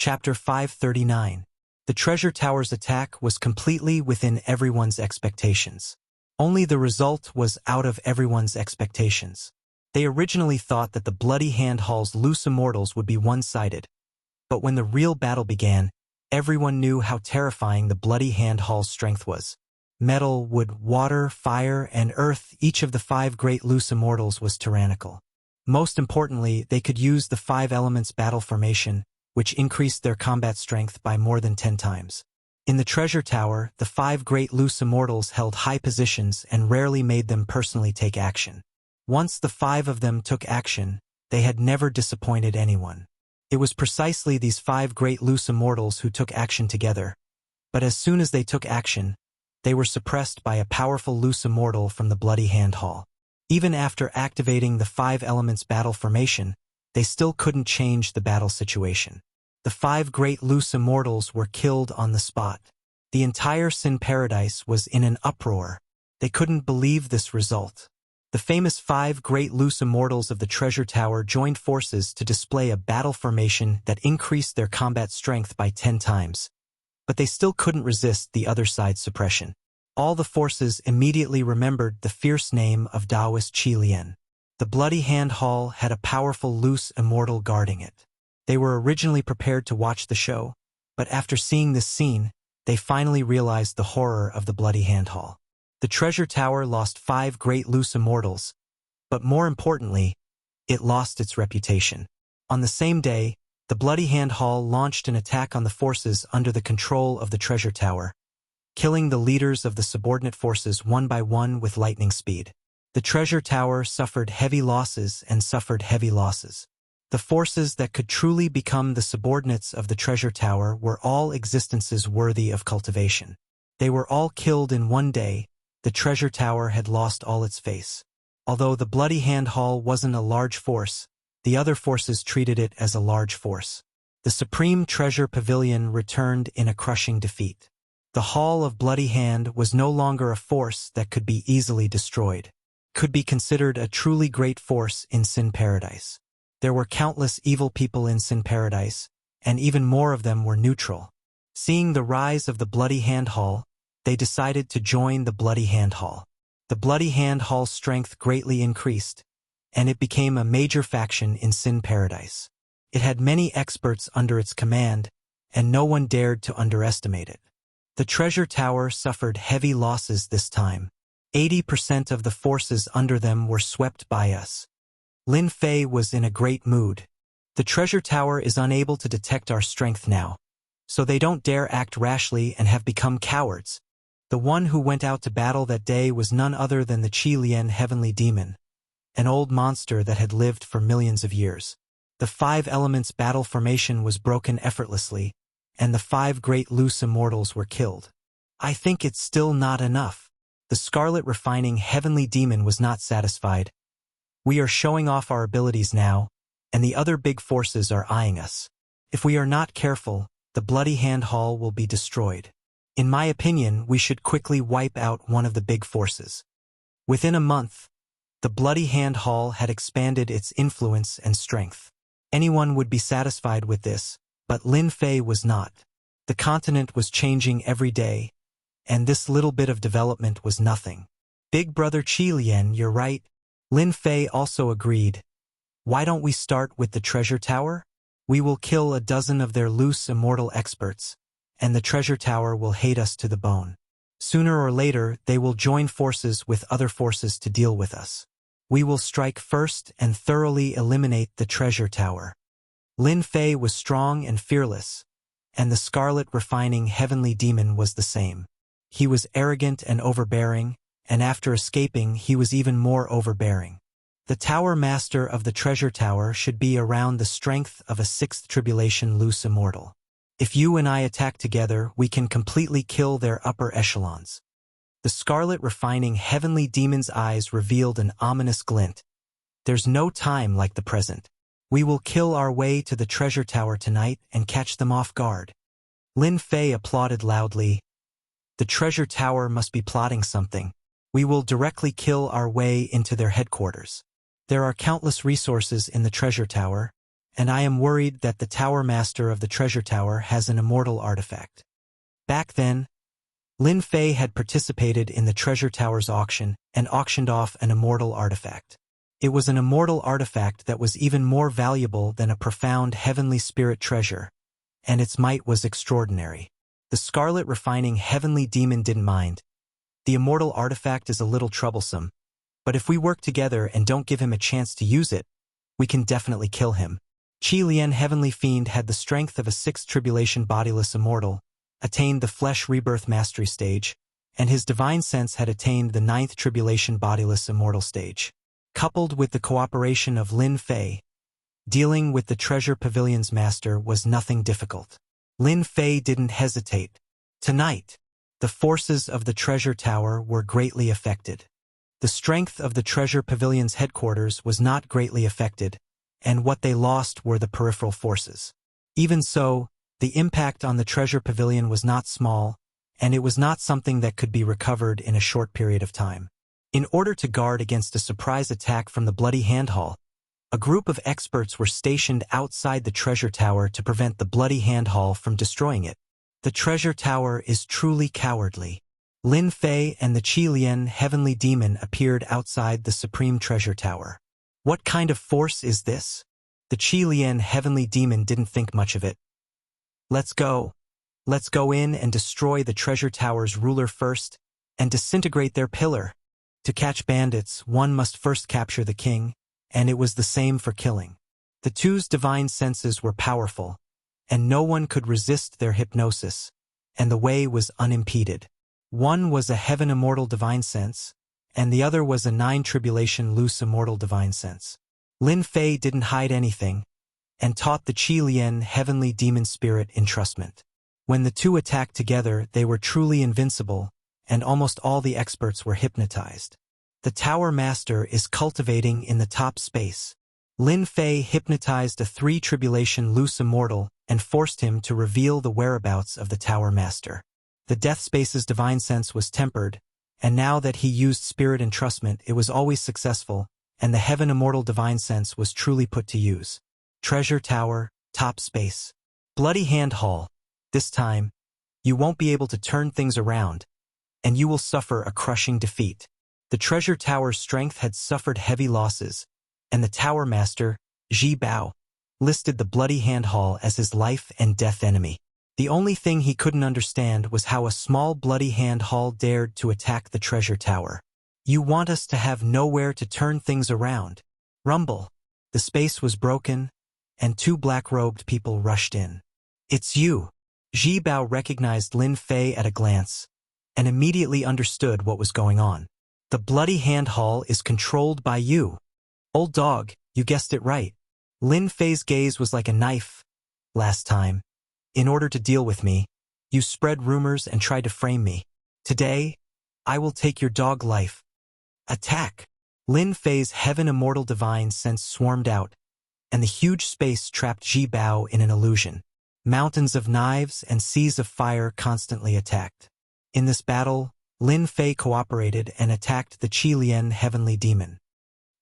Chapter 539. The treasure tower's attack was completely within everyone's expectations. Only the result was out of everyone's expectations. They originally thought that the Bloody Hand Hall's loose immortals would be one-sided. But when the real battle began, everyone knew how terrifying the Bloody Hand Hall's strength was. Metal, wood, water, fire, and earth, each of the 5 great loose immortals was tyrannical. Most importantly, they could use the 5 elements battle formation, which increased their combat strength by more than 10 times. In the treasure tower, the 5 great loose immortals held high positions and rarely made them personally take action. Once the 5 of them took action, they had never disappointed anyone. It was precisely these 5 great loose immortals who took action together, but as soon as they took action, they were suppressed by a powerful loose immortal from the Bloody Hand Hall. Even after activating the 5 elements battle formation, they still couldn't change the battle situation. The 5 great loose immortals were killed on the spot. The entire Sin Paradise was in an uproar. They couldn't believe this result. The famous 5 great loose immortals of the treasure tower joined forces to display a battle formation that increased their combat strength by 10 times. But they still couldn't resist the other side's suppression. All the forces immediately remembered the fierce name of Taoist Qi Lian. The Bloody Hand Hall had a powerful loose immortal guarding it. They were originally prepared to watch the show, but after seeing this scene, they finally realized the horror of the Bloody Hand Hall. The treasure tower lost 5 great loose immortals, but more importantly, it lost its reputation. On the same day, the Bloody Hand Hall launched an attack on the forces under the control of the treasure tower, killing the leaders of the subordinate forces one by one with lightning speed. The treasure tower suffered heavy losses and suffered heavy losses. The forces that could truly become the subordinates of the treasure tower were all existences worthy of cultivation. They were all killed in one day. The treasure tower had lost all its face. Although the Bloody Hand Hall wasn't a large force, the other forces treated it as a large force. The Supreme Treasure Pavilion returned in a crushing defeat. The Hall of Bloody Hand was no longer a force that could be easily destroyed. Could be considered a truly great force in Sin Paradise. There were countless evil people in Sin Paradise, and even more of them were neutral. Seeing the rise of the Bloody Hand Hall, they decided to join the Bloody Hand Hall. The Bloody Hand Hall's strength greatly increased, and it became a major faction in Sin Paradise. It had many experts under its command, and no one dared to underestimate it. The treasure tower suffered heavy losses this time. 80% of the forces under them were swept by us. Lin Fei was in a great mood. The treasure tower is unable to detect our strength now, so they don't dare act rashly and have become cowards. The one who went out to battle that day was none other than the Qi Lian Heavenly Demon, an old monster that had lived for millions of years. The 5 elements battle formation was broken effortlessly, and the 5 great loose immortals were killed. I think it's still not enough. The Scarlet Refining Heavenly Demon was not satisfied. We are showing off our abilities now, and the other big forces are eyeing us. If we are not careful, the Bloody Hand Hall will be destroyed. In my opinion, we should quickly wipe out one of the big forces. Within a month, the Bloody Hand Hall had expanded its influence and strength. Anyone would be satisfied with this, but Lin Fei was not. The continent was changing every day, and this little bit of development was nothing. Big Brother Qi Lian, you're right. Lin Fei also agreed. Why don't we start with the treasure tower? We will kill a dozen of their loose immortal experts, and the treasure tower will hate us to the bone. Sooner or later, they will join forces with other forces to deal with us. We will strike first and thoroughly eliminate the treasure tower. Lin Fei was strong and fearless, and the Scarlet Refining Heavenly Demon was the same. He was arrogant and overbearing, and after escaping he was even more overbearing. The Tower Master of the Treasure Tower should be around the strength of a 6th Tribulation loose immortal. If you and I attack together, we can completely kill their upper echelons. The Scarlet Refining Heavenly Demon's eyes revealed an ominous glint. There's no time like the present. We will kill our way to the treasure tower tonight and catch them off guard. Lin Fei applauded loudly. The treasure tower must be plotting something. We will directly kill our way into their headquarters. There are countless resources in the treasure tower, and I am worried that the Tower Master of the Treasure Tower has an immortal artifact. Back then, Lin Fei had participated in the Treasure Tower's auction and auctioned off an immortal artifact. It was an immortal artifact that was even more valuable than a profound heavenly spirit treasure, and its might was extraordinary. The Scarlet Refining Heavenly Demon didn't mind. The immortal artifact is a little troublesome, but if we work together and don't give him a chance to use it, we can definitely kill him. Qi Lian Heavenly Fiend had the strength of a 6th Tribulation Bodiless Immortal, attained the Flesh Rebirth Mastery stage, and his Divine Sense had attained the 9th Tribulation Bodiless Immortal stage. Coupled with the cooperation of Lin Fei, dealing with the Treasure Pavilion's master was nothing difficult. Lin Fei didn't hesitate. Tonight, the forces of the Treasure Tower were greatly affected. The strength of the Treasure Pavilion's headquarters was not greatly affected, and what they lost were the peripheral forces. Even so, the impact on the Treasure Pavilion was not small, and it was not something that could be recovered in a short period of time. In order to guard against a surprise attack from the Bloody Hand Hall, a group of experts were stationed outside the Treasure Tower to prevent the Bloody Hand Hall from destroying it. The Treasure Tower is truly cowardly. Lin Fei and the Qi Lian Heavenly Demon appeared outside the Supreme Treasure Tower. What kind of force is this? The Qi Lian Heavenly Demon didn't think much of it. Let's go. Let's go in and destroy the Treasure Tower's ruler first, and disintegrate their pillar. To catch bandits, one must first capture the king, and it was the same for killing. The two's divine senses were powerful, and no one could resist their hypnosis, and the way was unimpeded. One was a Heaven Immortal Divine Sense, and the other was a 9 Tribulation Loose Immortal Divine Sense. Lin Fei didn't hide anything, and taught the Qi Lian Heavenly Demon Spirit entrustment. When the two attacked together, they were truly invincible, and almost all the experts were hypnotized. The Tower Master is cultivating in the top space. Lin Fei hypnotized a 3 Tribulation Loose Immortal and forced him to reveal the whereabouts of the Tower Master. The Death Space's divine sense was tempered, and now that he used spirit entrustment, it was always successful, and the Heaven Immortal Divine Sense was truly put to use. Treasure Tower, top space. Bloody Hand Hall. This time, you won't be able to turn things around, and you will suffer a crushing defeat. The Treasure Tower's strength had suffered heavy losses, and the Tower Master, Ji Bao, listed the Bloody Hand Hall as his life and death enemy. The only thing he couldn't understand was how a small Bloody Hand Hall dared to attack the Treasure Tower. You want us to have nowhere to turn things around. Rumble. The space was broken, and 2 black-robed people rushed in. It's you. Ji Bao recognized Lin Fei at a glance, and immediately understood what was going on. The Bloody Hand Hall is controlled by you. Old dog, you guessed it right. Lin Fei's gaze was like a knife. Last time, in order to deal with me, you spread rumors and tried to frame me. Today, I will take your dog life. Attack! Lin Fei's Heaven Immortal Divine Sense swarmed out, and the huge space trapped Ji Bao in an illusion. Mountains of knives and seas of fire constantly attacked. In this battle, Lin Fei cooperated and attacked the Qi Lian Heavenly Demon.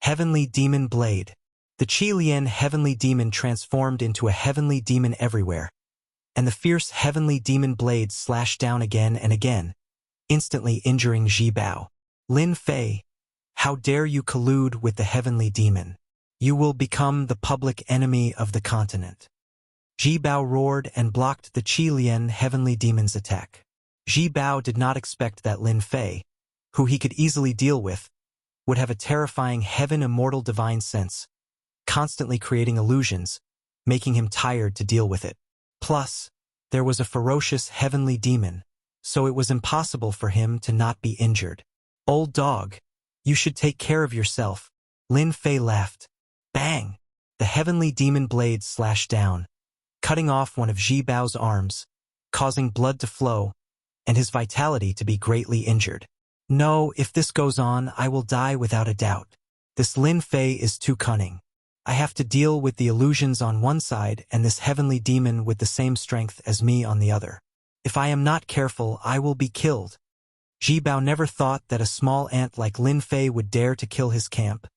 Heavenly Demon Blade. The Qi Lian Heavenly Demon transformed into a Heavenly Demon everywhere, and the fierce Heavenly Demon Blade slashed down again and again, instantly injuring Ji Bao. Lin Fei, how dare you collude with the Heavenly Demon? You will become the public enemy of the continent. Ji Bao roared and blocked the Qi Lian Heavenly Demon's attack. Ji Bao did not expect that Lin Fei, who he could easily deal with, would have a terrifying Heaven Immortal Divine Sense, constantly creating illusions, making him tired to deal with it. Plus, there was a ferocious Heavenly Demon, so it was impossible for him to not be injured. Old dog, you should take care of yourself. Lin Fei laughed. Bang! The Heavenly Demon Blade slashed down, cutting off one of Ji Bao's arms, causing blood to flow, and his vitality to be greatly injured. No, if this goes on, I will die without a doubt. This Lin Fei is too cunning. I have to deal with the illusions on one side and this Heavenly Demon with the same strength as me on the other. If I am not careful, I will be killed. Ji Bao never thought that a small ant like Lin Fei would dare to kill his camp,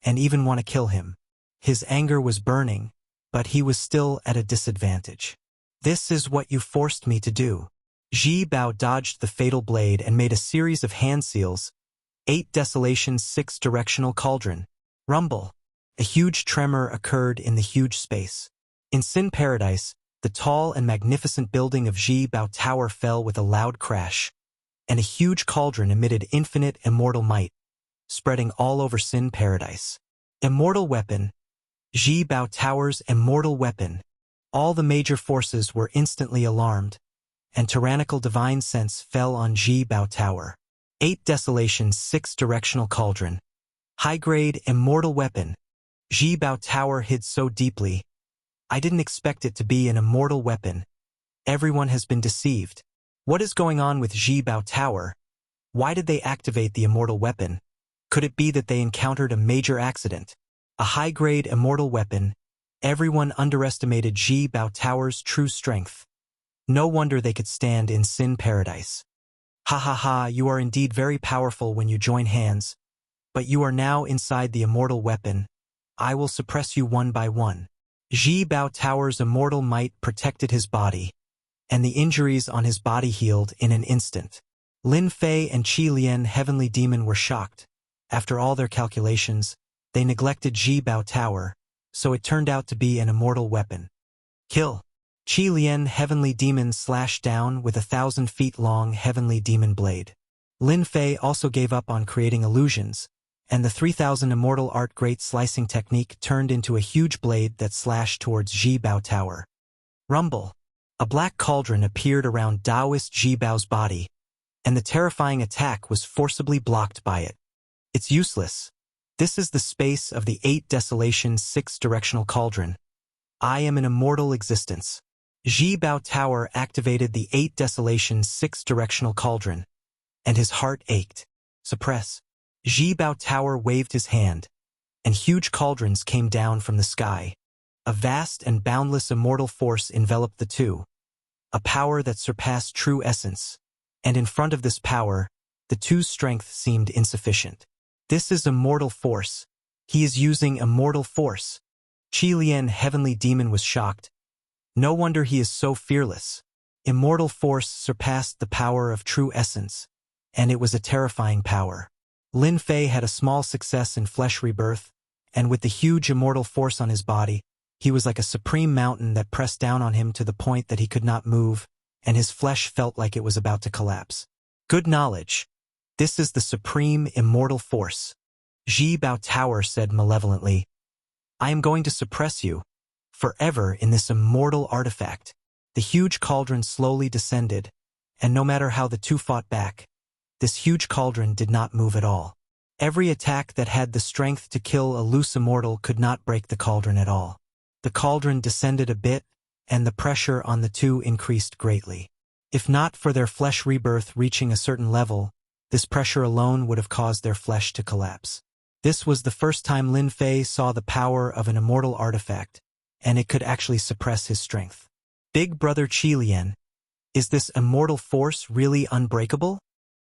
and even want to kill him. His anger was burning, but he was still at a disadvantage. This is what you forced me to do. Ji Bao dodged the fatal blade and made a series of hand seals. 8 Desolation 6 Directional Cauldron. Rumble. A huge tremor occurred in the huge space. In Sin Paradise, the tall and magnificent building of Ji Bao Tower fell with a loud crash, and a huge cauldron emitted infinite immortal might, spreading all over Sin Paradise. Immortal weapon. Ji Bao Tower's immortal weapon. All the major forces were instantly alarmed, and tyrannical divine sense fell on Ji Bao Tower. 8 Desolation 6 Directional Cauldron. High-grade immortal weapon. Ji Bao Tower hid so deeply. I didn't expect it to be an immortal weapon. Everyone has been deceived. What is going on with Ji Bao Tower? Why did they activate the immortal weapon? Could it be that they encountered a major accident? A high-grade immortal weapon. Everyone underestimated Ji Bao Tower's true strength. No wonder they could stand in Sin Paradise. Ha ha ha, you are indeed very powerful when you join hands, but you are now inside the immortal weapon. I will suppress you one by one. Ji Bao Tower's immortal might protected his body, and the injuries on his body healed in an instant. Lin Fei and Qi Lian, Heavenly Demon, were shocked. After all their calculations, they neglected Ji Bao Tower, so it turned out to be an immortal weapon. Kill. Qi Lian, Heavenly Demon, slashed down with a 1,000 feet long Heavenly Demon blade. Lin Fei also gave up on creating illusions, and the 3,000 immortal art great slicing technique turned into a huge blade that slashed towards Ji Bao Tower. Rumble. A black cauldron appeared around Taoist Ji Bao's body, and the terrifying attack was forcibly blocked by it. It's useless. This is the space of the 8 Desolation 6 Directional Cauldron. I am an immortal existence. Ji Bao Tower activated the 8 Desolation 6 Directional Cauldron, and his heart ached. Suppress. Ji Bao Tower waved his hand, and huge cauldrons came down from the sky. A vast and boundless immortal force enveloped the two, a power that surpassed true essence, and in front of this power, the two's strength seemed insufficient. This is immortal force. He is using immortal force. Qi Lian, Heavenly Demon, was shocked. No wonder he is so fearless. Immortal force surpassed the power of true essence, and it was a terrifying power. Lin Fei had a small success in flesh rebirth, and with the huge immortal force on his body, he was like a supreme mountain that pressed down on him to the point that he could not move, and his flesh felt like it was about to collapse. Good knowledge. This is the supreme immortal force. Ji Bao Tower said malevolently, I am going to suppress you forever in this immortal artifact. The huge cauldron slowly descended, and no matter how the two fought back, this huge cauldron did not move at all. Every attack that had the strength to kill a loose immortal could not break the cauldron at all. The cauldron descended a bit, and the pressure on the two increased greatly. If not for their flesh rebirth reaching a certain level, this pressure alone would have caused their flesh to collapse. This was the first time Lin Fei saw the power of an immortal artifact, and it could actually suppress his strength. Big Brother Qi Lian, is this immortal force really unbreakable?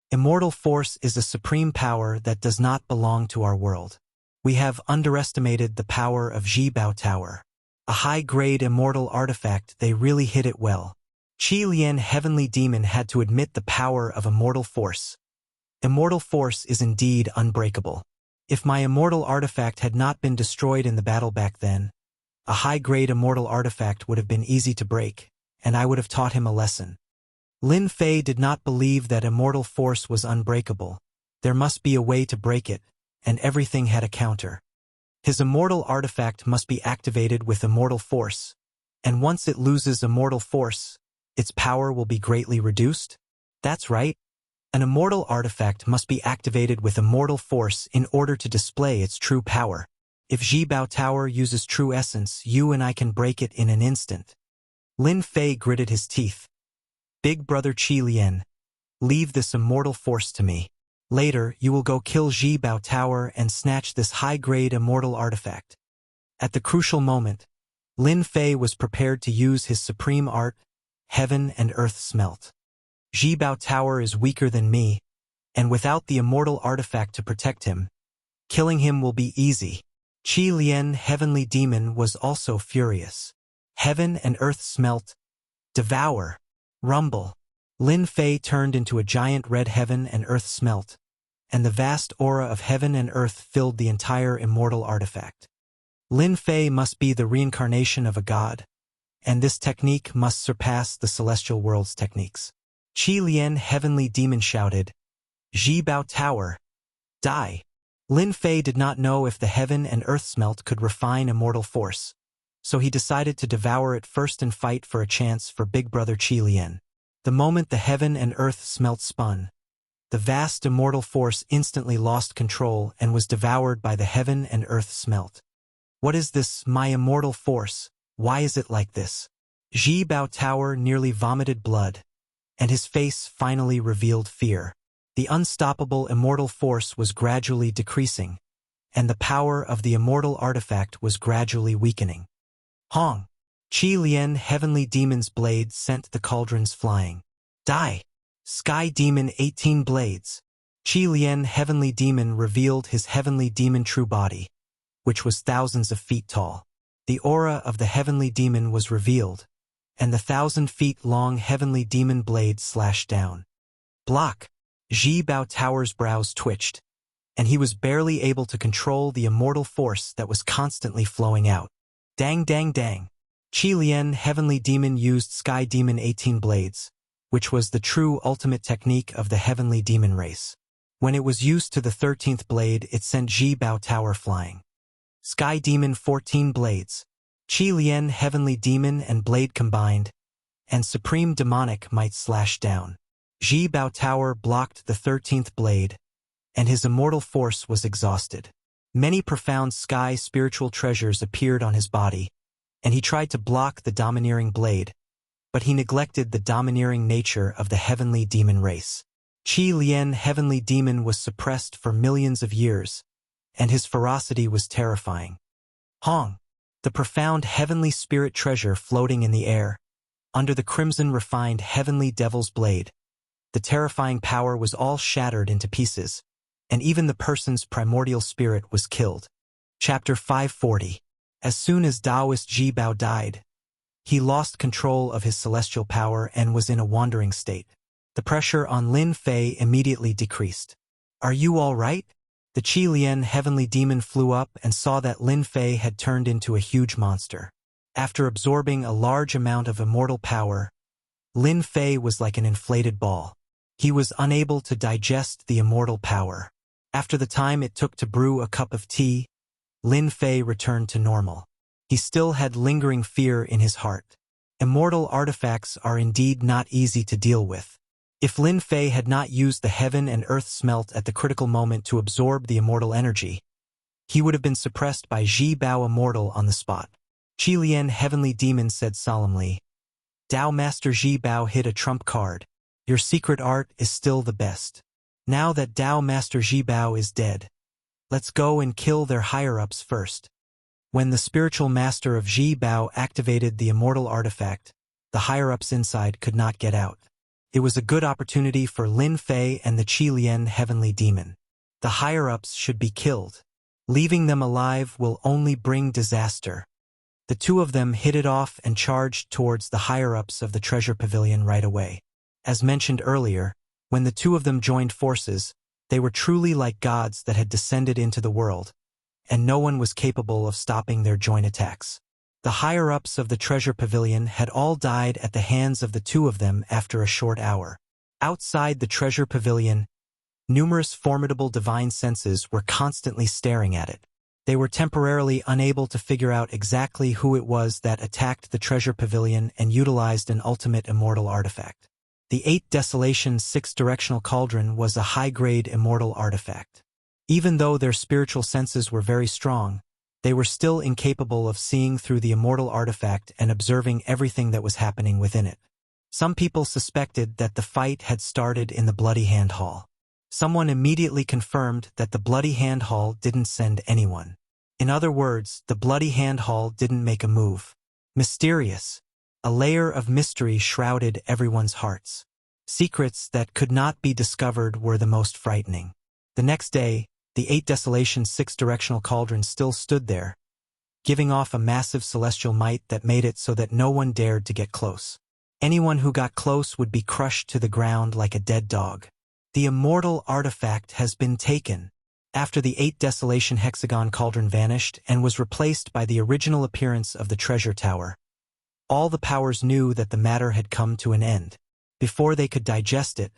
Immortal force is a supreme power that does not belong to our world. We have underestimated the power of Ji Bao Tower. A high-grade immortal artifact, they really hid it well. Qi Lian, Heavenly Demon, had to admit the power of immortal force. Immortal force is indeed unbreakable. If my immortal artifact had not been destroyed in the battle back then, a high-grade immortal artifact would have been easy to break, and I would have taught him a lesson. Lin Fei did not believe that immortal force was unbreakable. There must be a way to break it, and everything had a counter. His immortal artifact must be activated with immortal force, and once it loses immortal force, its power will be greatly reduced? That's right. An immortal artifact must be activated with immortal force in order to display its true power. If Ji Bao Tower uses true essence, you and I can break it in an instant. Lin Fei gritted his teeth. Big Brother Qi Lian, leave this immortal force to me. Later, you will go kill Ji Bao Tower and snatch this high-grade immortal artifact. At the crucial moment, Lin Fei was prepared to use his supreme art, Heaven and Earth Smelt. Ji Bao Tower is weaker than me, and without the immortal artifact to protect him, killing him will be easy. Qi Lian, heavenly demon, was also furious. Heaven and earth smelt. Devour. Rumble. Lin Fei turned into a giant red heaven and earth smelt, and the vast aura of heaven and earth filled the entire immortal artifact. Lin Fei must be the reincarnation of a god, and this technique must surpass the celestial world's techniques. Qi Lian, heavenly demon, shouted, "Ji Bao Tower, die!" Lin Fei did not know if the heaven and earth smelt could refine immortal force, so he decided to devour it first and fight for a chance for big brother Qi Lian. The moment the heaven and earth smelt spun, the vast immortal force instantly lost control and was devoured by the heaven and earth smelt. What is this, my immortal force? Why is it like this? Ji Bao Tower nearly vomited blood, and his face finally revealed fear. The unstoppable immortal force was gradually decreasing, and the power of the immortal artifact was gradually weakening. Hong! Qi Lian, heavenly demon's blade sent the cauldrons flying. Die! Sky demon, 18 blades. Qi Lian, heavenly demon, revealed his heavenly demon true body, which was thousands of feet tall. The aura of the heavenly demon was revealed, and the 1,000-feet-long heavenly demon blade slashed down. Block! Ji Bao Tower's brows twitched, and he was barely able to control the immortal force that was constantly flowing out. Dang dang dang! Qi Lian, heavenly demon, used Sky Demon 18 blades, which was the true ultimate technique of the heavenly demon race. When it was used to the 13th blade, it sent Ji Bao Tower flying. Sky Demon, 14 blades. Qi Lian, heavenly demon and blade combined, and supreme demonic might slash down. Ji Bao Tower blocked the 13th blade, and his immortal force was exhausted. Many profound sky spiritual treasures appeared on his body, and he tried to block the domineering blade, but he neglected the domineering nature of the heavenly demon race. Qi Lian, heavenly demon, was suppressed for millions of years, and his ferocity was terrifying. Hong! The profound heavenly spirit treasure floating in the air, under the crimson refined heavenly devil's blade. The terrifying power was all shattered into pieces, and even the person's primordial spirit was killed. Chapter 540. As soon as Taoist Ji Bao died, he lost control of his celestial power and was in a wandering state. The pressure on Lin Fei immediately decreased. "Are you all right?" The Qi Lian, heavenly demon, flew up and saw that Lin Fei had turned into a huge monster. After absorbing a large amount of immortal power, Lin Fei was like an inflated ball. He was unable to digest the immortal power. After the time it took to brew a cup of tea, Lin Fei returned to normal. He still had lingering fear in his heart. Immortal artifacts are indeed not easy to deal with. If Lin Fei had not used the heaven and earth smelt at the critical moment to absorb the immortal energy, he would have been suppressed by Ji Bao Immortal on the spot. Qi Lian, heavenly demon, said solemnly, "Tao Master Ji Bao hit a trump card. Your secret art is still the best. Now that Tao Master Ji Bao is dead, let's go and kill their higher-ups first." When the spiritual master of Ji Bao activated the immortal artifact, the higher-ups inside could not get out. It was a good opportunity for Lin Fei and the Qi Lian, heavenly demon. The higher-ups should be killed. Leaving them alive will only bring disaster. The two of them hit it off and charged towards the higher-ups of the treasure pavilion right away. As mentioned earlier, when the two of them joined forces, they were truly like gods that had descended into the world, and no one was capable of stopping their joint attacks. The higher-ups of the treasure pavilion had all died at the hands of the two of them after a short hour. Outside the treasure pavilion, numerous formidable divine senses were constantly staring at it. They were temporarily unable to figure out exactly who it was that attacked the treasure pavilion and utilized an ultimate immortal artifact. The 8 Desolation 6-directional cauldron was a high-grade immortal artifact. Even though their spiritual senses were very strong, they were still incapable of seeing through the immortal artifact and observing everything that was happening within it. Some people suspected that the fight had started in the Bloody Hand Hall. Someone immediately confirmed that the Bloody Hand Hall didn't send anyone. In other words, the Bloody Hand Hall didn't make a move. Mysterious. A layer of mystery shrouded everyone's hearts. Secrets that could not be discovered were the most frightening. The next day, the 8 Desolation 6-directional cauldron still stood there, giving off a massive celestial might that made it so that no one dared to get close. Anyone who got close would be crushed to the ground like a dead dog. The immortal artifact has been taken. After the 8 Desolation hexagon cauldron vanished and was replaced by the original appearance of the treasure tower, all the powers knew that the matter had come to an end. Before they could digest it,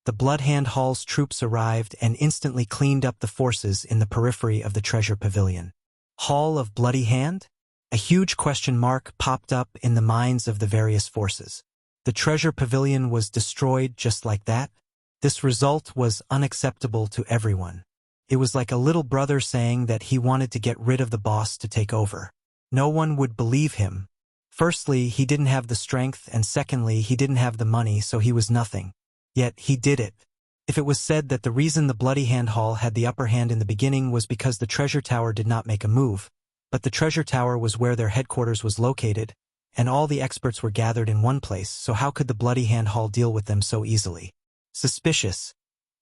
the Bloodhand Hall's troops arrived and instantly cleaned up the forces in the periphery of the treasure pavilion. Hall of Bloody Hand? A huge question mark popped up in the minds of the various forces. The treasure pavilion was destroyed just like that? This result was unacceptable to everyone. It was like a little brother saying that he wanted to get rid of the boss to take over. No one would believe him. Firstly, he didn't have the strength, and secondly, he didn't have the money, so he was nothing. Yet he did it. If it was said that the reason the Bloody Hand Hall had the upper hand in the beginning was because the treasure tower did not make a move, but the treasure tower was where their headquarters was located, and all the experts were gathered in one place, so how could the Bloody Hand Hall deal with them so easily? Suspicious.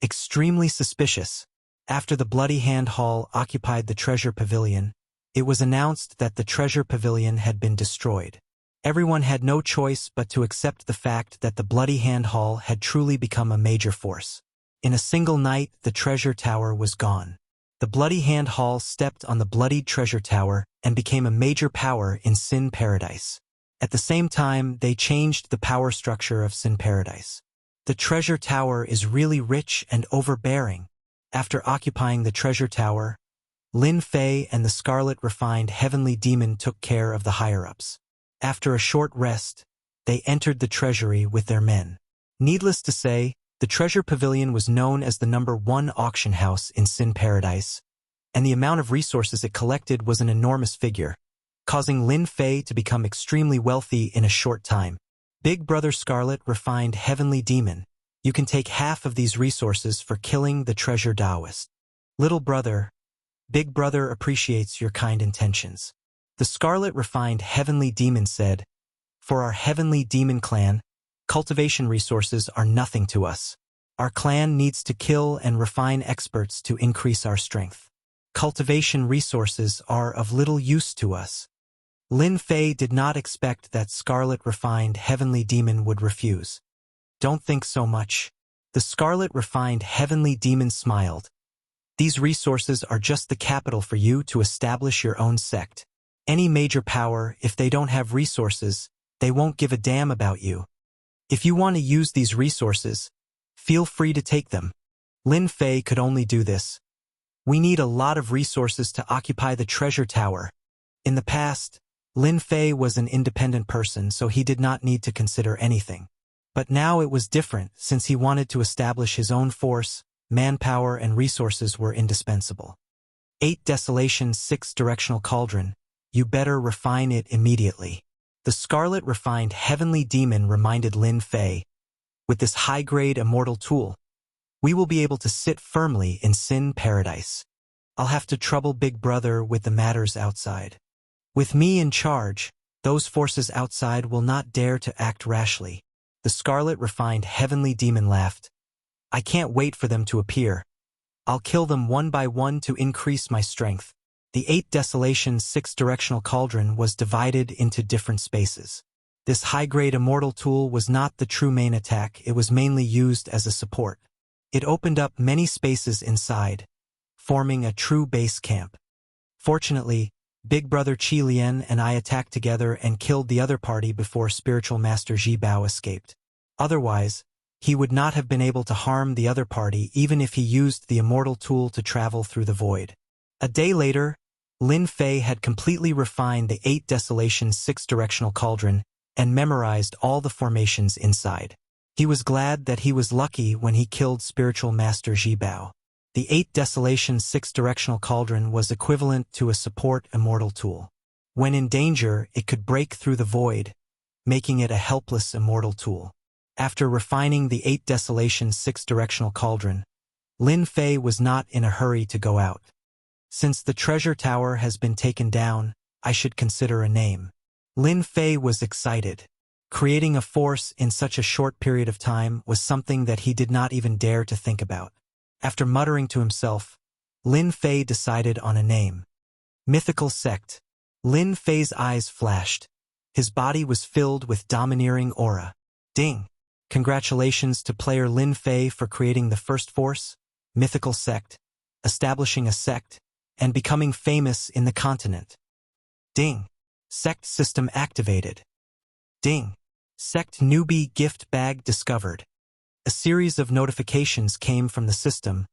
Extremely suspicious. After the Bloody Hand Hall occupied the treasure pavilion, it was announced that the treasure pavilion had been destroyed. Everyone had no choice but to accept the fact that the Bloody Hand Hall had truly become a major force. In a single night, the treasure tower was gone. The Bloody Hand Hall stepped on the bloodied treasure tower and became a major power in Sin Paradise. At the same time, they changed the power structure of Sin Paradise. The treasure tower is really rich and overbearing. After occupying the treasure tower, Lin Fei and the Scarlet Refined Heavenly Demon took care of the higher-ups. After a short rest, they entered the treasury with their men. Needless to say, the treasure pavilion was known as the #1 auction house in Sin Paradise, and the amount of resources it collected was an enormous figure, causing Lin Fei to become extremely wealthy in a short time. Big Brother Scarlet Refined Heavenly Demon, you can take half of these resources for killing the treasure Taoist. Little brother, Big Brother appreciates your kind intentions. The Scarlet Refined Heavenly Demon said, "For our Heavenly Demon clan, cultivation resources are nothing to us. Our clan needs to kill and refine experts to increase our strength. Cultivation resources are of little use to us." Lin Fei did not expect that Scarlet Refined Heavenly Demon would refuse. "Don't think so much." The Scarlet Refined Heavenly Demon smiled. "These resources are just the capital for you to establish your own sect. Any major power, if they don't have resources, they won't give a damn about you. If you want to use these resources, feel free to take them." Lin Fei could only do this. "We need a lot of resources to occupy the treasure tower." In the past, Lin Fei was an independent person, so he did not need to consider anything. But now it was different, since he wanted to establish his own force, manpower and resources were indispensable. 8 Desolation 6-directional cauldron, you better refine it immediately. The Scarlet Refined Heavenly Demon reminded Lin Fei, "With this high-grade immortal tool, we will be able to sit firmly in Sin Paradise. I'll have to trouble Big Brother with the matters outside. With me in charge, those forces outside will not dare to act rashly." The Scarlet Refined Heavenly Demon laughed. "I can't wait for them to appear. I'll kill them one by one to increase my strength." The 8 Desolation 6-directional cauldron was divided into different spaces. This high-grade immortal tool was not the true main attack, it was mainly used as a support. It opened up many spaces inside, forming a true base camp. Fortunately, Big Brother Qi Lian and I attacked together and killed the other party before Spiritual Master Ji Bao escaped. Otherwise, he would not have been able to harm the other party even if he used the immortal tool to travel through the void. A day later, Lin Fei had completely refined the 8 Desolation 6-directional cauldron and memorized all the formations inside. He was glad that he was lucky when he killed Spiritual Master Ji Bao. The 8 Desolation 6-directional cauldron was equivalent to a support immortal tool. When in danger, it could break through the void, making it a helpless immortal tool. After refining the 8 Desolation 6-directional cauldron, Lin Fei was not in a hurry to go out. "Since the treasure tower has been taken down, I should consider a name." Lin Fei was excited. Creating a force in such a short period of time was something that he did not even dare to think about. After muttering to himself, Lin Fei decided on a name. Mythical Sect. Lin Fei's eyes flashed. His body was filled with domineering aura. Ding! Congratulations to player Lin Fei for creating the first force, Mythical Sect, establishing a sect, and becoming famous in the continent. Ding! Sect system activated. Ding! Sect newbie gift bag discovered. A series of notifications came from the system,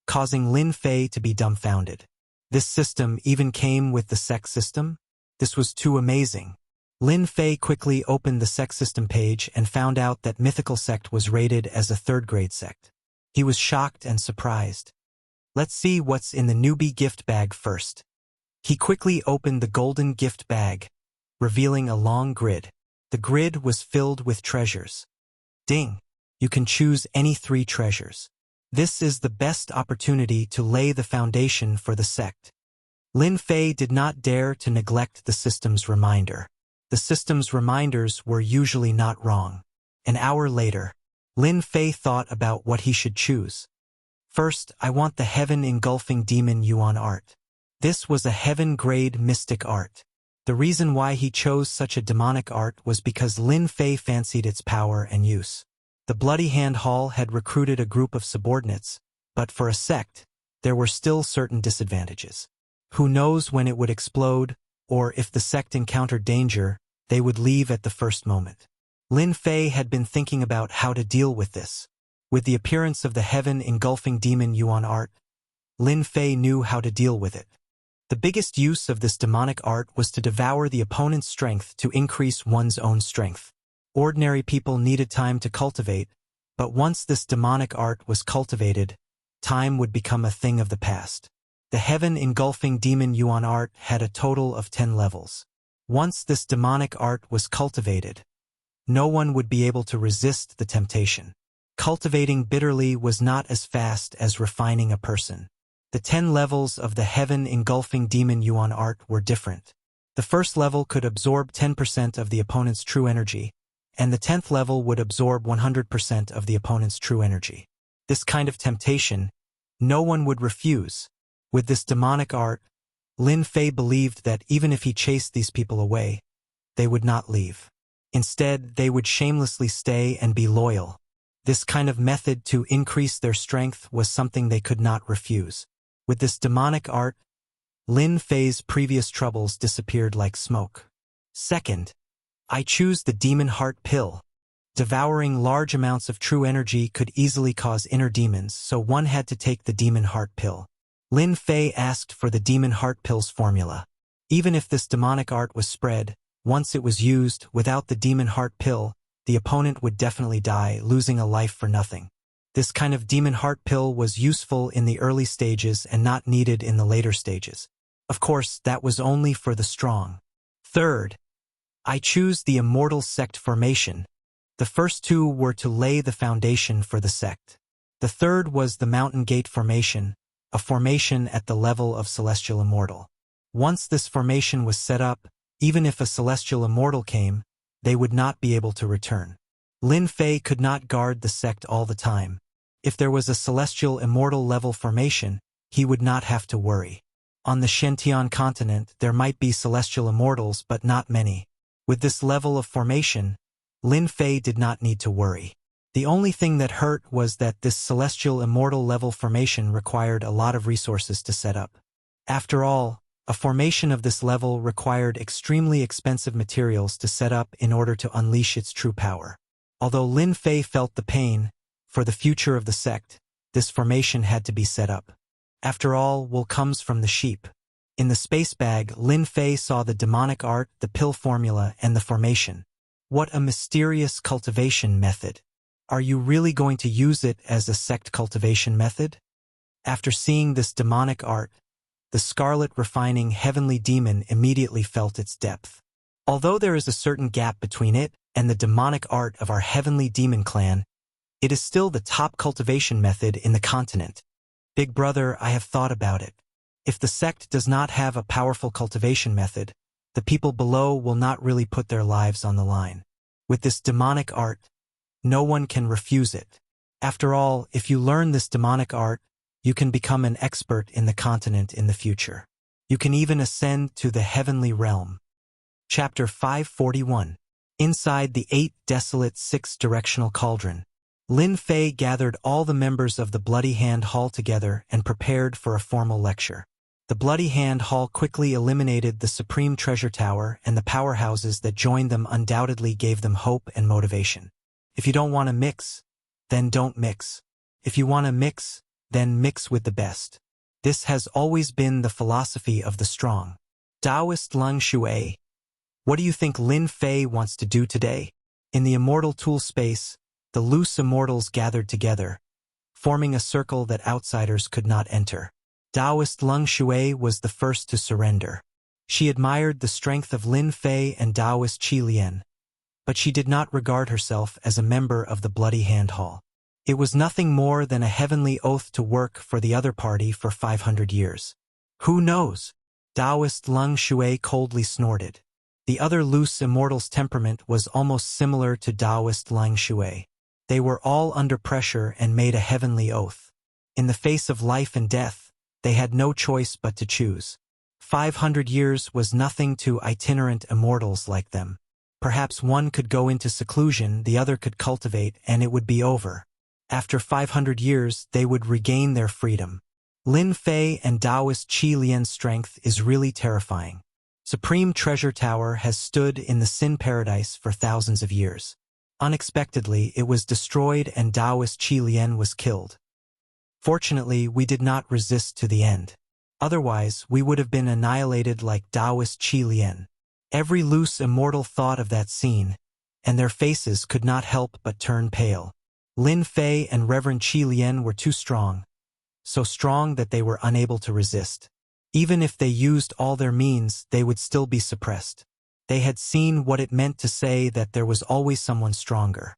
causing Lin Fei to be dumbfounded. This system even came with the sect system? This was too amazing. Lin Fei quickly opened the sect system page and found out that Mythical Sect was rated as a third-grade sect. He was shocked and surprised. Let's see what's in the newbie gift bag first. He quickly opened the golden gift bag, revealing a long grid. The grid was filled with treasures. Ding! You can choose any 3 treasures. This is the best opportunity to lay the foundation for the sect. Lin Fei did not dare to neglect the system's reminder. The system's reminders were usually not wrong. An hour later, Lin Fei thought about what he should choose. First, I want the heaven-engulfing demon yuan art. This was a heaven-grade mystic art. The reason why he chose such a demonic art was because Lin Fei fancied its power and use. The Bloody Hand Hall had recruited a group of subordinates, but for a sect, there were still certain disadvantages. Who knows when it would explode, or if the sect encountered danger, they would leave at the first moment. Lin Fei had been thinking about how to deal with this. With the appearance of the heaven-engulfing demon yuan art, Lin Fei knew how to deal with it. The biggest use of this demonic art was to devour the opponent's strength to increase one's own strength. Ordinary people needed time to cultivate, but once this demonic art was cultivated, time would become a thing of the past. The heaven-engulfing demon yuan art had a total of 10 levels. Once this demonic art was cultivated, no one would be able to resist the temptation. Cultivating bitterly was not as fast as refining a person. The 10 levels of the heaven-engulfing demon yuan art were different. The first level could absorb 10% of the opponent's true energy, and the 10th level would absorb 100% of the opponent's true energy. This kind of temptation, no one would refuse. With this demonic art, Lin Fei believed that even if he chased these people away, they would not leave. Instead, they would shamelessly stay and be loyal. This kind of method to increase their strength was something they could not refuse. With this demonic art, Lin Fei's previous troubles disappeared like smoke. Second, I choose the Demon Heart Pill. Devouring large amounts of true energy could easily cause inner demons, so one had to take the Demon Heart Pill. Lin Fei asked for the Demon Heart Pill's formula. Even if this demonic art was spread, once it was used, without the Demon Heart Pill, the opponent would definitely die, losing a life for nothing. This kind of Demon Heart Pill was useful in the early stages and not needed in the later stages. Of course, that was only for the strong. Third, I choose the Immortal Sect formation. The first 2 were to lay the foundation for the sect. The third was the Mountain Gate formation, a formation at the level of Celestial Immortal. Once this formation was set up, even if a Celestial Immortal came, they would not be able to return. Lin Fei could not guard the sect all the time. If there was a Celestial Immortal level formation, he would not have to worry. On the Shentian continent, there might be Celestial Immortals, but not many. With this level of formation, Lin Fei did not need to worry. The only thing that hurt was that this Celestial Immortal level formation required a lot of resources to set up. After all, a formation of this level required extremely expensive materials to set up in order to unleash its true power. Although Lin Fei felt the pain, for the future of the sect, this formation had to be set up. After all, wool comes from the sheep. In the space bag, Lin Fei saw the demonic art, the pill formula, and the formation. What a mysterious cultivation method. Are you really going to use it as a sect cultivation method? After seeing this demonic art, the scarlet refining heavenly demon immediately felt its depth. Although there is a certain gap between it and the demonic art of our heavenly demon clan, it is still the top cultivation method in the continent. Big brother, I have thought about it. If the sect does not have a powerful cultivation method, the people below will not really put their lives on the line. With this demonic art, no one can refuse it. After all, if you learn this demonic art, You can become an expert in the continent in the future. You can even ascend to the heavenly realm. Chapter 541. Inside the 8 desolate 6-directional cauldron, Lin Fei gathered all the members of the Bloody Hand Hall together and prepared for a formal lecture. The Bloody Hand Hall quickly eliminated the Supreme Treasure Tower, and the powerhouses that joined them undoubtedly gave them hope and motivation. If you don't want to mix, then don't mix. If you want to mix, then mix with the best. This has always been the philosophy of the strong. Taoist Lung Shui. What do you think Lin Fei wants to do today? In the immortal tool space, the loose immortals gathered together, forming a circle that outsiders could not enter. Taoist Lung Shui was the first to surrender. She admired the strength of Lin Fei and Taoist Qi Lian, but she did not regard herself as a member of the Bloody Hand Hall. It was nothing more than a heavenly oath to work for the other party for 500 years. Who knows? Taoist Lung Shui coldly snorted. The other loose immortal's temperament was almost similar to Taoist Lung Shui. They were all under pressure and made a heavenly oath. In the face of life and death, they had no choice but to choose. 500 years was nothing to itinerant immortals like them. Perhaps one could go into seclusion, the other could cultivate, and it would be over. After 500 years, they would regain their freedom. Lin Fei and Taoist Qi Lian's strength is really terrifying. Supreme Treasure Tower has stood in the Sin Paradise for thousands of years. Unexpectedly, it was destroyed and Taoist Qi Lian was killed. Fortunately, we did not resist to the end. Otherwise, we would have been annihilated like Taoist Qi Lian. Every loose immortal thought of that scene, and their faces could not help but turn pale. Lin Fei and Reverend Qi Lian were too strong, so strong that they were unable to resist. Even if they used all their means, they would still be suppressed. They had seen what it meant to say that there was always someone stronger.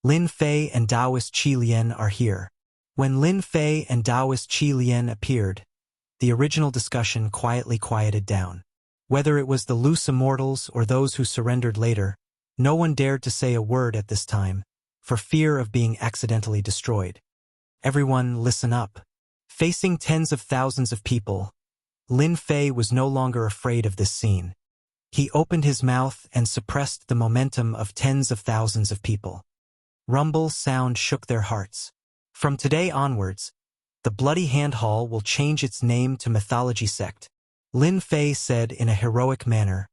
Lin Fei and Taoist Qi Lian are here. When Lin Fei and Taoist Qi Lian appeared, the original discussion quietly quieted down. Whether it was the loose immortals or those who surrendered later, no one dared to say a word at this time, for fear of being accidentally destroyed. Everyone listen up. Facing tens of thousands of people, Lin Fei was no longer afraid of this scene. He opened his mouth and suppressed the momentum of tens of thousands of people. Rumble sound shook their hearts. From today onwards, the Bloody Hand Hall will change its name to Mythology Sect. Lin Fei said in a heroic manner,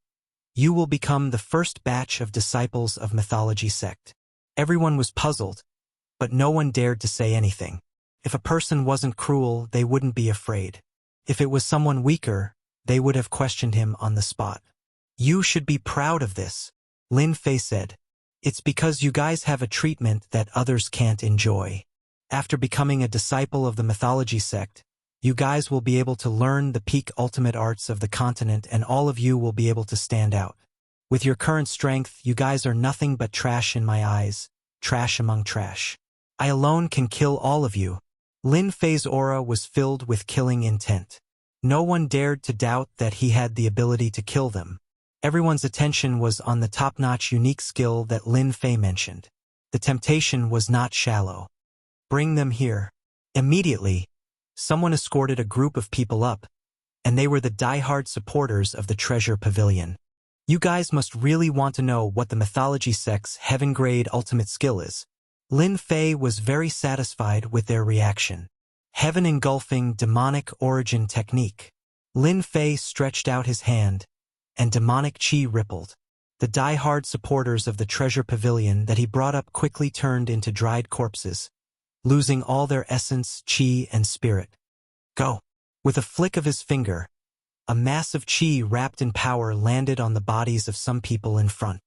"You will become the first batch of disciples of Mythology Sect." Everyone was puzzled, but no one dared to say anything. If a person wasn't cruel, they wouldn't be afraid. If it was someone weaker, they would have questioned him on the spot. "You should be proud of this," Lin Fei said. "It's because you guys have a treatment that others can't enjoy. After becoming a disciple of the Mythology Sect, you guys will be able to learn the peak ultimate arts of the continent, and all of you will be able to stand out. With your current strength, you guys are nothing but trash in my eyes, trash among trash. I alone can kill all of you." Lin Fei's aura was filled with killing intent. No one dared to doubt that he had the ability to kill them. Everyone's attention was on the top-notch unique skill that Lin Fei mentioned. The temptation was not shallow. "Bring them here." Immediately, someone escorted a group of people up, and they were the die-hard supporters of the Treasure Pavilion. "You guys must really want to know what the Mythology Sect's heaven-grade ultimate skill is." Lin Fei was very satisfied with their reaction. Heaven-engulfing demonic origin technique. Lin Fei stretched out his hand, and demonic qi rippled. The die-hard supporters of the Treasure Pavilion that he brought up quickly turned into dried corpses, losing all their essence, qi, and spirit. "Go." With a flick of his finger, a mass of qi wrapped in power landed on the bodies of some people in front.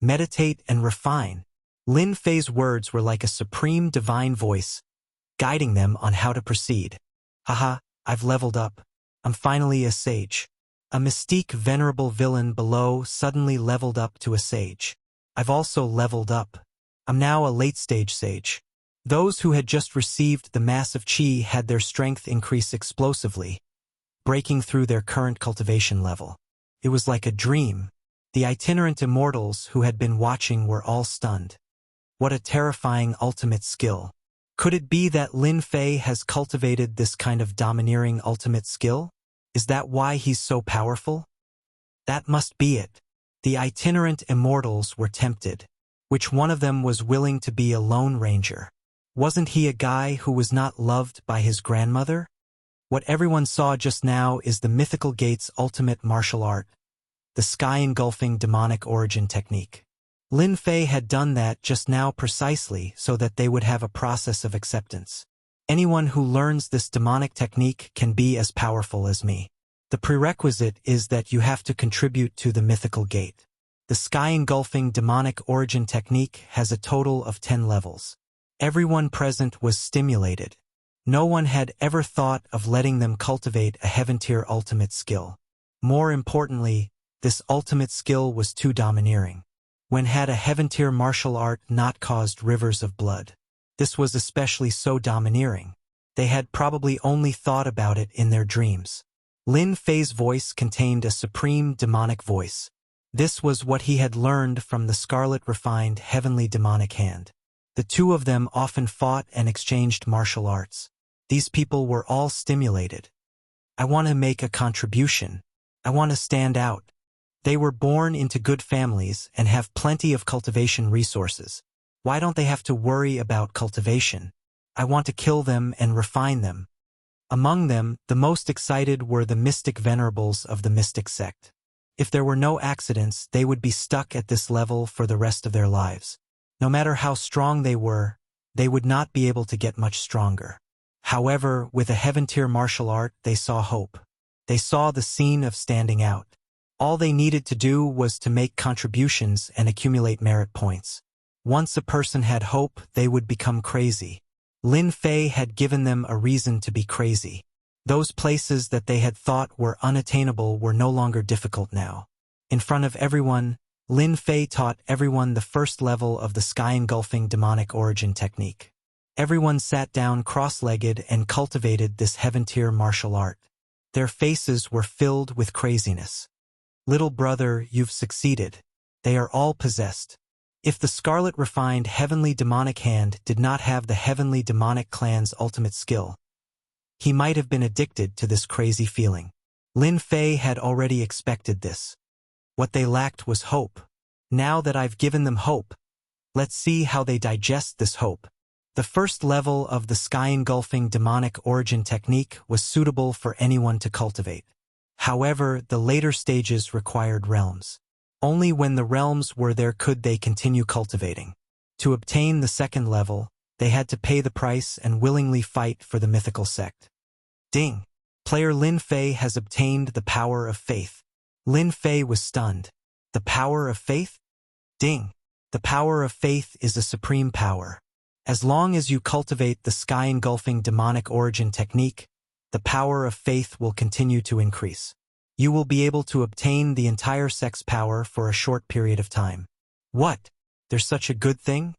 "Meditate and refine." Lin Fei's words were like a supreme divine voice, guiding them on how to proceed. "Haha, I've leveled up. I'm finally a sage." A mystique venerable villain below suddenly leveled up to a sage. "I've also leveled up. I'm now a late-stage sage." Those who had just received the massive qi had their strength increase explosively, breaking through their current cultivation level. It was like a dream. The itinerant immortals who had been watching were all stunned. What a terrifying ultimate skill. Could it be that Lin Fei has cultivated this kind of domineering ultimate skill? Is that why he's so powerful? That must be it. The itinerant immortals were tempted. Which one of them was willing to be a lone ranger? Wasn't he a guy who was not loved by his grandmother? What everyone saw just now is the mythical gate's ultimate martial art, the sky-engulfing demonic origin technique. Lin Fei had done that just now precisely so that they would have a process of acceptance. Anyone who learns this demonic technique can be as powerful as me. The prerequisite is that you have to contribute to the mythical gate. The sky-engulfing demonic origin technique has a total of 10 levels. Everyone present was stimulated. No one had ever thought of letting them cultivate a heaven-tier ultimate skill. More importantly, this ultimate skill was too domineering. When had a heaven-tier martial art not caused rivers of blood? This was especially so domineering. They had probably only thought about it in their dreams. Lin Fei's voice contained a supreme demonic voice. This was what he had learned from the scarlet refined heavenly demonic hand. The two of them often fought and exchanged martial arts. These people were all stimulated. I want to make a contribution. I want to stand out. They were born into good families and have plenty of cultivation resources. Why don't they have to worry about cultivation? I want to kill them and refine them. Among them, the most excited were the mystic venerables of the mystic sect. If there were no accidents, they would be stuck at this level for the rest of their lives. No matter how strong they would not be able to get much stronger. However, with a heaven-tier martial art, they saw hope. They saw the scene of standing out. All they needed to do was to make contributions and accumulate merit points. Once a person had hope, they would become crazy. Lin Fei had given them a reason to be crazy. Those places that they had thought were unattainable were no longer difficult now. In front of everyone, Lin Fei taught everyone the first level of the sky-engulfing demonic origin technique. Everyone sat down cross-legged and cultivated this heaven-tier martial art. Their faces were filled with craziness. Little brother, you've succeeded. They are all possessed. If the scarlet refined heavenly demonic hand did not have the heavenly demonic clan's ultimate skill, he might have been addicted to this crazy feeling. Lin Fei had already expected this. What they lacked was hope. Now that I've given them hope, let's see how they digest this hope. The first level of the sky-engulfing demonic origin technique was suitable for anyone to cultivate. However, the later stages required realms. Only when the realms were there could they continue cultivating. To obtain the second level, they had to pay the price and willingly fight for the mythical sect. Ding! Player Lin Fei has obtained the power of faith. Lin Fei was stunned. The power of faith? Ding! The power of faith is a supreme power. As long as you cultivate the sky-engulfing demonic origin technique, the power of faith will continue to increase. You will be able to obtain the entire sect's power for a short period of time. What? There's such a good thing?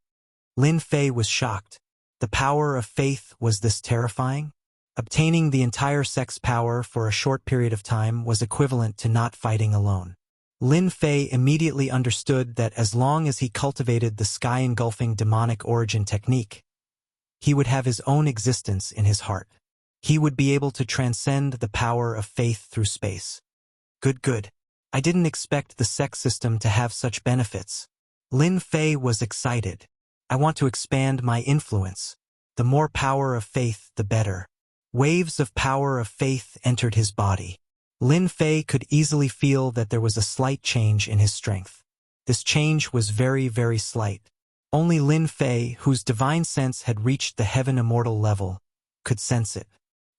Lin Fei was shocked. The power of faith was this terrifying? Obtaining the entire sect's power for a short period of time was equivalent to not fighting alone. Lin Fei immediately understood that as long as he cultivated the sky-engulfing demonic origin technique, he would have his own existence in his heart. He would be able to transcend the power of faith through space. Good. I didn't expect the sect system to have such benefits. Lin Fei was excited. I want to expand my influence. The more power of faith, the better. Waves of power of faith entered his body. Lin Fei could easily feel that there was a slight change in his strength. This change was very, very slight. Only Lin Fei, whose divine sense had reached the heaven immortal level, could sense it.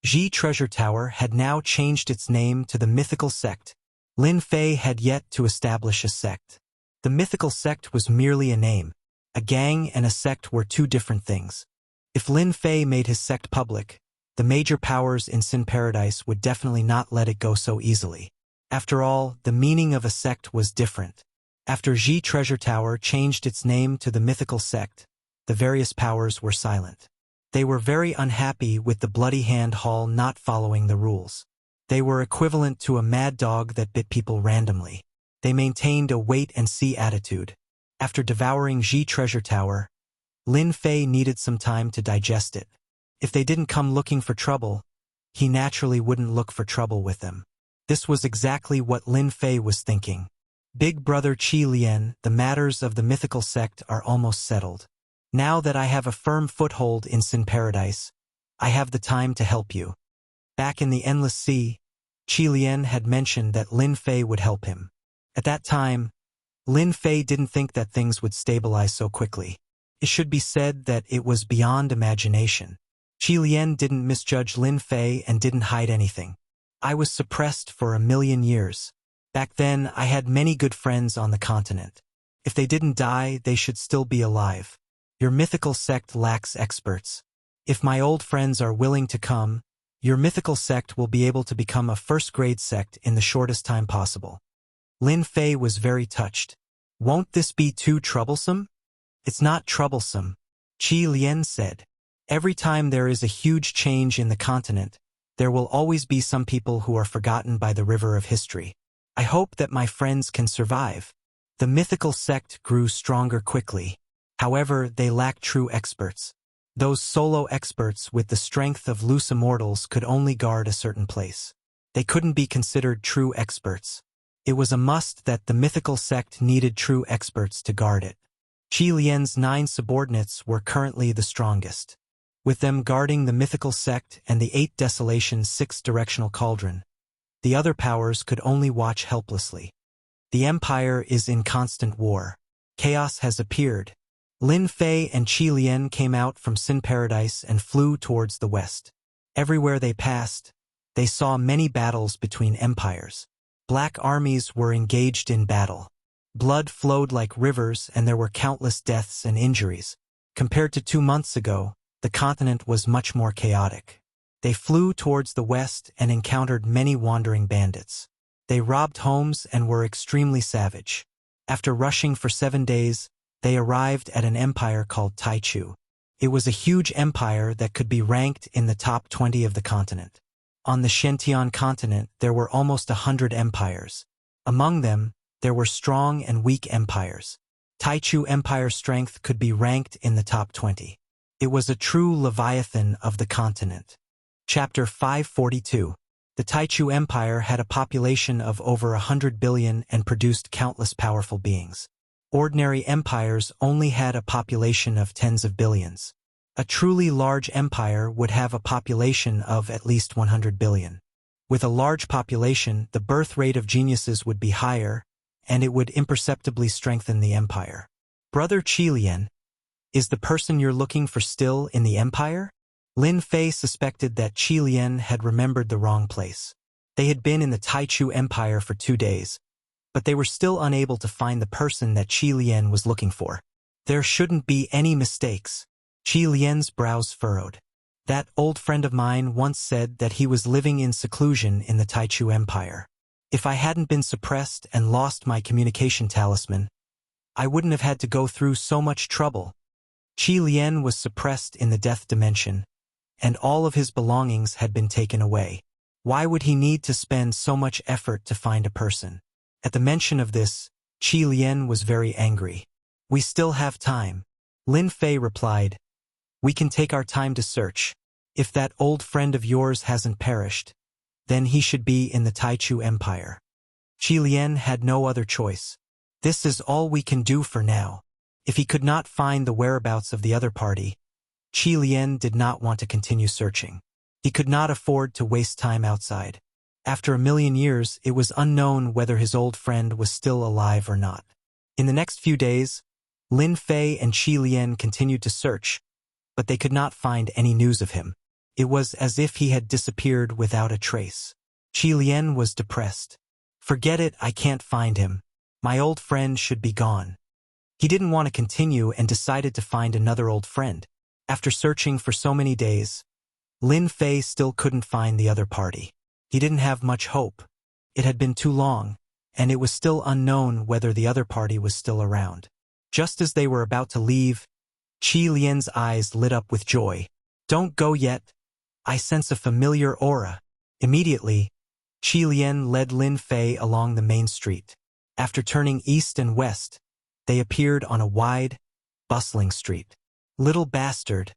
Ji Treasure Tower had now changed its name to the mythical sect. Lin Fei had yet to establish a sect. The mythical sect was merely a name. A gang and a sect were two different things. If Lin Fei made his sect public, the major powers in Sin Paradise would definitely not let it go so easily. After all, the meaning of a sect was different. After Ji Treasure Tower changed its name to the mythical sect, the various powers were silent. They were very unhappy with the Bloody Hand Hall not following the rules. They were equivalent to a mad dog that bit people randomly. They maintained a wait-and-see attitude. After devouring Ji Treasure Tower, Lin Fei needed some time to digest it. If they didn't come looking for trouble, he naturally wouldn't look for trouble with them. This was exactly what Lin Fei was thinking. Big brother Qi Lian, the matters of the mythical sect are almost settled. Now that I have a firm foothold in Sin Paradise, I have the time to help you. Back in the Endless Sea, Qi Lian had mentioned that Lin Fei would help him. At that time, Lin Fei didn't think that things would stabilize so quickly. It should be said that it was beyond imagination. Qi Lian didn't misjudge Lin Fei and didn't hide anything. I was suppressed for 1,000,000 years. Back then, I had many good friends on the continent. If they didn't die, they should still be alive. Your mythical sect lacks experts. If my old friends are willing to come, your mythical sect will be able to become a first-grade sect in the shortest time possible. Lin Fei was very touched. Won't this be too troublesome? It's not troublesome, Qi Lian said. Every time there is a huge change in the continent, there will always be some people who are forgotten by the river of history. I hope that my friends can survive. The mythical sect grew stronger quickly. However, they lack true experts. Those solo experts with the strength of loose immortals could only guard a certain place. They couldn't be considered true experts. It was a must that the mythical sect needed true experts to guard it. Qi Lian's 9 subordinates were currently the strongest. With them guarding the mythical sect and the 8 Desolation's 6-directional cauldron, the other powers could only watch helplessly. The Empire is in constant war. Chaos has appeared. Lin Fei and Qi Lian came out from Sin Paradise and flew towards the west. Everywhere they passed, they saw many battles between empires. Black armies were engaged in battle. Blood flowed like rivers and there were countless deaths and injuries. Compared to 2 months ago, the continent was much more chaotic. They flew towards the west and encountered many wandering bandits. They robbed homes and were extremely savage. After rushing for 7 days, they arrived at an empire called Taichu. It was a huge empire that could be ranked in the top 20 of the continent. On the Shentian continent, there were almost 100 empires. Among them, there were strong and weak empires. Taichu Empire strength could be ranked in the top 20. It was a true leviathan of the continent. Chapter 542. The Taichu Empire had a population of over 100 billion and produced countless powerful beings. Ordinary empires only had a population of tens of billions. A truly large empire would have a population of at least 100 billion. With a large population, the birth rate of geniuses would be higher, and it would imperceptibly strengthen the empire. Brother Qi Lian, is the person you're looking for still in the empire? Lin Fei suspected that Qi Lian had remembered the wrong place. They had been in the Taichu Empire for 2 days, but they were still unable to find the person that Qi Lian was looking for. There shouldn't be any mistakes. Qi Lian's brows furrowed. That old friend of mine once said that he was living in seclusion in the Taichu Empire. If I hadn't been suppressed and lost my communication talisman, I wouldn't have had to go through so much trouble. Qi Lian was suppressed in the death dimension, and all of his belongings had been taken away. Why would he need to spend so much effort to find a person? At the mention of this, Qi Lian was very angry. We still have time. Lin Fei replied, we can take our time to search. If that old friend of yours hasn't perished, then he should be in the Taichu Empire. Qi Lian had no other choice. This is all we can do for now. If he could not find the whereabouts of the other party, Qi Lian did not want to continue searching. He could not afford to waste time outside. After 1,000,000 years, it was unknown whether his old friend was still alive or not. In the next few days, Lin Fei and Qi Lian continued to search, but they could not find any news of him. It was as if he had disappeared without a trace. Qi Lian was depressed. Forget it, I can't find him. My old friend should be gone. He didn't want to continue and decided to find another old friend. After searching for so many days, Lin Fei still couldn't find the other party. He didn't have much hope. It had been too long, and it was still unknown whether the other party was still around. Just as they were about to leave, Qi Lian's eyes lit up with joy. Don't go yet. I sense a familiar aura. Immediately, Qi Lian led Lin Fei along the main street. After turning east and west, they appeared on a wide, bustling street. Little bastard.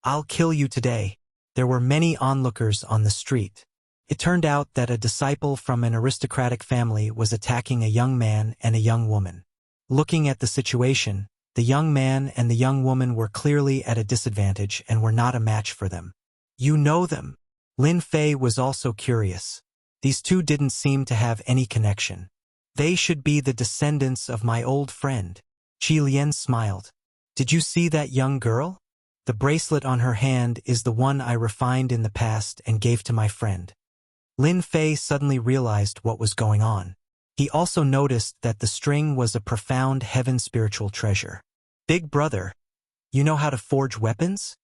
I'll kill you today. There were many onlookers on the street. It turned out that a disciple from an aristocratic family was attacking a young man and a young woman. Looking at the situation, the young man and the young woman were clearly at a disadvantage and were not a match for them. You know them? Lin Fei was also curious. These two didn't seem to have any connection. They should be the descendants of my old friend. Qi Lian smiled. Did you see that young girl? The bracelet on her hand is the one I refined in the past and gave to my friend. Lin Fei suddenly realized what was going on. He also noticed that the string was a profound heaven spiritual treasure. Big brother, you know how to forge weapons?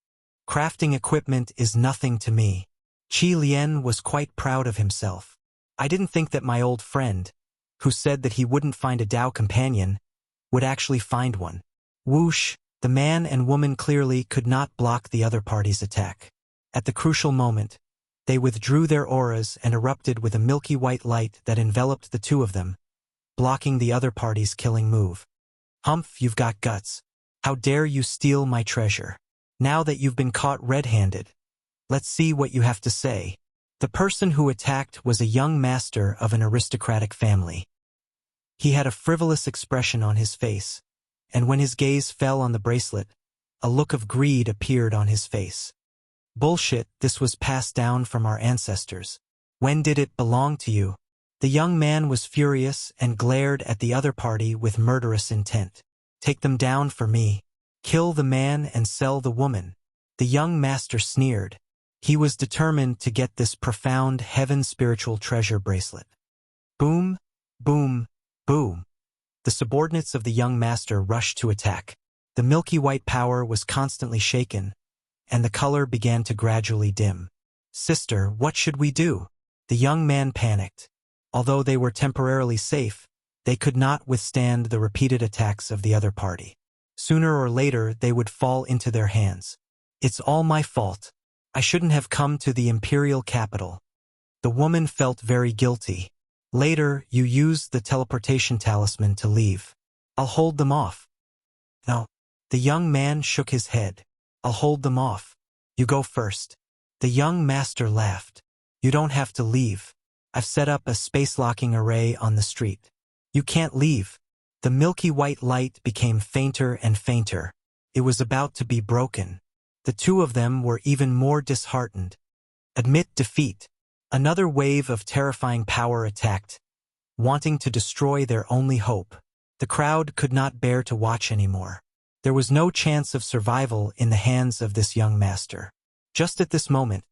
Crafting equipment is nothing to me. Qi Lian was quite proud of himself. I didn't think that my old friend, who said that he wouldn't find a Tao companion, would actually find one. Whoosh, the man and woman clearly could not block the other party's attack. At the crucial moment, they withdrew their auras and erupted with a milky white light that enveloped the two of them, blocking the other party's killing move. Humph, you've got guts. How dare you steal my treasure? Now that you've been caught red-handed, let's see what you have to say. The person who attacked was a young master of an aristocratic family. He had a frivolous expression on his face, and when his gaze fell on the bracelet, a look of greed appeared on his face. Bullshit, this was passed down from our ancestors. When did it belong to you? The young man was furious and glared at the other party with murderous intent. Take them down for me. Kill the man and sell the woman. The young master sneered. He was determined to get this profound heaven spiritual treasure bracelet. Boom, boom, boom. The subordinates of the young master rushed to attack. The milky white power was constantly shaken, and the color began to gradually dim. Sister, what should we do? The young man panicked. Although they were temporarily safe, they could not withstand the repeated attacks of the other party. Sooner or later, they would fall into their hands. It's all my fault. I shouldn't have come to the imperial capital. The woman felt very guilty. Later, you used the teleportation talisman to leave. I'll hold them off. No. The young man shook his head. I'll hold them off. You go first. The young master laughed. You don't have to leave. I've set up a space-locking array on the street. You can't leave. The milky white light became fainter and fainter. It was about to be broken. The two of them were even more disheartened. Admit defeat. Another wave of terrifying power attacked, wanting to destroy their only hope. The crowd could not bear to watch anymore. There was no chance of survival in the hands of this young master. Just at this moment,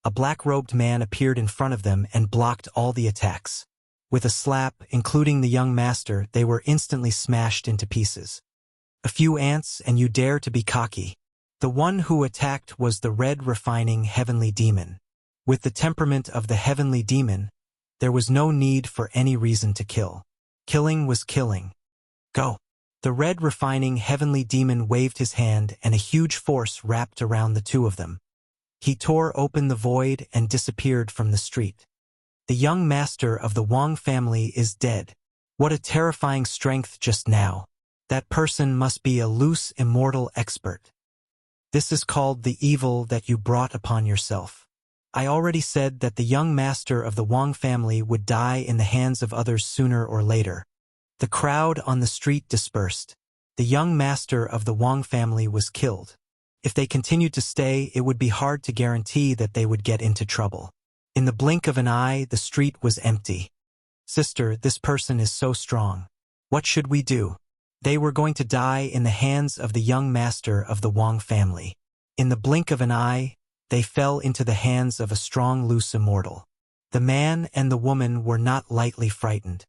a black-robed man appeared in front of them and blocked all the attacks. With a slap, including the young master, they were instantly smashed into pieces. A few ants and you dare to be cocky. The one who attacked was the red refining heavenly demon. With the temperament of the heavenly demon, there was no need for any reason to kill. Killing was killing. Go. The red refining heavenly demon waved his hand and a huge force wrapped around the two of them. He tore open the void and disappeared from the street. The young master of the Wang family is dead. What a terrifying strength just now. That person must be a loose immortal expert. This is called the evil that you brought upon yourself. I already said that the young master of the Wang family would die in the hands of others sooner or later. The crowd on the street dispersed. The young master of the Wang family was killed. If they continued to stay, it would be hard to guarantee that they would get into trouble. In the blink of an eye, the street was empty. Sister, this person is so strong. What should we do? They were going to die in the hands of the young master of the Wang family. In the blink of an eye, they fell into the hands of a strong loose immortal. The man and the woman were not lightly frightened.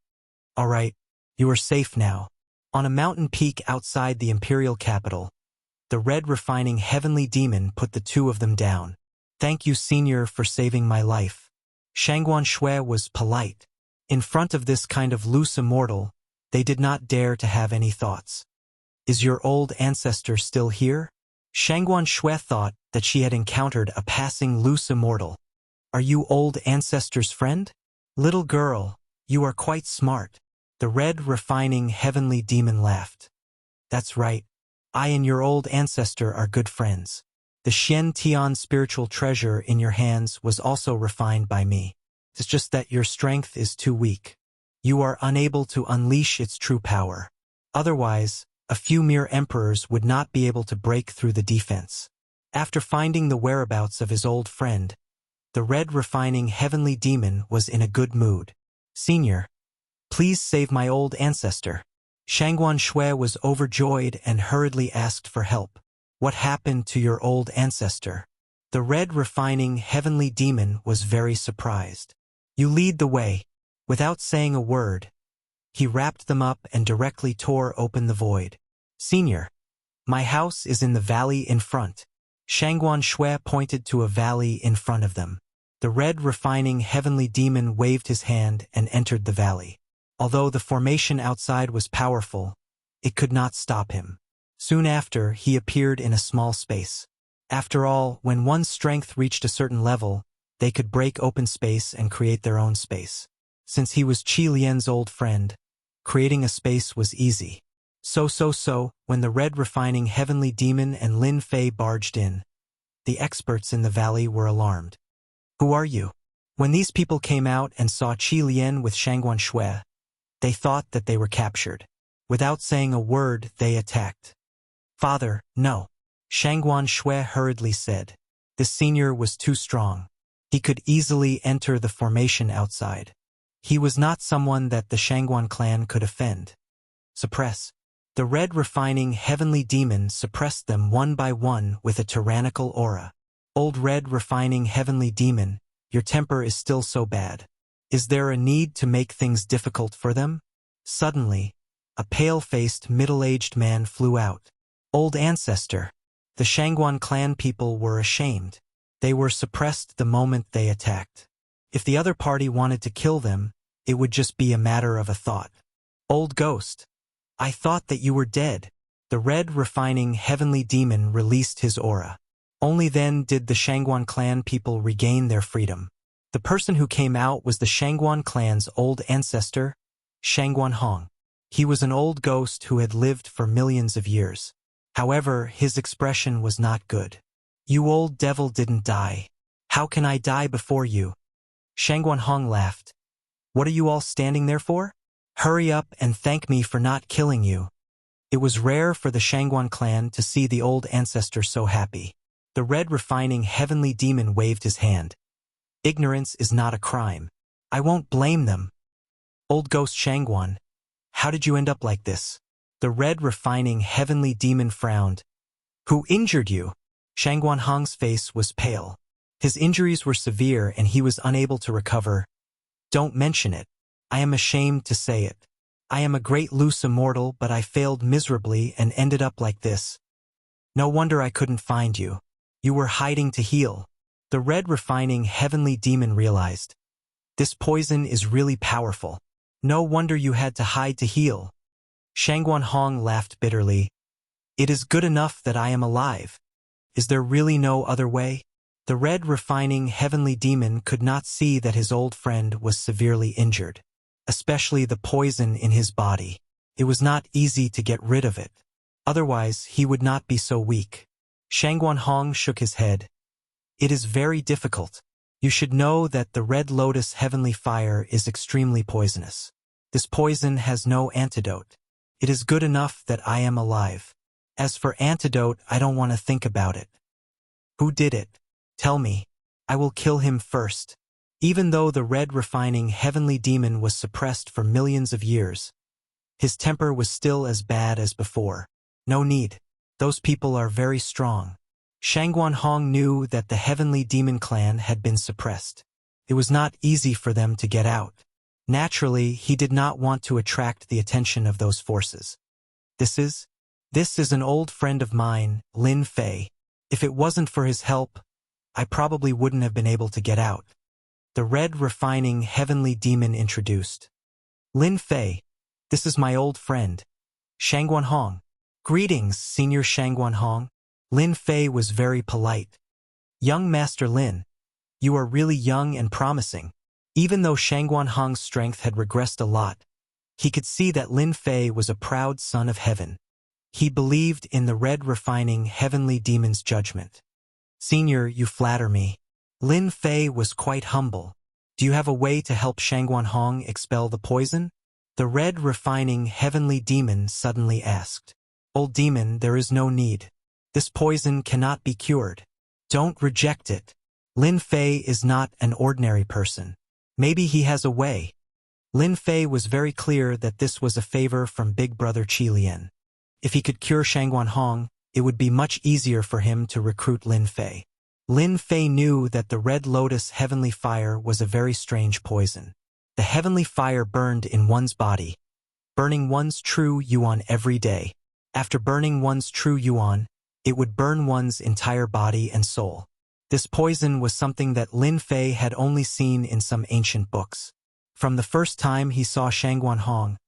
All right, you are safe now. On a mountain peak outside the imperial capital, the red refining heavenly demon put the two of them down. Thank you, senior, for saving my life. Shangguan Shui was polite. In front of this kind of loose immortal, they did not dare to have any thoughts. Is your old ancestor still here? Shangguan Shui thought that she had encountered a passing loose immortal. Are you old ancestor's friend? Little girl, you are quite smart. The red refining heavenly demon laughed. That's right. I and your old ancestor are good friends. The Xian Tian spiritual treasure in your hands was also refined by me. It's just that your strength is too weak. You are unable to unleash its true power. Otherwise, a few mere emperors would not be able to break through the defense. After finding the whereabouts of his old friend, the red refining heavenly demon was in a good mood. Senior, please save my old ancestor. Shangguan Shui was overjoyed and hurriedly asked for help. What happened to your old ancestor? The red refining heavenly demon was very surprised. You lead the way. Without saying a word, he wrapped them up and directly tore open the void. Senior, my house is in the valley in front. Shangguan Shui pointed to a valley in front of them. The red refining heavenly demon waved his hand and entered the valley. Although the formation outside was powerful, it could not stop him. Soon after, he appeared in a small space. After all, when one's strength reached a certain level, they could break open space and create their own space. Since he was Qi Lian's old friend, creating a space was easy. So, when the red refining heavenly demon and Lin Fei barged in, the experts in the valley were alarmed. Who are you? When these people came out and saw Qi Lian with Shangguan Shui, they thought that they were captured. Without saying a word, they attacked. Father, no. Shangguan Shui hurriedly said. This senior was too strong. He could easily enter the formation outside. He was not someone that the Shangguan clan could offend. Suppress. The red refining heavenly demon suppressed them one by one with a tyrannical aura. Old red refining heavenly demon, your temper is still so bad. Is there a need to make things difficult for them? Suddenly, a pale-faced, middle-aged man flew out. Old ancestor. The Shangguan clan people were ashamed. They were suppressed the moment they attacked. If the other party wanted to kill them, it would just be a matter of a thought. Old ghost. I thought that you were dead. The red refining heavenly demon released his aura. Only then did the Shangguan clan people regain their freedom. The person who came out was the Shangguan clan's old ancestor, Shangguan Hong. He was an old ghost who had lived for millions of years. However, his expression was not good. You old devil didn't die. How can I die before you? Shangguan Hong laughed. What are you all standing there for? Hurry up and thank me for not killing you. It was rare for the Shangguan clan to see the old ancestor so happy. The red refining heavenly demon waved his hand. Ignorance is not a crime. I won't blame them. Old ghost Shangguan, how did you end up like this? The red refining heavenly demon frowned. Who injured you? Shangguan Hong's face was pale. His injuries were severe and he was unable to recover. Don't mention it. I am ashamed to say it. I am a great loose immortal, but I failed miserably and ended up like this. No wonder I couldn't find you. You were hiding to heal. The red refining heavenly demon realized. This poison is really powerful. No wonder you had to hide to heal. Shangguan Hong laughed bitterly. It is good enough that I am alive. Is there really no other way? The red refining heavenly demon could not see that his old friend was severely injured, especially the poison in his body. It was not easy to get rid of it. Otherwise, he would not be so weak. Shangguan Hong shook his head. It is very difficult. You should know that the red lotus heavenly fire is extremely poisonous. This poison has no antidote. It is good enough that I am alive. As for antidote, I don't want to think about it. Who did it? Tell me. I will kill him first. Even though the red refining heavenly demon was suppressed for millions of years, his temper was still as bad as before. No need. Those people are very strong. Shangguan Hong knew that the heavenly demon clan had been suppressed. It was not easy for them to get out. Naturally, he did not want to attract the attention of those forces. This is an old friend of mine, Lin Fei. If it wasn't for his help, I probably wouldn't have been able to get out. The red refining heavenly demon introduced. Lin Fei, this is my old friend, Shangguan Hong. Greetings, Senior Shangguan Hong. Lin Fei was very polite. Young Master Lin, you are really young and promising. Even though Shangguan Hong's strength had regressed a lot, he could see that Lin Fei was a proud son of heaven. He believed in the red refining heavenly demon's judgment. Senior, you flatter me. Lin Fei was quite humble. Do you have a way to help Shangguan Hong expel the poison? The red refining heavenly demon suddenly asked. Old demon, there is no need. This poison cannot be cured. Don't reject it. Lin Fei is not an ordinary person. Maybe he has a way. Lin Fei was very clear that this was a favor from Big Brother Qi Lian. If he could cure Shangguan Hong, it would be much easier for him to recruit Lin Fei. Lin Fei knew that the Red Lotus heavenly fire was a very strange poison. The heavenly fire burned in one's body, burning one's true yuan every day. After burning one's true yuan, it would burn one's entire body and soul. This poison was something that Lin Fei had only seen in some ancient books. From the first time he saw Shangguan Hong,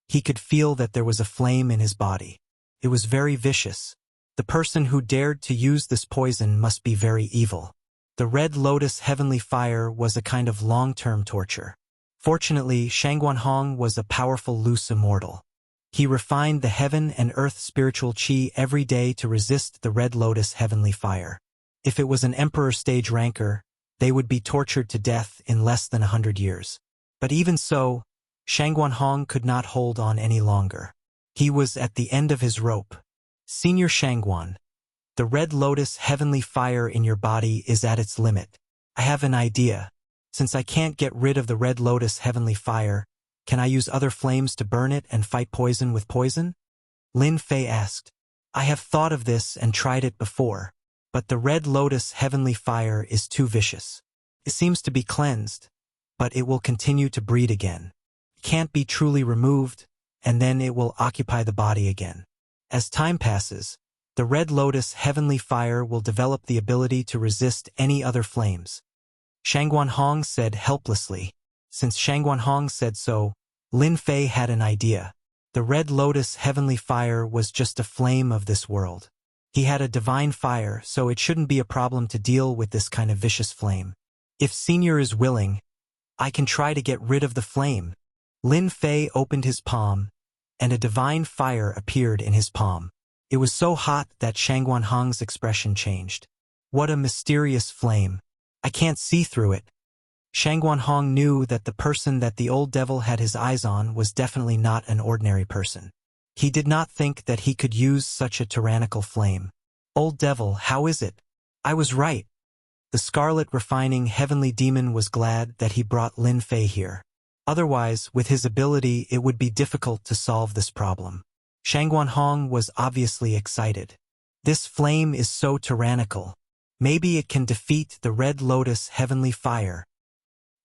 he could feel that there was a flame in his body. It was very vicious. The person who dared to use this poison must be very evil. The Red Lotus heavenly fire was a kind of long-term torture. Fortunately, Shangguan Hong was a powerful loose immortal. He refined the heaven and earth spiritual qi every day to resist the Red Lotus heavenly fire. If it was an emperor stage ranker, they would be tortured to death in less than 100 years. But even so, Shangguan Hong could not hold on any longer. He was at the end of his rope. Senior Shangguan, the Red Lotus heavenly fire in your body is at its limit. I have an idea. Since I can't get rid of the Red Lotus heavenly fire, can I use other flames to burn it and fight poison with poison? Lin Fei asked. I have thought of this and tried it before, but the Red Lotus heavenly fire is too vicious. It seems to be cleansed, but it will continue to breed again. It can't be truly removed, and then it will occupy the body again. As time passes, the Red Lotus heavenly fire will develop the ability to resist any other flames. Shangguan Hong said helplessly. Since Shangguan Hong said so, Lin Fei had an idea. The Red Lotus heavenly fire was just a flame of this world. He had a divine fire, so it shouldn't be a problem to deal with this kind of vicious flame. If Senior is willing, I can try to get rid of the flame. Lin Fei opened his palm, and a divine fire appeared in his palm. It was so hot that Shangguan Hong's expression changed. What a mysterious flame. I can't see through it. Shangguan Hong knew that the person that the old devil had his eyes on was definitely not an ordinary person. He did not think that he could use such a tyrannical flame. Old devil, how is it? I was right. The scarlet refining heavenly demon was glad that he brought Lin Fei here. Otherwise, with his ability, it would be difficult to solve this problem. Shangguan Hong was obviously excited. This flame is so tyrannical. Maybe it can defeat the Red Lotus heavenly fire.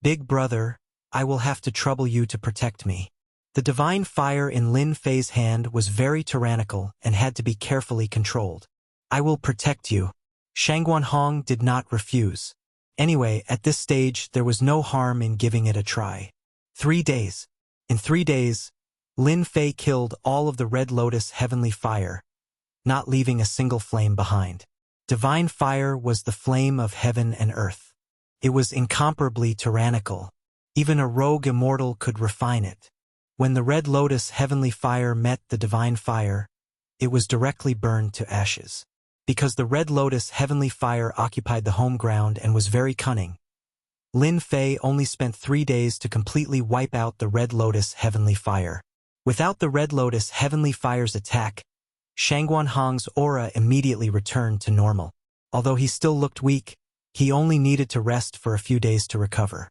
Big brother, I will have to trouble you to protect me. The divine fire in Lin Fei's hand was very tyrannical and had to be carefully controlled. I will protect you. Shangguan Hong did not refuse. Anyway, at this stage, there was no harm in giving it a try. 3 days. In 3 days, Lin Fei killed all of the Red Lotus heavenly fire, not leaving a single flame behind. Divine fire was the flame of heaven and earth. It was incomparably tyrannical. Even a rogue immortal could refine it. When the Red Lotus heavenly fire met the divine fire, it was directly burned to ashes. Because the Red Lotus heavenly fire occupied the home ground and was very cunning, Lin Fei only spent 3 days to completely wipe out the Red Lotus heavenly fire. Without the Red Lotus heavenly fire's attack, Shangguan Hong's aura immediately returned to normal. Although he still looked weak, he only needed to rest for a few days to recover.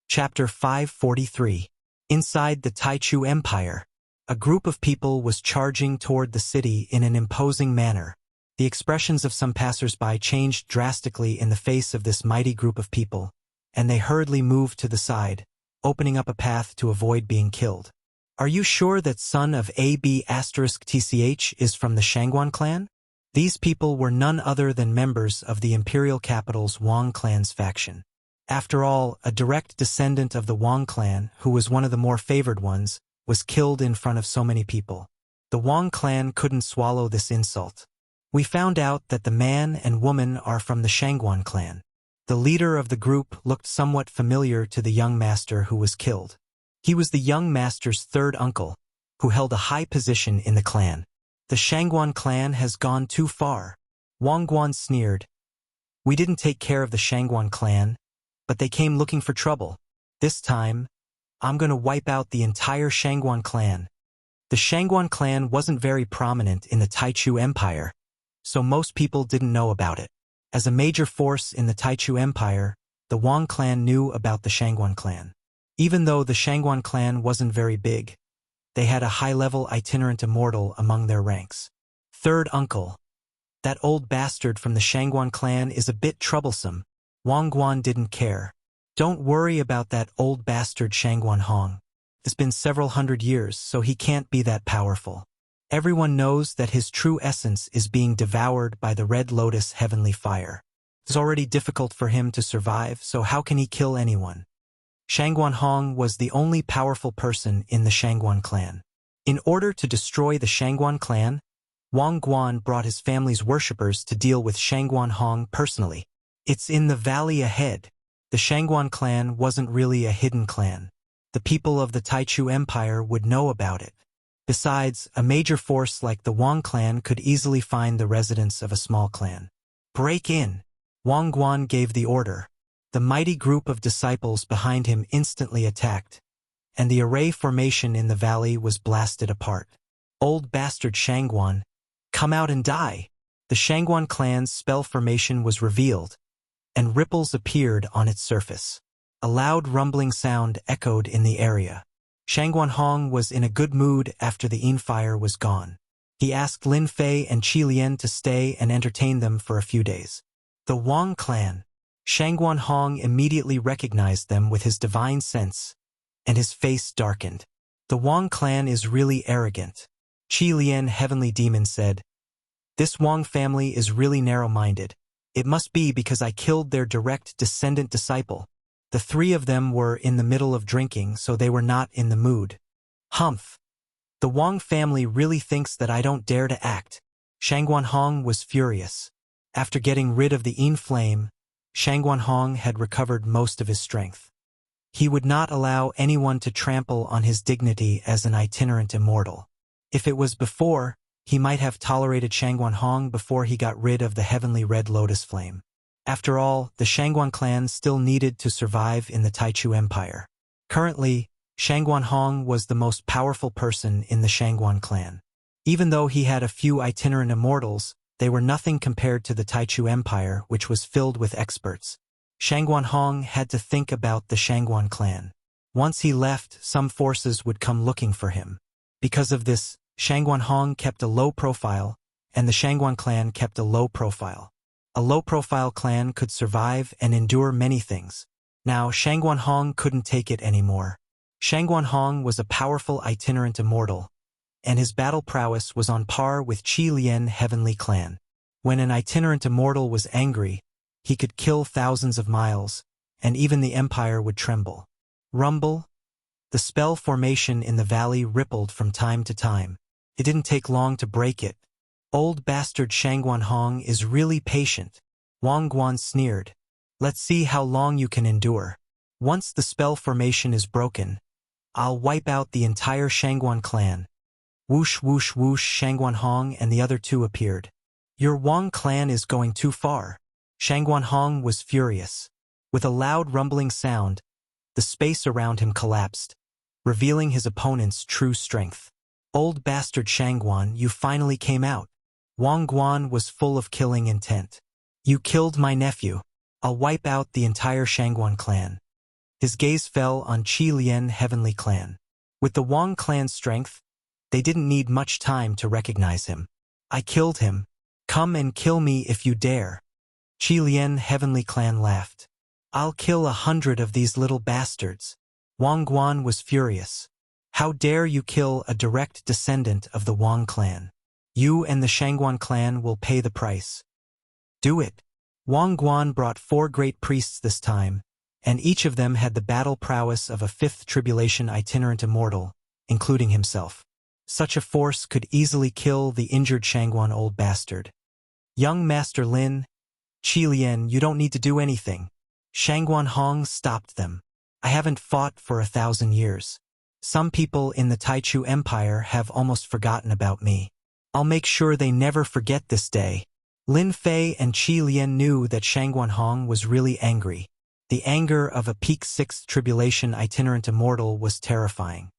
Chapter 543. Inside the Taichu Empire, a group of people was charging toward the city in an imposing manner. The expressions of some passers-by changed drastically in the face of this mighty group of people, and they hurriedly moved to the side, opening up a path to avoid being killed. Are you sure that son of AB*TCH is from the Shangguan clan? These people were none other than members of the imperial capital's Wang clan's faction. After all, a direct descendant of the Wang clan, who was one of the more favored ones, was killed in front of so many people. The Wang clan couldn't swallow this insult. We found out that the man and woman are from the Shangguan clan. The leader of the group looked somewhat familiar to the young master who was killed. He was the young master's third uncle, who held a high position in the clan. The Shangguan clan has gone too far. Wang Guan sneered. We didn't take care of the Shangguan clan, but they came looking for trouble. This time, I'm gonna wipe out the entire Shangguan clan. The Shangguan clan wasn't very prominent in the Taichu Empire, so most people didn't know about it. As a major force in the Taichu Empire, the Wang clan knew about the Shangguan clan. Even though the Shangguan clan wasn't very big, they had a high-level itinerant immortal among their ranks. Third uncle. That old bastard from the Shangguan clan is a bit troublesome. Wang Guan didn't care. Don't worry about that old bastard Shangguan Hong. It's been several hundred years, so he can't be that powerful. Everyone knows that his true essence is being devoured by the Red Lotus heavenly fire. It's already difficult for him to survive, so how can he kill anyone? Shangguan Hong was the only powerful person in the Shangguan clan. In order to destroy the Shangguan clan, Wang Guan brought his family's worshippers to deal with Shangguan Hong personally. It's in the valley ahead. The Shangguan clan wasn't really a hidden clan. The people of the Taichu Empire would know about it. Besides, a major force like the Wang clan could easily find the residents of a small clan. Break in! Wang Guan gave the order. The mighty group of disciples behind him instantly attacked, and the array formation in the valley was blasted apart. Old bastard Shangguan, come out and die! The Shangguan clan's spell formation was revealed, and ripples appeared on its surface. A loud rumbling sound echoed in the area. Shangguan Hong was in a good mood after the Yin fire was gone. He asked Lin Fei and Qi Lian to stay and entertain them for a few days. The Wang clan. Shangguan Hong immediately recognized them with his divine sense, and his face darkened. The Wang clan is really arrogant. Qi Lian, heavenly demon, said, This Wang family is really narrow-minded. It must be because I killed their direct descendant disciple. The three of them were in the middle of drinking, so they were not in the mood. Humph! The Wang family really thinks that I don't dare to act. Shangguan Hong was furious. After getting rid of the Yin flame, Shangguan Hong had recovered most of his strength. He would not allow anyone to trample on his dignity as an itinerant immortal. If it was before, he might have tolerated Shangguan Hong before he got rid of the heavenly red lotus flame. After all, the Shangguan clan still needed to survive in the Taichu Empire. Currently, Shangguan Hong was the most powerful person in the Shangguan clan. Even though he had a few itinerant immortals, they were nothing compared to the Taichu Empire, which was filled with experts. Shangguan Hong had to think about the Shangguan clan. Once he left, some forces would come looking for him. Because of this, Shangguan Hong kept a low profile, and the Shangguan clan kept a low profile. A low-profile clan could survive and endure many things. Now, Shangguan Hong couldn't take it anymore. Shangguan Hong was a powerful itinerant immortal, and his battle prowess was on par with Qi Lian heavenly clan. When an itinerant immortal was angry, he could kill thousands of miles, and even the empire would tremble. Rumble? The spell formation in the valley rippled from time to time. It didn't take long to break it. Old bastard Shangguan Hong is really patient. Wang Guan sneered. Let's see how long you can endure. Once the spell formation is broken, I'll wipe out the entire Shangguan clan. Whoosh whoosh whoosh, Shangguan Hong and the other two appeared. Your Wang clan is going too far. Shangguan Hong was furious. With a loud rumbling sound, the space around him collapsed, revealing his opponent's true strength. Old bastard Shangguan, you finally came out. Wang Guan was full of killing intent. You killed my nephew. I'll wipe out the entire Shangguan clan. His gaze fell on Qi Lian heavenly clan. With the Wang clan's strength, they didn't need much time to recognize him. I killed him. Come and kill me if you dare. Qi Lian heavenly clan laughed. I'll kill 100 of these little bastards. Wang Guan was furious. How dare you kill a direct descendant of the Wang clan? You and the Shangguan clan will pay the price. Do it. Wang Guan brought 4 great priests this time, and each of them had the battle prowess of a 5th tribulation itinerant immortal, including himself. Such a force could easily kill the injured Shangguan old bastard. Young Master Lin, Qi Lian, you don't need to do anything. Shangguan Hong stopped them. I haven't fought for 1,000 years. Some people in the Taichu Empire have almost forgotten about me. I'll make sure they never forget this day. Lin Fei and Qi Lian knew that Shangguanhong was really angry. The anger of a peak sixth tribulation itinerant immortal was terrifying.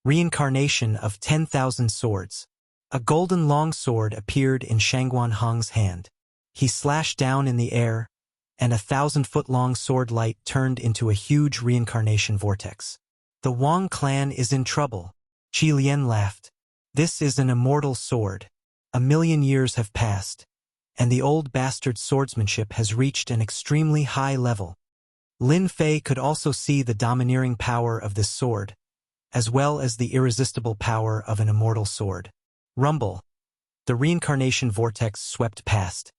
Reincarnation of 10,000 swords. A golden longsword appeared in Shangguanhong's hand. He slashed down in the air, and a 1,000-foot-long sword light turned into a huge reincarnation vortex. The Wang clan is in trouble. Qi Lian laughed. This is an immortal sword. 1,000,000 years have passed, and the old bastard's swordsmanship has reached an extremely high level. Lin Fei could also see the domineering power of this sword, as well as the irresistible power of an immortal sword. Rumble. The reincarnation vortex swept past,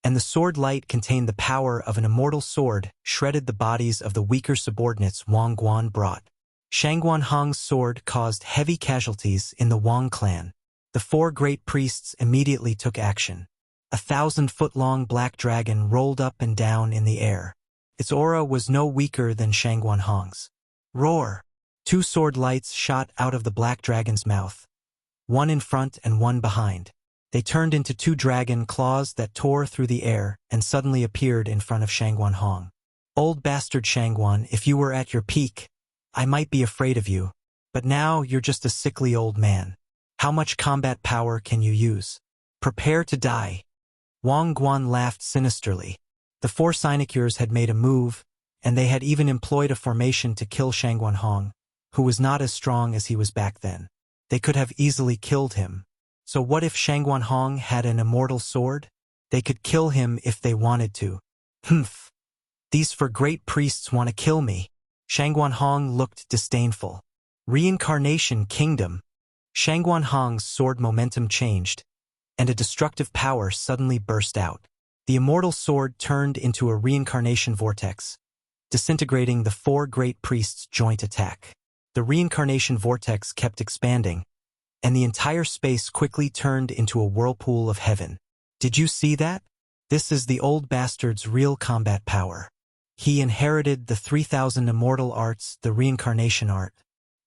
and the sword light contained the power of an immortal sword, shredded the bodies of the weaker subordinates Wang Guan brought. Shangguanhong's sword caused heavy casualties in the Wang clan. The 4 great priests immediately took action. A 1,000-foot-long black dragon rolled up and down in the air. Its aura was no weaker than Shangguanhong's. Roar! 2 sword lights shot out of the black dragon's mouth, one in front and one behind. They turned into 2 dragon claws that tore through the air and suddenly appeared in front of Shangguanhong. Old bastard Shangguan, if you were at your peak, I might be afraid of you, but now you're just a sickly old man. How much combat power can you use? Prepare to die. Wang Guan laughed sinisterly. The 4 sinecures had made a move, and they had even employed a formation to kill Shangguanhong, who was not as strong as he was back then. They could have easily killed him. So what if Shangguanhong had an immortal sword? They could kill him if they wanted to. Humph. These 4 great priests want to kill me. Shangguanhong looked disdainful. Reincarnation Kingdom. Shangguanhong's sword momentum changed, and a destructive power suddenly burst out. The immortal sword turned into a reincarnation vortex, disintegrating the 4 great priests' joint attack. The reincarnation vortex kept expanding, and the entire space quickly turned into a whirlpool of heaven. Did you see that? This is the old bastard's real combat power. He inherited the 3,000 immortal arts, the reincarnation art.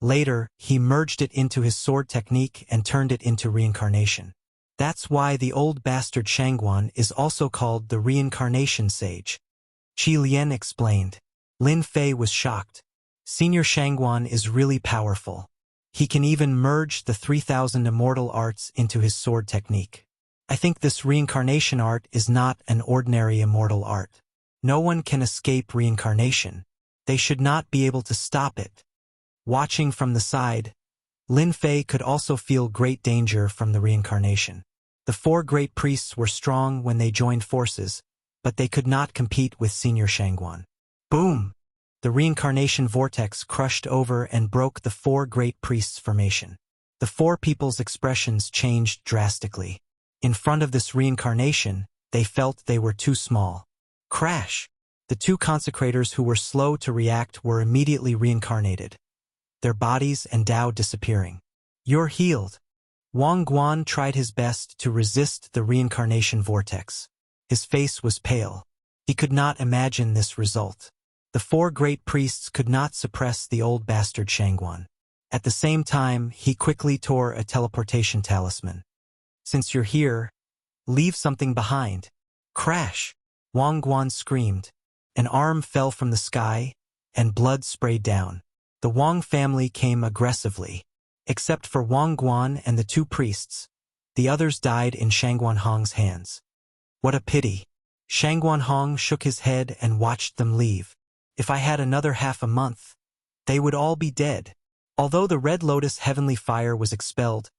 Later, he merged it into his sword technique and turned it into reincarnation. That's why the old bastard Shangguan is also called the reincarnation sage. Qi Lian explained. Lin Fei was shocked. Senior Shangguan is really powerful. He can even merge the 3,000 immortal arts into his sword technique. I think this reincarnation art is not an ordinary immortal art. No one can escape reincarnation. They should not be able to stop it. Watching from the side, Lin Fei could also feel great danger from the reincarnation. The 4 great priests were strong when they joined forces, but they could not compete with Senior Shangguan. Boom! The reincarnation vortex crushed over and broke the 4 great priests' formation. The 4 people's expressions changed drastically. In front of this reincarnation, they felt they were too small. Crash! The 2 consecrators who were slow to react were immediately reincarnated, their bodies and Tao disappearing. You're healed. Wang Guan tried his best to resist the reincarnation vortex. His face was pale. He could not imagine this result. The 4 great priests could not suppress the old bastard Shangguan. At the same time, he quickly tore a teleportation talisman. Since you're here, leave something behind. Crash! Wang Guan screamed. An arm fell from the sky, and blood sprayed down. The Wang family came aggressively. Except for Wang Guan and the 2 priests, the others died in Shangguanhong's hands. What a pity. Shangguanhong shook his head and watched them leave. If I had another half a month, they would all be dead. Although the Red Lotus heavenly fire was expelled,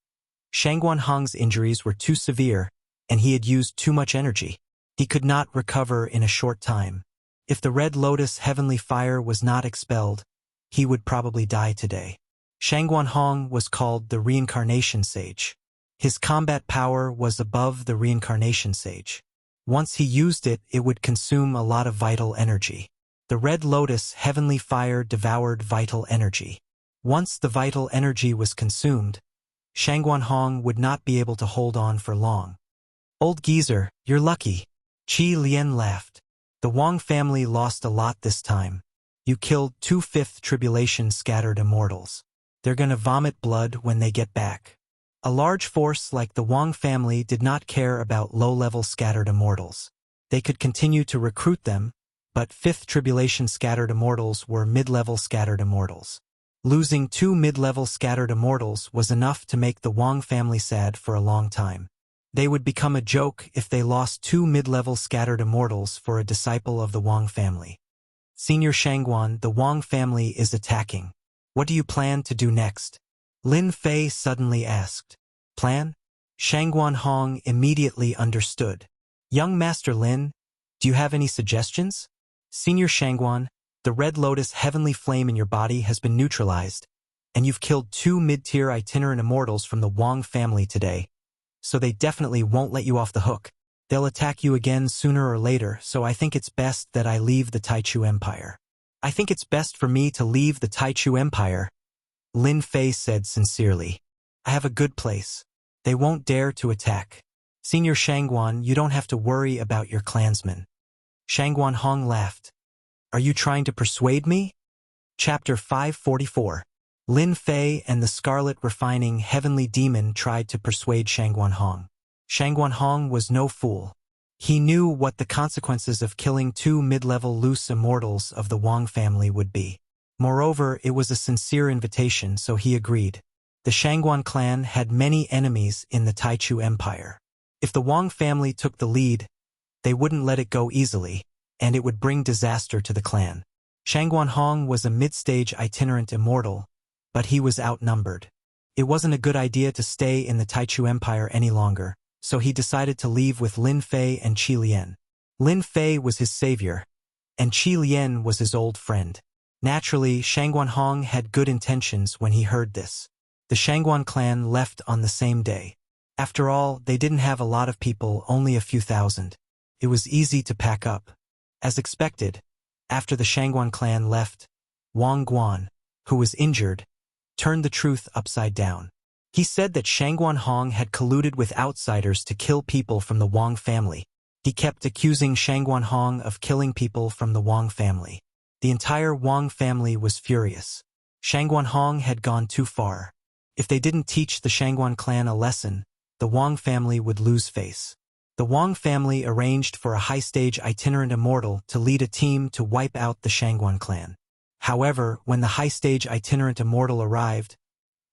Shangguanhong's injuries were too severe, and he had used too much energy. He could not recover in a short time. If the Red Lotus heavenly fire was not expelled, he would probably die today. Shangguanhong was called the reincarnation sage. His combat power was above the reincarnation sage. Once he used it, it would consume a lot of vital energy. The Red Lotus heavenly fire devoured vital energy. Once the vital energy was consumed, Shangguanhong would not be able to hold on for long. Old geezer, you're lucky. Qi Lian laughed. The Wang family lost a lot this time. You killed 2 fifth tribulation scattered immortals. They're gonna vomit blood when they get back. A large force like the Wang family did not care about low-level scattered immortals. They could continue to recruit them, but Fifth Tribulation scattered immortals were mid-level scattered immortals. Losing 2 mid-level scattered immortals was enough to make the Wang family sad for a long time. They would become a joke if they lost 2 mid-level scattered immortals for a disciple of the Wang family. Senior Shangguan, the Wang family is attacking. What do you plan to do next? Lin Fei suddenly asked. Plan? Shangguan Hong immediately understood. Young Master Lin, do you have any suggestions? Senior Shangguan, the Red Lotus heavenly flame in your body has been neutralized, and you've killed 2 mid-tier itinerant immortals from the Wang family today, so they definitely won't let you off the hook. They'll attack you again sooner or later, so I think it's best that I leave the Taichu Empire. I think it's best for me to leave the Taichu Empire, Lin Fei said sincerely. I have a good place. They won't dare to attack. Senior Shangguan, you don't have to worry about your clansmen. Shangguan Hong laughed. Are you trying to persuade me? Chapter 544. Lin Fei and the Scarlet Refining Heavenly Demon tried to persuade Shangguan Hong. Shangguan Hong was no fool. He knew what the consequences of killing 2 mid-level loose immortals of the Wang family would be. Moreover, it was a sincere invitation, so he agreed. The Shangguan clan had many enemies in the Taichu Empire. If the Wang family took the lead, they wouldn't let it go easily, and it would bring disaster to the clan. Shangguan Hong was a mid-stage itinerant immortal, but he was outnumbered. It wasn't a good idea to stay in the Taichu Empire any longer, so he decided to leave with Lin Fei and Qi Lian. Lin Fei was his savior, and Qi Lian was his old friend. Naturally, Shangguan Hong had good intentions when he heard this. The Shangguan clan left on the same day. After all, they didn't have a lot of people, only a few thousand. It was easy to pack up. As expected, after the Shangguan clan left, Wang Guan, who was injured, turned the truth upside down. He said that Shangguan Hong had colluded with outsiders to kill people from the Wang family. He kept accusing Shangguan Hong of killing people from the Wang family. The entire Wang family was furious. Shangguan Hong had gone too far. If they didn't teach the Shangguan clan a lesson, the Wang family would lose face. The Wang family arranged for a high-stage itinerant immortal to lead a team to wipe out the Shangguan clan. However, when the high-stage itinerant immortal arrived,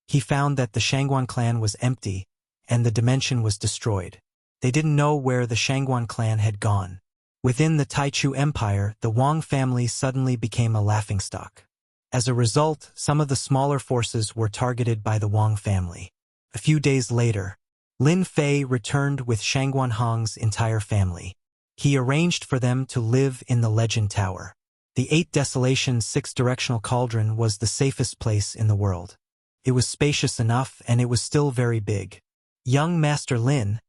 he found that the Shangguan clan was empty, and the dimension was destroyed. They didn't know where the Shangguan clan had gone. Within the Taichu Empire, the Wang family suddenly became a laughingstock. As a result, some of the smaller forces were targeted by the Wang family. A few days later, Lin Fei returned with Shangguan Hong's entire family. He arranged for them to live in the Legend Tower. The 8 Desolation 6-directional cauldron was the safest place in the world. It was spacious enough, and it was still very big. Young Master Lin,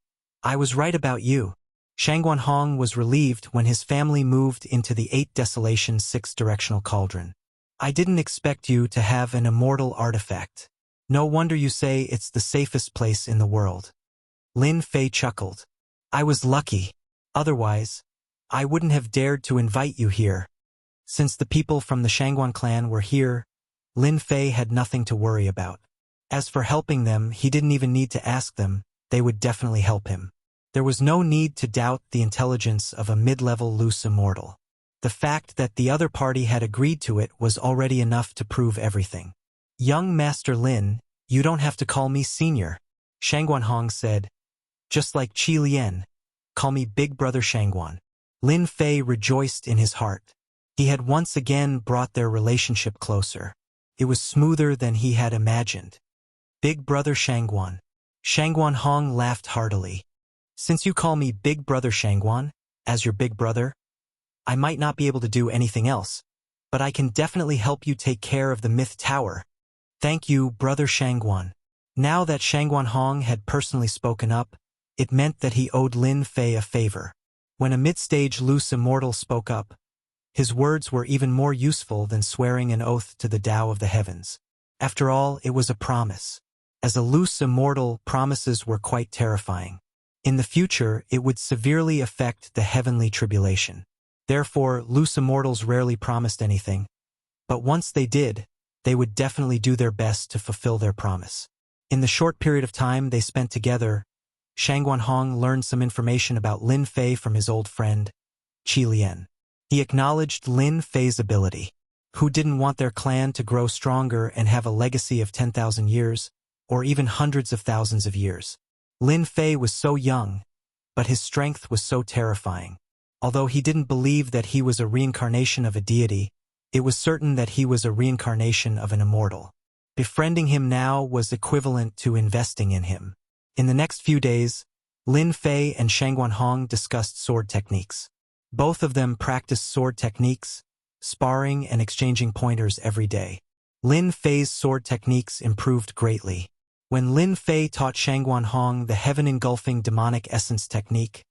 I was right about you. Shangguan Hong was relieved when his family moved into the 8 Desolation 6-directional cauldron. I didn't expect you to have an immortal artifact. No wonder you say it's the safest place in the world. Lin Fei chuckled. I was lucky. Otherwise, I wouldn't have dared to invite you here. Since the people from the Shangguan clan were here, Lin Fei had nothing to worry about. As for helping them, he didn't even need to ask them. They would definitely help him. There was no need to doubt the intelligence of a mid-level loose immortal. The fact that the other party had agreed to it was already enough to prove everything. Young Master Lin, you don't have to call me senior, Shangguan Hong said. Just like Qi Lian, call me Big Brother Shangguan. Lin Fei rejoiced in his heart. He had once again brought their relationship closer. It was smoother than he had imagined. Big Brother Shangguan. Shangguan Hong laughed heartily. Since you call me Big Brother Shangguan, as your big brother, I might not be able to do anything else, but I can definitely help you take care of the Myth Tower. Thank you, Brother Shangguan. Now that Shangguan Hong had personally spoken up, it meant that he owed Lin Fei a favor. When a mid-stage loose immortal spoke up, his words were even more useful than swearing an oath to the Tao of the Heavens. After all, it was a promise. As a loose immortal, promises were quite terrifying. In the future, it would severely affect the heavenly tribulation. Therefore, loose immortals rarely promised anything, but once they did, they would definitely do their best to fulfill their promise. In the short period of time they spent together, Shang Guanhong learned some information about Lin Fei from his old friend, Qi Lian. He acknowledged Lin Fei's ability. Who didn't want their clan to grow stronger and have a legacy of 10,000 years, or even hundreds of thousands of years? Lin Fei was so young, but his strength was so terrifying. Although he didn't believe that he was a reincarnation of a deity, it was certain that he was a reincarnation of an immortal. Befriending him now was equivalent to investing in him. In the next few days, Lin Fei and Shang Guanhong discussed sword techniques. Both of them practiced sword techniques, sparring and exchanging pointers every day. Lin Fei's sword techniques improved greatly. When Lin Fei taught Shang Guanhong the heaven-engulfing demonic essence technique,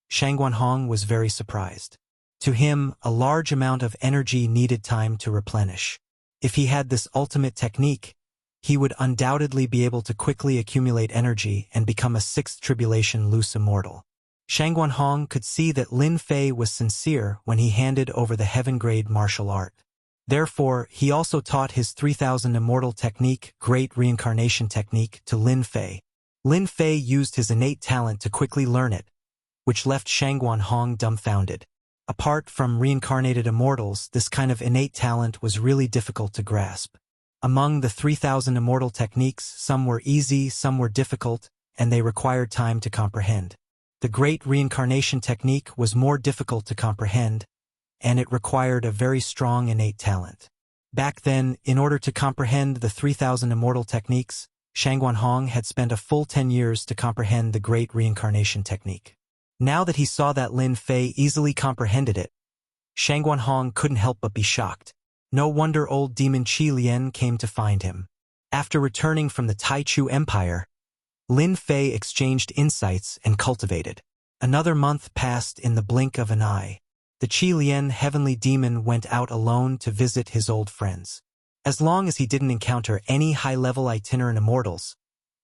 Shang Guanhong was very surprised. To him, a large amount of energy needed time to replenish. If he had this ultimate technique, he would undoubtedly be able to quickly accumulate energy and become a sixth tribulation loose immortal. Shang Guanhong could see that Lin Fei was sincere when he handed over the heaven-grade martial art. Therefore, he also taught his 3000 immortal technique, Great Reincarnation Technique, to Lin Fei. Lin Fei used his innate talent to quickly learn it, which left Shang Guanhong dumbfounded. Apart from reincarnated immortals, this kind of innate talent was really difficult to grasp. Among the 3000 immortal techniques, some were easy, some were difficult, and they required time to comprehend. The Great Reincarnation Technique was more difficult to comprehend, and it required a very strong innate talent. Back then, in order to comprehend the 3000 immortal techniques, Shang Guanhong had spent a full 10 years to comprehend the Great Reincarnation Technique. Now that he saw that Lin Fei easily comprehended it, Shang Guanhong couldn't help but be shocked. No wonder old demon Qi Lian came to find him. After returning from the Taichu Empire, Lin Fei exchanged insights and cultivated. Another month passed in the blink of an eye. The Qi Lian heavenly demon went out alone to visit his old friends. As long as he didn't encounter any high-level itinerant immortals,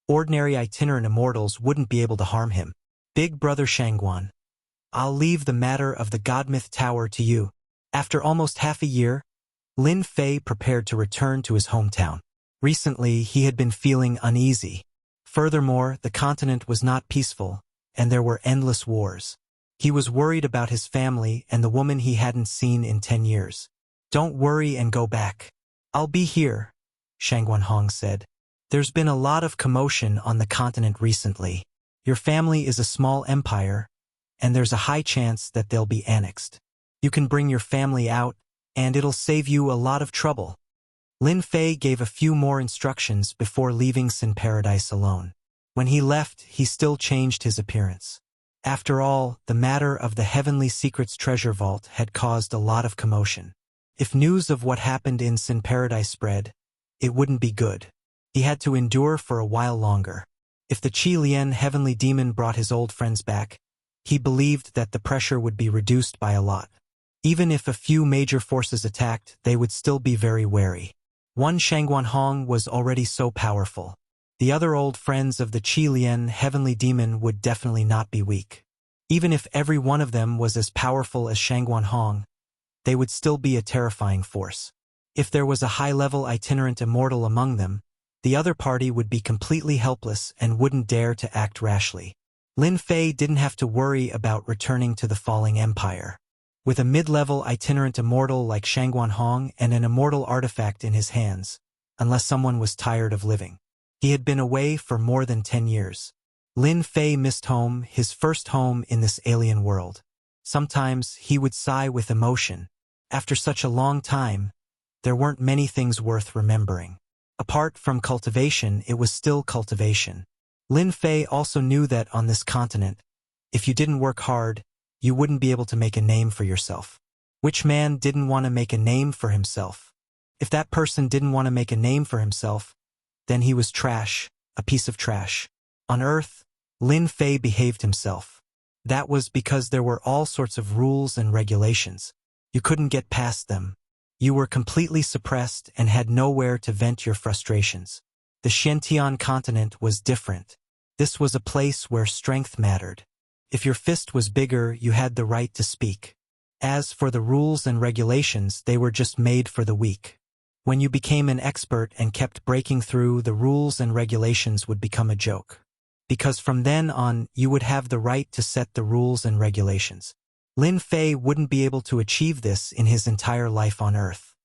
ordinary itinerant immortals wouldn't be able to harm him. Big brother Shangguan, I'll leave the matter of the Godmyth Tower to you. After almost half a year, Lin Fei prepared to return to his hometown. Recently, he had been feeling uneasy. Furthermore, the continent was not peaceful, and there were endless wars. He was worried about his family and the woman he hadn't seen in 10 years. Don't worry and go back. I'll be here, Shang Guanhong said. There's been a lot of commotion on the continent recently. Your family is a small empire, and there's a high chance that they'll be annexed. You can bring your family out, and it'll save you a lot of trouble. Lin Fei gave a few more instructions before leaving Sin Paradise alone. When he left, he still changed his appearance. After all, the matter of the Heavenly Secrets Treasure Vault had caused a lot of commotion. If news of what happened in Sin Paradise spread, it wouldn't be good. He had to endure for a while longer. If the Qi Lian heavenly demon brought his old friends back, he believed that the pressure would be reduced by a lot. Even if a few major forces attacked, they would still be very wary. One Shang Guanhong was already so powerful. The other old friends of the Qi Lian heavenly demon would definitely not be weak. Even if every one of them was as powerful as Shang Guanhong, they would still be a terrifying force. If there was a high-level itinerant immortal among them, the other party would be completely helpless and wouldn't dare to act rashly. Lin Fei didn't have to worry about returning to the falling empire. With a mid-level itinerant immortal like Shang Guanhong and an immortal artifact in his hands, unless someone was tired of living. He had been away for more than 10 years. Lin Fei missed home, his first home in this alien world. Sometimes he would sigh with emotion. After such a long time, there weren't many things worth remembering. Apart from cultivation, it was still cultivation. Lin Fei also knew that on this continent, if you didn't work hard, you wouldn't be able to make a name for yourself. Which man didn't want to make a name for himself? If that person didn't want to make a name for himself, then he was trash, a piece of trash. On Earth, Lin Fei behaved himself. That was because there were all sorts of rules and regulations. You couldn't get past them. You were completely suppressed and had nowhere to vent your frustrations. The Xiantian continent was different. This was a place where strength mattered. If your fist was bigger, you had the right to speak. As for the rules and regulations, they were just made for the weak. When you became an expert and kept breaking through, the rules and regulations would become a joke. Because from then on, you would have the right to set the rules and regulations. Lin Fei wouldn't be able to achieve this in his entire life on Earth.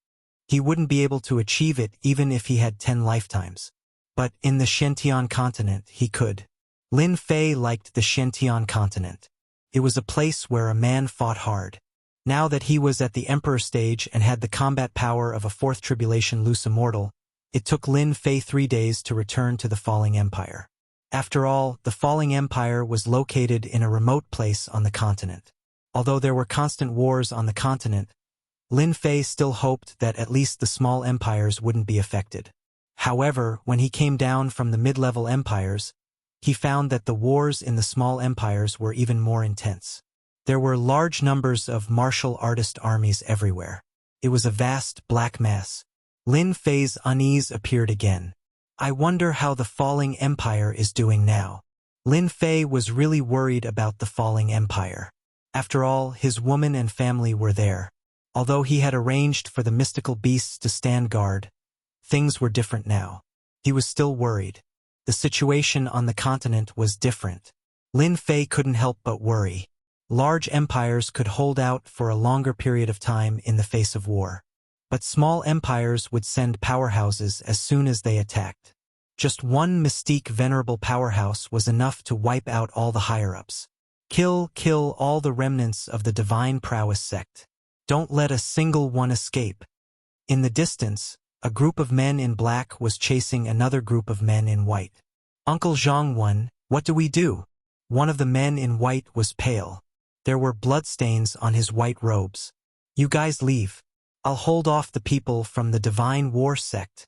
He wouldn't be able to achieve it even if he had 10 lifetimes. But in the Shentian continent, he could. Lin Fei liked the Shentian continent. It was a place where a man fought hard. Now that he was at the Emperor stage and had the combat power of a fourth tribulation loose immortal, it took Lin Fei 3 days to return to the falling empire. After all, the falling empire was located in a remote place on the continent. Although there were constant wars on the continent, Lin Fei still hoped that at least the small empires wouldn't be affected. However, when he came down from the mid-level empires, he found that the wars in the small empires were even more intense. There were large numbers of martial artist armies everywhere. It was a vast black mass. Lin Fei's unease appeared again. I wonder how the falling empire is doing now. Lin Fei was really worried about the falling empire. After all, his woman and family were there. Although he had arranged for the mystical beasts to stand guard, things were different now. He was still worried. The situation on the continent was different. Lin Fei couldn't help but worry. Large empires could hold out for a longer period of time in the face of war. But small empires would send powerhouses as soon as they attacked. Just one mystique venerable powerhouse was enough to wipe out all the higher-ups. Kill all the remnants of the divine prowess sect. Don't let a single one escape. In the distance, a group of men in black was chasing another group of men in white. Uncle Zhang, what do we do? One of the men in white was pale. There were bloodstains on his white robes. You guys leave. I'll hold off the people from the divine war sect.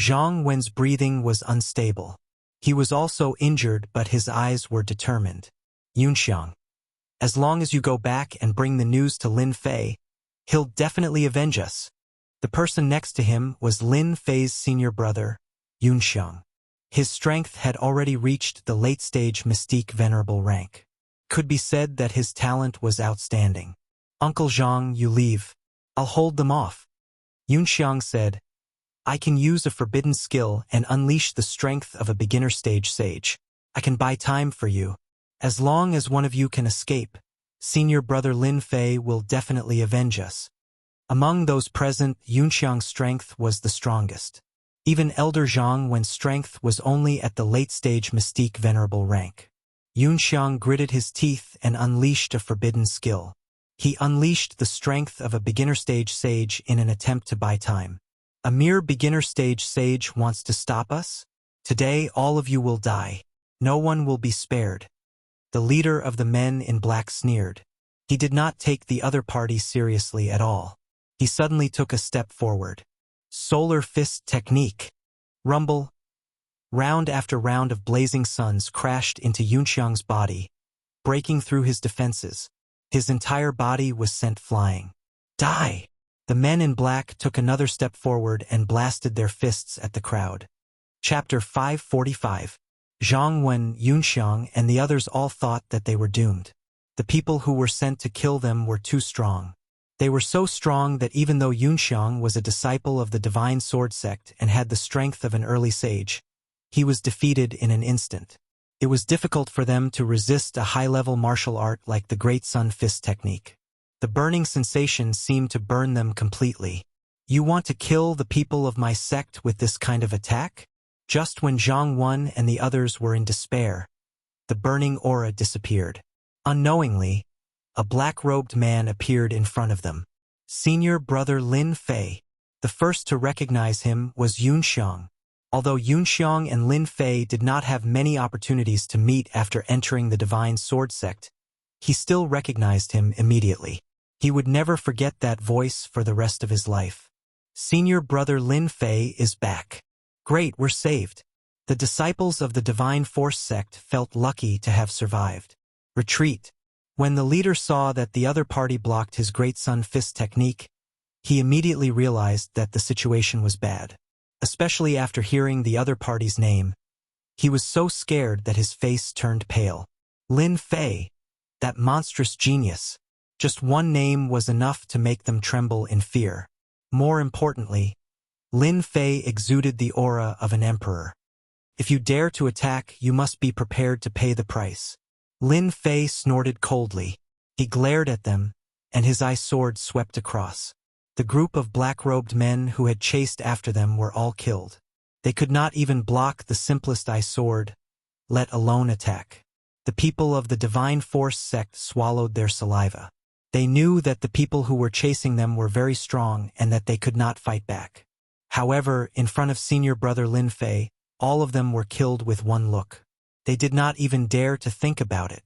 Zhang Wen's breathing was unstable. He was also injured, but his eyes were determined. Yunxiang. As long as you go back and bring the news to Lin Fei, he'll definitely avenge us. The person next to him was Lin Fei's senior brother, Yunxiang. His strength had already reached the late-stage mystique venerable rank. Could be said that his talent was outstanding. Uncle Zhang, you leave. I'll hold them off. Yunxiang said, I can use a forbidden skill and unleash the strength of a beginner-stage sage. I can buy time for you. As long as one of you can escape, senior brother Lin Fei will definitely avenge us. Among those present, Yunxiang's strength was the strongest. Even Elder Zhang Wen's strength was only at the late-stage mystique venerable rank. Yunxiang gritted his teeth and unleashed a forbidden skill. He unleashed the strength of a beginner-stage sage in an attempt to buy time. A mere beginner-stage sage wants to stop us? Today all of you will die. No one will be spared. The leader of the men in black sneered. He did not take the other party seriously at all. He suddenly took a step forward. Solar fist technique. Rumble. Round after round of blazing suns crashed into Yunxiang's body, breaking through his defenses. His entire body was sent flying. Die! The men in black took another step forward and blasted their fists at the crowd. Chapter 545. Zhang Wen, Yunxiang, and the others all thought that they were doomed. The people who were sent to kill them were too strong. They were so strong that even though Yunxiang was a disciple of the Divine Sword Sect and had the strength of an early sage, he was defeated in an instant. It was difficult for them to resist a high-level martial art like the Great Sun Fist technique. The burning sensation seemed to burn them completely. You want to kill the people of my sect with this kind of attack? Just when Zhang Wen and the others were in despair, the burning aura disappeared. Unknowingly, a black-robed man appeared in front of them. Senior brother Lin Fei. The first to recognize him was Yunxiang. Although Yunxiang and Lin Fei did not have many opportunities to meet after entering the Divine Sword Sect, he still recognized him immediately. He would never forget that voice for the rest of his life. Senior brother Lin Fei is back. Great, we're saved. The disciples of the Divine Force Sect felt lucky to have survived. Retreat. When the leader saw that the other party blocked his Great Sun Fist technique, he immediately realized that the situation was bad. Especially after hearing the other party's name, he was so scared that his face turned pale. Lin Fei, that monstrous genius. Just one name was enough to make them tremble in fear. More importantly, Lin Fei exuded the aura of an emperor. If you dare to attack, you must be prepared to pay the price. Lin Fei snorted coldly. He glared at them, and his eye sword swept across. The group of black-robed men who had chased after them were all killed. They could not even block the simplest eye sword, let alone attack. The people of the Divine Force sect swallowed their saliva. They knew that the people who were chasing them were very strong and that they could not fight back. However, in front of senior brother Lin Fei, all of them were killed with one look. They did not even dare to think about it.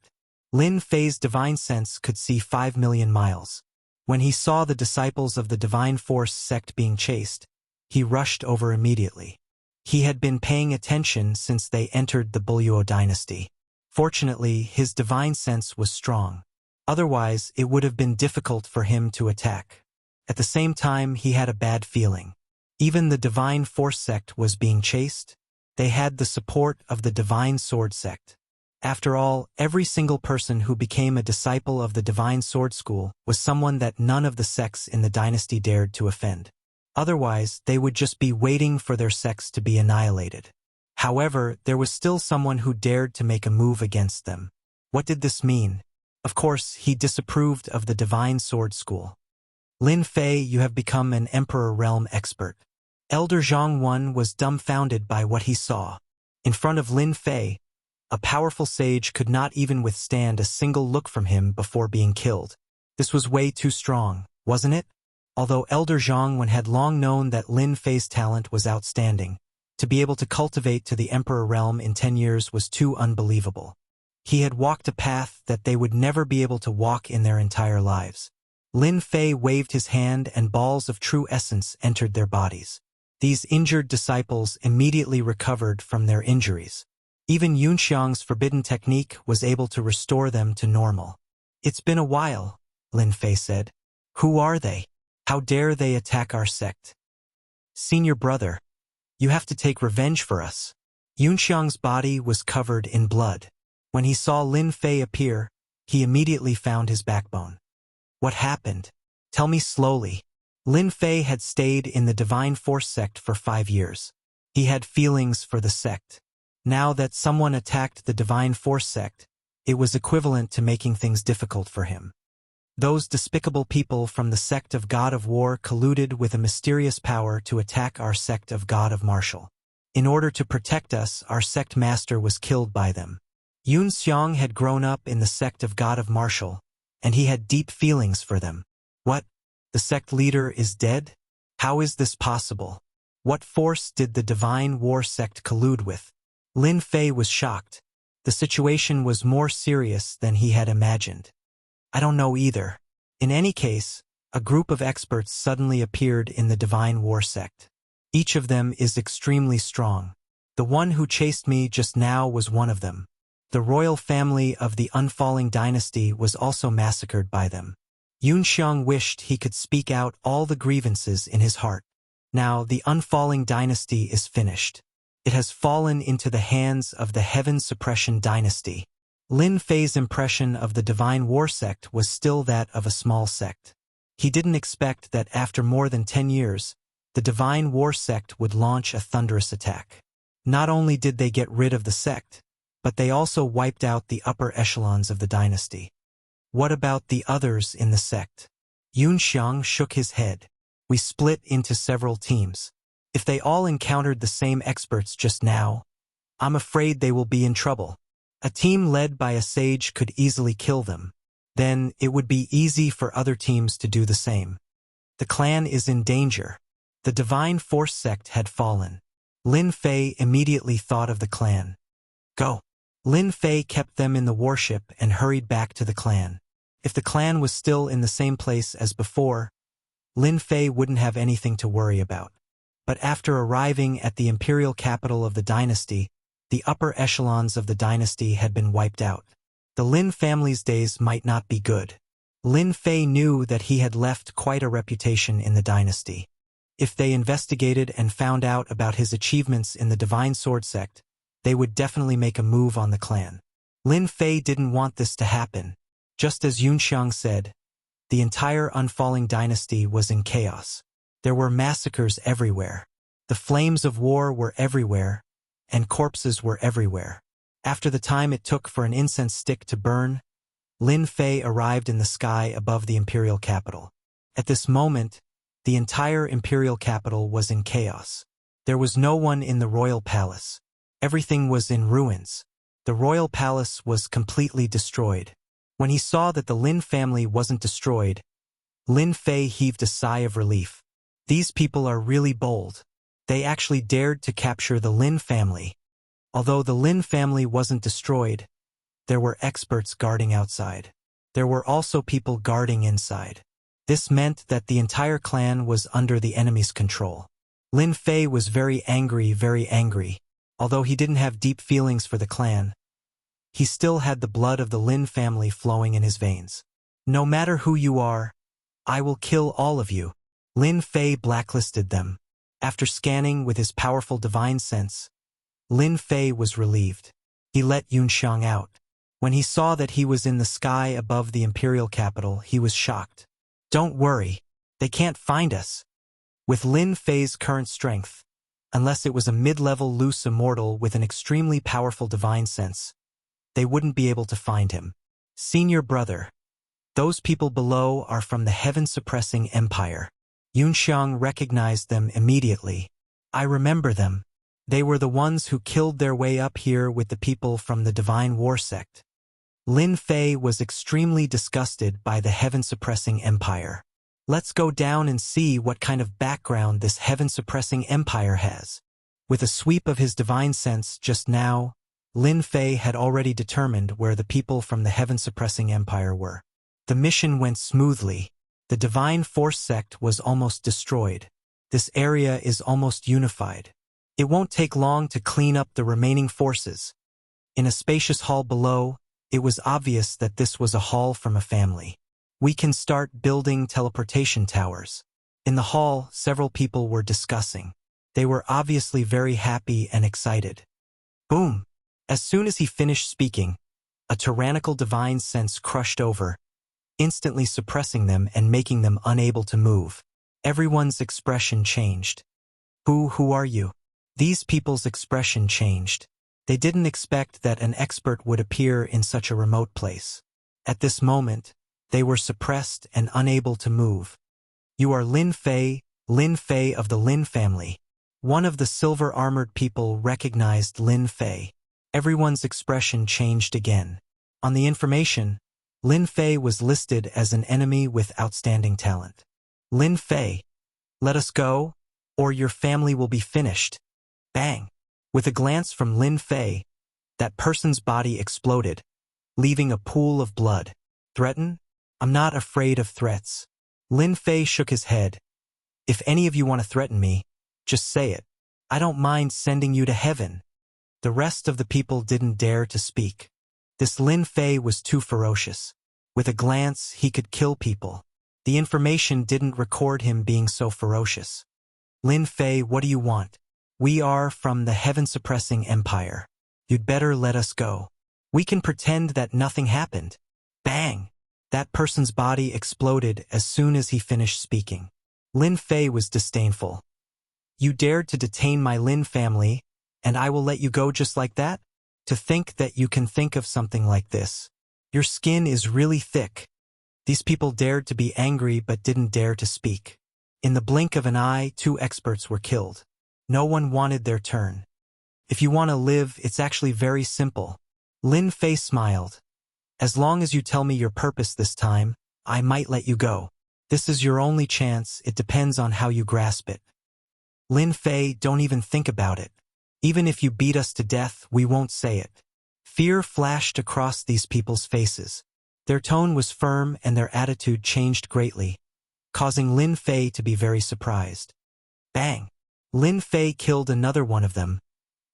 Lin Fei's divine sense could see 5 million miles. When he saw the disciples of the Divine Force sect being chased, he rushed over immediately. He had been paying attention since they entered the Bulyo dynasty. Fortunately, his divine sense was strong. Otherwise, it would have been difficult for him to attack. At the same time, he had a bad feeling. Even the Divine Force sect was being chased. They had the support of the Divine Sword sect. After all, every single person who became a disciple of the Divine Sword School was someone that none of the sects in the dynasty dared to offend. Otherwise, they would just be waiting for their sects to be annihilated. However, there was still someone who dared to make a move against them. What did this mean? Of course, he disapproved of the Divine Sword School. Lin Fei, you have become an Emperor Realm expert. Elder Zhang Wen was dumbfounded by what he saw. In front of Lin Fei, a powerful sage could not even withstand a single look from him before being killed. This was way too strong, wasn't it? Although Elder Zhang Wen had long known that Lin Fei's talent was outstanding, to be able to cultivate to the Emperor realm in 10 years was too unbelievable. He had walked a path that they would never be able to walk in their entire lives. Lin Fei waved his hand and balls of true essence entered their bodies. These injured disciples immediately recovered from their injuries. Even Yunxiang's forbidden technique was able to restore them to normal. It's been a while, Lin Fei said. Who are they? How dare they attack our sect? Senior brother, you have to take revenge for us. Yunxiang's body was covered in blood. When he saw Lin Fei appear, he immediately found his backbone. What happened? Tell me slowly. Lin Fei had stayed in the Divine Force sect for 5 years. He had feelings for the sect. Now that someone attacked the Divine Force sect, it was equivalent to making things difficult for him. Those despicable people from the sect of God of War colluded with a mysterious power to attack our sect of God of Martial. In order to protect us, our sect master was killed by them. Yun Xiang had grown up in the sect of God of Martial, and he had deep feelings for them. What? The sect leader is dead? How is this possible? What force did the Divine War sect collude with? Lin Fei was shocked. The situation was more serious than he had imagined. I don't know either. In any case, a group of experts suddenly appeared in the Divine War sect. Each of them is extremely strong. The one who chased me just now was one of them. The royal family of the Unfalling Dynasty was also massacred by them. Yunxiang wished he could speak out all the grievances in his heart. Now the Unfalling Dynasty is finished. It has fallen into the hands of the Heaven Suppression Dynasty. Lin Fei's impression of the Divine War sect was still that of a small sect. He didn't expect that after more than 10 years, the Divine War sect would launch a thunderous attack. Not only did they get rid of the sect, but they also wiped out the upper echelons of the dynasty. What about the others in the sect? Yunxiang shook his head. We split into several teams. If they all encountered the same experts just now, I'm afraid they will be in trouble. A team led by a sage could easily kill them. Then it would be easy for other teams to do the same. The clan is in danger. The Divine Force sect had fallen. Lin Fei immediately thought of the clan. Go. Lin Fei kept them in the warship and hurried back to the clan. If the clan was still in the same place as before, Lin Fei wouldn't have anything to worry about. But after arriving at the imperial capital of the dynasty, the upper echelons of the dynasty had been wiped out. The Lin family's days might not be good. Lin Fei knew that he had left quite a reputation in the dynasty. If they investigated and found out about his achievements in the Divine Sword sect, they would definitely make a move on the clan. Lin Fei didn't want this to happen. Just as Yunxiang said, the entire Unfalling Dynasty was in chaos. There were massacres everywhere. The flames of war were everywhere, and corpses were everywhere. After the time it took for an incense stick to burn, Lin Fei arrived in the sky above the imperial capital. At this moment, the entire imperial capital was in chaos. There was no one in the royal palace. Everything was in ruins. The royal palace was completely destroyed. When he saw that the Lin family wasn't destroyed, Lin Fei heaved a sigh of relief. These people are really bold. They actually dared to capture the Lin family. Although the Lin family wasn't destroyed, there were experts guarding outside. There were also people guarding inside. This meant that the entire clan was under the enemy's control. Lin Fei was very angry. Although he didn't have deep feelings for the clan, he still had the blood of the Lin family flowing in his veins. No matter who you are, I will kill all of you. Lin Fei blacklisted them. After scanning with his powerful divine sense, Lin Fei was relieved. He let Yunxiang out. When he saw that he was in the sky above the imperial capital, he was shocked. Don't worry, they can't find us. With Lin Fei's current strength, unless it was a mid-level loose immortal with an extremely powerful divine sense, they wouldn't be able to find him. Senior brother, those people below are from the heaven-suppressing empire. Yunxiang recognized them immediately. I remember them. They were the ones who killed their way up here with the people from the Divine War Sect. Lin Fei was extremely disgusted by the heaven-suppressing empire. Let's go down and see what kind of background this heaven-suppressing empire has. With a sweep of his divine sense just now, Lin Fei had already determined where the people from the heaven-suppressing empire were. The mission went smoothly. The Divine Force sect was almost destroyed. This area is almost unified. It won't take long to clean up the remaining forces. In a spacious hall below, it was obvious that this was a hall from a family. We can start building teleportation towers. In the hall, several people were discussing. They were obviously very happy and excited. Boom! As soon as he finished speaking, a tyrannical divine sense crushed over, instantly suppressing them and making them unable to move. Everyone's expression changed. Who are you? These people's expression changed. They didn't expect that an expert would appear in such a remote place. At this moment, they were suppressed and unable to move. You are Lin Fei of the Lin family. One of the silver-armored people recognized Lin Fei. Everyone's expression changed again. On the information, Lin Fei was listed as an enemy with outstanding talent. Lin Fei, let us go, or your family will be finished. Bang! With a glance from Lin Fei, that person's body exploded, leaving a pool of blood. Threaten? I'm not afraid of threats. Lin Fei shook his head. If any of you want to threaten me, just say it. I don't mind sending you to heaven. The rest of the people didn't dare to speak. This Lin Fei was too ferocious. With a glance, he could kill people. The information didn't record him being so ferocious. Lin Fei, what do you want? We are from the heaven-suppressing empire. You'd better let us go. We can pretend that nothing happened. Bang! That person's body exploded as soon as he finished speaking. Lin Fei was disdainful. You dared to detain my Lin family, and I will let you go just like that? To think that you can think of something like this. Your skin is really thick. These people dared to be angry but didn't dare to speak. In the blink of an eye, 2 experts were killed. No one wanted their turn. If you want to live, it's actually very simple. Lin Fei smiled. As long as you tell me your purpose this time, I might let you go. This is your only chance, it depends on how you grasp it. Lin Fei, don't even think about it. Even if you beat us to death, we won't say it. Fear flashed across these people's faces. Their tone was firm and their attitude changed greatly, causing Lin Fei to be very surprised. Bang! Lin Fei killed another one of them,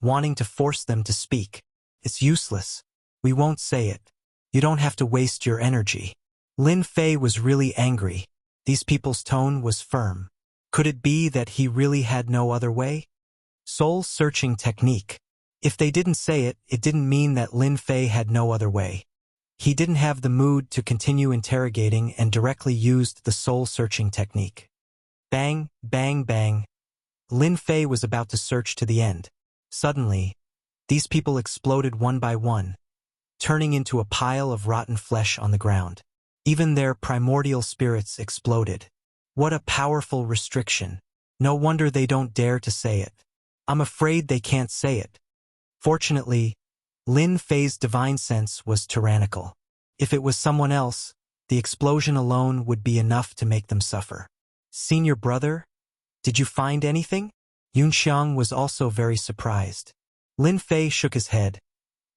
wanting to force them to speak. It's useless. We won't say it. You don't have to waste your energy. Lin Fei was really angry. These people's tone was firm. Could it be that he really had no other way? Soul-searching technique. If they didn't say it, it didn't mean that Lin Fei had no other way. He didn't have the mood to continue interrogating and directly used the soul-searching technique. Bang, bang, bang. Lin Fei was about to search to the end. Suddenly, these people exploded one by one, turning into a pile of rotten flesh on the ground. Even their primordial spirits exploded. What a powerful restriction. No wonder they don't dare to say it. I'm afraid they can't say it. Fortunately, Lin Fei's divine sense was tyrannical. If it was someone else, the explosion alone would be enough to make them suffer. Senior brother, did you find anything? Yunxiang was also very surprised. Lin Fei shook his head.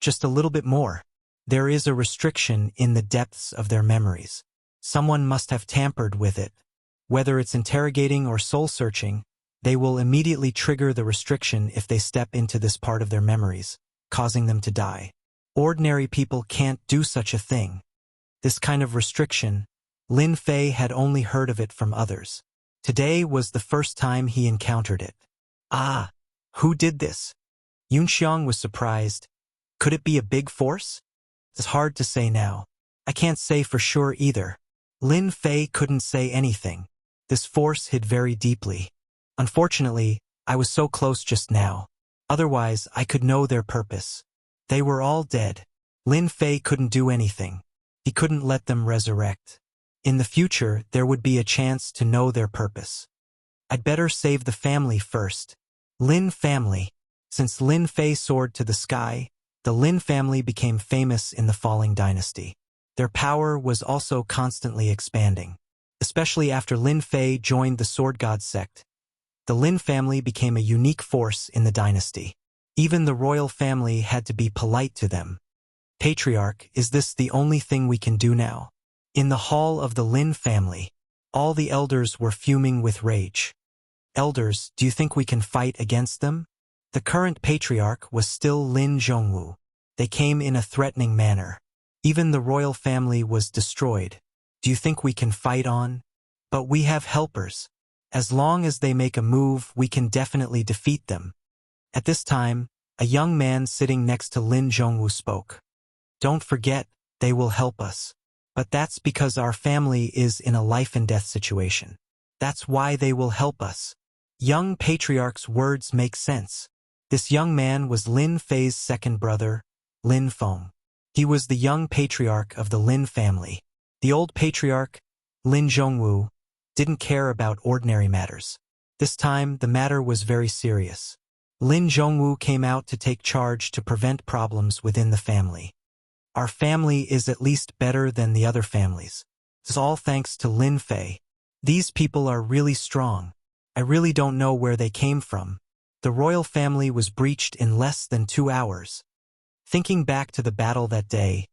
Just a little bit more. There is a restriction in the depths of their memories. Someone must have tampered with it. Whether it's interrogating or soul-searching, they will immediately trigger the restriction if they step into this part of their memories, causing them to die. Ordinary people can't do such a thing. This kind of restriction, Lin Fei had only heard of it from others. Today was the first time he encountered it. Ah, who did this? Yunxiang was surprised. Could it be a big force? It's hard to say now. I can't say for sure either. Lin Fei couldn't say anything. This force hid very deeply. Unfortunately, I was so close just now. Otherwise, I could know their purpose. They were all dead. Lin Fei couldn't do anything. He couldn't let them resurrect. In the future, there would be a chance to know their purpose. I'd better save the family first. Lin family. Since Lin Fei soared to the sky, the Lin family became famous in the falling dynasty. Their power was also constantly expanding. Especially after Lin Fei joined the Sword God sect, the Lin family became a unique force in the dynasty. Even the royal family had to be polite to them. Patriarch, is this the only thing we can do now? In the hall of the Lin family, all the elders were fuming with rage. Elders, do you think we can fight against them? The current patriarch was still Lin Zhongwu. They came in a threatening manner. Even the royal family was destroyed. Do you think we can fight on? But we have helpers. As long as they make a move, we can definitely defeat them. At this time, a young man sitting next to Lin Zhongwu spoke. Don't forget, they will help us. But that's because our family is in a life-and-death situation. That's why they will help us. Young patriarch's words make sense. This young man was Lin Fei's second brother, Lin Feng. He was the young patriarch of the Lin family. The old patriarch, Lin Zhongwu, didn't care about ordinary matters. This time, the matter was very serious. Lin Zhongwu came out to take charge to prevent problems within the family. Our family is at least better than the other families. This is all thanks to Lin Fei. These people are really strong. I really don't know where they came from. The royal family was breached in less than 2 hours. Thinking back to the battle that day,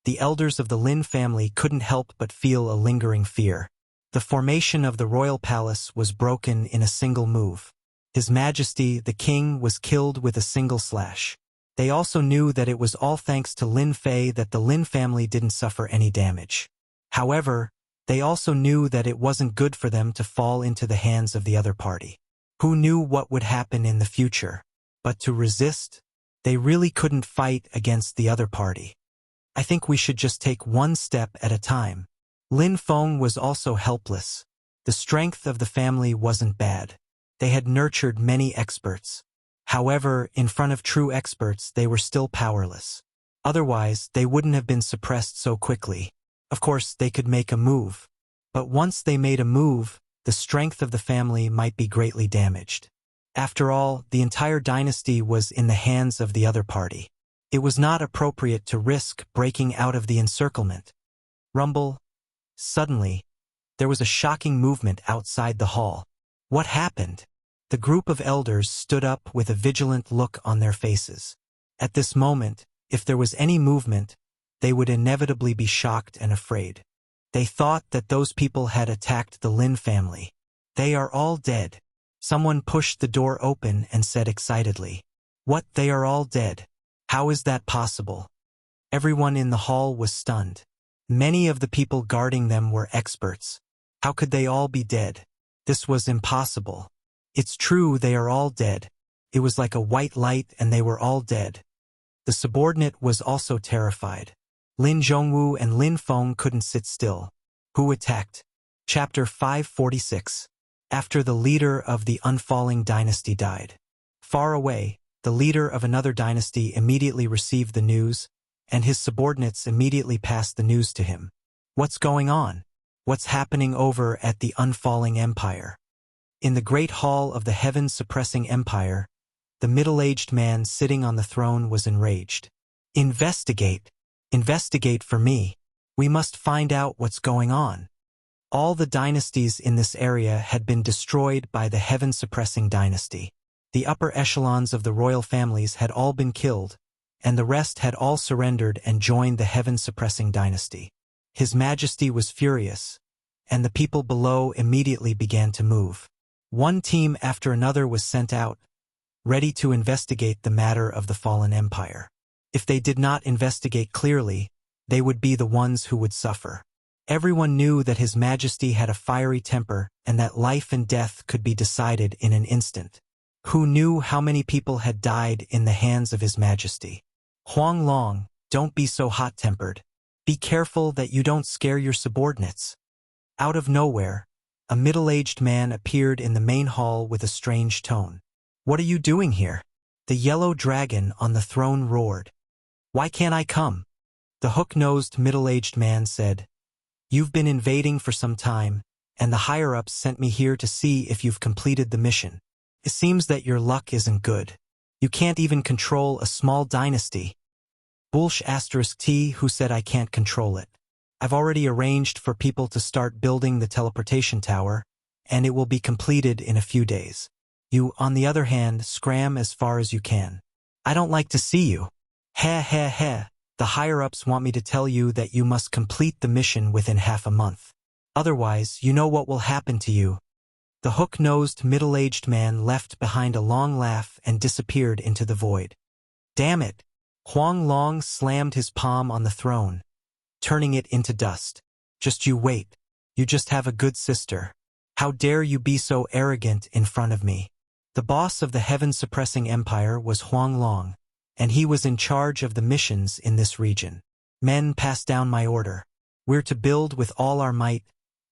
the elders of the Lin family couldn't help but feel a lingering fear. The formation of the royal palace was broken in a single move. His Majesty, the king, was killed with a single slash. They also knew that it was all thanks to Lin Fei that the Lin family didn't suffer any damage. However, they also knew that it wasn't good for them to fall into the hands of the other party. Who knew what would happen in the future? But to resist, they really couldn't fight against the other party. I think we should just take one step at a time. Lin Feng was also helpless. The strength of the family wasn't bad. They had nurtured many experts. However, in front of true experts, they were still powerless. Otherwise, they wouldn't have been suppressed so quickly. Of course, they could make a move. But once they made a move, the strength of the family might be greatly damaged. After all, the entire dynasty was in the hands of the other party. It was not appropriate to risk breaking out of the encirclement. Rumble. Suddenly, there was a shocking movement outside the hall. What happened? The group of elders stood up with a vigilant look on their faces. At this moment, if there was any movement, they would inevitably be shocked and afraid. They thought that those people had attacked the Lin family. They are all dead. Someone pushed the door open and said excitedly, "What, they are all dead? How is that possible?" Everyone in the hall was stunned. Many of the people guarding them were experts. How could they all be dead? This was impossible. It's true, they are all dead. It was like a white light and they were all dead. The subordinate was also terrified. Lin Zhongwu and Lin Feng couldn't sit still. Who attacked? Chapter 546. after the leader of the unfalling dynasty died. Far away, the leader of another dynasty immediately received the news, and his subordinates immediately passed the news to him. What's going on? What's happening over at the unfalling empire? In the great hall of the heaven-suppressing empire, the middle-aged man sitting on the throne was enraged. Investigate! Investigate for me! We must find out what's going on. All the dynasties in this area had been destroyed by the heaven-suppressing dynasty. The upper echelons of the royal families had all been killed, and the rest had all surrendered and joined the heaven-suppressing dynasty. His Majesty was furious, and the people below immediately began to move. One team after another was sent out, ready to investigate the matter of the fallen empire. If they did not investigate clearly, they would be the ones who would suffer. Everyone knew that His Majesty had a fiery temper and that life and death could be decided in an instant. Who knew how many people had died in the hands of His Majesty? Huang Long, don't be so hot-tempered. Be careful that you don't scare your subordinates. Out of nowhere, a middle-aged man appeared in the main hall with a strange tone. What are you doing here? The yellow dragon on the throne roared. Why can't I come? The hook-nosed middle-aged man said, You've been invading for some time, and the higher-ups sent me here to see if you've completed the mission. It seems that your luck isn't good. You can't even control a small dynasty. Bullsh*T, who said I can't control it. I've already arranged for people to start building the teleportation tower, and it will be completed in a few days. You, on the other hand, scram as far as you can. I don't like to see you. Heh. The higher-ups want me to tell you that you must complete the mission within half a month. Otherwise, you know what will happen to you. The hook-nosed middle-aged man left behind a long laugh and disappeared into the void. Damn it! Huang Long slammed his palm on the throne, turning it into dust. Just you wait. You just have a good sister. How dare you be so arrogant in front of me? The boss of the heaven-suppressing empire was Huang Long, and he was in charge of the missions in this region. Men, pass down my order. We're to build with all our might,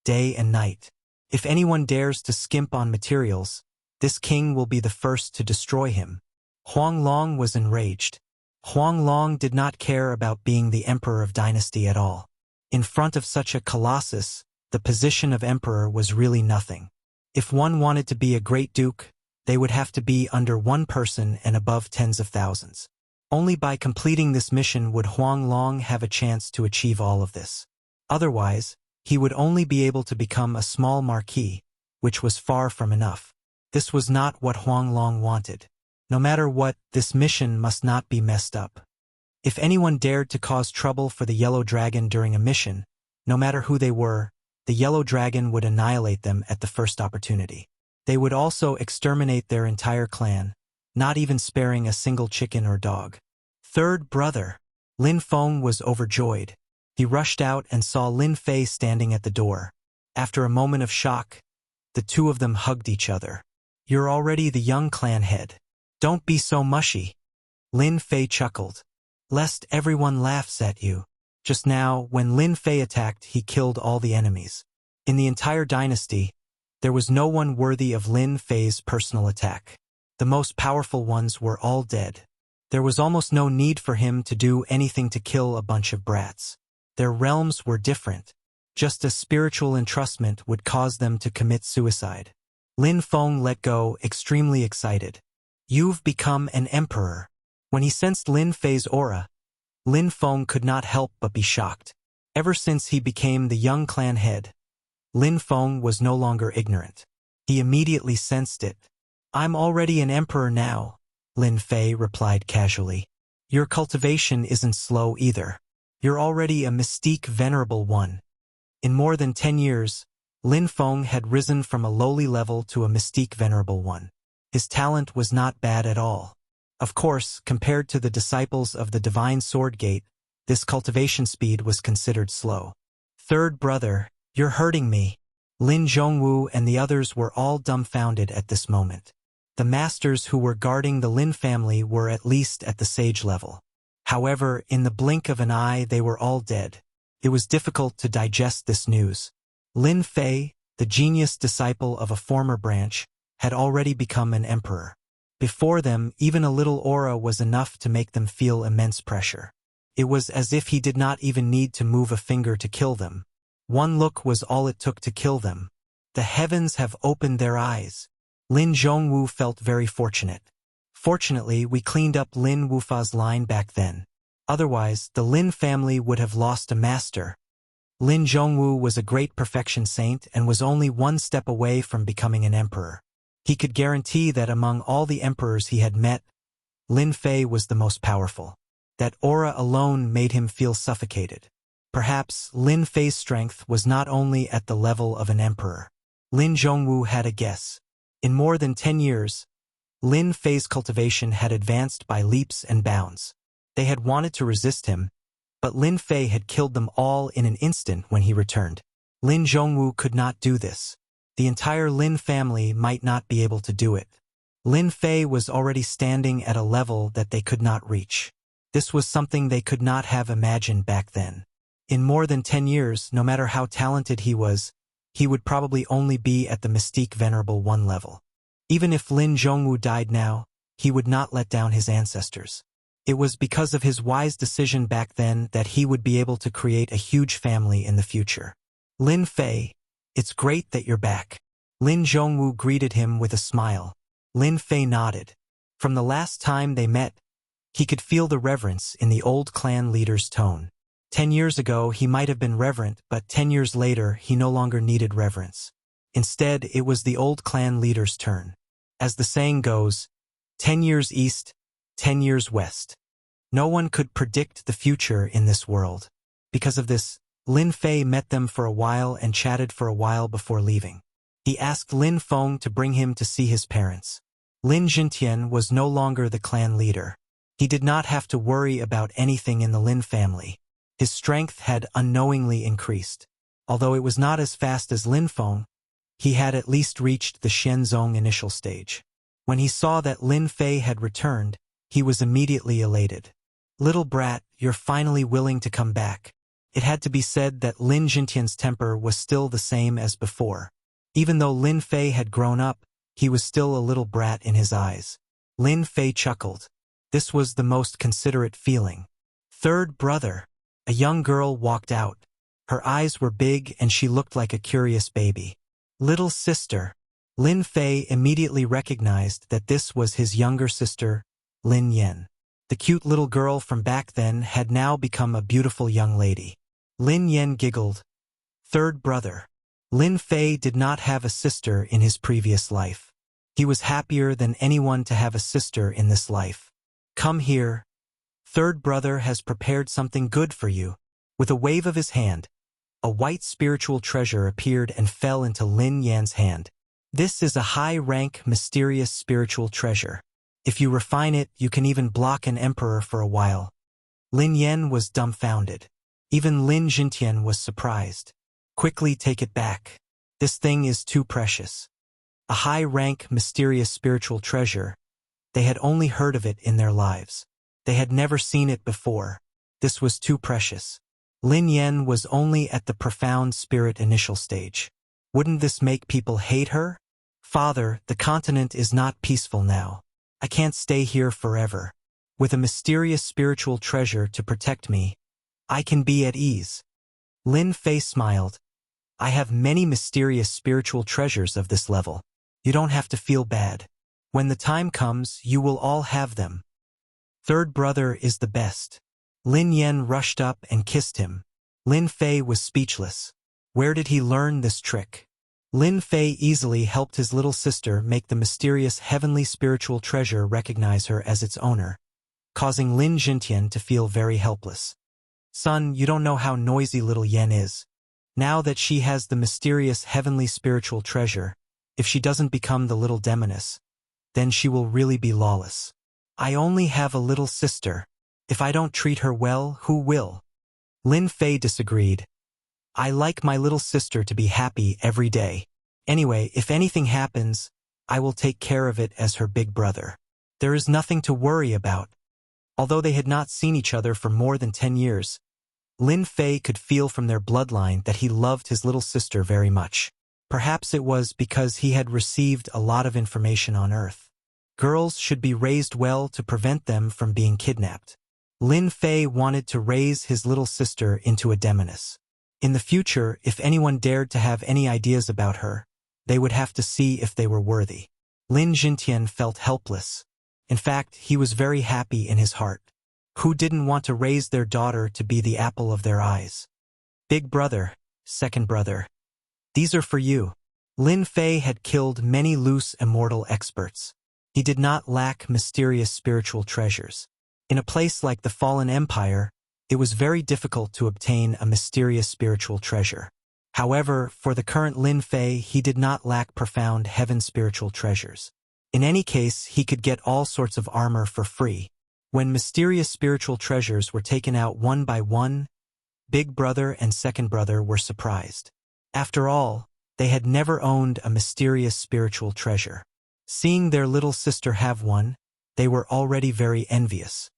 day and night. If anyone dares to skimp on materials, this king will be the first to destroy him. Huang Long was enraged. Huang Long did not care about being the emperor of dynasty at all. In front of such a colossus, the position of emperor was really nothing. If one wanted to be a great duke, they would have to be under one person and above tens of thousands. Only by completing this mission would Huang Long have a chance to achieve all of this. Otherwise, he would only be able to become a small marquis, which was far from enough. This was not what Huang Long wanted. No matter what, this mission must not be messed up. If anyone dared to cause trouble for the Yellow Dragon during a mission, no matter who they were, the Yellow Dragon would annihilate them at the first opportunity. They would also exterminate their entire clan, not even sparing a single chicken or dog. Third brother. Lin Feng was overjoyed. He rushed out and saw Lin Fei standing at the door. After a moment of shock, the two of them hugged each other. You're already the young clan head. Don't be so mushy. Lin Fei chuckled. Lest everyone laughs at you. Just now, when Lin Fei attacked, he killed all the enemies. In the entire dynasty, there was no one worthy of Lin Fei's personal attack. The most powerful ones were all dead. There was almost no need for him to do anything to kill a bunch of brats. Their realms were different. Just a spiritual entrustment would cause them to commit suicide. Lin Feng let go, extremely excited. You've become an emperor. When he sensed Lin Fei's aura, Lin Feng could not help but be shocked. Ever since he became the young clan head, Lin Feng was no longer ignorant. He immediately sensed it. I'm already an emperor now, Lin Fei replied casually. Your cultivation isn't slow either. You're already a mystique venerable one. In more than 10 years, Lin Feng had risen from a lowly level to a mystique venerable one. His talent was not bad at all. Of course, compared to the disciples of the Divine Sword Gate, this cultivation speed was considered slow. Third brother, you're hurting me. Lin Zhongwu and the others were all dumbfounded at this moment. The masters who were guarding the Lin family were at least at the sage level. However, in the blink of an eye they were all dead. It was difficult to digest this news. Lin Fei, the genius disciple of a former branch, had already become an emperor. Before them, even a little aura was enough to make them feel immense pressure. It was as if he did not even need to move a finger to kill them. One look was all it took to kill them. The heavens have opened their eyes. Lin Zhongwu felt very fortunate. Fortunately, we cleaned up Lin Wufa's line back then. Otherwise, the Lin family would have lost a master. Lin Zhongwu was a great perfection saint and was only one step away from becoming an emperor. He could guarantee that among all the emperors he had met, Lin Fei was the most powerful. That aura alone made him feel suffocated. Perhaps Lin Fei's strength was not only at the level of an emperor. Lin Zhongwu had a guess. In more than 10 years, Lin Fei's cultivation had advanced by leaps and bounds. They had wanted to resist him, but Lin Fei had killed them all in an instant when he returned. Lin Zhongwu could not do this. The entire Lin family might not be able to do it. Lin Fei was already standing at a level that they could not reach. This was something they could not have imagined back then. In more than 10 years, no matter how talented he was, he would probably only be at the Mystique Venerable 1 level. Even if Lin Zhongwu died now, he would not let down his ancestors. It was because of his wise decision back then that he would be able to create a huge family in the future. Lin Fei, it's great that you're back. Lin Zhongwu greeted him with a smile. Lin Fei nodded. From the last time they met, he could feel the reverence in the old clan leader's tone. 10 years ago, he might have been reverent, but 10 years later, he no longer needed reverence. Instead, it was the old clan leader's turn. As the saying goes, 10 years east, 10 years west. No one could predict the future in this world. Because of this, Lin Fei met them for a while and chatted for a while before leaving. He asked Lin Feng to bring him to see his parents. Lin Jintian was no longer the clan leader. He did not have to worry about anything in the Lin family. His strength had unknowingly increased. Although it was not as fast as Lin Feng, he had at least reached the Shenzong initial stage. When he saw that Lin Fei had returned, he was immediately elated. Little brat, you're finally willing to come back. It had to be said that Lin Jintian's temper was still the same as before. Even though Lin Fei had grown up, he was still a little brat in his eyes. Lin Fei chuckled. This was the most considerate feeling. Third brother. A young girl walked out. Her eyes were big and she looked like a curious baby. Little sister. Lin Fei immediately recognized that this was his younger sister, Lin Yan. The cute little girl from back then had now become a beautiful young lady. Lin Yan giggled. Third brother. Lin Fei did not have a sister in his previous life. He was happier than anyone to have a sister in this life. Come here. Third brother has prepared something good for you. With a wave of his hand, a white spiritual treasure appeared and fell into Lin Yan's hand. This is a high-rank, mysterious spiritual treasure. If you refine it, you can even block an emperor for a while. Lin Yan was dumbfounded. Even Lin Jintian was surprised. Quickly take it back. This thing is too precious. A high-rank, mysterious spiritual treasure. They had only heard of it in their lives. They had never seen it before. This was too precious. Lin Yan was only at the profound spirit initial stage. Wouldn't this make people hate her? Father, the continent is not peaceful now. I can't stay here forever. With a mysterious spiritual treasure to protect me, I can be at ease. Lin Fei smiled. I have many mysterious spiritual treasures of this level. You don't have to feel bad. When the time comes, you will all have them. Third brother is the best. Lin Yan rushed up and kissed him. Lin Fei was speechless. Where did he learn this trick? Lin Fei easily helped his little sister make the mysterious heavenly spiritual treasure recognize her as its owner, causing Lin Jintian to feel very helpless. Son, you don't know how noisy little Yan is. Now that she has the mysterious heavenly spiritual treasure, if she doesn't become the little demoness, then she will really be lawless. I only have a little sister. If I don't treat her well, who will? Lin Fei disagreed. I like my little sister to be happy every day. Anyway, if anything happens, I will take care of it as her big brother. There is nothing to worry about. Although they had not seen each other for more than 10 years, Lin Fei could feel from their bloodline that he loved his little sister very much. Perhaps it was because he had received a lot of information on Earth. Girls should be raised well to prevent them from being kidnapped. Lin Fei wanted to raise his little sister into a demoness. In the future, if anyone dared to have any ideas about her, they would have to see if they were worthy. Lin Jintian felt helpless. In fact, he was very happy in his heart. Who didn't want to raise their daughter to be the apple of their eyes? Big brother, second brother. These are for you. Lin Fei had killed many loose immortal experts. He did not lack mysterious spiritual treasures. In a place like the Fallen Empire, it was very difficult to obtain a mysterious spiritual treasure. However, for the current Lin Fei, he did not lack profound heaven spiritual treasures. In any case, he could get all sorts of armor for free. When mysterious spiritual treasures were taken out one by one, Big Brother and Second Brother were surprised. After all, they had never owned a mysterious spiritual treasure. Seeing their little sister have one, they were already very envious.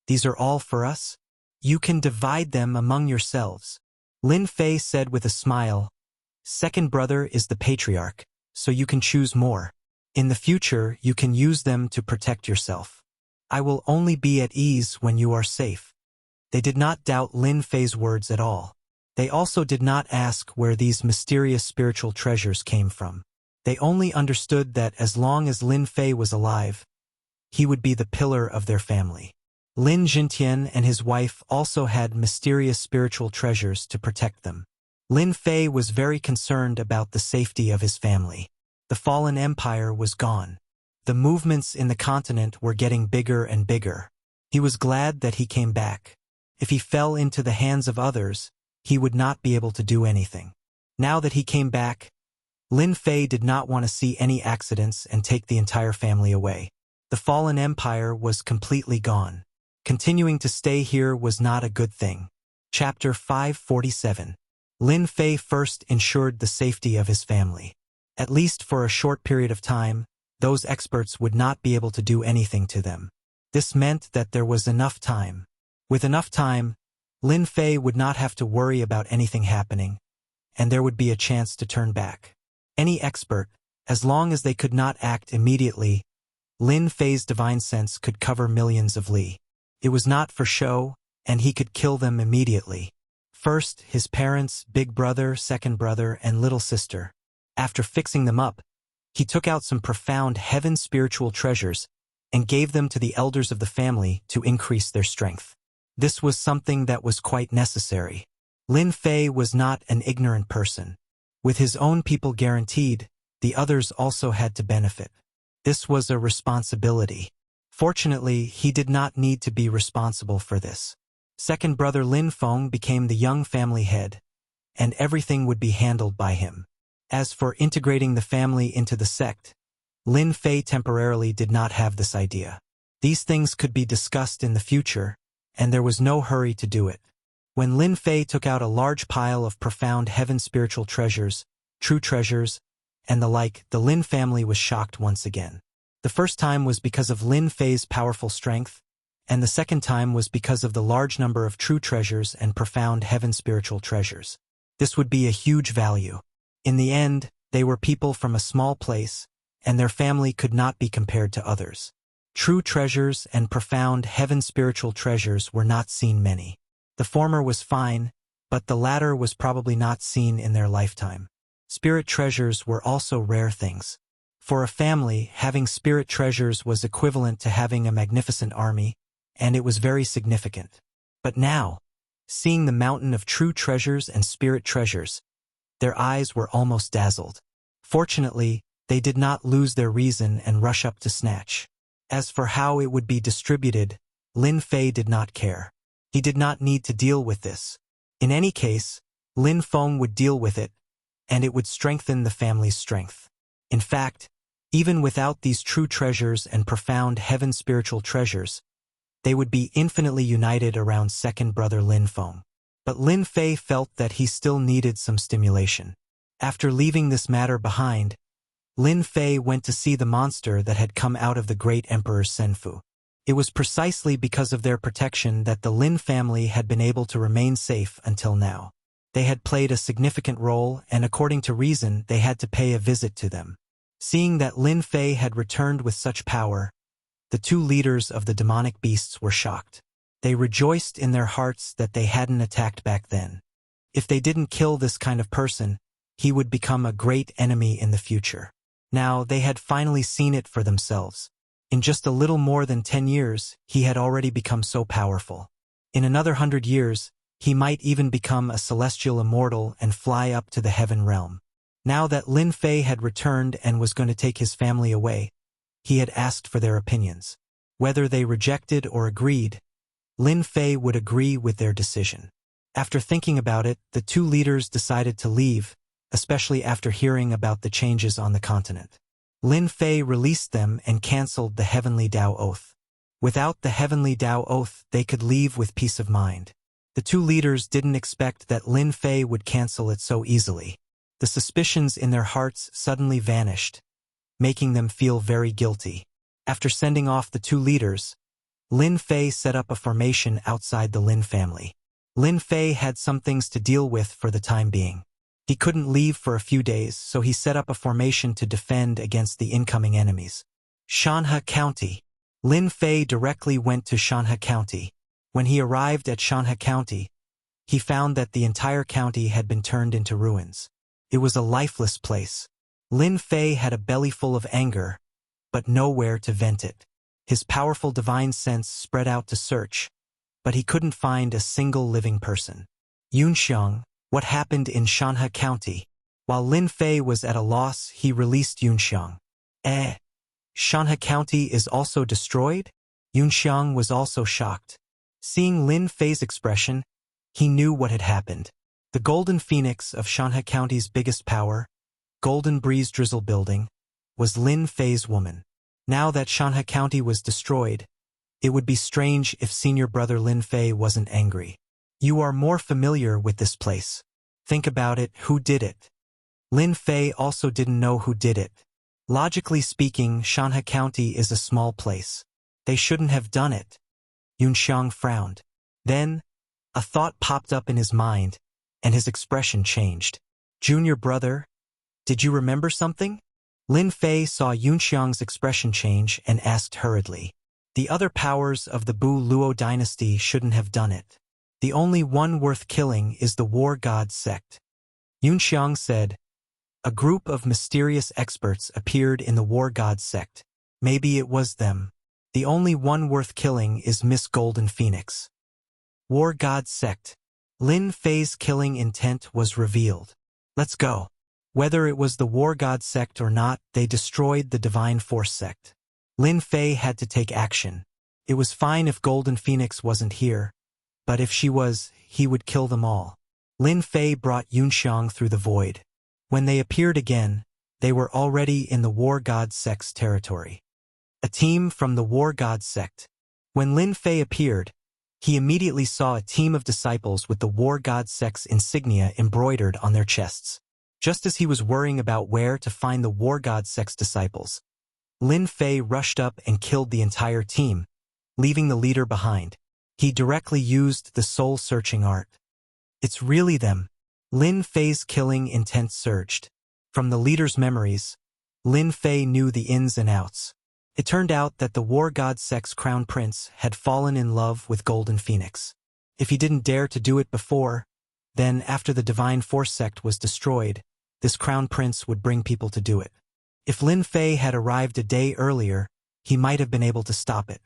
These are all for us? You can divide them among yourselves. Lin Fei said with a smile. Second brother is the patriarch, so you can choose more. In the future, you can use them to protect yourself. I will only be at ease when you are safe. They did not doubt Lin Fei's words at all. They also did not ask where these mysterious spiritual treasures came from. They only understood that as long as Lin Fei was alive, he would be the pillar of their family. Lin Jintian and his wife also had mysterious spiritual treasures to protect them. Lin Fei was very concerned about the safety of his family. The Fallen Empire was gone. The movements in the continent were getting bigger and bigger. He was glad that he came back. If he fell into the hands of others, he would not be able to do anything. Now that he came back, Lin Fei did not want to see any accidents and take the entire family away. The Fallen Empire was completely gone. Continuing to stay here was not a good thing. Chapter 547. Lin Fei first ensured the safety of his family. At least for a short period of time, those experts would not be able to do anything to them. This meant that there was enough time. With enough time, Lin Fei would not have to worry about anything happening, and there would be a chance to turn back. Any expert, as long as they could not act immediately, Lin Fei's divine sense could cover millions of li. It was not for show, and he could kill them immediately. First, his parents, big brother, second brother, and little sister. After fixing them up, he took out some profound heaven spiritual treasures and gave them to the elders of the family to increase their strength. This was something that was quite necessary. Lin Fei was not an ignorant person. With his own people guaranteed, the others also had to benefit. This was a responsibility. Fortunately, he did not need to be responsible for this. Second brother Lin Feng became the young family head, and everything would be handled by him. As for integrating the family into the sect, Lin Fei temporarily did not have this idea. These things could be discussed in the future, and there was no hurry to do it. When Lin Fei took out a large pile of profound heaven spiritual treasures, true treasures, and the like, the Lin family was shocked once again. The first time was because of Lin Fei's powerful strength, and the second time was because of the large number of true treasures and profound heaven spiritual treasures. This would be a huge value. In the end, they were people from a small place, and their family could not be compared to others. True treasures and profound heaven spiritual treasures were not seen many. The former was fine, but the latter was probably not seen in their lifetime. Spirit treasures were also rare things. For a family, having spirit treasures was equivalent to having a magnificent army, and it was very significant. But now, seeing the mountain of true treasures and spirit treasures, their eyes were almost dazzled. Fortunately, they did not lose their reason and rush up to snatch. As for how it would be distributed, Lin Fei did not care. He did not need to deal with this. In any case, Lin Feng would deal with it, and it would strengthen the family's strength. In fact, even without these true treasures and profound heaven spiritual treasures, they would be infinitely united around second brother Lin Feng. But Lin Fei felt that he still needed some stimulation. After leaving this matter behind, Lin Fei went to see the monster that had come out of the great Emperor Senfu. It was precisely because of their protection that the Lin family had been able to remain safe until now. They had played a significant role, and according to reason, they had to pay a visit to them. Seeing that Lin Fei had returned with such power, the two leaders of the demonic beasts were shocked. They rejoiced in their hearts that they hadn't attacked back then. If they didn't kill this kind of person, he would become a great enemy in the future. Now, they had finally seen it for themselves. In just a little more than 10 years, he had already become so powerful. In another 100 years, he might even become a celestial immortal and fly up to the heaven realm. Now that Lin Fei had returned and was going to take his family away, he had asked for their opinions. Whether they rejected or agreed, Lin Fei would agree with their decision. After thinking about it, the two leaders decided to leave, especially after hearing about the changes on the continent. Lin Fei released them and cancelled the Heavenly Tao Oath. Without the Heavenly Tao Oath, they could leave with peace of mind. The two leaders didn't expect that Lin Fei would cancel it so easily. The suspicions in their hearts suddenly vanished, making them feel very guilty. After sending off the two leaders, Lin Fei set up a formation outside the Lin family. Lin Fei had some things to deal with for the time being. He couldn't leave for a few days, so he set up a formation to defend against the incoming enemies. Shanhe County. Lin Fei directly went to Shanhe County. When he arrived at Shanhe County, he found that the entire county had been turned into ruins. It was a lifeless place. Lin Fei had a belly full of anger, but nowhere to vent it. His powerful divine sense spread out to search, but he couldn't find a single living person. Yunxiang, what happened in Shanhe County? While Lin Fei was at a loss, he released Yunxiang. Shanhe County is also destroyed? Yunxiang was also shocked. Seeing Lin Fei's expression, he knew what had happened. The Golden Phoenix of Shanhe County's biggest power, Golden Breeze Drizzle Building, was Lin Fei's woman. Now that Shanhe County was destroyed, it would be strange if senior brother Lin Fei wasn't angry. You are more familiar with this place. Think about it, who did it? Lin Fei also didn't know who did it. Logically speaking, Shanhe County is a small place. They shouldn't have done it. Yunxiang frowned. Then, a thought popped up in his mind, and his expression changed. Junior brother, did you remember something? Lin Fei saw Yunxiang's expression change and asked hurriedly. The other powers of the Bu Luo dynasty shouldn't have done it. The only one worth killing is the War God sect. Yunxiang said. A group of mysterious experts appeared in the War God sect. Maybe it was them. The only one worth killing is Miss Golden Phoenix. War God sect. Lin Fei's killing intent was revealed. Let's go. Whether it was the War God sect or not, they destroyed the Divine Force sect. Lin Fei had to take action. It was fine if Golden Phoenix wasn't here, but if she was, he would kill them all. Lin Fei brought Yunxiang through the void. When they appeared again, they were already in the War God sect's territory. A team from the War God sect. When Lin Fei appeared, he immediately saw a team of disciples with the War God sect's insignia embroidered on their chests. Just as he was worrying about where to find the War God sect's disciples, Lin Fei rushed up and killed the entire team, leaving the leader behind. He directly used the soul-searching art. It's really them. Lin Fei's killing intent surged. From the leader's memories, Lin Fei knew the ins and outs. It turned out that the War God sect's crown prince had fallen in love with Golden Phoenix. If he didn't dare to do it before, then after the Divine Force sect was destroyed, this crown prince would bring people to do it. If Lin Fei had arrived a day earlier, he might have been able to stop it.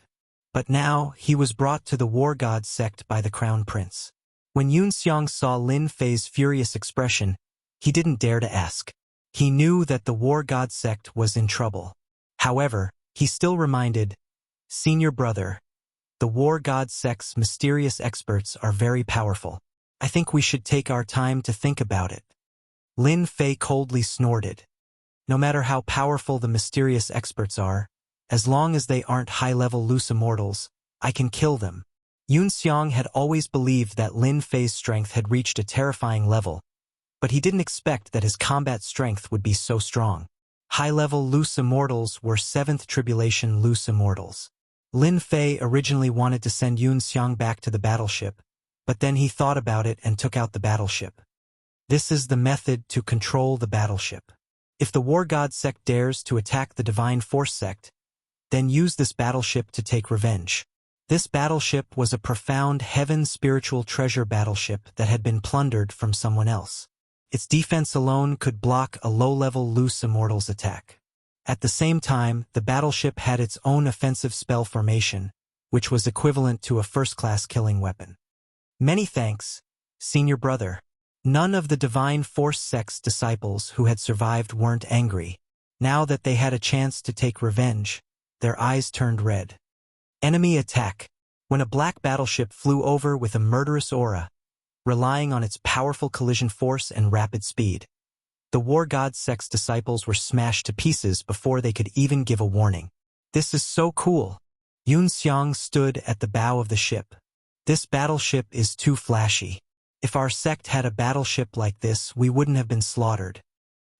But now, he was brought to the War God sect by the crown prince. When Yunxiang saw Lin Fei's furious expression, he didn't dare to ask. He knew that the War God sect was in trouble. However, he still reminded, Senior brother, the War God sect's mysterious experts are very powerful. I think we should take our time to think about it. Lin Fei coldly snorted. No matter how powerful the mysterious experts are, as long as they aren't high-level loose immortals, I can kill them. Yunxiang had always believed that Lin Fei's strength had reached a terrifying level, but he didn't expect that his combat strength would be so strong. High-level loose immortals were 7th Tribulation loose immortals. Lin Fei originally wanted to send Yunxiang back to the battleship, but then he thought about it and took out the battleship. This is the method to control the battleship. If the War God sect dares to attack the Divine Force sect, then use this battleship to take revenge. This battleship was a profound heaven spiritual treasure battleship that had been plundered from someone else. Its defense alone could block a low-level loose immortal's attack. At the same time, the battleship had its own offensive spell formation, which was equivalent to a first-class killing weapon. Many thanks, Senior Brother. None of the Divine Force sect's disciples who had survived weren't angry. Now that they had a chance to take revenge, their eyes turned red. Enemy attack. When a black battleship flew over with a murderous aura, relying on its powerful collision force and rapid speed, the War God sect's disciples were smashed to pieces before they could even give a warning. This is so cool. Yun Xiang stood at the bow of the ship. This battleship is too flashy. If our sect had a battleship like this, we wouldn't have been slaughtered.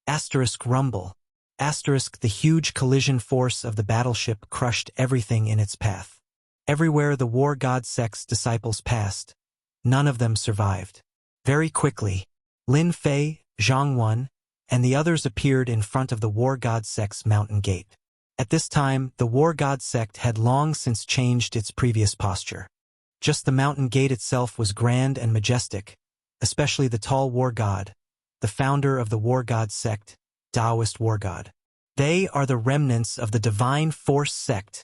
Asterisk rumble. Asterisk the huge collision force of the battleship crushed everything in its path. Everywhere the War God sect's disciples passed, none of them survived. Very quickly, Lin Fei, Zhang Wen, and the others appeared in front of the War God sect's mountain gate. At this time, the War God sect had long since changed its previous posture. Just the mountain gate itself was grand and majestic, especially the tall War God, the founder of the War God sect, Taoist War God. They are the remnants of the Divine Force sect.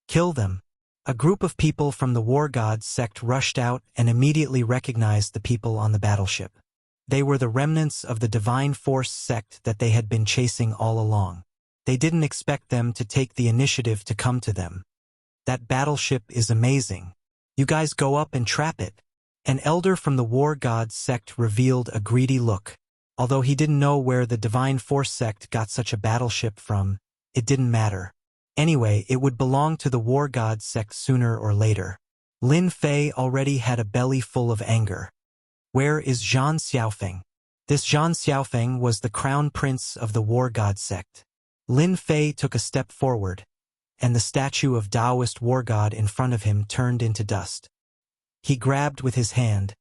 Kill them. A group of people from the War God sect rushed out and immediately recognized the people on the battleship. They were the remnants of the Divine Force sect that they had been chasing all along. They didn't expect them to take the initiative to come to them. That battleship is amazing. You guys go up and trap it. An elder from the War God sect revealed a greedy look. Although he didn't know where the Divine Force sect got such a battleship from, it didn't matter. Anyway, it would belong to the War God sect sooner or later. Lin Fei already had a belly full of anger. Where is Zhan Xiaofeng? This Zhan Xiaofeng was the crown prince of the War God sect. Lin Fei took a step forward, and the statue of Taoist War God in front of him turned into dust. He grabbed with his hand,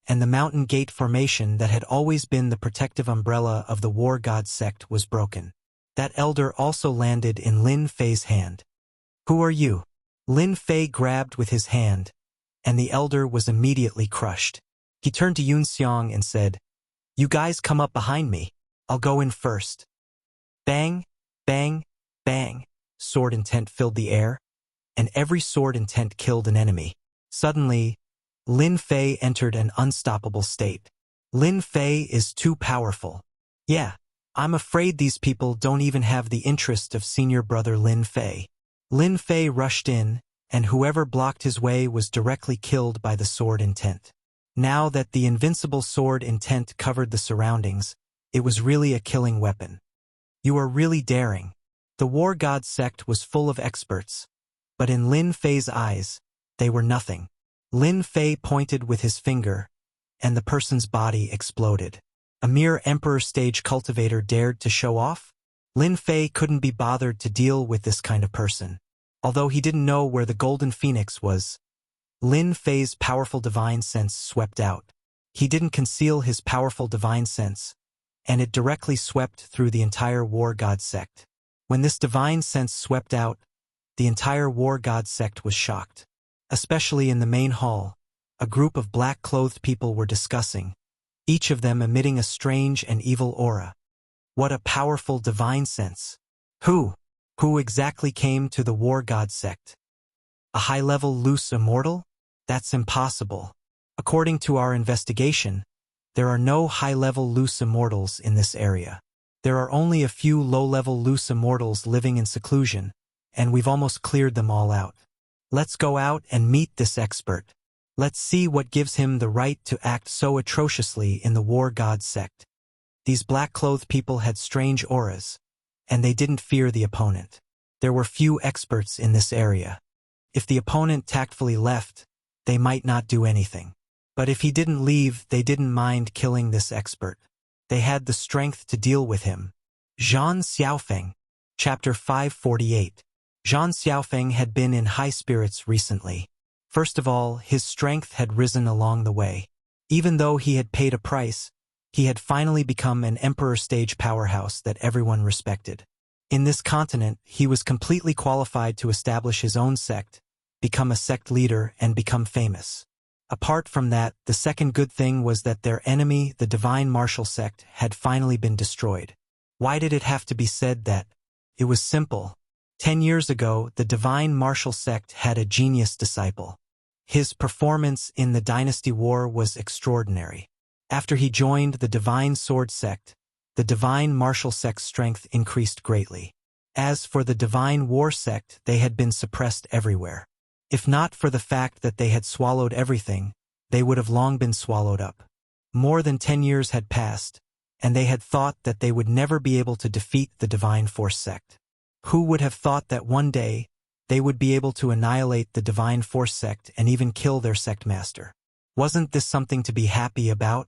and the mountain gate formation that had always been the protective umbrella of the War God sect was broken. That elder also landed in Lin Fei's hand. Who are you? Lin Fei grabbed with his hand, and the elder was immediately crushed. He turned to Yun Xiang and said, "You guys come up behind me. I'll go in first." Bang, bang, bang. Sword intent filled the air, and every sword intent killed an enemy. Suddenly, Lin Fei entered an unstoppable state. Lin Fei is too powerful. Yeah, I'm afraid these people don't even have the interest of Senior Brother Lin Fei. Lin Fei rushed in, and whoever blocked his way was directly killed by the sword intent. Now that the invincible sword intent covered the surroundings, it was really a killing weapon. You are really daring. The War God sect was full of experts, but in Lin Fei's eyes, they were nothing. Lin Fei pointed with his finger, and the person's body exploded. A mere Emperor stage cultivator dared to show off? Lin Fei couldn't be bothered to deal with this kind of person. Although he didn't know where the Golden Phoenix was, Lin Fei's powerful divine sense swept out. He didn't conceal his powerful divine sense, and it directly swept through the entire War God sect. When this divine sense swept out, the entire War God sect was shocked. Especially in the main hall, a group of black-clothed people were discussing, each of them emitting a strange and evil aura. What a powerful divine sense. Who exactly came to the War God sect? A high-level loose immortal? That's impossible. According to our investigation, there are no high-level loose immortals in this area. There are only a few low-level loose immortals living in seclusion, and we've almost cleared them all out. Let's go out and meet this expert. Let's see what gives him the right to act so atrociously in the War God sect. These black-clothed people had strange auras, and they didn't fear the opponent. There were few experts in this area. If the opponent tactfully left, they might not do anything. But if he didn't leave, they didn't mind killing this expert. They had the strength to deal with him. Zhan Xiaofeng, Chapter 548. Zhan Xiaofeng had been in high spirits recently. First of all, his strength had risen along the way. Even though he had paid a price, He had finally become an emperor stage powerhouse that everyone respected. In this continent, he was completely qualified to establish his own sect, become a sect leader, and become famous. Apart from that, the second good thing was that their enemy, the divine martial sect, had finally been destroyed. Why did it have to be said that? It was simple. 10 years ago, the divine martial sect had a genius disciple. His performance in the dynasty war was extraordinary. After he joined the divine sword sect, the divine martial sect's strength increased greatly. As for the divine war sect, they had been suppressed everywhere. If not for the fact that they had swallowed everything, they would have long been swallowed up. More than 10 years had passed, and they had thought that they would never be able to defeat the divine force sect. Who would have thought that one day, they would be able to annihilate the divine force sect and even kill their sect master? Wasn't this something to be happy about?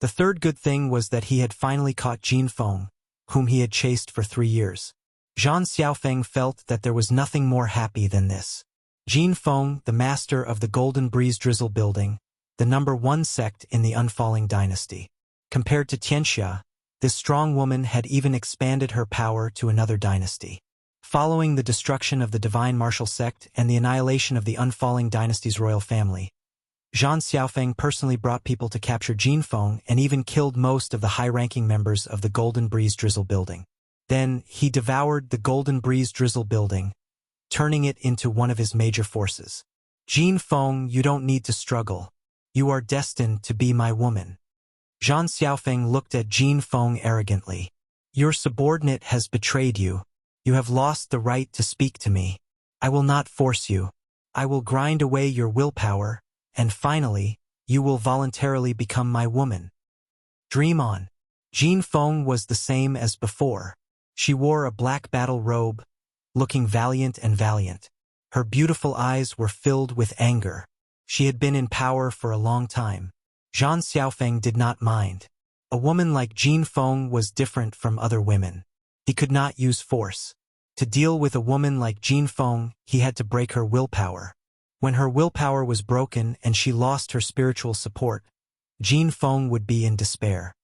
The third good thing was that he had finally caught Jin Feng, whom he had chased for 3 years. Zhang Xiaofeng felt that there was nothing more happy than this. Jin Feng, the master of the Golden Breeze Drizzle Building, the #1 sect in the Unfalling Dynasty. Compared to Tianxia, this strong woman had even expanded her power to another dynasty. Following the destruction of the divine martial sect and the annihilation of the Unfalling Dynasty's royal family, Zhang Xiaofeng personally brought people to capture Jin Feng and even killed most of the high-ranking members of the Golden Breeze Drizzle Building. Then, he devoured the Golden Breeze Drizzle Building, turning it into one of his major forces. Jin Feng, you don't need to struggle. You are destined to be my woman. Zhang Xiaofeng looked at Jin Feng arrogantly. Your subordinate has betrayed you. You have lost the right to speak to me. I will not force you. I will grind away your willpower, and finally, you will voluntarily become my woman. Dream on. Jin Feng was the same as before. She wore a black battle robe, looking valiant and valiant. Her beautiful eyes were filled with anger. She had been in power for a long time. Zhang Xiaofeng did not mind. A woman like Jin Feng was different from other women. He could not use force. To deal with a woman like Jin Feng, he had to break her willpower. When her willpower was broken and she lost her spiritual support, Jin Feng would be in despair.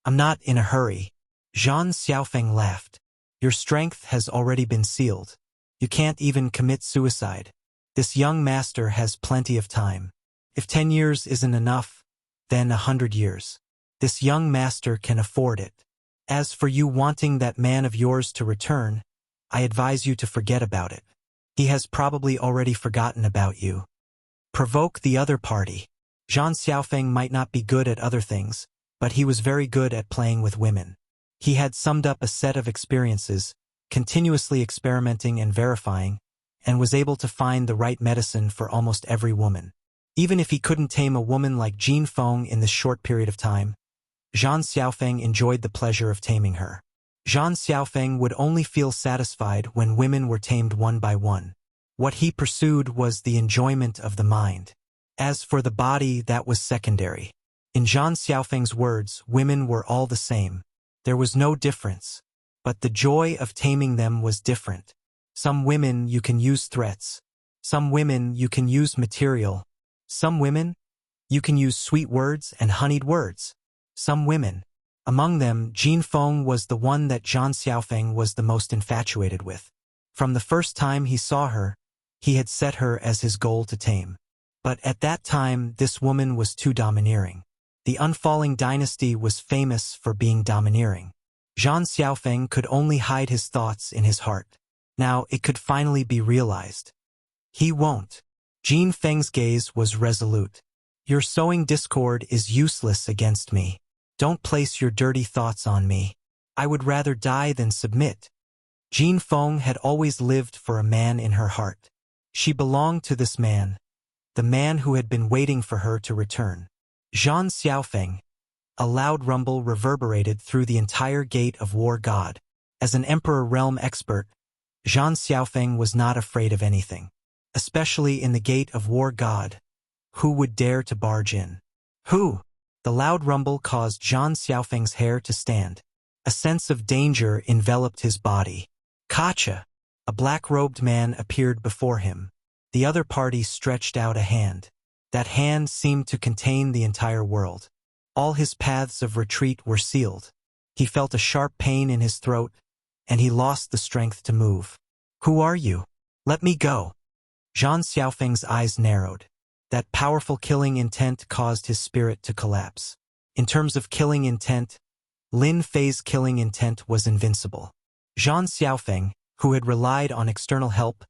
I'm not in a hurry. Zhang Xiaofeng laughed. Your strength has already been sealed. You can't even commit suicide. This young master has plenty of time. If 10 years isn't enough, then 100 years. This young master can afford it. As for you wanting that man of yours to return, I advise you to forget about it. He has probably already forgotten about you. Provoke the other party. Zhang Xiaofeng might not be good at other things, but he was very good at playing with women. He had summed up a set of experiences, continuously experimenting and verifying, and was able to find the right medicine for almost every woman. Even if he couldn't tame a woman like Jin Feng in this short period of time, Zhang Xiaofeng enjoyed the pleasure of taming her. Zhang Xiaofeng would only feel satisfied when women were tamed one by one. What he pursued was the enjoyment of the mind. As for the body, that was secondary. In Zhang Xiaofeng's words, women were all the same. There was no difference. But the joy of taming them was different. Some women you can use threats. Some women you can use material. Some women you can use sweet words and honeyed words. Some women. Among them, Jin Feng was the one that Zhang Xiaofeng was the most infatuated with. From the first time he saw her, he had set her as his goal to tame. But at that time, this woman was too domineering. The Unfalling Dynasty was famous for being domineering. Zhang Xiaofeng could only hide his thoughts in his heart. Now it could finally be realized. He won't. Jin Feng's gaze was resolute. Your sowing discord is useless against me. Don't place your dirty thoughts on me. I would rather die than submit. Jin Feng had always lived for a man in her heart. She belonged to this man, the man who had been waiting for her to return. Zhang Xiaofeng. A loud rumble reverberated through the entire Gate of War God. As an Emperor realm expert, Zhang Xiaofeng was not afraid of anything. Especially in the Gate of War God. Who would dare to barge in? Who? The loud rumble caused Zhang Xiaofeng's hair to stand. A sense of danger enveloped his body. Kacha! A black-robed man appeared before him. The other party stretched out a hand. That hand seemed to contain the entire world. All his paths of retreat were sealed. He felt a sharp pain in his throat, and he lost the strength to move. "Who are you? Let me go." Zhang Xiaofeng's eyes narrowed. That powerful killing intent caused his spirit to collapse. In terms of killing intent, Lin Fei's killing intent was invincible. Zhang Xiaofeng, who had relied on external help,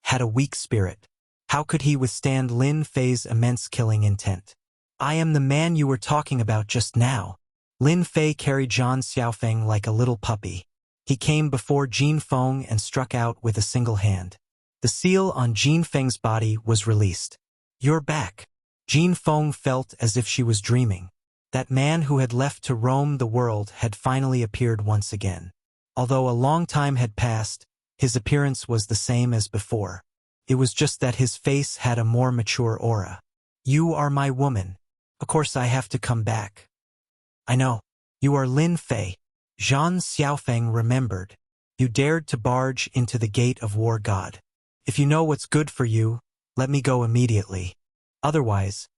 had a weak spirit. How could he withstand Lin Fei's immense killing intent? "I am the man you were talking about just now." Lin Fei carried Zhang Xiaofeng like a little puppy. He came before Jin Feng and struck out with a single hand. The seal on Jin Feng's body was released. "You're back." Jin Feng felt as if she was dreaming. That man who had left to roam the world had finally appeared once again. Although a long time had passed, his appearance was the same as before. It was just that his face had a more mature aura. "You are my woman. Of course I have to come back." "I know. You are Lin Fei." Zhang Xiaofeng remembered. "You dared to barge into the gate of War God. If you know what's good for you, let me go immediately. Otherwise,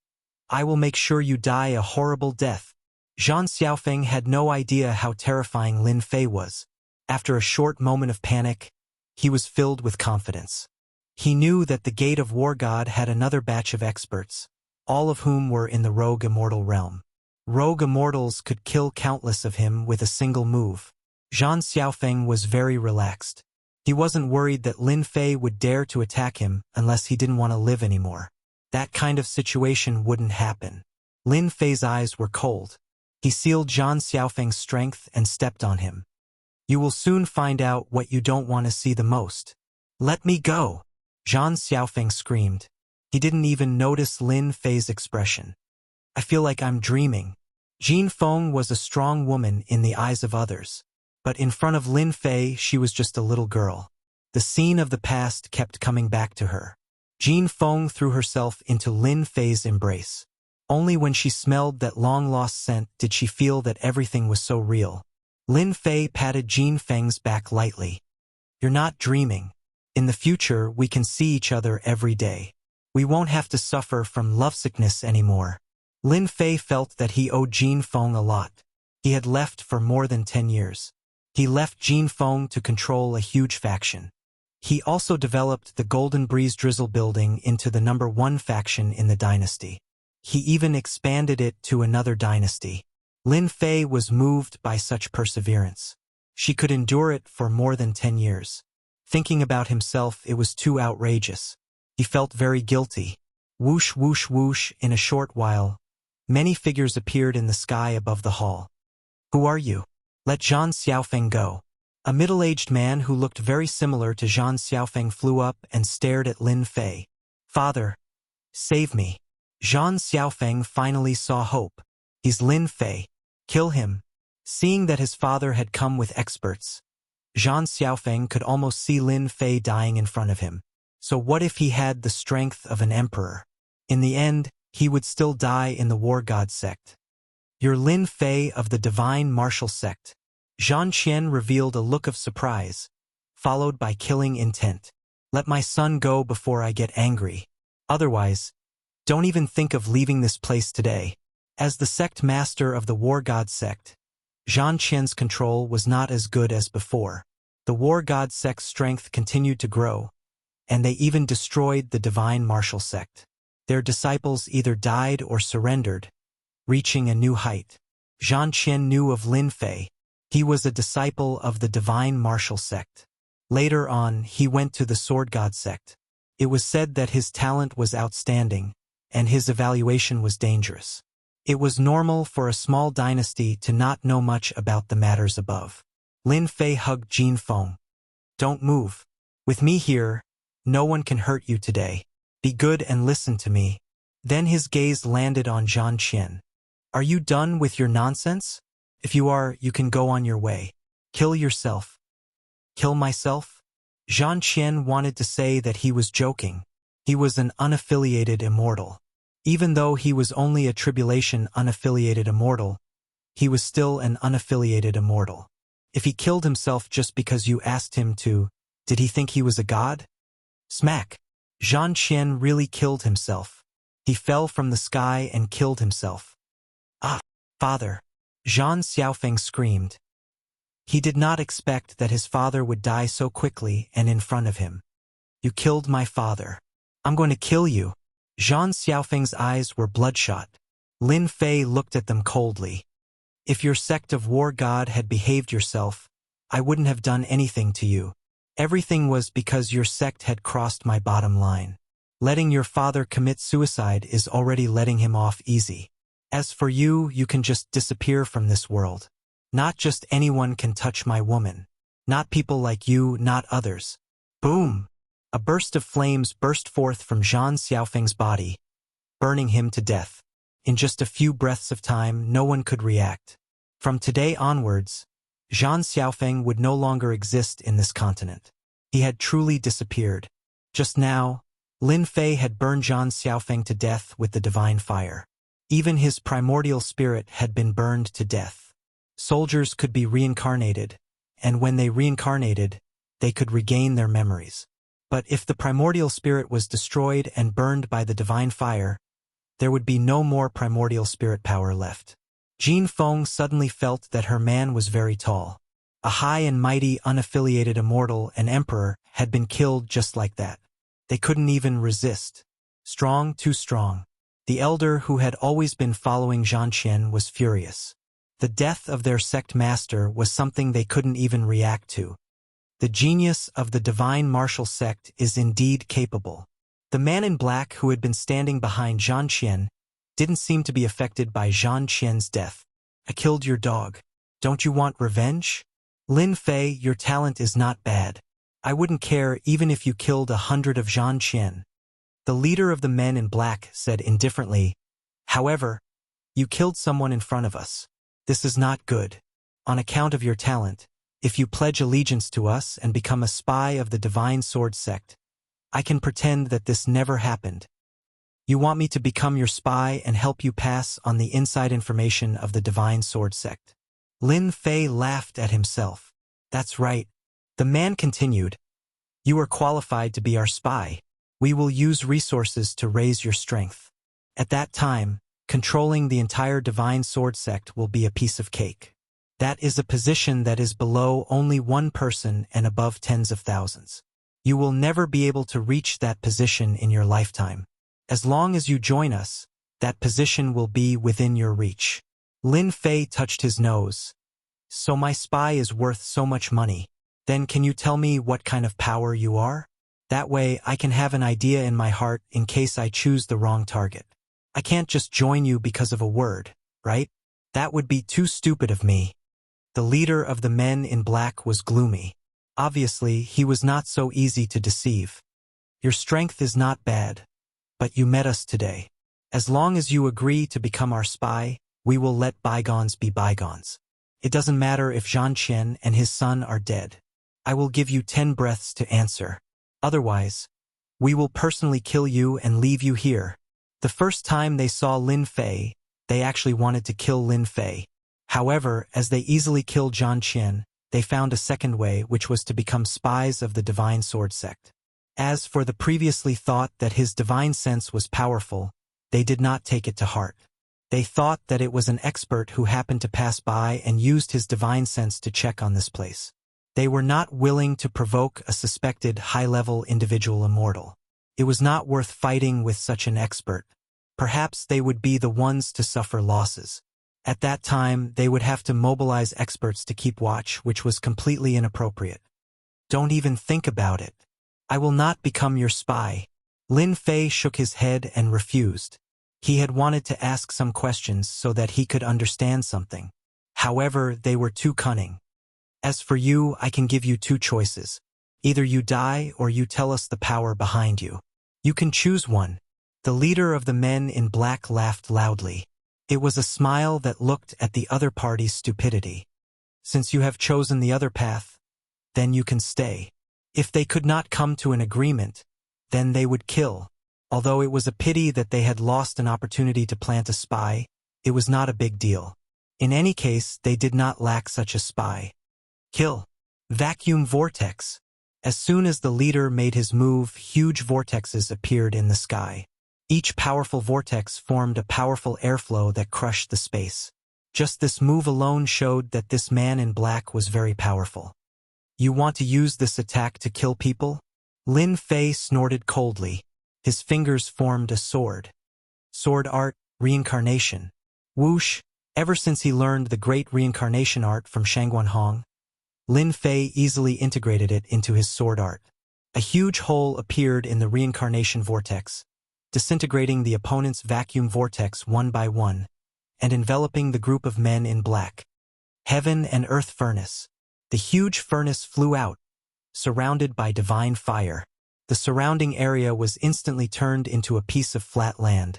I will make sure you die a horrible death." Zhang Xiaofeng had no idea how terrifying Lin Fei was. After a short moment of panic, he was filled with confidence. He knew that the Gate of War God had another batch of experts, all of whom were in the rogue immortal realm. Rogue immortals could kill countless of him with a single move. Zhang Xiaofeng was very relaxed. He wasn't worried that Lin Fei would dare to attack him unless he didn't want to live anymore. That kind of situation wouldn't happen. Lin Fei's eyes were cold. He sealed Zhang Xiaofeng's strength and stepped on him. "You will soon find out what you don't want to see the most." "Let me go!" Zhang Xiaofeng screamed. He didn't even notice Lin Fei's expression. "I feel like I'm dreaming." Jin Feng was a strong woman in the eyes of others. But in front of Lin Fei, she was just a little girl. The scene of the past kept coming back to her. Jin Feng threw herself into Lin Fei's embrace. Only when she smelled that long-lost scent did she feel that everything was so real. Lin Fei patted Jin Feng's back lightly. "You're not dreaming. In the future, we can see each other every day. We won't have to suffer from lovesickness anymore." Lin Fei felt that he owed Jin Feng a lot. He had left for more than 10 years. He left Jin Feng to control a huge faction. He also developed the Golden Breeze Drizzle building into the #1 faction in the dynasty. He even expanded it to another dynasty. Lin Fei was moved by such perseverance. She could endure it for more than 10 years. Thinking about himself, it was too outrageous. He felt very guilty. Whoosh, whoosh, whoosh, in a short while, many figures appeared in the sky above the hall. "Who are you?" "Let Zhang Xiaofeng go." A middle-aged man who looked very similar to Zhang Xiaofeng flew up and stared at Lin Fei. "Father, save me." Zhang Xiaofeng finally saw hope. "He's Lin Fei. Kill him." Seeing that his father had come with experts, Zhang Xiaofeng could almost see Lin Fei dying in front of him. So what if he had the strength of an emperor? In the end, he would still die in the War God sect. "You're Lin Fei of the Divine Martial Sect." Zhang Qian revealed a look of surprise, followed by killing intent. "Let my son go before I get angry. Otherwise, don't even think of leaving this place today." As the sect master of the War God sect, Zhang Qian's control was not as good as before. The War God sect's strength continued to grow, and they even destroyed the Divine Martial Sect. Their disciples either died or surrendered, reaching a new height. Zhang Qian knew of Lin Fei. He was a disciple of the Divine Martial Sect. Later on, he went to the Sword God sect. It was said that his talent was outstanding, and his evaluation was dangerous. It was normal for a small dynasty to not know much about the matters above. Lin Fei hugged Jin Feng. "Don't move. With me here, no one can hurt you today. Be good and listen to me." Then his gaze landed on Zhang Qian. "Are you done with your nonsense? If you are, you can go on your way. Kill yourself." "Kill myself?" Zhang Qian wanted to say that he was joking. He was an unaffiliated immortal. Even though he was only a tribulation unaffiliated immortal, he was still an unaffiliated immortal. If he killed himself just because you asked him to, did he think he was a god? Smack! Zhang Qian really killed himself. He fell from the sky and killed himself. Ah! Father! Zhang Xiaofeng screamed. He did not expect that his father would die so quickly and in front of him. You killed my father. I'm going to kill you. Zhang Xiaofeng's eyes were bloodshot. Lin Fei looked at them coldly. If your sect of war god had behaved yourself, I wouldn't have done anything to you. Everything was because your sect had crossed my bottom line. Letting your father commit suicide is already letting him off easy. As for you, you can just disappear from this world. Not just anyone can touch my woman. Not people like you, not others. Boom! A burst of flames burst forth from Zhang Xiaofeng's body, burning him to death. In just a few breaths of time, no one could react. From today onwards, Zhang Xiaofeng would no longer exist in this continent. He had truly disappeared. Just now, Lin Fei had burned Zhang Xiaofeng to death with the divine fire. Even his primordial spirit had been burned to death. Soldiers could be reincarnated, and when they reincarnated, they could regain their memories. But if the primordial spirit was destroyed and burned by the divine fire, there would be no more primordial spirit power left. Jin Feng suddenly felt that her man was very tall. A high and mighty unaffiliated immortal and emperor had been killed just like that. They couldn't even resist. Strong, too strong. The elder who had always been following Zhang Qian was furious. The death of their sect master was something they couldn't even react to. The genius of the divine martial sect is indeed capable. The man in black who had been standing behind Zhang Qian didn't seem to be affected by Zhang Qian's death. I killed your dog. Don't you want revenge? Lin Fei, your talent is not bad. I wouldn't care even if you killed 100 of Zhang Qian. The leader of the men in black said indifferently, however, you killed someone in front of us. This is not good. On account of your talent, if you pledge allegiance to us and become a spy of the divine sword sect, I can pretend that this never happened. You want me to become your spy and help you pass on the inside information of the divine sword sect. Lin Fei laughed at himself. That's right. The man continued. You are qualified to be our spy. We will use resources to raise your strength. At that time, controlling the entire divine sword sect will be a piece of cake. That is a position that is below only one person and above tens of thousands. You will never be able to reach that position in your lifetime. As long as you join us, that position will be within your reach. Lin Fei touched his nose. So my spy is worth so much money. Then can you tell me what kind of power you are? That way I can have an idea in my heart in case I choose the wrong target. I can't just join you because of a word, right? That would be too stupid of me. The leader of the men in black was gloomy. Obviously, he was not so easy to deceive. Your strength is not bad, but you met us today. As long as you agree to become our spy, we will let bygones be bygones. It doesn't matter if Zhang Qian and his son are dead. I will give you 10 breaths to answer. Otherwise, we will personally kill you and leave you here. The first time they saw Lin Fei, they actually wanted to kill Lin Fei. However, as they easily killed Zhang Qian, they found a second way, which was to become spies of the divine sword sect. As for the previously thought that his divine sense was powerful, they did not take it to heart. They thought that it was an expert who happened to pass by and used his divine sense to check on this place. They were not willing to provoke a suspected high-level individual immortal. It was not worth fighting with such an expert. Perhaps they would be the ones to suffer losses. At that time, they would have to mobilize experts to keep watch, which was completely inappropriate. Don't even think about it. I will not become your spy. Lin Fei shook his head and refused. He had wanted to ask some questions so that he could understand something. However, they were too cunning. As for you, I can give you 2 choices. Either you die or you tell us the power behind you. You can choose one. The leader of the men in black laughed loudly. It was a smile that looked at the other party's stupidity. Since you have chosen the other path, then you can stay. If they could not come to an agreement, then they would kill. Although it was a pity that they had lost an opportunity to plant a spy, it was not a big deal. In any case, they did not lack such a spy. Kill. Vacuum vortex. As soon as the leader made his move, huge vortexes appeared in the sky. Each powerful vortex formed a powerful airflow that crushed the space. Just this move alone showed that this man in black was very powerful. You want to use this attack to kill people? Lin Fei snorted coldly. His fingers formed a sword. Sword art, reincarnation. Whoosh! Ever since he learned the great reincarnation art from Shangguan Hong, Lin Fei easily integrated it into his sword art. A huge hole appeared in the reincarnation vortex, disintegrating the opponent's vacuum vortex one by one, and enveloping the group of men in black. Heaven and Earth Furnace. The huge furnace flew out, surrounded by divine fire. The surrounding area was instantly turned into a piece of flat land,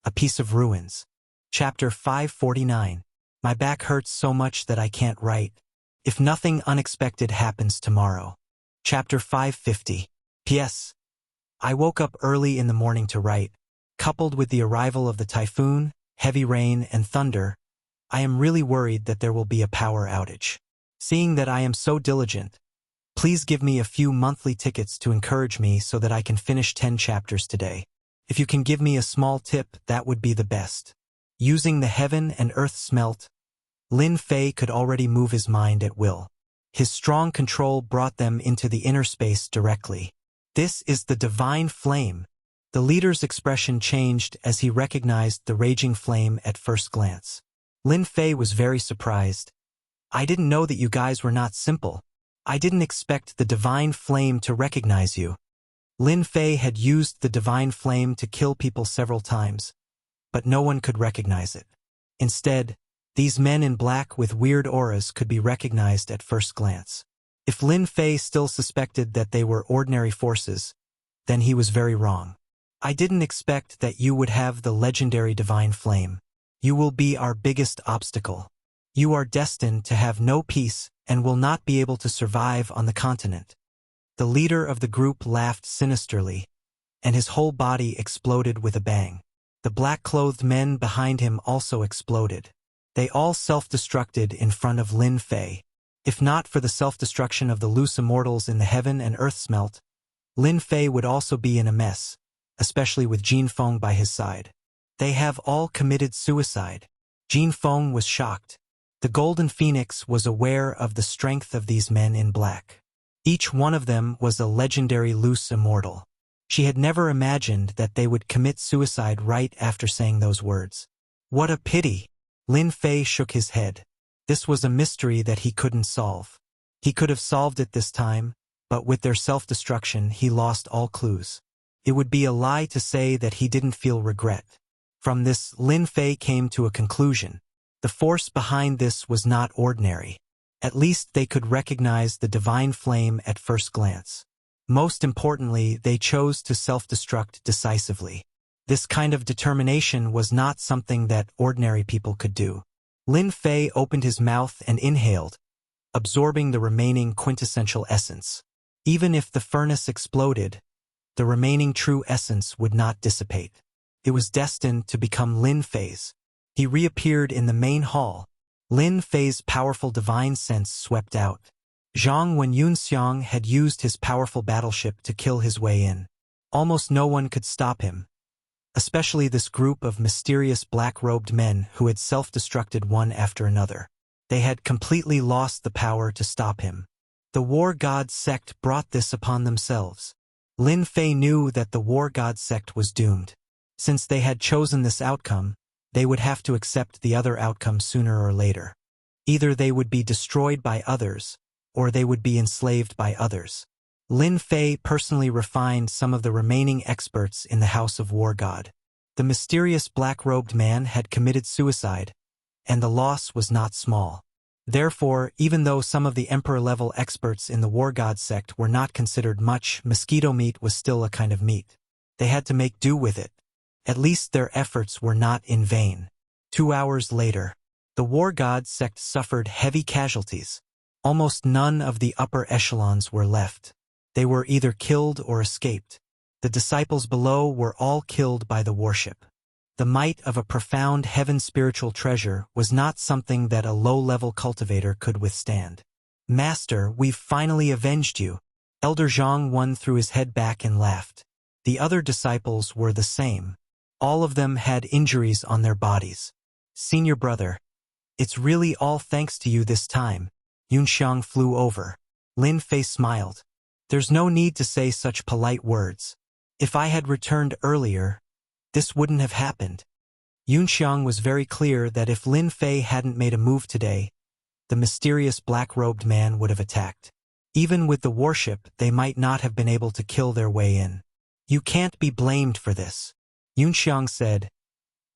a piece of ruins. Chapter 549. My back hurts so much that I can't write. If nothing unexpected happens tomorrow. Chapter 550. P.S. I woke up early in the morning to write. Coupled with the arrival of the typhoon, heavy rain, and thunder, I am really worried that there will be a power outage. Seeing that I am so diligent, please give me a few monthly tickets to encourage me so that I can finish 10 chapters today. If you can give me a small tip, that would be the best. Using the heaven and earth smelt, Lin Fei could already move his mind at will. His strong control brought them into the inner space directly. This is the divine flame. The leader's expression changed as he recognized the raging flame at first glance. Lin Fei was very surprised. I didn't know that you guys were not simple. I didn't expect the divine flame to recognize you. Lin Fei had used the divine flame to kill people several times, but no one could recognize it. Instead, these men in black with weird auras could be recognized at first glance. If Lin Fei still suspected that they were ordinary forces, then he was very wrong. I didn't expect that you would have the legendary divine flame. You will be our biggest obstacle. You are destined to have no peace and will not be able to survive on the continent. The leader of the group laughed sinisterly, and his whole body exploded with a bang. The black-clothed men behind him also exploded. They all self-destructed in front of Lin Fei. If not for the self-destruction of the loose immortals in the heaven and earth smelt, Lin Fei would also be in a mess, especially with Jin Feng by his side. They have all committed suicide. Jin Feng was shocked. The Golden Phoenix was aware of the strength of these men in black. Each one of them was a legendary loose immortal. She had never imagined that they would commit suicide right after saying those words. What a pity! Lin Fei shook his head. This was a mystery that he couldn't solve. He could have solved it this time, but with their self-destruction he lost all clues. It would be a lie to say that he didn't feel regret. From this, Lin Fei came to a conclusion. The force behind this was not ordinary. At least they could recognize the divine flame at first glance. Most importantly, they chose to self-destruct decisively. This kind of determination was not something that ordinary people could do. Lin Fei opened his mouth and inhaled, absorbing the remaining quintessential essence. Even if the furnace exploded, the remaining true essence would not dissipate. It was destined to become Lin Fei's. He reappeared in the main hall. Lin Fei's powerful divine sense swept out. Zhang Wenyunxiang had used his powerful battleship to kill his way in. Almost no one could stop him, especially this group of mysterious black-robed men who had self-destructed one after another. They had completely lost the power to stop him. The War God sect brought this upon themselves. Lin Fei knew that the War God sect was doomed. Since they had chosen this outcome, they would have to accept the other outcome sooner or later. Either they would be destroyed by others, or they would be enslaved by others. Lin Fei personally refined some of the remaining experts in the House of War God. The mysterious black-robed man had committed suicide, and the loss was not small. Therefore, even though some of the Emperor-level experts in the War God sect were not considered much, mosquito meat was still a kind of meat. They had to make do with it. At least their efforts were not in vain. 2 hours later, the War God sect suffered heavy casualties. Almost none of the upper echelons were left. They were either killed or escaped. The disciples below were all killed by the warship. The might of a profound heaven spiritual treasure was not something that a low-level cultivator could withstand. Master, we've finally avenged you. Elder Zhang Wen threw his head back and laughed. The other disciples were the same. All of them had injuries on their bodies. Senior brother, It's really all thanks to you this time. Yunxiang flew over. Lin Fei smiled. There's no need to say such polite words. If I had returned earlier, this wouldn't have happened. Yunxiang was very clear that if Lin Fei hadn't made a move today, the mysterious black-robed man would have attacked. Even with the warship, they might not have been able to kill their way in. You can't be blamed for this. Yunxiang said,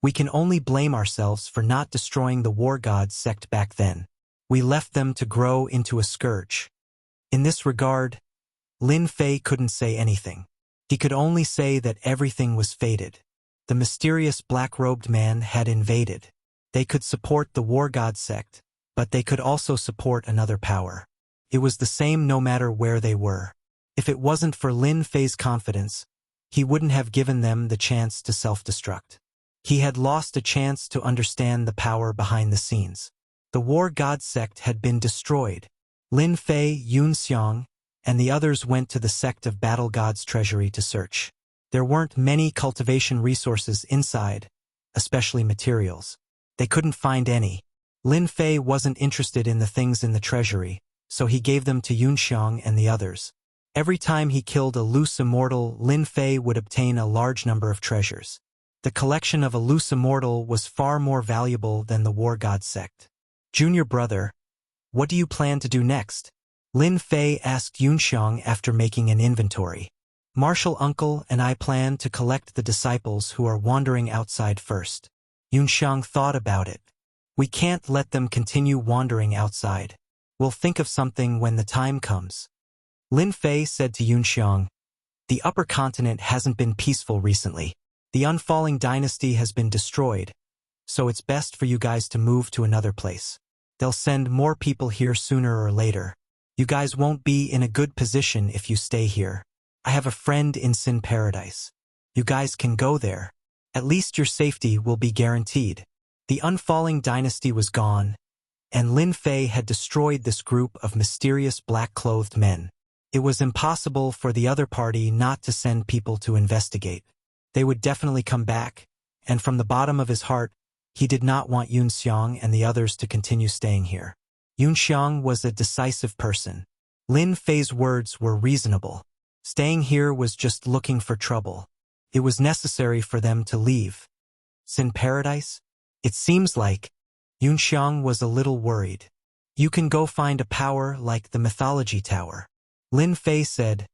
we can only blame ourselves for not destroying the war gods sect back then. We left them to grow into a scourge. In this regard, Lin Fei couldn't say anything. He could only say that everything was fated. The mysterious black-robed man had invaded. They could support the war god sect, but they could also support another power. It was the same no matter where they were. If it wasn't for Lin Fei's confidence, he wouldn't have given them the chance to self-destruct. He had lost a chance to understand the power behind the scenes. The war god sect had been destroyed. Lin Fei, Yunxiang, and the others went to the sect of battle gods treasury to search. There weren't many cultivation resources inside, especially materials. They couldn't find any. Lin Fei wasn't interested in the things in the treasury, so he gave them to Yunxiang and the others. Every time he killed a loose immortal, Lin Fei would obtain a large number of treasures. The collection of a loose immortal was far more valuable than the war god sect. Junior brother, what do you plan to do next? Lin Fei asked Yunxiang after making an inventory. Martial uncle and I plan to collect the disciples who are wandering outside first. Yunxiang thought about it. We can't let them continue wandering outside. We'll think of something when the time comes. Lin Fei said to Yunxiang, the upper continent hasn't been peaceful recently. The unfalling dynasty has been destroyed, so it's best for you guys to move to another place. They'll send more people here sooner or later. You guys won't be in a good position if you stay here. I have a friend in Sin Paradise. You guys can go there. At least your safety will be guaranteed. The unfalling dynasty was gone, and Lin Fei had destroyed this group of mysterious black-clothed men. It was impossible for the other party not to send people to investigate. They would definitely come back, and from the bottom of his heart, he did not want Yunxiang and the others to continue staying here. Yunxiang was a decisive person. Lin Fei's words were reasonable. Staying here was just looking for trouble. It was necessary for them to leave. Sin Paradise? It seems like. Yunxiang was a little worried. You can go find a power like the mythology tower. Lin Fei said,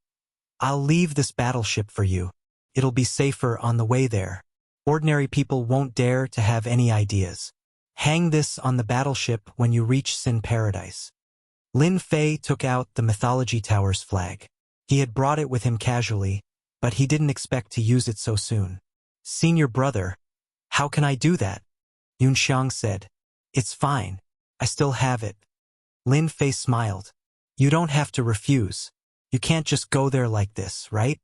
I'll leave this battleship for you. It'll be safer on the way there. Ordinary people won't dare to have any ideas. Hang this on the battleship when you reach Sin Paradise. Lin Fei took out the mythology tower's flag. He had brought it with him casually, but he didn't expect to use it so soon. Senior brother, how can I do that? Yunxiang said. It's fine. I still have it. Lin Fei smiled. You don't have to refuse. You can't just go there like this, right?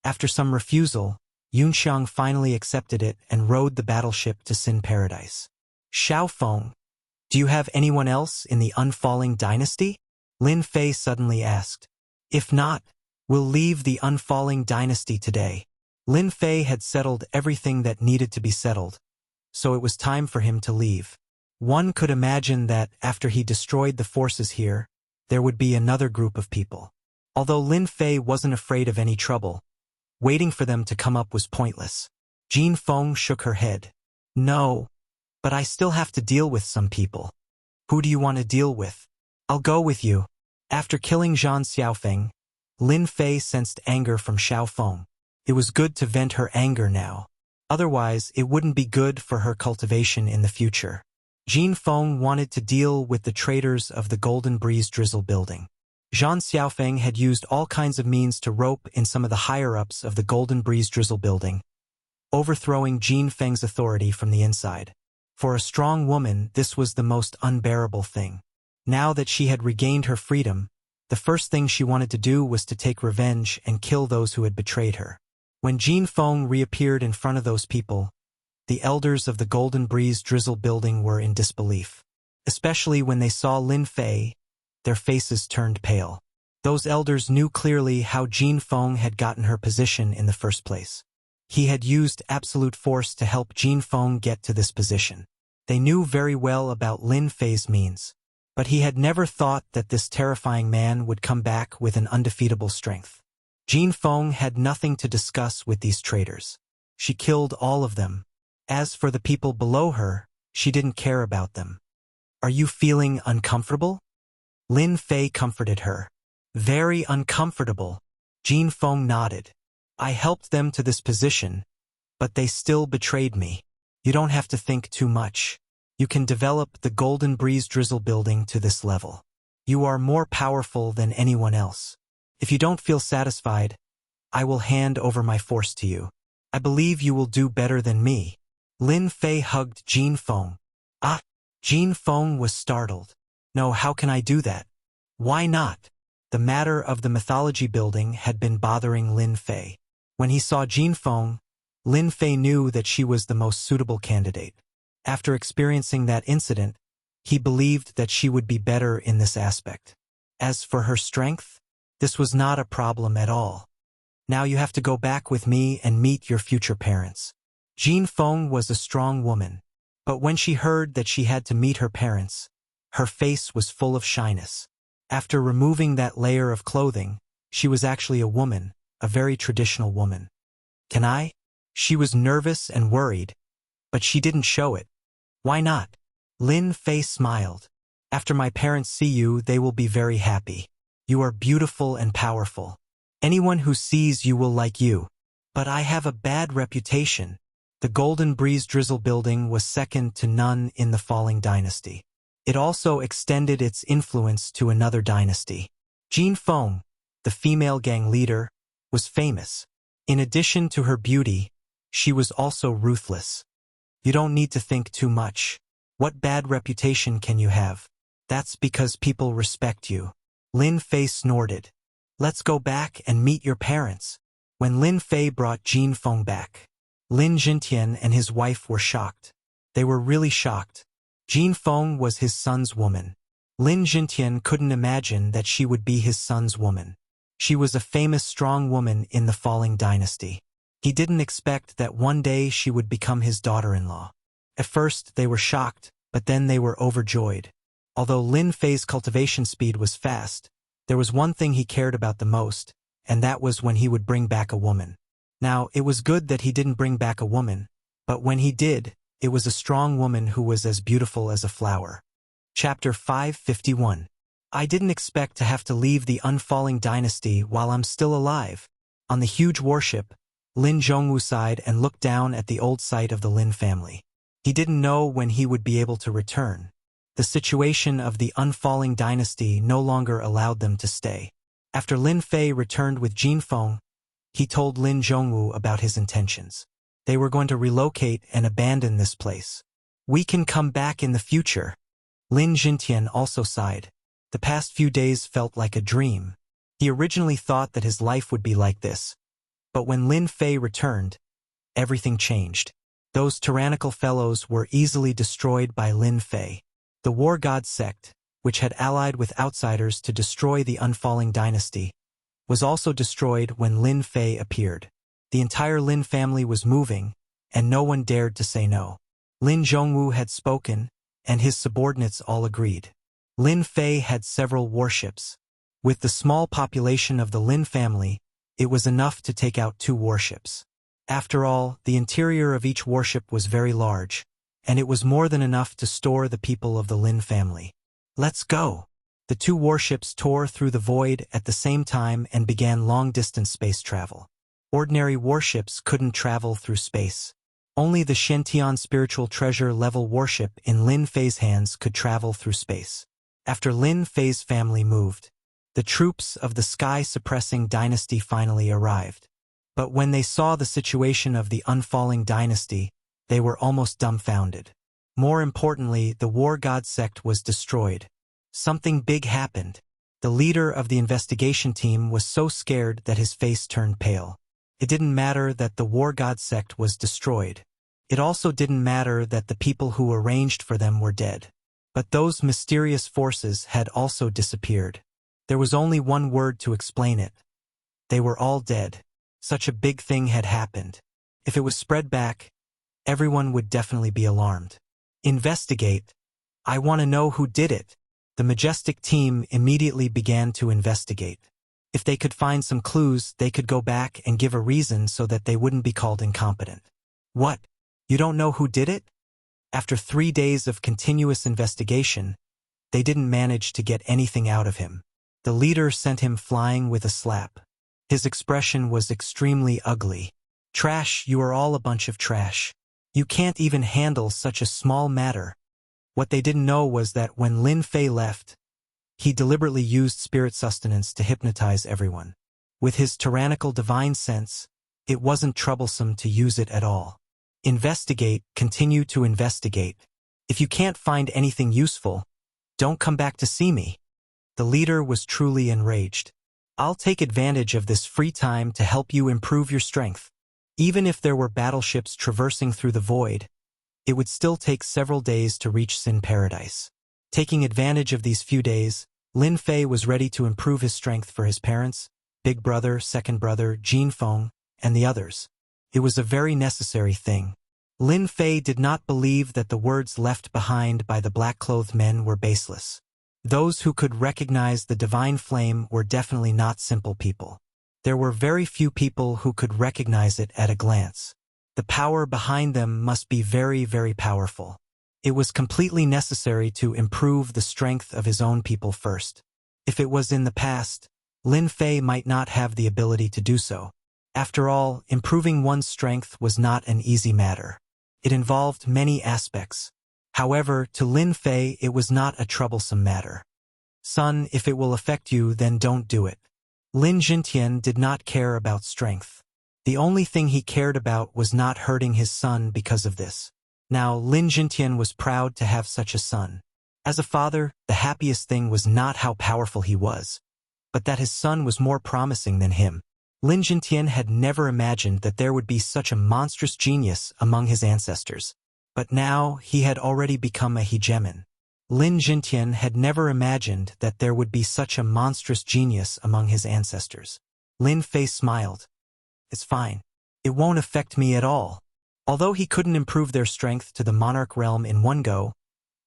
After some refusal, Yunxiang finally accepted it and rowed the battleship to Sin Paradise. Xiaofeng, do you have anyone else in the unfalling dynasty? Lin Fei suddenly asked. If not, we'll leave the unfalling dynasty today. Lin Fei had settled everything that needed to be settled, so it was time for him to leave. One could imagine that after he destroyed the forces here, there would be another group of people. Although Lin Fei wasn't afraid of any trouble, waiting for them to come up was pointless. Jin Feng shook her head. No, but I still have to deal with some people. Who do you want to deal with? I'll go with you. After killing Zhang Xiaofeng, Lin Fei sensed anger from Xiaofeng. It was good to vent her anger now. Otherwise, it wouldn't be good for her cultivation in the future. Jin Feng wanted to deal with the traitors of the Golden Breeze Drizzle building. Zhang Xiaofeng had used all kinds of means to rope in some of the higher-ups of the Golden Breeze Drizzle building, overthrowing Jin Feng's authority from the inside. For a strong woman, this was the most unbearable thing. Now that she had regained her freedom, the first thing she wanted to do was to take revenge and kill those who had betrayed her. When Jin Feng reappeared in front of those people, the elders of the Golden Breeze Drizzle building were in disbelief. Especially when they saw Lin Fei, their faces turned pale. Those elders knew clearly how Jin Feng had gotten her position in the first place. He had used absolute force to help Jin Feng get to this position. They knew very well about Lin Fei's means, but he had never thought that this terrifying man would come back with an undefeatable strength. Jin Feng had nothing to discuss with these traitors. She killed all of them. As for the people below her, she didn't care about them. Are you feeling uncomfortable? Lin Fei comforted her. Very uncomfortable. Jin Feng nodded. I helped them to this position, but they still betrayed me. You don't have to think too much. You can develop the Golden Breeze Drizzle building to this level. You are more powerful than anyone else. If you don't feel satisfied, I will hand over my force to you. I believe you will do better than me. Lin Fei hugged Jin Feng. Ah! Jin Feng was startled. No, how can I do that? Why not? The matter of the mythology building had been bothering Lin Fei. When he saw Jin Feng, Lin Fei knew that she was the most suitable candidate. After experiencing that incident, he believed that she would be better in this aspect. As for her strength, this was not a problem at all. Now you have to go back with me and meet your future parents. Jin Feng was a strong woman, but when she heard that she had to meet her parents, her face was full of shyness. After removing that layer of clothing, she was actually a woman, a very traditional woman. Can I? She was nervous and worried, but she didn't show it. Why not? Lin Fei smiled. After my parents see you, they will be very happy. You are beautiful and powerful. Anyone who sees you will like you. But I have a bad reputation. The Golden Breeze Drizzle building was second to none in the falling dynasty. It also extended its influence to another dynasty. Jin Feng, the female gang leader, was famous. In addition to her beauty, she was also ruthless. You don't need to think too much. What bad reputation can you have? That's because people respect you. Lin Fei snorted. Let's go back and meet your parents. When Lin Fei brought Jin Feng back, Lin Jintian and his wife were shocked. They were really shocked. Jin Feng was his son's woman. Lin Jintian couldn't imagine that she would be his son's woman. She was a famous strong woman in the falling dynasty. He didn't expect that one day she would become his daughter-in-law. At first they were shocked, but then they were overjoyed. Although Lin Fei's cultivation speed was fast, there was one thing he cared about the most, and that was when he would bring back a woman. Now, it was good that he didn't bring back a woman, but when he did, it was a strong woman who was as beautiful as a flower. Chapter 551. I didn't expect to have to leave the unfalling dynasty while I'm still alive. On the huge warship, Lin Zhongwu sighed and looked down at the old site of the Lin family. He didn't know when he would be able to return. The situation of the unfalling dynasty no longer allowed them to stay. After Lin Fei returned with Jin Feng, he told Lin Zhongwu about his intentions. They were going to relocate and abandon this place. We can come back in the future. Lin Jintian also sighed. The past few days felt like a dream. He originally thought that his life would be like this. But when Lin Fei returned, everything changed. Those tyrannical fellows were easily destroyed by Lin Fei. The War God sect, which had allied with outsiders to destroy the unfalling dynasty, was also destroyed when Lin Fei appeared. The entire Lin family was moving, and no one dared to say no. Lin Zhongwu had spoken, and his subordinates all agreed. Lin Fei had several warships. With the small population of the Lin family, it was enough to take out 2 warships. After all, the interior of each warship was very large, and it was more than enough to store the people of the Lin family. Let's go! The 2 warships tore through the void at the same time and began long-distance space travel. Ordinary warships couldn't travel through space. Only the Shentian spiritual treasure level warship in Lin Fei's hands could travel through space. After Lin Fei's family moved, the troops of the sky-suppressing dynasty finally arrived. But when they saw the situation of the unfalling dynasty, they were almost dumbfounded. More importantly, the War God sect was destroyed. Something big happened. The leader of the investigation team was so scared that his face turned pale. It didn't matter that the War God sect was destroyed. It also didn't matter that the people who arranged for them were dead. But those mysterious forces had also disappeared. There was only one word to explain it. They were all dead. Such a big thing had happened. If it was spread back, everyone would definitely be alarmed. Investigate. I want to know who did it. The majestic team immediately began to investigate. If they could find some clues, they could go back and give a reason so that they wouldn't be called incompetent. What? You don't know who did it? After 3 days of continuous investigation, they didn't manage to get anything out of him. The leader sent him flying with a slap. His expression was extremely ugly. Trash, you are all a bunch of trash. You can't even handle such a small matter. What they didn't know was that when Lin Fei left, he deliberately used spirit sustenance to hypnotize everyone. With his tyrannical divine sense, it wasn't troublesome to use it at all. Investigate, continue to investigate. If you can't find anything useful, don't come back to see me. The leader was truly enraged. I'll take advantage of this free time to help you improve your strength. Even if there were battleships traversing through the void, it would still take several days to reach Sin Paradise. Taking advantage of these few days, Lin Fei was ready to improve his strength for his parents, big brother, second brother, Jin Feng, and the others. It was a very necessary thing. Lin Fei did not believe that the words left behind by the black-clothed men were baseless. Those who could recognize the divine flame were definitely not simple people. There were very few people who could recognize it at a glance. The power behind them must be very, very powerful. It was completely necessary to improve the strength of his own people first. If it was in the past, Lin Fei might not have the ability to do so. After all, improving one's strength was not an easy matter. It involved many aspects. However, to Lin Fei it was not a troublesome matter. Son, if it will affect you, then don't do it. Lin Jintian did not care about strength. The only thing he cared about was not hurting his son because of this. Now, Lin Jintian was proud to have such a son. As a father, the happiest thing was not how powerful he was, but that his son was more promising than him. Lin Jintian had never imagined that there would be such a monstrous genius among his ancestors. But now, he had already become a hegemon. Lin Jintian had never imagined that there would be such a monstrous genius among his ancestors. Lin Fei smiled. It's fine. It won't affect me at all. Although he couldn't improve their strength to the monarch realm in one go,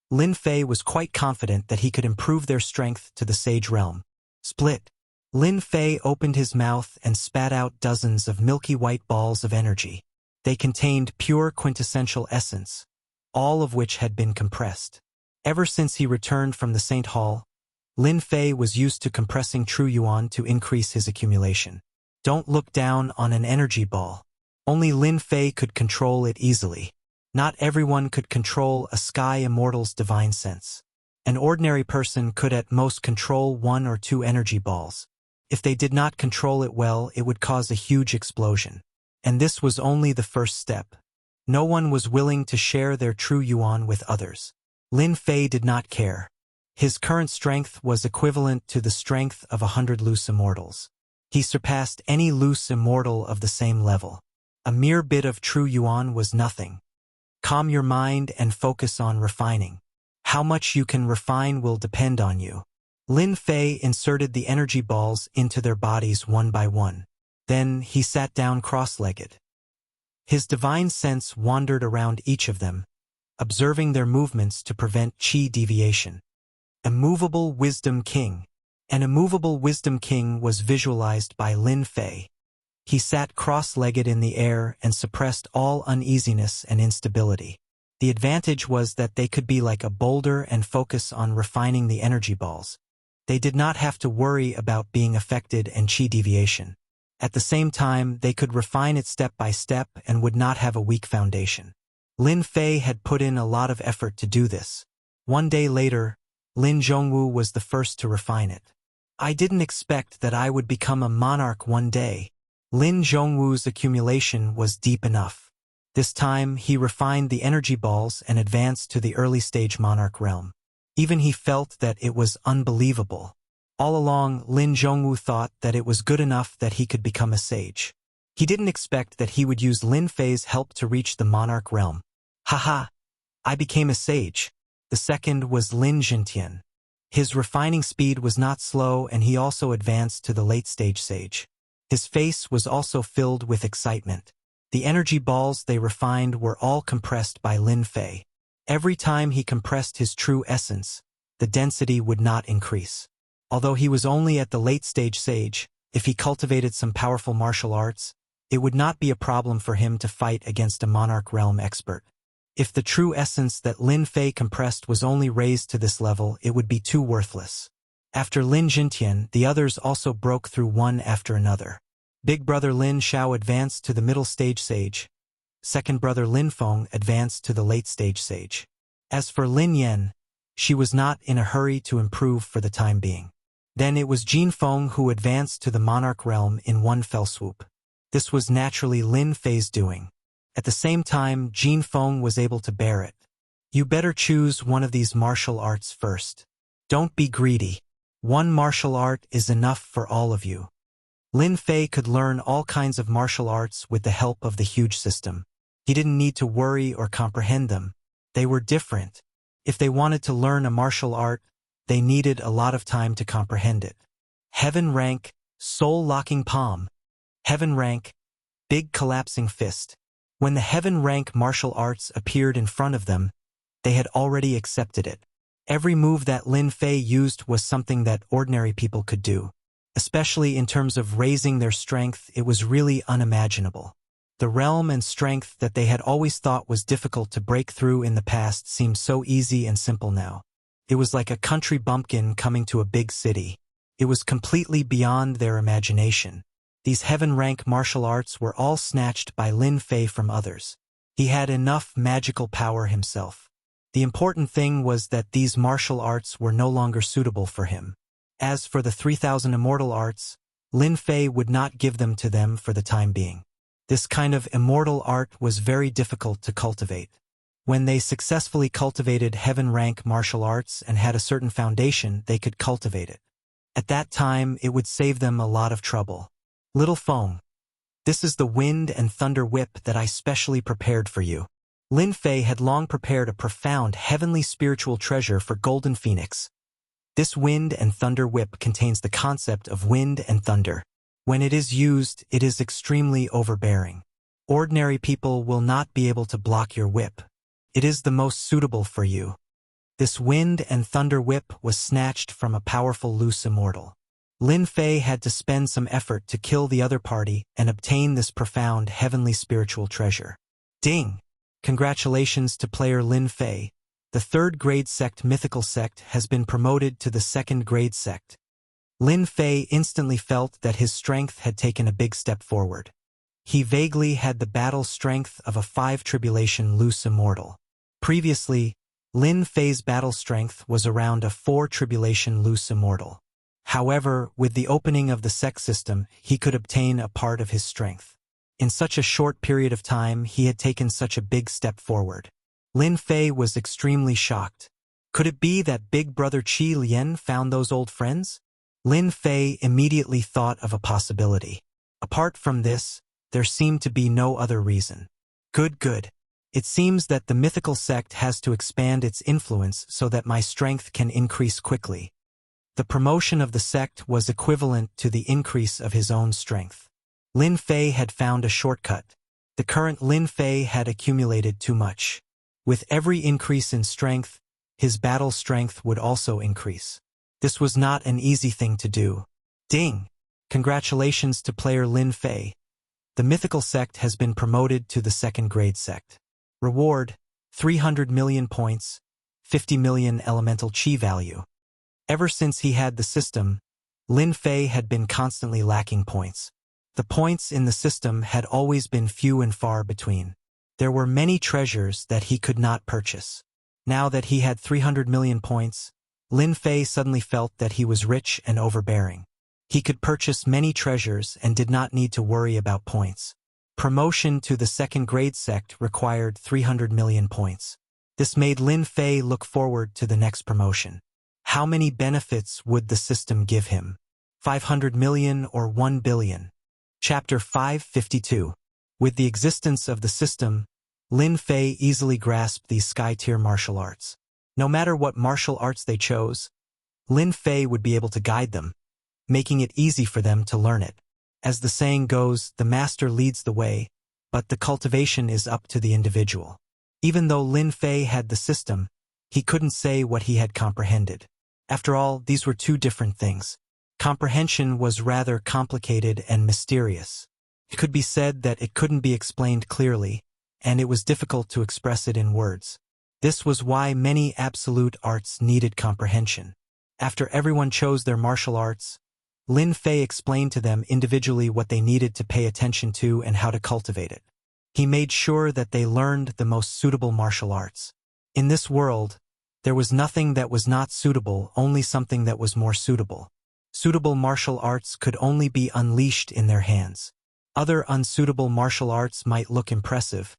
Lin Fei was quite confident that he could improve their strength to the sage realm. Split. Lin Fei opened his mouth and spat out dozens of milky white balls of energy. They contained pure quintessential essence, all of which had been compressed. Ever since he returned from the Saint Hall, Lin Fei was used to compressing true yuan to increase his accumulation. Don't look down on an energy ball. Only Lin Fei could control it easily. Not everyone could control a sky immortal's divine sense. An ordinary person could at most control 1 or 2 energy balls. If they did not control it well, it would cause a huge explosion. And this was only the first step. No one was willing to share their true yuan with others. Lin Fei did not care. His current strength was equivalent to the strength of 100 loose immortals. He surpassed any loose immortal of the same level. A mere bit of true yuan was nothing. Calm your mind and focus on refining. How much you can refine will depend on you. Lin Fei inserted the energy balls into their bodies one by one. Then he sat down cross-legged. His divine sense wandered around each of them, observing their movements to prevent qi deviation. Immovable Wisdom King. An immovable Wisdom King was visualized by Lin Fei. He sat cross-legged in the air and suppressed all uneasiness and instability. The advantage was that they could be like a boulder and focus on refining the energy balls. They did not have to worry about being affected and qi deviation. At the same time, they could refine it step by step and would not have a weak foundation. Lin Fei had put in a lot of effort to do this. One day later, Lin Zhongwu was the first to refine it. I didn't expect that I would become a monarch one day. Lin Zhongwu's accumulation was deep enough. This time, he refined the energy balls and advanced to the early-stage monarch realm. Even he felt that it was unbelievable. All along, Lin Zhongwu thought that it was good enough that he could become a sage. He didn't expect that he would use Lin Fei's help to reach the monarch realm. Haha! I became a sage. The second was Lin Jintian. His refining speed was not slow, and he also advanced to the late-stage sage. His face was also filled with excitement. The energy balls they refined were all compressed by Lin Fei. Every time he compressed his true essence, the density would not increase. Although he was only at the late-stage sage, if he cultivated some powerful martial arts, it would not be a problem for him to fight against a monarch realm expert. If the true essence that Lin Fei compressed was only raised to this level, it would be too worthless. After Lin Jintian, the others also broke through one after another. Big brother Lin Xiao advanced to the middle stage sage. Second brother Lin Feng advanced to the late stage sage. As for Lin Yan, she was not in a hurry to improve for the time being. Then it was Jin Feng who advanced to the monarch realm in one fell swoop. This was naturally Lin Fei's doing. At the same time, Jin Feng was able to bear it. You better choose one of these martial arts first. Don't be greedy. One martial art is enough for all of you. Lin Fei could learn all kinds of martial arts with the help of the huge system. He didn't need to worry or comprehend them. They were different. If they wanted to learn a martial art, they needed a lot of time to comprehend it. Heaven rank, soul-locking palm. Heaven rank, big collapsing fist. When the heaven rank martial arts appeared in front of them, they had already accepted it. Every move that Lin Fei used was something that ordinary people could do. Especially in terms of raising their strength, it was really unimaginable. The realm and strength that they had always thought was difficult to break through in the past seemed so easy and simple now. It was like a country bumpkin coming to a big city. It was completely beyond their imagination. These heaven-rank martial arts were all snatched by Lin Fei from others. He had enough magical power himself. The important thing was that these martial arts were no longer suitable for him. As for the 3,000 immortal arts, Lin Fei would not give them to them for the time being. This kind of immortal art was very difficult to cultivate. When they successfully cultivated heaven-rank martial arts and had a certain foundation, they could cultivate it. At that time, it would save them a lot of trouble. Little Feng, this is the wind and thunder whip that I specially prepared for you. Lin Fei had long prepared a profound heavenly spiritual treasure for Golden Phoenix. This wind and thunder whip contains the concept of wind and thunder. When it is used, it is extremely overbearing. Ordinary people will not be able to block your whip. It is the most suitable for you. This wind and thunder whip was snatched from a powerful loose immortal. Lin Fei had to spend some effort to kill the other party and obtain this profound heavenly spiritual treasure. Ding! Congratulations to player Lin Fei. The third grade sect mythical sect has been promoted to the second grade sect. Lin Fei instantly felt that his strength had taken a big step forward. He vaguely had the battle strength of a 5 tribulation loose immortal. Previously, Lin Fei's battle strength was around a 4 tribulation loose immortal. However, with the opening of the sect system, he could obtain a part of his strength. In such a short period of time, he had taken such a big step forward. Lin Fei was extremely shocked. Could it be that big brother Qi Lian found those old friends? Lin Fei immediately thought of a possibility. Apart from this, there seemed to be no other reason. Good. It seems that the mythical sect has to expand its influence so that my strength can increase quickly. The promotion of the sect was equivalent to the increase of his own strength. Lin Fei had found a shortcut. The current Lin Fei had accumulated too much. With every increase in strength, his battle strength would also increase. This was not an easy thing to do. Ding! Congratulations to player Lin Fei. The mythical sect has been promoted to the second grade sect. Reward, 300 million points, 50 million elemental chi value. Ever since he had the system, Lin Fei had been constantly lacking points. The points in the system had always been few and far between. There were many treasures that he could not purchase. Now that he had 300 million points, Lin Fei suddenly felt that he was rich and overbearing. He could purchase many treasures and did not need to worry about points. Promotion to the second grade sect required 300 million points. This made Lin Fei look forward to the next promotion. How many benefits would the system give him? 500 million or 1 billion? Chapter 552. With the existence of the system, Lin Fei easily grasped these sky-tier martial arts. No matter what martial arts they chose, Lin Fei would be able to guide them, making it easy for them to learn it. As the saying goes, the master leads the way, but the cultivation is up to the individual. Even though Lin Fei had the system, he couldn't say what he had comprehended. After all, these were two different things. Comprehension was rather complicated and mysterious. It could be said that it couldn't be explained clearly, and it was difficult to express it in words. This was why many absolute arts needed comprehension. After everyone chose their martial arts, Lin Fei explained to them individually what they needed to pay attention to and how to cultivate it. He made sure that they learned the most suitable martial arts. In this world, there was nothing that was not suitable, only something that was more suitable. Suitable martial arts could only be unleashed in their hands. Other unsuitable martial arts might look impressive,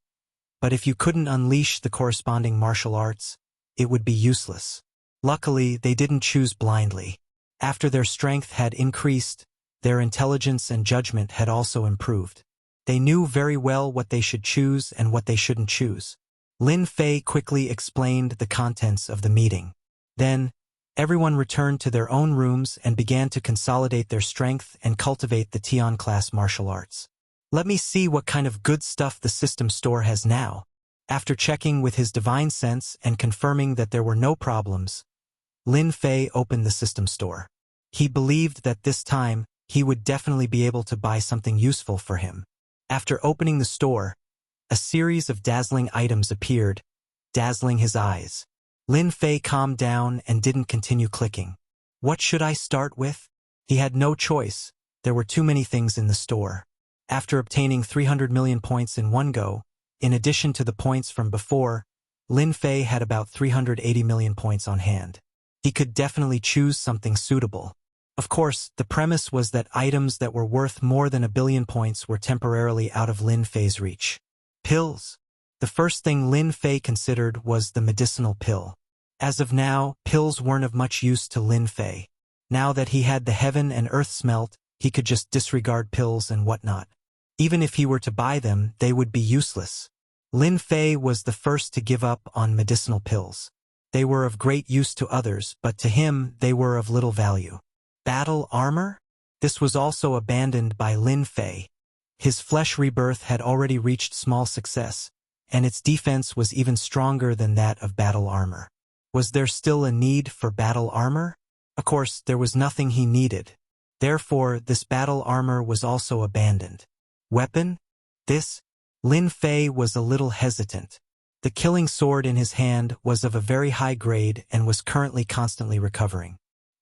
but if you couldn't unleash the corresponding martial arts, it would be useless. Luckily, they didn't choose blindly. After their strength had increased, their intelligence and judgment had also improved. They knew very well what they should choose and what they shouldn't choose. Lin Fei quickly explained the contents of the meeting. Then, everyone returned to their own rooms and began to consolidate their strength and cultivate the Tian class martial arts. Let me see what kind of good stuff the system store has now. After checking with his divine sense and confirming that there were no problems, Lin Fei opened the system store. He believed that this time, he would definitely be able to buy something useful for him. After opening the store, a series of dazzling items appeared, dazzling his eyes. Lin Fei calmed down and didn't continue clicking. What should I start with? He had no choice. There were too many things in the store. After obtaining 300 million points in one go, in addition to the points from before, Lin Fei had about 380 million points on hand. He could definitely choose something suitable. Of course, the premise was that items that were worth more than 1 billion points were temporarily out of Lin Fei's reach. Pills. The first thing Lin Fei considered was the medicinal pill. As of now, pills weren't of much use to Lin Fei. Now that he had the heaven and earth smelt, he could just disregard pills and whatnot. Even if he were to buy them, they would be useless. Lin Fei was the first to give up on medicinal pills. They were of great use to others, but to him they were of little value. Battle armor? This was also abandoned by Lin Fei. His flesh rebirth had already reached small success, and its defense was even stronger than that of battle armor. Was there still a need for battle armor? Of course, there was nothing he needed. Therefore, this battle armor was also abandoned. Weapon? This? Lin Fei was a little hesitant. The killing sword in his hand was of a very high grade and was currently constantly recovering.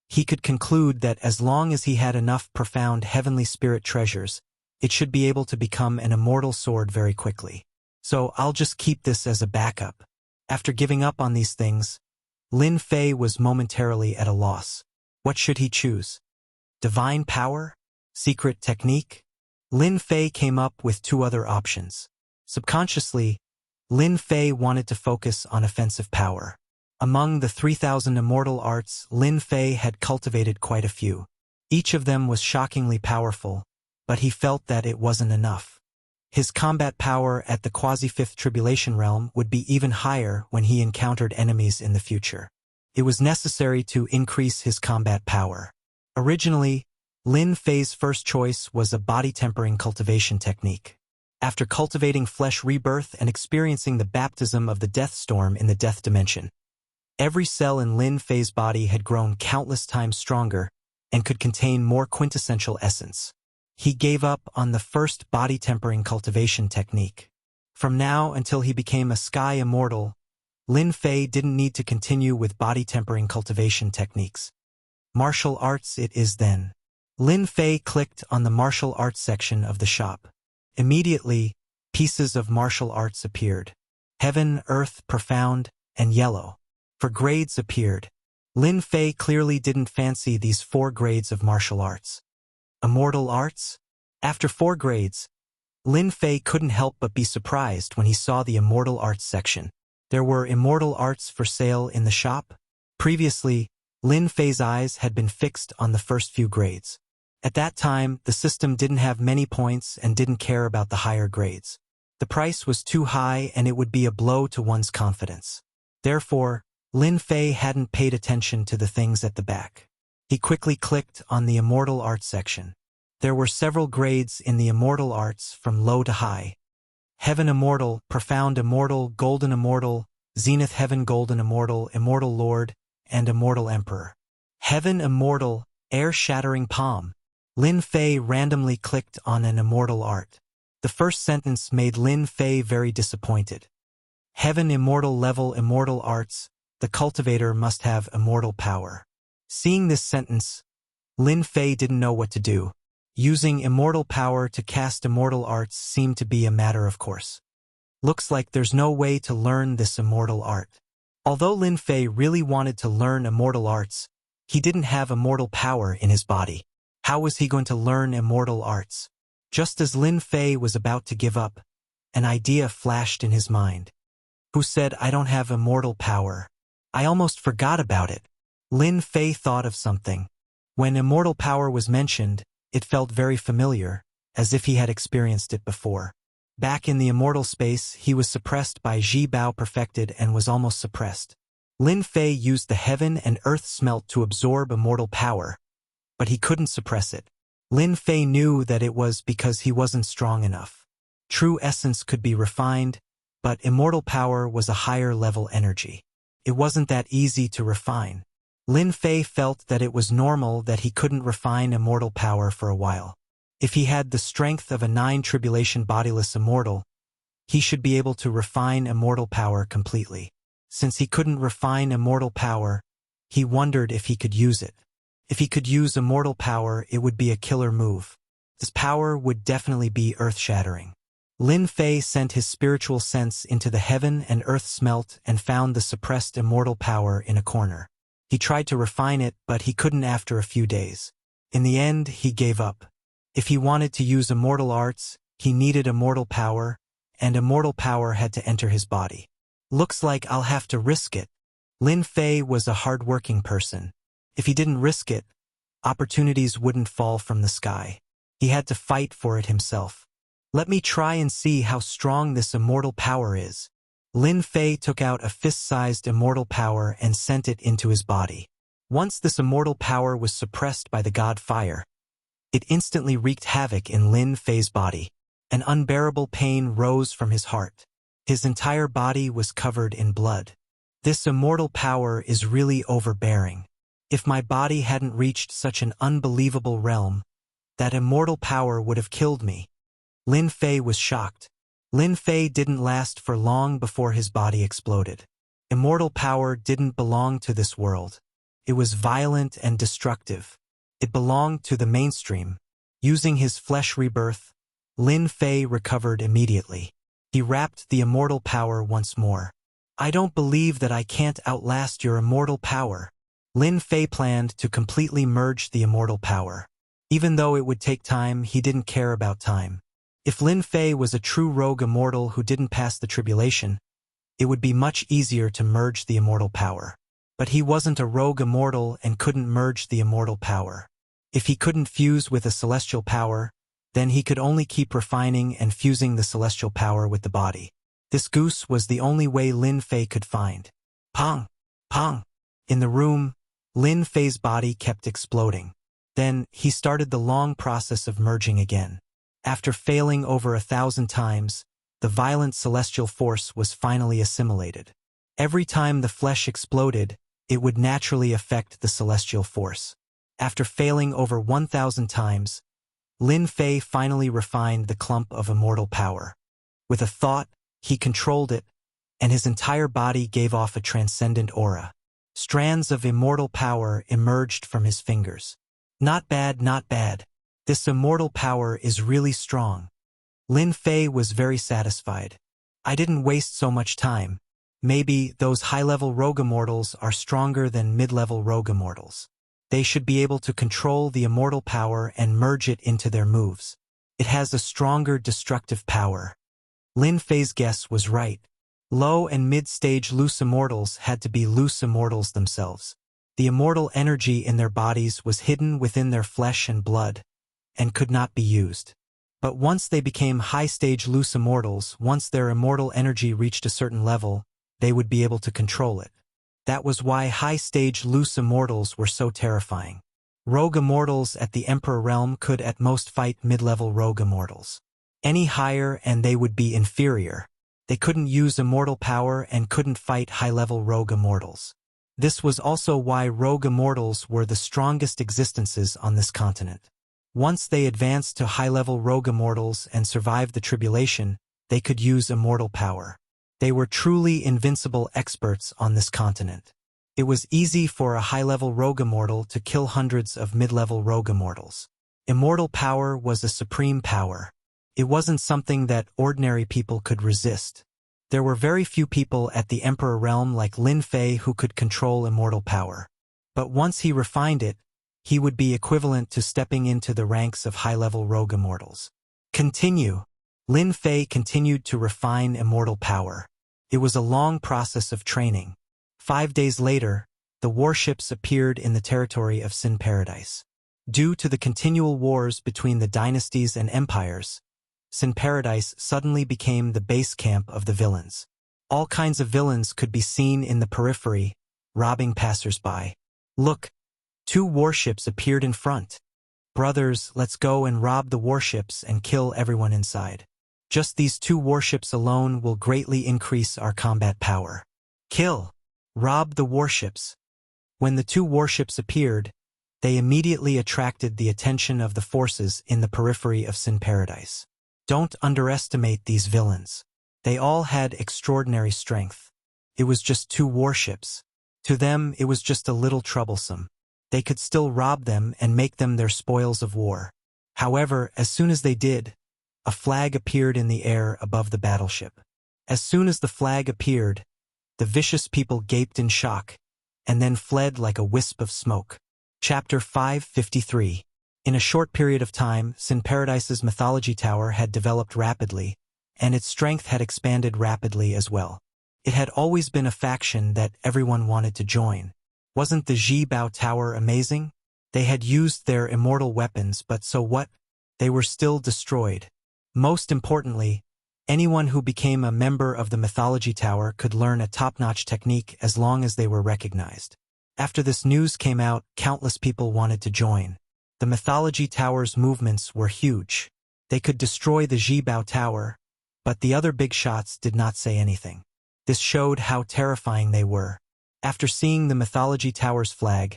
He could conclude that as long as he had enough profound heavenly spirit treasures, it should be able to become an immortal sword very quickly. So I'll just keep this as a backup. After giving up on these things, Lin Fei was momentarily at a loss. What should he choose? Divine power? Secret technique? Lin Fei came up with two other options. Subconsciously, Lin Fei wanted to focus on offensive power. Among the 3,000 immortal arts, Lin Fei had cultivated quite a few. Each of them was shockingly powerful, but he felt that it wasn't enough. His combat power at the quasi-fifth tribulation realm would be even higher when he encountered enemies in the future. It was necessary to increase his combat power. Originally, Lin Fei's first choice was a body-tempering cultivation technique. After cultivating flesh rebirth and experiencing the baptism of the death storm in the death dimension, every cell in Lin Fei's body had grown countless times stronger and could contain more quintessential essence. He gave up on the first body-tempering cultivation technique. From now until he became a sky immortal, Lin Fei didn't need to continue with body-tempering cultivation techniques. Martial arts it is then. Lin Fei clicked on the martial arts section of the shop. Immediately, pieces of martial arts appeared. Heaven, earth, profound, and yellow. 4 grades appeared. Lin Fei clearly didn't fancy these 4 grades of martial arts. Immortal arts? After 4 grades, Lin Fei couldn't help but be surprised when he saw the immortal arts section. There were immortal arts for sale in the shop. Previously, Lin Fei's eyes had been fixed on the first few grades. At that time, the system didn't have many points and didn't care about the higher grades. The price was too high and it would be a blow to one's confidence. Therefore, Lin Fei hadn't paid attention to the things at the back. He quickly clicked on the immortal arts section. There were several grades in the immortal arts from low to high. Heaven Immortal, Profound Immortal, Golden Immortal, Zenith Heaven Golden Immortal, Immortal Lord, and Immortal Emperor. Heaven Immortal, Air-Shattering Palm. Lin Fei randomly clicked on an immortal art. The first sentence made Lin Fei very disappointed. Heaven Immortal Level Immortal Arts, the cultivator must have immortal power. Seeing this sentence, Lin Fei didn't know what to do. Using immortal power to cast immortal arts seemed to be a matter of course. Looks like there's no way to learn this immortal art. Although Lin Fei really wanted to learn immortal arts, he didn't have immortal power in his body. How was he going to learn immortal arts? Just as Lin Fei was about to give up, an idea flashed in his mind. Who said I don't have immortal power? I almost forgot about it. Lin Fei thought of something. When immortal power was mentioned, it felt very familiar, as if he had experienced it before. Back in the immortal space, he was suppressed by Ji Bao Perfected and was almost suppressed. Lin Fei used the heaven and earth smelt to absorb immortal power, but he couldn't suppress it. Lin Fei knew that it was because he wasn't strong enough. True essence could be refined, but immortal power was a higher level energy. It wasn't that easy to refine. Lin Fei felt that it was normal that he couldn't refine immortal power for a while. If he had the strength of a 9-tribulation bodiless immortal, he should be able to refine immortal power completely. Since he couldn't refine immortal power, he wondered if he could use it. If he could use immortal power, it would be a killer move. This power would definitely be earth-shattering. Lin Fei sent his spiritual sense into the heaven and earth smelt and found the suppressed immortal power in a corner. He tried to refine it, but he couldn't after a few days. In the end, he gave up. If he wanted to use immortal arts, he needed immortal power, and immortal power had to enter his body. Looks like I'll have to risk it. Lin Fei was a hard-working person. If he didn't risk it, opportunities wouldn't fall from the sky. He had to fight for it himself. Let me try and see how strong this immortal power is. Lin Fei took out a fist-sized immortal power and sent it into his body. Once this immortal power was suppressed by the god fire, it instantly wreaked havoc in Lin Fei's body. An unbearable pain rose from his heart. His entire body was covered in blood. This immortal power is really overbearing. If my body hadn't reached such an unbelievable realm, that immortal power would have killed me. Lin Fei was shocked. Lin Fei didn't last for long before his body exploded. Immortal power didn't belong to this world. It was violent and destructive. It belonged to the mainstream. Using his flesh rebirth, Lin Fei recovered immediately. He wrapped the immortal power once more. I don't believe that I can't outlast your immortal power. Lin Fei planned to completely merge the immortal power. Even though it would take time, he didn't care about time. If Lin Fei was a true rogue immortal who didn't pass the tribulation, it would be much easier to merge the immortal power. But he wasn't a rogue immortal and couldn't merge the immortal power. If he couldn't fuse with a celestial power, then he could only keep refining and fusing the celestial power with the body. This goose was the only way Lin Fei could find. Pong! Pong! In the room, Lin Fei's body kept exploding. Then, he started the long process of merging again. After failing over 1,000 times, the violent celestial force was finally assimilated. Every time the flesh exploded, it would naturally affect the celestial force. After failing over 1,000 times, Lin Fei finally refined the clump of immortal power. With a thought, he controlled it, and his entire body gave off a transcendent aura. Strands of immortal power emerged from his fingers. Not bad, not bad. This immortal power is really strong. Lin Fei was very satisfied. I didn't waste so much time. Maybe those high-level rogue immortals are stronger than mid-level rogue immortals. They should be able to control the immortal power and merge it into their moves. It has a stronger destructive power. Lin Fei's guess was right. Low and mid-stage loose immortals had to be loose immortals themselves. The immortal energy in their bodies was hidden within their flesh and blood, and could not be used. But once they became high-stage loose immortals, once their immortal energy reached a certain level, they would be able to control it. That was why high-stage loose immortals were so terrifying. Rogue immortals at the Emperor realm could at most fight mid-level rogue immortals. Any higher and they would be inferior. They couldn't use immortal power and couldn't fight high-level rogue immortals. This was also why rogue immortals were the strongest existences on this continent. Once they advanced to high-level rogue immortals and survived the tribulation, they could use immortal power. They were truly invincible experts on this continent. It was easy for a high-level rogue immortal to kill hundreds of mid-level rogue immortals. Immortal power was a supreme power. It wasn't something that ordinary people could resist. There were very few people at the Emperor realm like Lin Fei who could control immortal power. But once he refined it, he would be equivalent to stepping into the ranks of high-level rogue immortals. Continue. Lin Fei continued to refine immortal power. It was a long process of training. 5 days later, the warships appeared in the territory of Sin Paradise. Due to the continual wars between the dynasties and empires, Sin Paradise suddenly became the base camp of the villains. All kinds of villains could be seen in the periphery, robbing passers-by. Look, 2 warships appeared in front. Brothers, let's go and rob the warships and kill everyone inside. Just these 2 warships alone will greatly increase our combat power. Kill! Rob the warships. When the 2 warships appeared, they immediately attracted the attention of the forces in the periphery of Sin Paradise. Don't underestimate these villains. They all had extraordinary strength. It was just 2 warships. To them, it was just a little troublesome. They could still rob them and make them their spoils of war. However, as soon as they did, a flag appeared in the air above the battleship. As soon as the flag appeared, the vicious people gaped in shock, and then fled like a wisp of smoke. Chapter 553. In a short period of time, Sin Paradise's mythology tower had developed rapidly, and its strength had expanded rapidly as well. It had always been a faction that everyone wanted to join. Wasn't the Zhibao Tower amazing? They had used their immortal weapons, but so what? They were still destroyed. Most importantly, anyone who became a member of the mythology tower could learn a top-notch technique as long as they were recognized. After this news came out, countless people wanted to join. The mythology tower's movements were huge. They could destroy the Zhibao Tower, but the other big shots did not say anything. This showed how terrifying they were. After seeing the mythology tower's flag,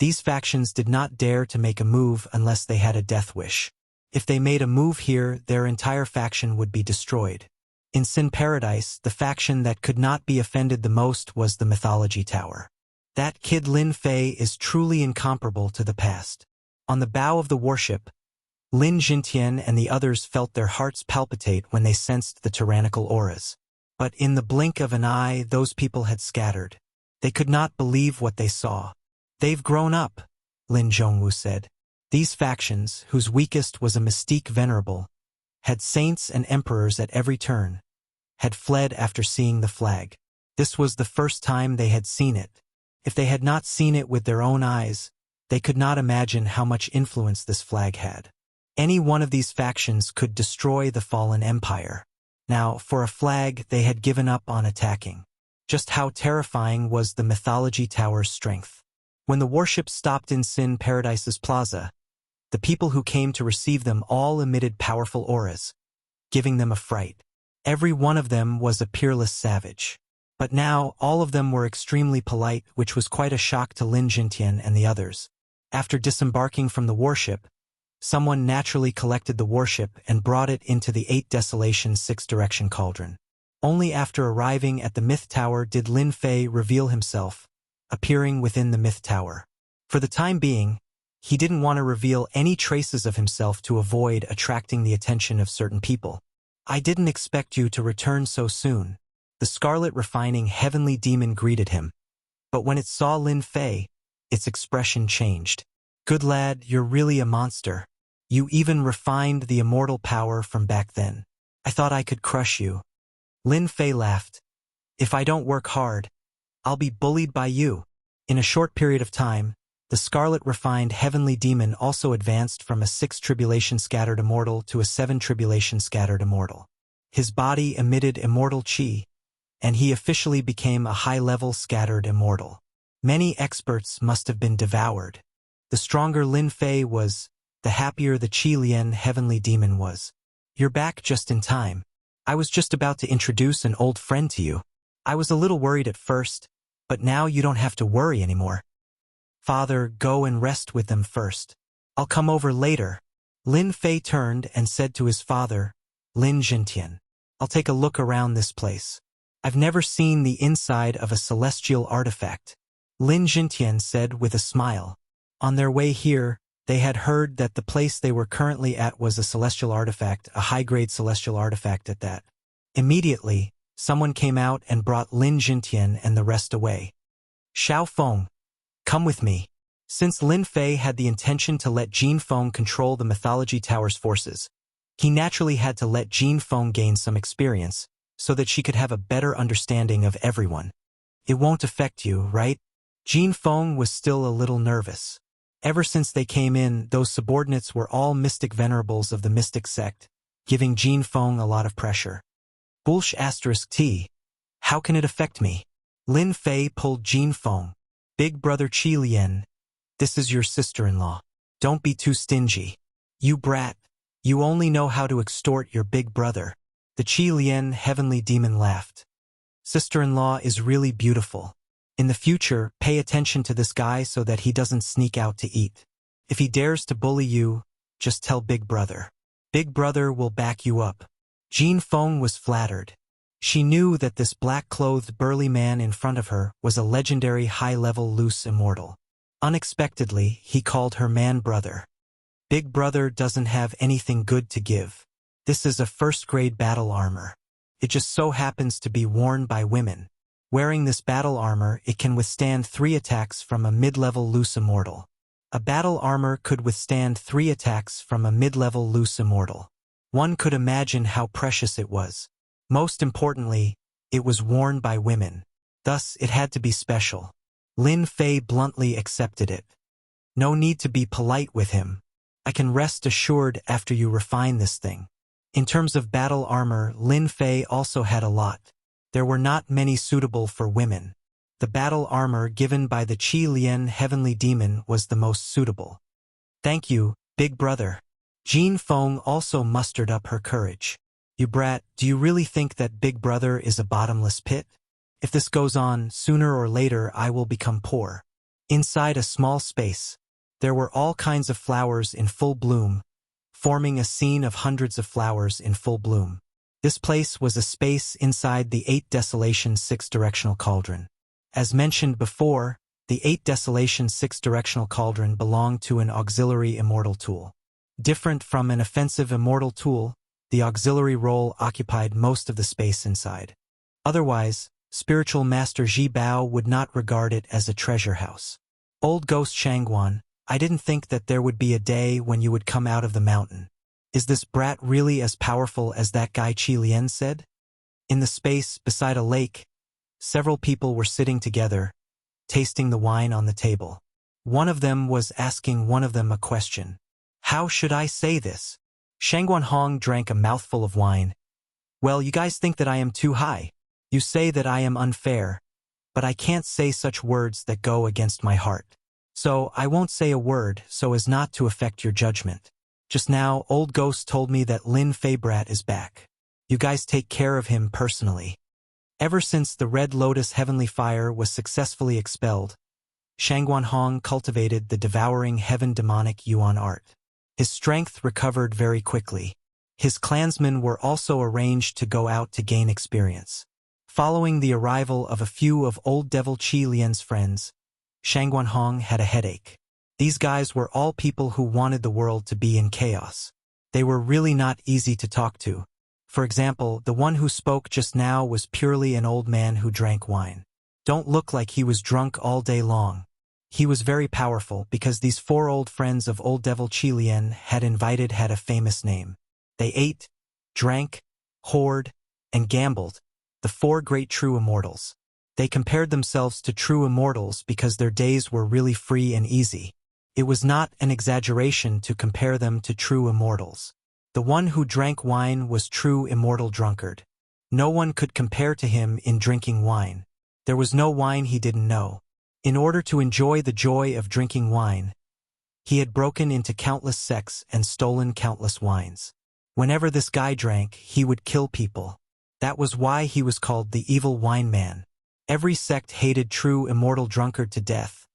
these factions did not dare to make a move unless they had a death wish. If they made a move here, their entire faction would be destroyed. In Sin Paradise, the faction that could not be offended the most was the mythology tower. That kid Lin Fei is truly incomparable to the past. On the bow of the warship, Lin Jintian and the others felt their hearts palpitate when they sensed the tyrannical auras. But in the blink of an eye, those people had scattered. They could not believe what they saw. They've grown up, Lin Zhongwu said. These factions, whose weakest was a mystique venerable, had saints and emperors at every turn, had fled after seeing the flag. This was the first time they had seen it. If they had not seen it with their own eyes, they could not imagine how much influence this flag had. Any one of these factions could destroy the fallen empire. Now, for a flag, they had given up on attacking. Just how terrifying was the mythology tower's strength. When the warships stopped in Sin Paradise's plaza, the people who came to receive them all emitted powerful auras, giving them a fright. Every one of them was a peerless savage. But now, all of them were extremely polite, which was quite a shock to Lin Jintian and the others. After disembarking from the warship, someone naturally collected the warship and brought it into the 8 Desolation 6-direction cauldron. Only after arriving at the Myth Tower did Lin Fei reveal himself, appearing within the Myth Tower. For the time being, he didn't want to reveal any traces of himself to avoid attracting the attention of certain people. I didn't expect you to return so soon. The Scarlet Refining Heavenly Demon greeted him. But when it saw Lin Fei, its expression changed. Good lad, you're really a monster. You even refined the immortal power from back then. I thought I could crush you. Lin Fei laughed. If I don't work hard, I'll be bullied by you. In a short period of time, the Scarlet Refined Heavenly Demon also advanced from a 6 Tribulation Scattered Immortal to a 7 Tribulation Scattered Immortal. His body emitted immortal chi, and he officially became a high-level Scattered Immortal. Many experts must have been devoured. The stronger Lin Fei was, the happier the Qi Lian Heavenly Demon was. You're back just in time. I was just about to introduce an old friend to you. I was a little worried at first, but now you don't have to worry anymore. Father, go and rest with them first. I'll come over later. Lin Fei turned and said to his father, Lin Jintian, I'll take a look around this place. I've never seen the inside of a celestial artifact. Lin Jintian said with a smile. On their way here, they had heard that the place they were currently at was a celestial artifact, a high-grade celestial artifact at that. Immediately, someone came out and brought Lin Jintian and the rest away. Xiao Feng, come with me. Since Lin Fei had the intention to let Jin Feng control the Mythology Tower's forces, he naturally had to let Jin Feng gain some experience, so that she could have a better understanding of everyone. It won't affect you, right? Jin Feng was still a little nervous. Ever since they came in, those subordinates were all mystic venerables of the mystic sect, giving Jin Feng a lot of pressure. Bullsh *T. How can it affect me? Lin Fei pulled Jin Feng. Big brother Qi Lian, this is your sister-in-law. Don't be too stingy. You brat, you only know how to extort your big brother. The Qi Lian heavenly demon laughed. Sister-in-law is really beautiful. In the future, pay attention to this guy so that he doesn't sneak out to eat. If he dares to bully you, just tell Big Brother. Big Brother will back you up. Jin Feng was flattered. She knew that this black-clothed burly man in front of her was a legendary high-level loose immortal. Unexpectedly, he called her man-brother. Big Brother doesn't have anything good to give. This is a first-grade battle armor. It just so happens to be worn by women. Wearing this battle armor, it can withstand 3 attacks from a mid-level loose immortal. A battle armor could withstand 3 attacks from a mid-level loose immortal. One could imagine how precious it was. Most importantly, it was worn by women. Thus, it had to be special. Lin Fei bluntly accepted it. No need to be polite with him. I can rest assured after you refine this thing. In terms of battle armor, Lin Fei also had a lot. There were not many suitable for women. The battle armor given by the Qi Lian heavenly demon was the most suitable. Thank you, Big Brother. Jin Feng also mustered up her courage. You brat, do you really think that Big Brother is a bottomless pit? If this goes on, sooner or later I will become poor. Inside a small space, there were all kinds of flowers in full bloom, forming a scene of hundreds of flowers in full bloom. This place was a space inside the 8 Desolation 6-directional cauldron. As mentioned before, the 8 Desolation 6-directional cauldron belonged to an auxiliary immortal tool. Different from an offensive immortal tool, the auxiliary role occupied most of the space inside. Otherwise, spiritual master Ji Bao would not regard it as a treasure house. Old ghost Shangguan, I didn't think that there would be a day when you would come out of the mountain. Is this brat really as powerful as that guy Qi Lian said? In the space beside a lake, several people were sitting together, tasting the wine on the table. One of them was asking one of them a question. How should I say this? Shangguan Hong drank a mouthful of wine. Well, you guys think that I am too high. You say that I am unfair, but I can't say such words that go against my heart. So I won't say a word so as not to affect your judgment. Just now, Old Ghost told me that Lin Fei brat is back. You guys take care of him personally. Ever since the Red Lotus Heavenly Fire was successfully expelled, Shangguan Hong cultivated the devouring heaven demonic Yuan art. His strength recovered very quickly. His clansmen were also arranged to go out to gain experience. Following the arrival of a few of Old Devil Qi Lian's friends, Shangguan Hong had a headache. These guys were all people who wanted the world to be in chaos. They were really not easy to talk to. For example, the one who spoke just now was purely an old man who drank wine. Don't look like he was drunk all day long. He was very powerful because these 4 old friends of Old Devil Qi Lian had a famous name. They ate, drank, whored, and gambled, the 4 great true immortals. They compared themselves to true immortals because their days were really free and easy. It was not an exaggeration to compare them to true immortals. The one who drank wine was true immortal drunkard. No one could compare to him in drinking wine. There was no wine he didn't know. In order to enjoy the joy of drinking wine, he had broken into countless sects and stolen countless wines. Whenever this guy drank, he would kill people. That was why he was called the evil wine man. Every sect hated true immortal drunkard to death,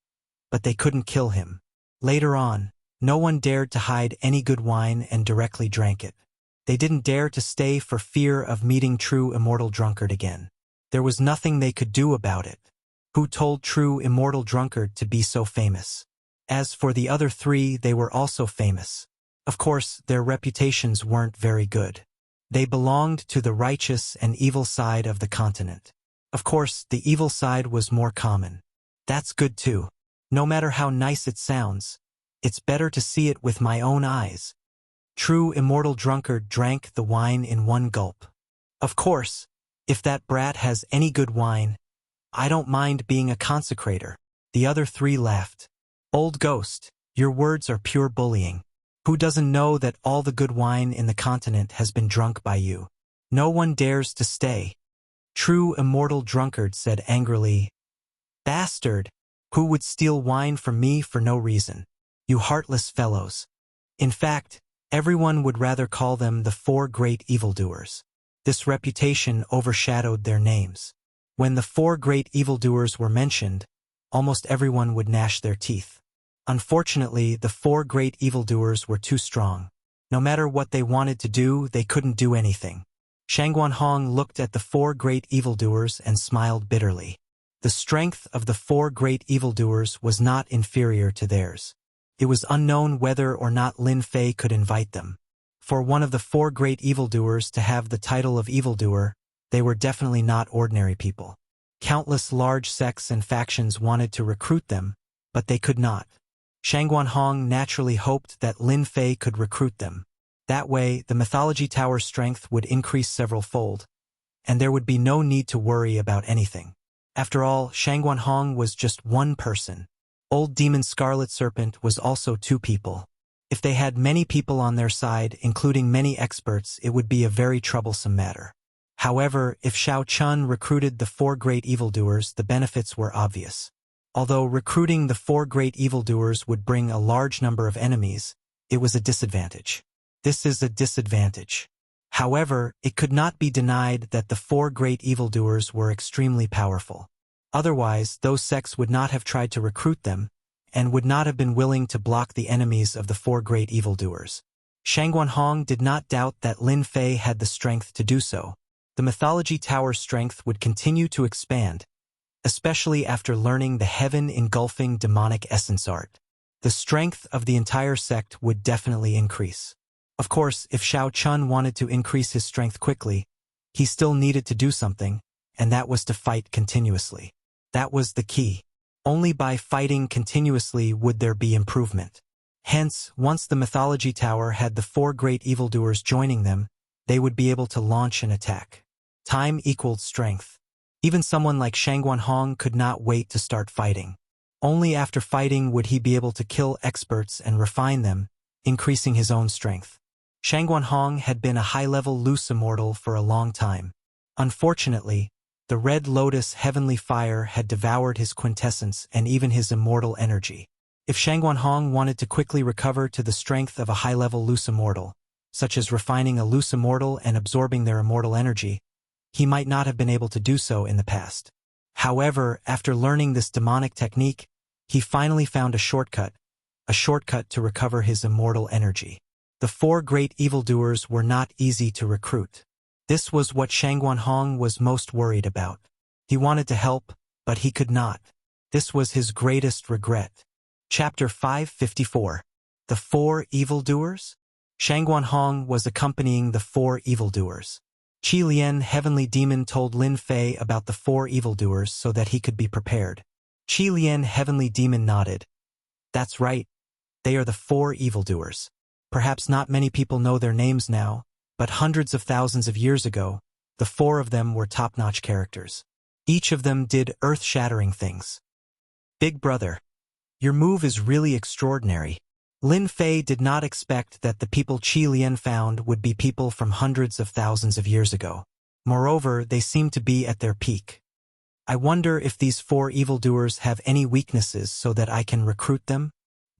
but they couldn't kill him. Later on, no one dared to hide any good wine and directly drank it. They didn't dare to stay for fear of meeting true immortal drunkard again. There was nothing they could do about it. Who told true immortal drunkard to be so famous? As for the other three, they were also famous. Of course, their reputations weren't very good. They belonged to the righteous and evil side of the continent. Of course, the evil side was more common. That's good too. No matter how nice it sounds, it's better to see it with my own eyes. True immortal drunkard drank the wine in one gulp. Of course, if that brat has any good wine, I don't mind being a consecrator. The other three laughed. Old ghost, your words are pure bullying. Who doesn't know that all the good wine in the continent has been drunk by you? No one dares to stay. True immortal drunkard said angrily, Bastard! Who would steal wine from me for no reason? You heartless fellows. In fact, everyone would rather call them the four great evildoers. This reputation overshadowed their names. When the four great evildoers were mentioned, almost everyone would gnash their teeth. Unfortunately, the four great evildoers were too strong. No matter what they wanted to do, they couldn't do anything. Shangguanhong looked at the four great evildoers and smiled bitterly. The strength of the four great evildoers was not inferior to theirs. It was unknown whether or not Lin Fei could invite them. For one of the four great evildoers to have the title of evildoer, they were definitely not ordinary people. Countless large sects and factions wanted to recruit them, but they could not. Shangguanhong naturally hoped that Lin Fei could recruit them. That way, the mythology tower's strength would increase several-fold, and there would be no need to worry about anything. After all, Shangguanhong was just one person. Old Demon Scarlet Serpent was also two people. If they had many people on their side, including many experts, it would be a very troublesome matter. However, if Shao Chun recruited the four great evildoers, the benefits were obvious. Although recruiting the four great evildoers would bring a large number of enemies, it was a disadvantage. This is a disadvantage. However, it could not be denied that the four great evildoers were extremely powerful. Otherwise, those sects would not have tried to recruit them, and would not have been willing to block the enemies of the four great evildoers. Shangguanhong did not doubt that Lin Fei had the strength to do so. The mythology tower's strength would continue to expand, especially after learning the heaven-engulfing demonic essence art. The strength of the entire sect would definitely increase. Of course, if Shao Chun wanted to increase his strength quickly, he still needed to do something, and that was to fight continuously. That was the key. Only by fighting continuously would there be improvement. Hence, once the mythology tower had the four great evildoers joining them, they would be able to launch an attack. Time equaled strength. Even someone like Shangguanhong could not wait to start fighting. Only after fighting would he be able to kill experts and refine them, increasing his own strength. Shangguanhong had been a high-level loose immortal for a long time. Unfortunately, the Red Lotus heavenly fire had devoured his quintessence and even his immortal energy. If Shangguanhong wanted to quickly recover to the strength of a high-level loose immortal, such as refining a loose immortal and absorbing their immortal energy, he might not have been able to do so in the past. However, after learning this demonic technique, he finally found a shortcut to recover his immortal energy. The four great evildoers were not easy to recruit. This was what Shangguanhong was most worried about. He wanted to help, but he could not. This was his greatest regret. Chapter 554. The Four Evildoers? Shangguanhong was accompanying the four evildoers. Qi Lian, heavenly demon, told Lin Fei about the four evildoers so that he could be prepared. Qi Lian, heavenly demon, nodded. That's right. They are the four evildoers. Perhaps not many people know their names now, but hundreds of thousands of years ago, the four of them were top-notch characters. Each of them did earth-shattering things. Big brother, your move is really extraordinary. Lin Fei did not expect that the people Qi Lian found would be people from hundreds of thousands of years ago. Moreover, they seemed to be at their peak. I wonder if these four evildoers have any weaknesses so that I can recruit them?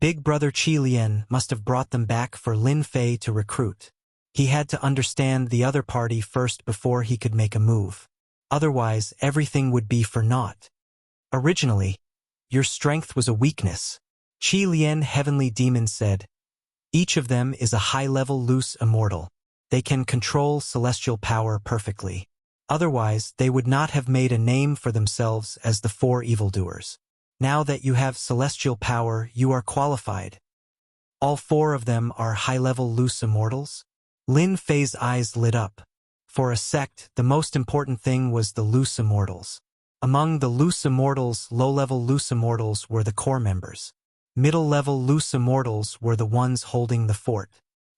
Big brother Qi Lian must have brought them back for Lin Fei to recruit. He had to understand the other party first before he could make a move. Otherwise, everything would be for naught. Originally, your strength was a weakness. Qi Lian Heavenly Demon said. Each of them is a high-level loose immortal. They can control celestial power perfectly. Otherwise, they would not have made a name for themselves as the four evildoers. Now that you have celestial power, you are qualified. All four of them are high-level loose immortals? Lin Fei's eyes lit up. For a sect, the most important thing was the loose immortals. Among the loose immortals, low-level loose immortals were the core members. Middle-level loose immortals were the ones holding the fort.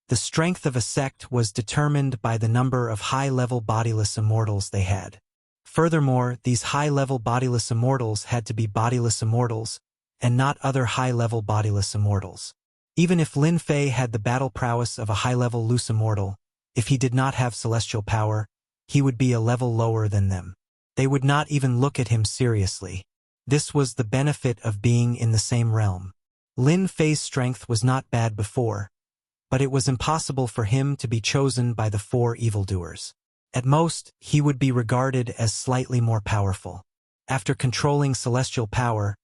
The strength of a sect was determined by the number of high-level bodiless immortals they had. Furthermore, these high-level bodiless immortals had to be bodiless immortals, and not other high-level bodiless immortals. Even if Lin Fei had the battle prowess of a high-level loose immortal, if he did not have celestial power, he would be a level lower than them. They would not even look at him seriously. This was the benefit of being in the same realm. Lin Fei's strength was not bad before, but it was impossible for him to be chosen by the four evildoers. At most, he would be regarded as slightly more powerful. After controlling celestial power,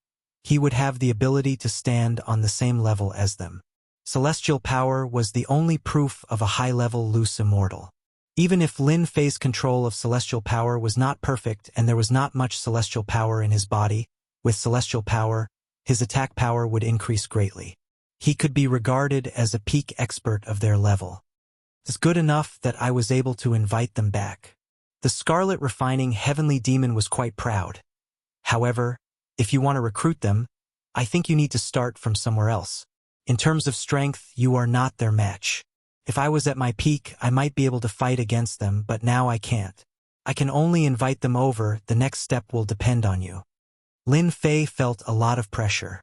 he would have the ability to stand on the same level as them. Celestial power was the only proof of a high-level loose immortal. Even if Lin Fei's control of celestial power was not perfect and there was not much celestial power in his body, with celestial power, his attack power would increase greatly. He could be regarded as a peak expert of their level. It's good enough that I was able to invite them back. The Scarlet Refining Heavenly Demon was quite proud. However, if you want to recruit them, I think you need to start from somewhere else. In terms of strength, you are not their match. If I was at my peak, I might be able to fight against them, but now I can't. I can only invite them over. The next step will depend on you. Lin Fei felt a lot of pressure.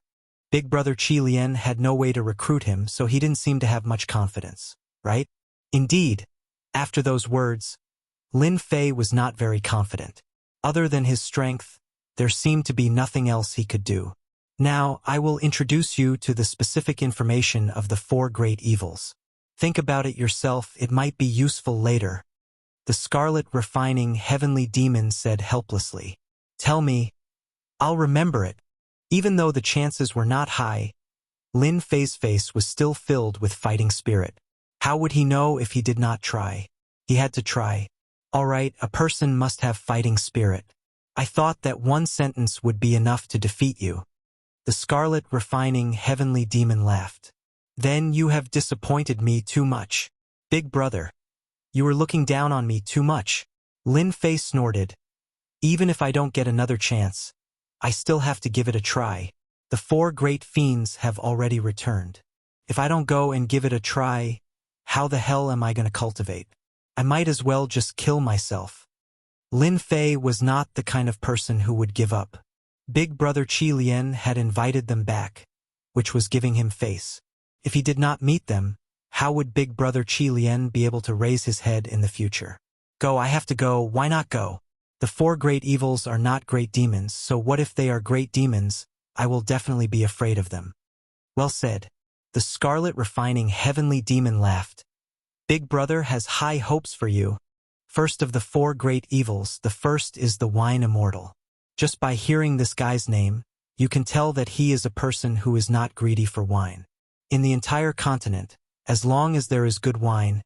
Big brother Qi Lian had no way to recruit him, so he didn't seem to have much confidence, right? Indeed, after those words, Lin Fei was not very confident. Other than his strength, there seemed to be nothing else he could do. Now, I will introduce you to the specific information of the four great evils. Think about it yourself, it might be useful later. The Scarlet Refining Heavenly Demon said helplessly. Tell me. I'll remember it. Even though the chances were not high, Lin Fei's face was still filled with fighting spirit. How would he know if he did not try? He had to try. All right, a person must have fighting spirit. I thought that one sentence would be enough to defeat you. The Scarlet Refining Heavenly Demon laughed. Then you have disappointed me too much. Big brother. You are looking down on me too much. Lin Fei snorted. Even if I don't get another chance, I still have to give it a try. The four great fiends have already returned. If I don't go and give it a try, how the hell am I going to cultivate? I might as well just kill myself. Lin Fei was not the kind of person who would give up. Big brother Qi Lian had invited them back, which was giving him face. If he did not meet them, how would big brother Qi Lian be able to raise his head in the future? Go, I have to go, why not go? The four great evils are not great demons, so what if they are great demons? I will definitely be afraid of them. Well said. The Scarlet Refining Heavenly Demon laughed. Big brother has high hopes for you. First of the four great evils, the first is the wine immortal. Just by hearing this guy's name, you can tell that he is a person who is not greedy for wine. In the entire continent, as long as there is good wine,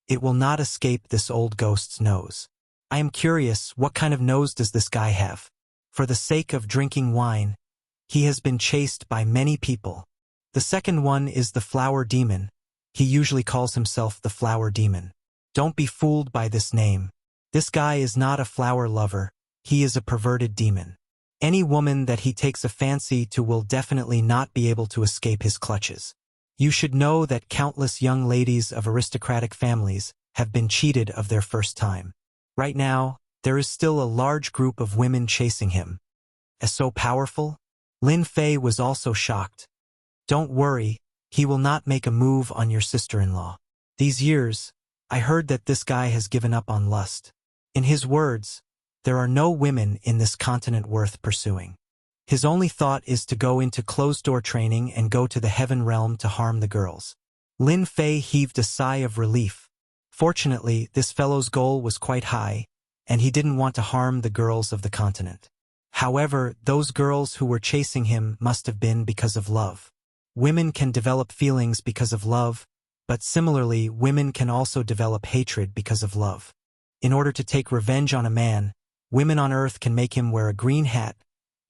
it will not escape this old ghost's nose. I am curious, what kind of nose does this guy have? For the sake of drinking wine, he has been chased by many people. The second one is the flower demon. He usually calls himself the flower demon. Don't be fooled by this name. This guy is not a flower lover, he is a perverted demon. Any woman that he takes a fancy to will definitely not be able to escape his clutches. You should know that countless young ladies of aristocratic families have been cheated of their first time. Right now, there is still a large group of women chasing him. As so powerful? Lin Fei was also shocked. Don't worry, he will not make a move on your sister-in-law. These years, I heard that this guy has given up on lust. In his words, there are no women in this continent worth pursuing. His only thought is to go into closed-door training and go to the heaven realm to harm the girls. Lin Fei heaved a sigh of relief. Fortunately, this fellow's goal was quite high, and he didn't want to harm the girls of the continent. However, those girls who were chasing him must have been because of love. Women can develop feelings because of love, but similarly, women can also develop hatred because of love. In order to take revenge on a man, women on Earth can make him wear a green hat,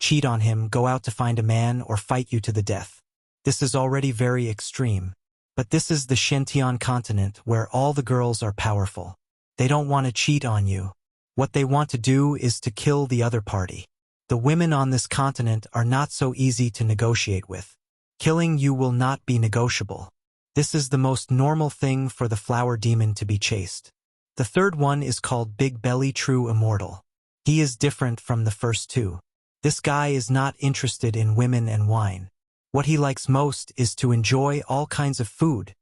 cheat on him, go out to find a man, or fight you to the death. This is already very extreme. But this is the Shentian continent where all the girls are powerful. They don't want to cheat on you. What they want to do is to kill the other party. The women on this continent are not so easy to negotiate with. Killing you will not be negotiable. This is the most normal thing for the flower demon to be chased. The third one is called Big Belly True Immortal. He is different from the first two. This guy is not interested in women and wine. What he likes most is to enjoy all kinds of food.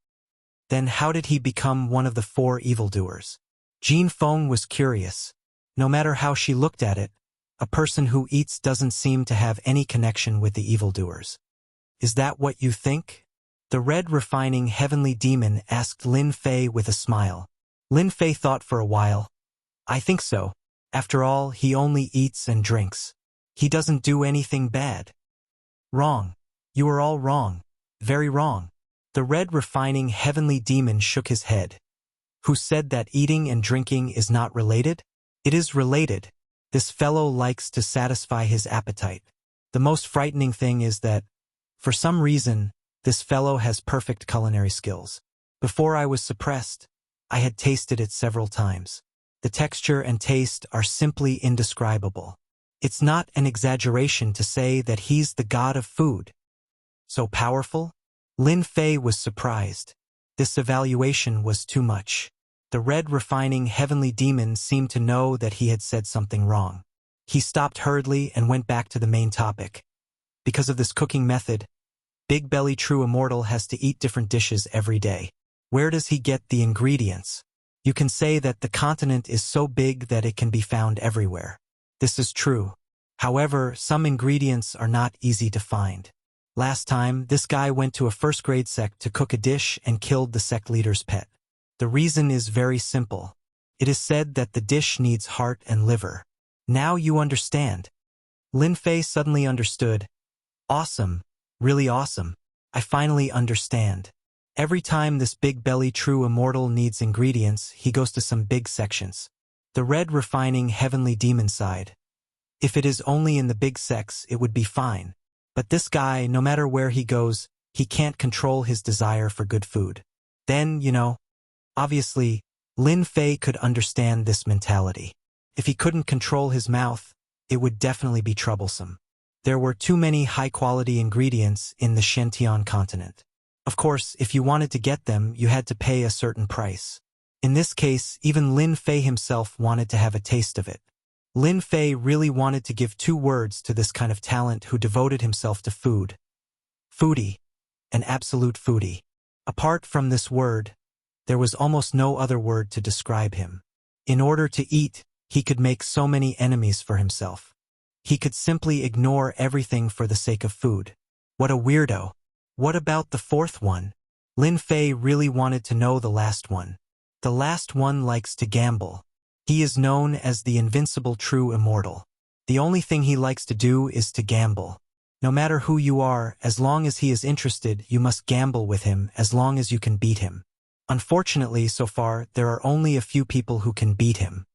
Then how did he become one of the 4 evildoers? Jean Feng was curious. No matter how she looked at it, a person who eats doesn't seem to have any connection with the evildoers. Is that what you think? The red refining heavenly demon asked Lin Fei with a smile. Lin Fei thought for a while. I think so. After all, he only eats and drinks. He doesn't do anything bad. Wrong. You are all wrong. Very wrong. The red refining heavenly demon shook his head. Who said that eating and drinking is not related? It is related. This fellow likes to satisfy his appetite. The most frightening thing is that, for some reason, this fellow has perfect culinary skills. Before I was suppressed, I had tasted it several times. The texture and taste are simply indescribable. It's not an exaggeration to say that he's the god of food. So powerful? Lin Fei was surprised. This evaluation was too much. The red refining heavenly demon seemed to know that he had said something wrong. He stopped hurriedly and went back to the main topic. Because of this cooking method, Big Belly True Immortal has to eat different dishes every day. Where does he get the ingredients? You can say that the continent is so big that it can be found everywhere. This is true. However, some ingredients are not easy to find. Last time, this guy went to a first-grade sect to cook a dish and killed the sect leader's pet. The reason is very simple. It is said that the dish needs heart and liver. Now you understand. Lin Fei suddenly understood. Awesome. Really awesome. I finally understand. Every time this Big Belly True Immortal needs ingredients, he goes to some big sections. The red refining heavenly demon side. If it is only in the big sects, it would be fine. But this guy, no matter where he goes, he can't control his desire for good food. Then, obviously, Lin Fei could understand this mentality. If he couldn't control his mouth, it would definitely be troublesome. There were too many high-quality ingredients in the Shentian continent. Of course, if you wanted to get them, you had to pay a certain price. In this case, even Lin Fei himself wanted to have a taste of it. Lin Fei really wanted to give 2 words to this kind of talent who devoted himself to food. Foodie. An absolute foodie. Apart from this word, there was almost no other word to describe him. In order to eat, he could make so many enemies for himself. He could simply ignore everything for the sake of food. What a weirdo. What about the 4th one? Lin Fei really wanted to know the last one. The last one likes to gamble. He is known as the invincible true immortal. The only thing he likes to do is to gamble. No matter who you are, as long as he is interested, you must gamble with him as long as you can beat him. Unfortunately, so far, there are only a few people who can beat him.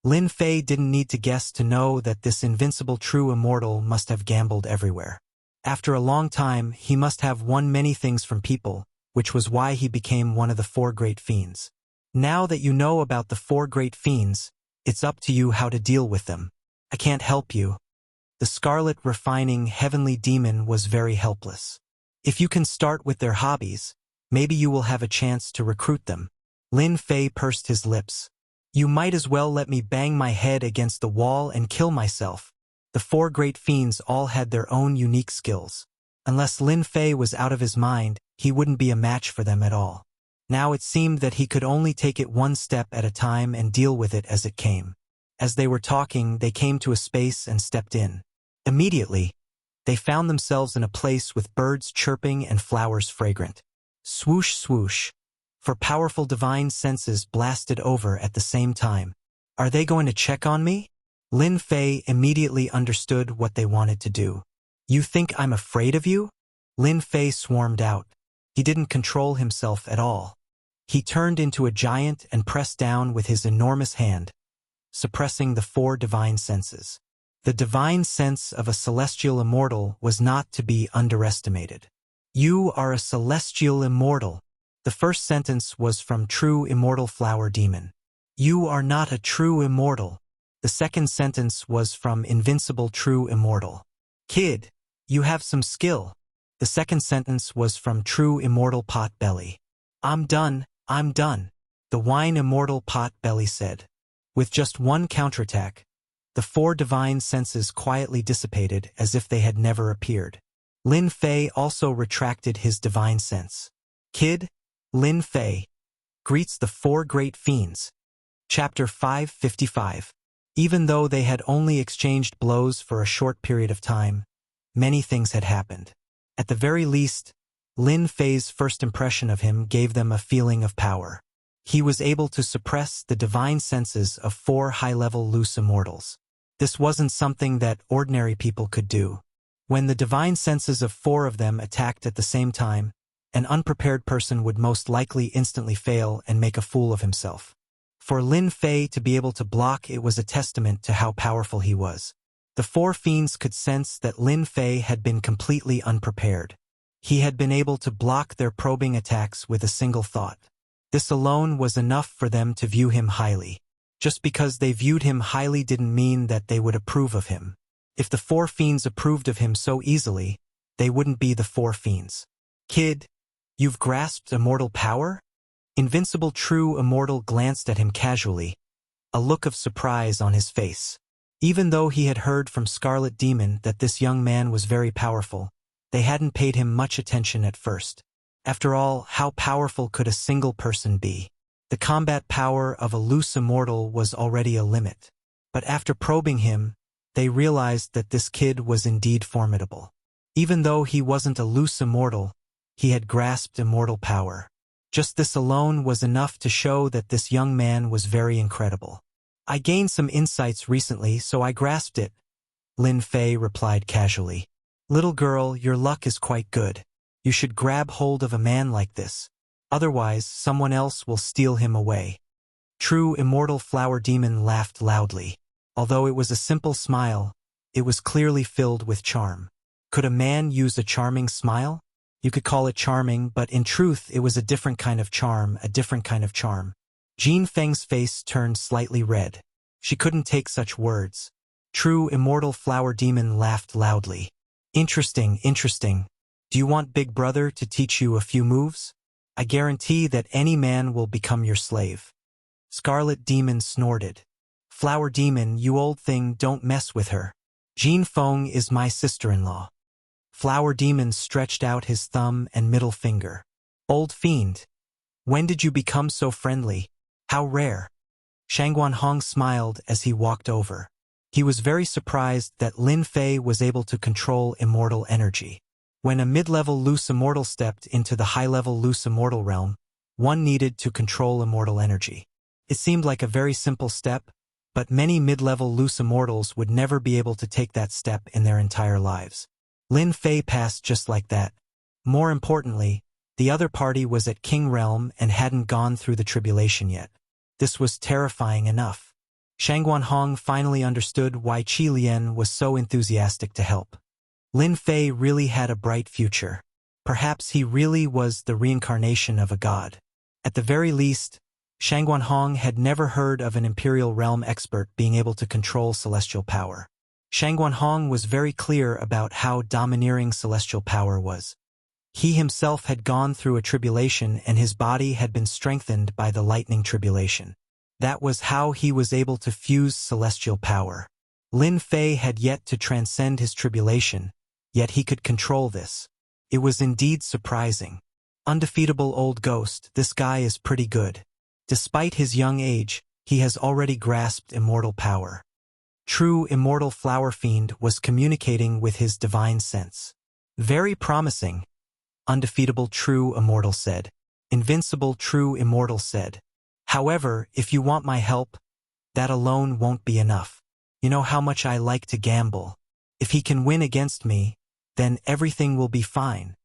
Lin Fei didn't need to guess to know that this invincible true immortal must have gambled everywhere. After a long time, he must have won many things from people, which was why he became one of the 4 great fiends. Now that you know about the 4 great fiends, it's up to you how to deal with them. I can't help you. The scarlet refining heavenly demon was very helpless. If you can start with their hobbies, maybe you will have a chance to recruit them. Lin Fei pursed his lips. You might as well let me bang my head against the wall and kill myself. The 4 great fiends all had their own unique skills. Unless Lin Fei was out of his mind, he wouldn't be a match for them at all. Now it seemed that he could only take it one step at a time and deal with it as it came. As they were talking, they came to a space and stepped in. Immediately, they found themselves in a place with birds chirping and flowers fragrant. Swoosh swoosh. for powerful divine senses blasted over at the same time. Are they going to check on me? Lin Fei immediately understood what they wanted to do. You think I'm afraid of you? Lin Fei swarmed out. He didn't control himself at all. He turned into a giant and pressed down with his enormous hand, suppressing the 4 divine senses. The divine sense of a celestial immortal was not to be underestimated. You are a celestial immortal. The first sentence was from true immortal flower demon. You are not a true immortal. The second sentence was from invincible true immortal. Kid, you have some skill. The second sentence was from true immortal Potbelly. I'm done, the wine immortal Potbelly said. With just one counterattack, the 4 divine senses quietly dissipated as if they had never appeared. Lin Fei also retracted his divine sense. Kid, Lin Fei greets the 4 great fiends. Chapter 555. Even though they had only exchanged blows for a short period of time, many things had happened. At the very least, Lin Fei's first impression of him gave them a feeling of power. He was able to suppress the divine senses of 4 high-level loose immortals. This wasn't something that ordinary people could do. When the divine senses of 4 of them attacked at the same time, an unprepared person would most likely instantly fail and make a fool of himself. For Lin Fei to be able to block it was a testament to how powerful he was. The 4 fiends could sense that Lin Fei had been completely unprepared. He had been able to block their probing attacks with a single thought. This alone was enough for them to view him highly. Just because they viewed him highly didn't mean that they would approve of him. If the 4 fiends approved of him so easily, they wouldn't be the 4 fiends. Kid, you've grasped immortal power? Invincible True Immortal glanced at him casually, a look of surprise on his face. Even though he had heard from Scarlet Demon that this young man was very powerful, they hadn't paid him much attention at first. After all, how powerful could a single person be? The combat power of a loose immortal was already a limit. But after probing him, they realized that this kid was indeed formidable. Even though he wasn't a loose immortal, he had grasped immortal power. Just this alone was enough to show that this young man was very incredible. I gained some insights recently, so I grasped it, Lin Fei replied casually. Little girl, your luck is quite good. You should grab hold of a man like this. Otherwise, someone else will steal him away. True Immortal Flower Demon laughed loudly. Although it was a simple smile, it was clearly filled with charm. Could a man use a charming smile? You could call it charming, but in truth it was a different kind of charm, Jean Feng's face turned slightly red. She couldn't take such words. True Immortal Flower Demon laughed loudly. Interesting. Do you want Big Brother to teach you a few moves? I guarantee that any man will become your slave. Scarlet Demon snorted. Flower Demon, you old thing, don't mess with her. Jean Feng is my sister-in-law. Flower Demon stretched out his thumb and middle finger. Old fiend. When did you become so friendly? How rare. Shangguan Hong smiled as he walked over. He was very surprised that Lin Fei was able to control immortal energy. When a mid-level loose immortal stepped into the high-level loose immortal realm, one needed to control immortal energy. It seemed like a very simple step, but many mid-level loose immortals would never be able to take that step in their entire lives. Lin Fei passed just like that. More importantly, the other party was at King Realm and hadn't gone through the tribulation yet. This was terrifying enough. Shangguan Hong finally understood why Qi Lian was so enthusiastic to help. Lin Fei really had a bright future. Perhaps he really was the reincarnation of a god. At the very least, Shangguan Hong had never heard of an Imperial Realm expert being able to control celestial power. Shangguan Hong was very clear about how domineering celestial power was. He himself had gone through a tribulation and his body had been strengthened by the lightning tribulation. That was how he was able to fuse celestial power. Lin Fei had yet to transcend his tribulation, yet he could control this. It was indeed surprising. Undefeatable old ghost, this guy is pretty good. Despite his young age, he has already grasped immortal power. True Immortal Flower Fiend was communicating with his divine sense. Very promising, Undefeatable True Immortal said. Invincible True Immortal said. However, if you want my help, that alone won't be enough. You know how much I like to gamble. If he can win against me, then everything will be fine.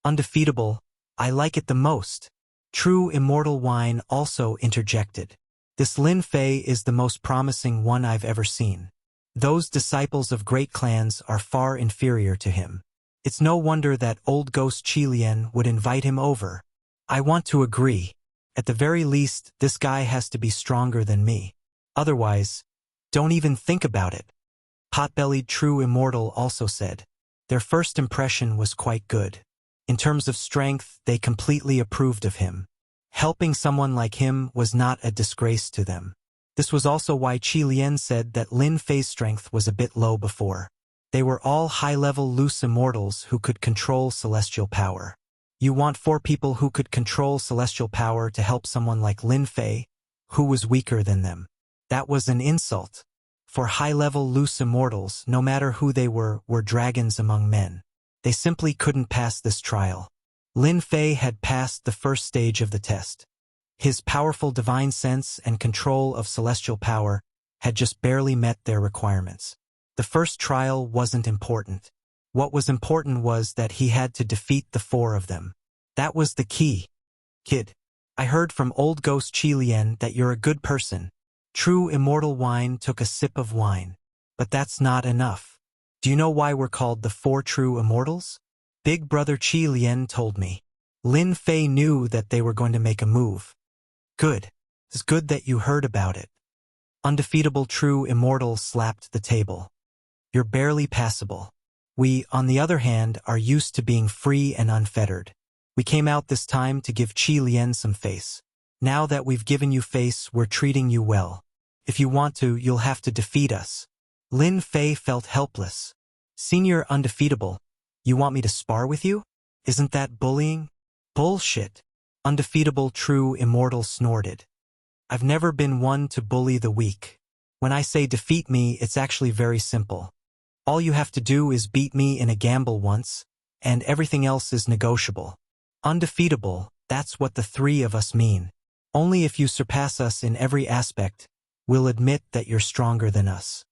Undefeatable, I like it the most. True Immortal Wine also interjected. This Lin Fei is the most promising one I've ever seen. Those disciples of great clans are far inferior to him. It's no wonder that old ghost Qi Lian would invite him over. I want to agree. At the very least, this guy has to be stronger than me. Otherwise, don't even think about it. Pot-bellied True Immortal also said. Their first impression was quite good. In terms of strength, they completely approved of him. Helping someone like him was not a disgrace to them. This was also why Qi Lian said that Lin Fei's strength was a bit low before. They were all high-level loose immortals who could control celestial power. You want 4 people who could control celestial power to help someone like Lin Fei, who was weaker than them. That was an insult. For high-level loose immortals, no matter who they were dragons among men. They simply couldn't pass this trial. Lin Fei had passed the first stage of the test. His powerful divine sense and control of celestial power had just barely met their requirements. The first trial wasn't important. What was important was that he had to defeat the 4 of them. That was the key. Kid, I heard from old ghost Qi Lian that you're a good person. True Immortal Wine took a sip of wine. But that's not enough. Do you know why we're called the 4 True Immortals? Big brother Qi Lian told me. Lin Fei knew that they were going to make a move. Good. It's good that you heard about it. Undefeatable True Immortal slapped the table. You're barely passable. We, on the other hand, are used to being free and unfettered. We came out this time to give Qi Lian some face. Now that we've given you face, we're treating you well. If you want to, you'll have to defeat us. Lin Fei felt helpless. Senior Undefeatable, you want me to spar with you? Isn't that bullying? Bullshit. Undefeatable True Immortal snorted. I've never been one to bully the weak. When I say defeat me, it's actually very simple. All you have to do is beat me in a gamble once, and everything else is negotiable. Undefeatable, that's what the 3 of us mean. Only if you surpass us in every aspect, we'll admit that you're stronger than us.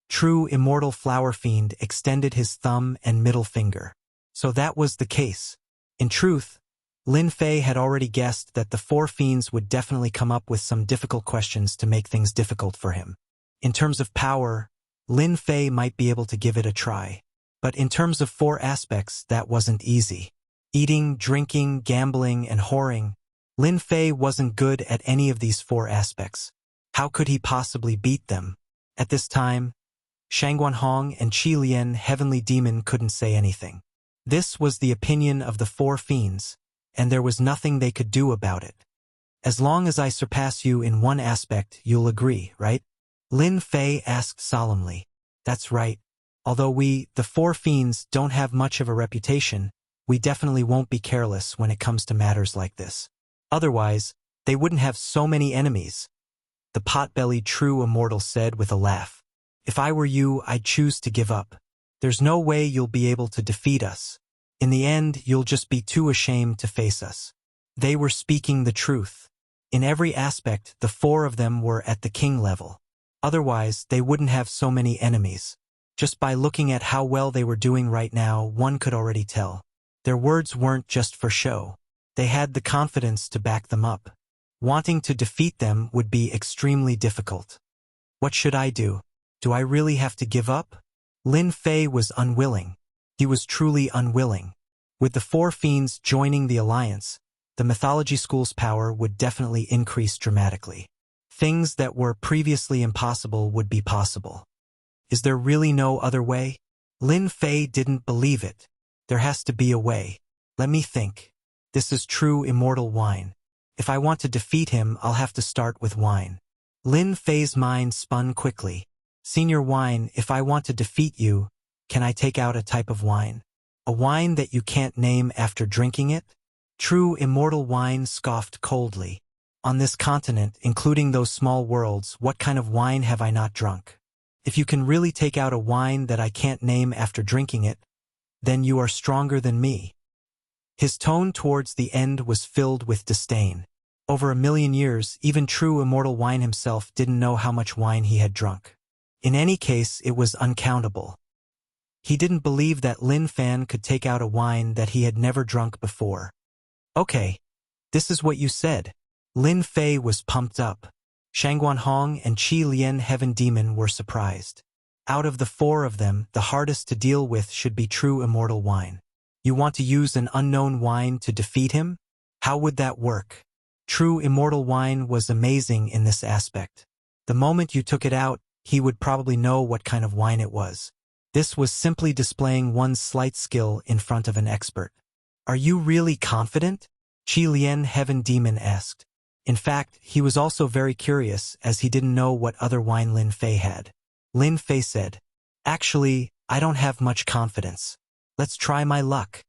True Immortal Flower Fiend extended his thumb and middle finger. So that was the case. In truth, Lin Fei had already guessed that the 4 fiends would definitely come up with some difficult questions to make things difficult for him. In terms of power, Lin Fei might be able to give it a try. But in terms of 4 aspects, that wasn't easy. Eating, drinking, gambling, and whoring, Lin Fei wasn't good at any of these 4 aspects. How could he possibly beat them? At this time, Shangguan Hong and Qi Lian Heavenly Demon couldn't say anything. This was the opinion of the 4 fiends, and there was nothing they could do about it. As long as I surpass you in one aspect, you'll agree, right? Lin Fei asked solemnly. That's right. Although we, the 4 fiends, don't have much of a reputation, we definitely won't be careless when it comes to matters like this. Otherwise, they wouldn't have so many enemies. The pot-bellied True Immortal said with a laugh. If I were you, I'd choose to give up. There's no way you'll be able to defeat us. In the end, you'll just be too ashamed to face us. They were speaking the truth. In every aspect, the 4 of them were at the king level. Otherwise, they wouldn't have so many enemies. Just by looking at how well they were doing right now, one could already tell. Their words weren't just for show. They had the confidence to back them up. Wanting to defeat them would be extremely difficult. What should I do? Do I really have to give up? Lin Fei was unwilling. He was truly unwilling. With the 4 fiends joining the alliance, the mythology school's power would definitely increase dramatically. Things that were previously impossible would be possible. Is there really no other way? Lin Fei didn't believe it. There has to be a way. Let me think. This is True Immortal Wine. If I want to defeat him, I'll have to start with wine. Lin Fei's mind spun quickly. Senior Wine, if I want to defeat you, can I take out a type of wine? A wine that you can't name after drinking it? True Immortal Wine scoffed coldly. On this continent, including those small worlds, what kind of wine have I not drunk? If you can really take out a wine that I can't name after drinking it, then you are stronger than me. His tone towards the end was filled with disdain. Over 1,000,000 years, even true immortal wine himself didn't know how much wine he had drunk. In any case, it was uncountable. He didn't believe that Lin Fan could take out a wine that he had never drunk before. Okay, this is what you said. Lin Fei was pumped up. Shangguan Hong and Qi Lian Heaven Demon were surprised. Out of the 4 of them, the hardest to deal with should be true immortal wine. You want to use an unknown wine to defeat him? How would that work? True immortal wine was amazing in this aspect. The moment you took it out, he would probably know what kind of wine it was. This was simply displaying one's slight skill in front of an expert. Are you really confident? Qi Lian Heaven Demon asked. In fact, he was also very curious as he didn't know what other wine Lin Fei had. Lin Fei said, "Actually, I don't have much confidence. Let's try my luck."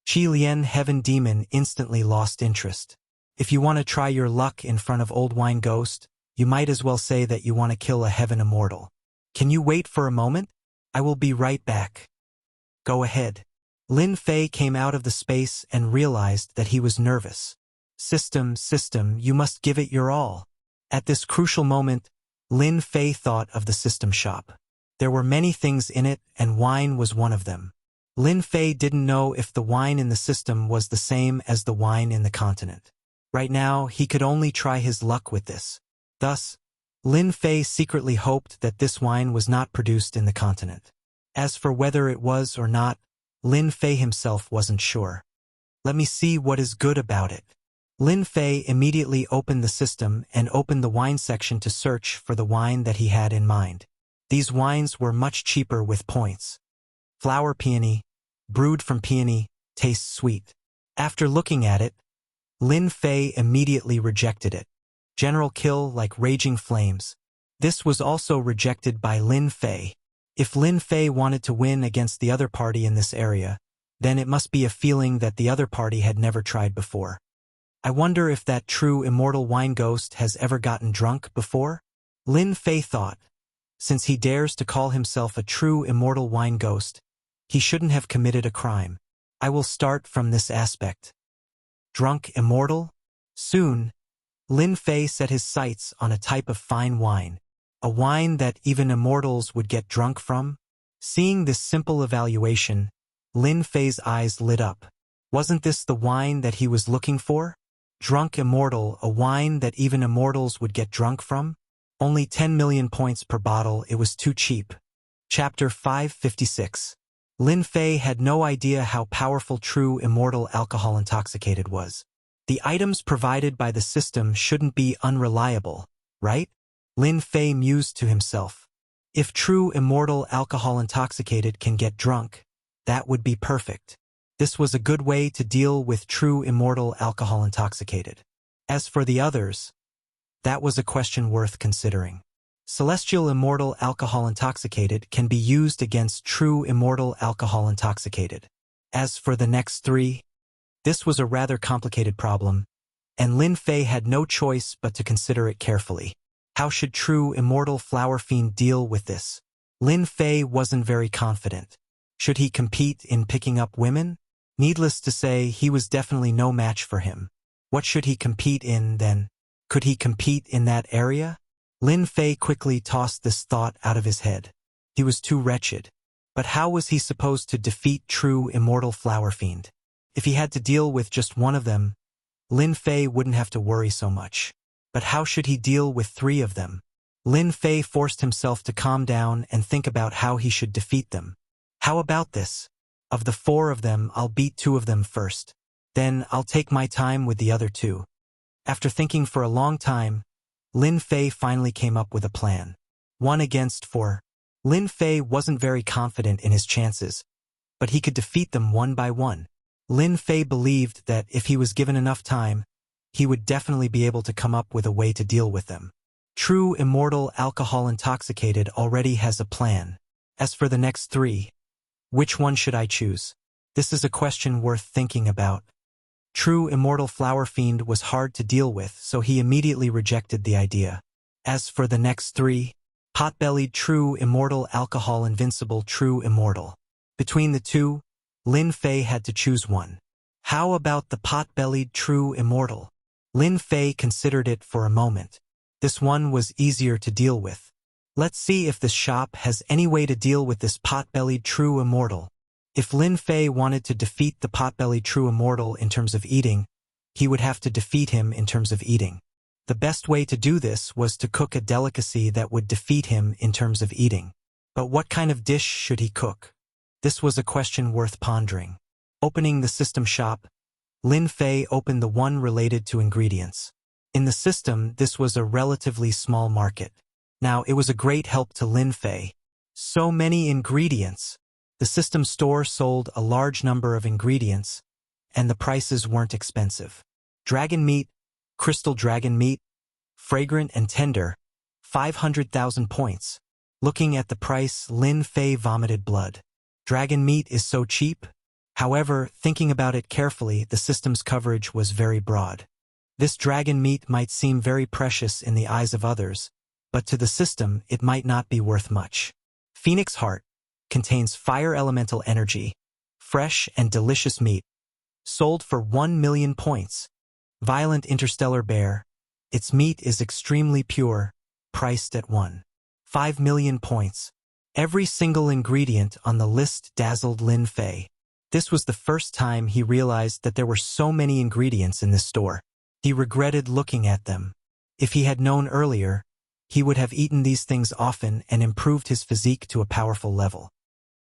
Qi Lian Heaven Demon instantly lost interest. If you want to try your luck in front of Old Wine Ghost, you might as well say that you want to kill a heaven immortal. Can you wait for a moment? I will be right back. Go ahead. Lin Fei came out of the space and realized that he was nervous. System, you must give it your all. At this crucial moment, Lin Fei thought of the system shop. There were many things in it, and wine was one of them. Lin Fei didn't know if the wine in the system was the same as the wine in the continent. Right now, he could only try his luck with this. Thus, Lin Fei secretly hoped that this wine was not produced in the continent. As for whether it was or not, Lin Fei himself wasn't sure. Let me see what is good about it. Lin Fei immediately opened the system and opened the wine section to search for the wine that he had in mind. These wines were much cheaper with points. Flower peony, brewed from peony, tastes sweet. After looking at it, Lin Fei immediately rejected it. General Kill like raging flames. This was also rejected by Lin Fei. If Lin Fei wanted to win against the other party in this area, then it must be a feeling that the other party had never tried before. I wonder if that true immortal wine ghost has ever gotten drunk before? Lin Fei thought. Since he dares to call himself a true immortal wine ghost, he shouldn't have committed a crime. I will start from this aspect. Drunk immortal? Soon, Lin Fei set his sights on a type of fine wine, a wine that even immortals would get drunk from. Seeing this simple evaluation, Lin Fei's eyes lit up. Wasn't this the wine that he was looking for? Drunk immortal, a wine that even immortals would get drunk from? Only 10 million points per bottle, it was too cheap. Chapter 556. Lin Fei had no idea how powerful true immortal alcohol intoxicated was. The items provided by the system shouldn't be unreliable, right? Lin Fei mused to himself. If true immortal alcohol intoxicated can get drunk, that would be perfect. This was a good way to deal with true immortal alcohol intoxicated. As for the others, that was a question worth considering. Celestial immortal alcohol intoxicated can be used against true immortal alcohol intoxicated. As for the next 3, this was a rather complicated problem, and Lin Fei had no choice but to consider it carefully. How should true immortal flower fiend deal with this? Lin Fei wasn't very confident. Should he compete in picking up women? Needless to say, he was definitely no match for him. What should he compete in, then? Could he compete in that area? Lin Fei quickly tossed this thought out of his head. He was too wretched. But how was he supposed to defeat true immortal flower fiend? If he had to deal with just one of them, Lin Fei wouldn't have to worry so much. But how should he deal with 3 of them? Lin Fei forced himself to calm down and think about how he should defeat them. How about this? Of the 4 of them, I'll beat 2 of them first. Then I'll take my time with the other 2. After thinking for a long time, Lin Fei finally came up with a plan. 1 against 4. Lin Fei wasn't very confident in his chances, but he could defeat them one by one. Lin Fei believed that if he was given enough time, he would definitely be able to come up with a way to deal with them. True immortal alcohol intoxicated already has a plan. As for the next 3, which one should I choose? This is a question worth thinking about. True immortal flower fiend was hard to deal with, so he immediately rejected the idea. As for the next 3, pot-bellied true immortal alcohol invincible true immortal. Between the 2, Lin Fei had to choose one. How about the pot-bellied true immortal? Lin Fei considered it for a moment. This one was easier to deal with. Let's see if this shop has any way to deal with this pot-bellied true immortal. If Lin Fei wanted to defeat the pot-bellied true immortal in terms of eating, he would have to defeat him in terms of eating. The best way to do this was to cook a delicacy that would defeat him in terms of eating. But what kind of dish should he cook? This was a question worth pondering. Opening the system shop, Lin Fei opened the one related to ingredients. In the system, this was a relatively small market. Now, it was a great help to Lin Fei. So many ingredients. The system store sold a large number of ingredients, and the prices weren't expensive. Dragon meat, crystal dragon meat, fragrant and tender, 500,000 points. Looking at the price, Lin Fei vomited blood. Dragon meat is so cheap. However, thinking about it carefully, the system's coverage was very broad. This dragon meat might seem very precious in the eyes of others, but to the system it might not be worth much. Phoenix heart contains fire elemental energy, fresh and delicious meat, sold for 1 million points. Violent interstellar bear, its meat is extremely pure, priced at 1.5 million points. Every single ingredient on the list dazzled Lin Fei. This was the first time he realized that there were so many ingredients in this store. He regretted looking at them. If he had known earlier, he would have eaten these things often and improved his physique to a powerful level.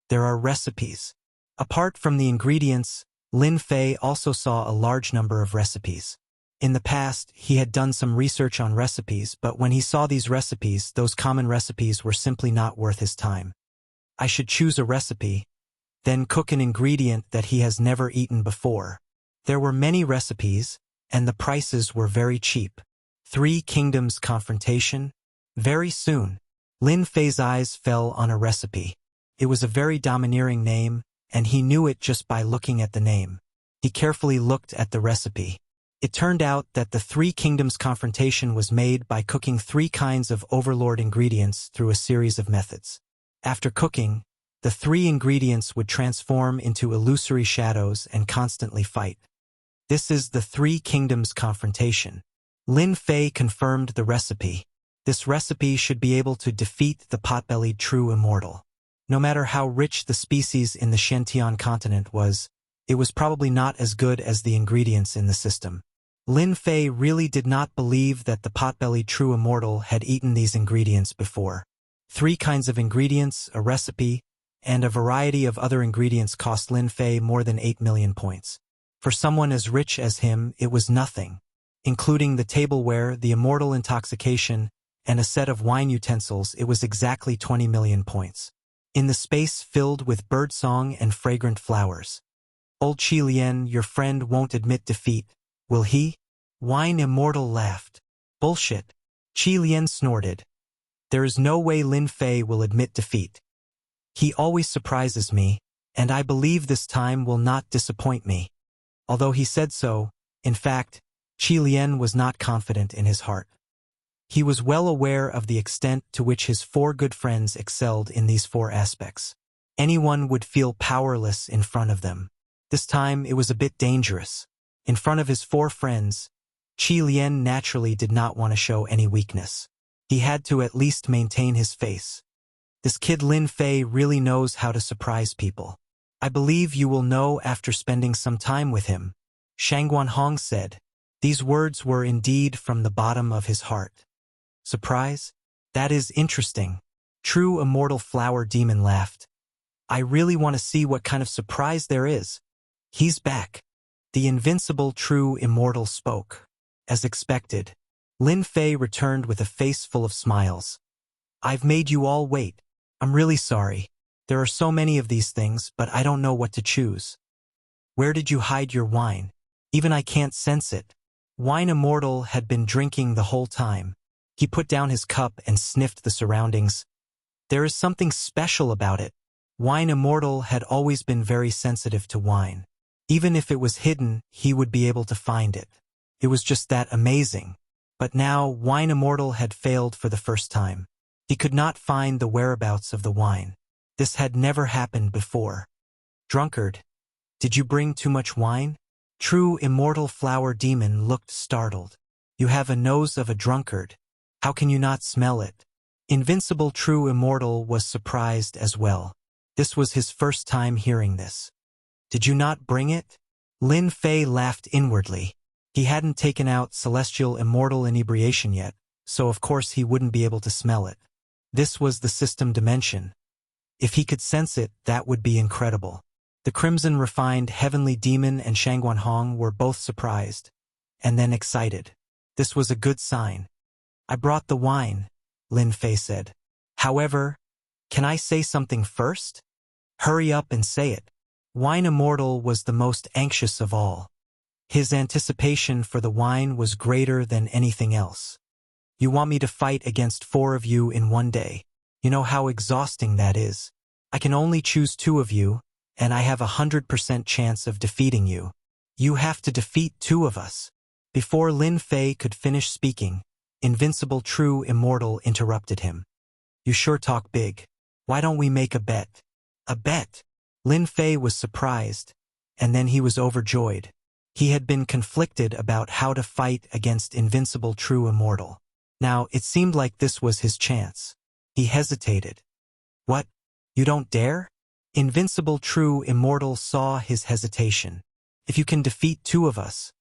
There are recipes. Apart from the ingredients, Lin Fei also saw a large number of recipes. In the past, he had done some research on recipes, but when he saw these recipes, those common recipes were simply not worth his time. I should choose a recipe, then cook an ingredient that he has never eaten before. There were many recipes, and the prices were very cheap. 3 Kingdoms Confrontation. Very soon, Lin Fei's eyes fell on a recipe. It was a very domineering name, and he knew it just by looking at the name. He carefully looked at the recipe. It turned out that the 3 Kingdoms Confrontation was made by cooking 3 kinds of overlord ingredients through a series of methods. After cooking, the 3 ingredients would transform into illusory shadows and constantly fight. This is the 3 Kingdoms Confrontation. Lin Fei confirmed the recipe. This recipe should be able to defeat the pot-bellied true immortal. No matter how rich the species in the Shentian continent was, it was probably not as good as the ingredients in the system. Lin Fei really did not believe that the pot-bellied true immortal had eaten these ingredients before. 3 kinds of ingredients, a recipe, and a variety of other ingredients cost Lin Fei more than 8 million points. For someone as rich as him, it was nothing. Including the tableware, the immortal intoxication, and a set of wine utensils, it was exactly 20 million points. In the space filled with birdsong and fragrant flowers. Old Qi Lian, your friend won't admit defeat, will he? Wine immortal laughed. Bullshit. Qi Lian snorted. There is no way Lin Fei will admit defeat. He always surprises me, and I believe this time will not disappoint me. Although he said so, in fact, Qi Lian was not confident in his heart. He was well aware of the extent to which his 4 good friends excelled in these 4 aspects. Anyone would feel powerless in front of them. This time it was a bit dangerous. In front of his 4 friends, Qi Lian naturally did not want to show any weakness. He had to at least maintain his face. This kid Lin Fei really knows how to surprise people. I believe you will know after spending some time with him, Shang Guanhong said. These words were indeed from the bottom of his heart. Surprise? That is interesting. True immortal flower demon laughed. I really want to see what kind of surprise there is. He's back. The invincible true immortal spoke. As expected, Lin Fei returned with a face full of smiles. I've made you all wait. I'm really sorry. There are so many of these things, but I don't know what to choose. Where did you hide your wine? Even I can't sense it. Wine Immortal had been drinking the whole time. He put down his cup and sniffed the surroundings. There is something special about it. Wine Immortal had always been very sensitive to wine. Even if it was hidden, he would be able to find it. It was just that amazing. But now, Wine Immortal had failed for the first time. He could not find the whereabouts of the wine. This had never happened before. Drunkard, did you bring too much wine? True immortal flower demon looked startled. You have a nose of a drunkard. How can you not smell it? Invincible true immortal was surprised as well. This was his first time hearing this. Did you not bring it? Lin Fei laughed inwardly. He hadn't taken out celestial immortal inebriation yet, so of course he wouldn't be able to smell it. This was the system dimension. If he could sense it, that would be incredible. The crimson refined heavenly demon and Shangguan Hong were both surprised, and then excited. This was a good sign. I brought the wine, Lin Fei said. However, can I say something first? Hurry up and say it. Wine Immortal was the most anxious of all. His anticipation for the wine was greater than anything else. You want me to fight against 4 of you in one day. You know how exhausting that is. I can only choose 2 of you, and I have 100% chance of defeating you. You have to defeat 2 of us. Before Lin Fei could finish speaking, Invincible True Immortal interrupted him. You sure talk big. Why don't we make a bet? A bet? Lin Fei was surprised, and then he was overjoyed. He had been conflicted about how to fight against Invincible True Immortal. Now, it seemed like this was his chance. He hesitated. What? You don't dare? Invincible True Immortal saw his hesitation. If you can defeat 2 of us,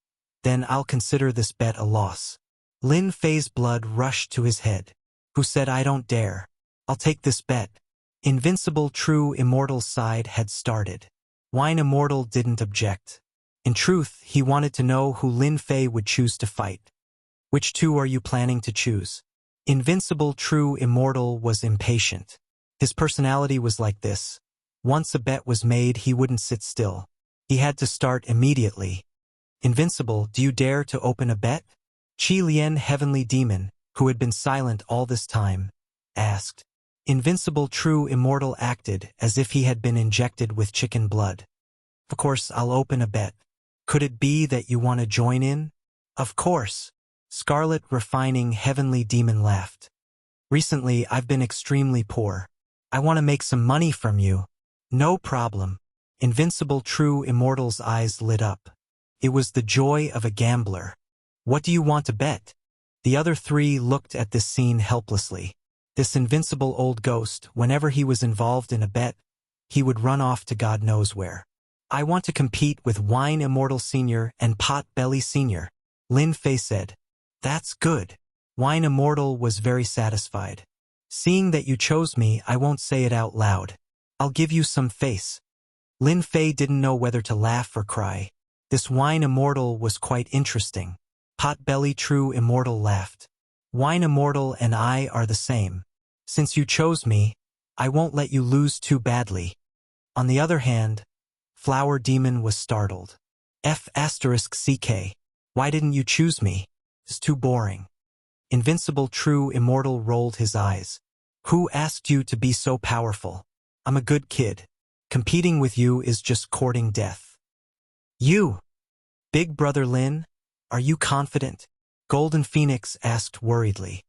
then I'll consider this bet a loss. Lin Fei's blood rushed to his head. Who said I don't dare? I'll take this bet. Invincible True Immortal's side had started. Wine Immortal didn't object. In truth, he wanted to know who Lin Fei would choose to fight. Which 2 are you planning to choose? Invincible True Immortal was impatient. His personality was like this. Once a bet was made, he wouldn't sit still. He had to start immediately. Invincible, do you dare to open a bet? Qi Lian Heavenly Demon, who had been silent all this time, asked. Invincible True Immortal acted as if he had been injected with chicken blood. Of course, I'll open a bet. Could it be that you want to join in? Of course. Scarlet Refining Heavenly Demon laughed. Recently, I've been extremely poor. I want to make some money from you. No problem. Invincible True Immortal's eyes lit up. It was the joy of a gambler. What do you want to bet? The other 3 looked at this scene helplessly. This invincible old ghost, whenever he was involved in a bet, he would run off to God knows where. I want to compete with Wine Immortal Sr. and Pot Belly Sr., Lin Fei said. That's good. Wine Immortal was very satisfied. Seeing that you chose me, I won't say it out loud. I'll give you some face. Lin Fei didn't know whether to laugh or cry. This Wine Immortal was quite interesting. Pot-Belly True Immortal laughed. Wine Immortal and I are the same. Since you chose me, I won't let you lose too badly. On the other hand, Flower Demon was startled. F***CK. Why didn't you choose me? It's too boring. Invincible True Immortal rolled his eyes. Who asked you to be so powerful? I'm a good kid. Competing with you is just courting death. You! Big Brother Lin, are you confident? Golden Phoenix asked worriedly.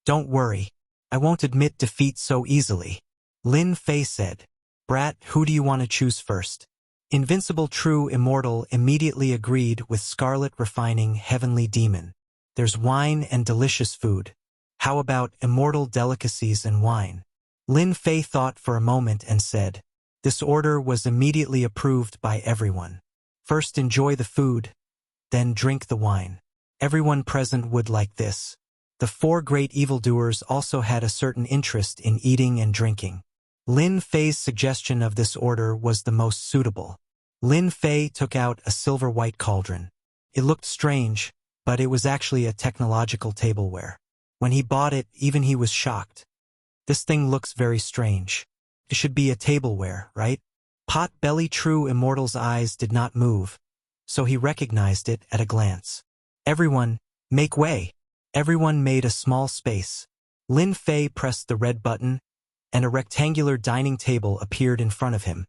Don't worry. I won't admit defeat so easily. Lin Fei said. Brat, who do you want to choose first? Invincible True Immortal immediately agreed with Scarlet Refining Heavenly Demon. There's wine and delicious food. How about immortal delicacies and wine? Lin Fei thought for a moment and said. This order was immediately approved by everyone. First enjoy the food, then drink the wine. Everyone present would like this. The 4 great evildoers also had a certain interest in eating and drinking. Lin Fei's suggestion of this order was the most suitable. Lin Fei took out a silver-white cauldron. It looked strange, but it was actually a technological tableware. When he bought it, even he was shocked. This thing looks very strange. It should be a tableware, right? Pot-Belly True Immortal's eyes did not move, so he recognized it at a glance. Everyone, make way! Everyone made a small space. Lin Fei pressed the red button, and a rectangular dining table appeared in front of him,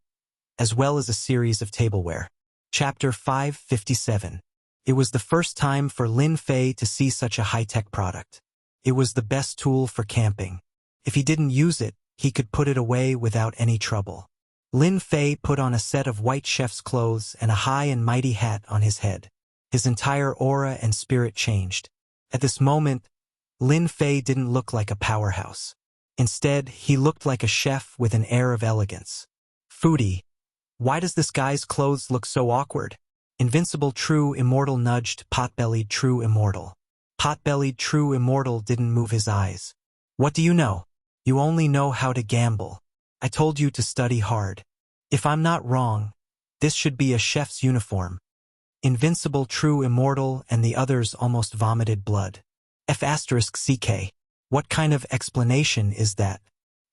as well as a series of tableware. Chapter 557. It was the first time for Lin Fei to see such a high-tech product. It was the best tool for camping. If he didn't use it, he could put it away without any trouble. Lin Fei put on a set of white chef's clothes and a high and mighty hat on his head. His entire aura and spirit changed. At this moment, Lin Fei didn't look like a powerhouse. Instead, he looked like a chef with an air of elegance. Foodie. Why does this guy's clothes look so awkward? Invincible True Immortal nudged Pot-Bellied True Immortal. Pot-Bellied True Immortal didn't move his eyes. What do you know? You only know how to gamble. I told you to study hard. If I'm not wrong, this should be a chef's uniform. Invincible True Immortal and the others almost vomited blood. F***CK. What kind of explanation is that?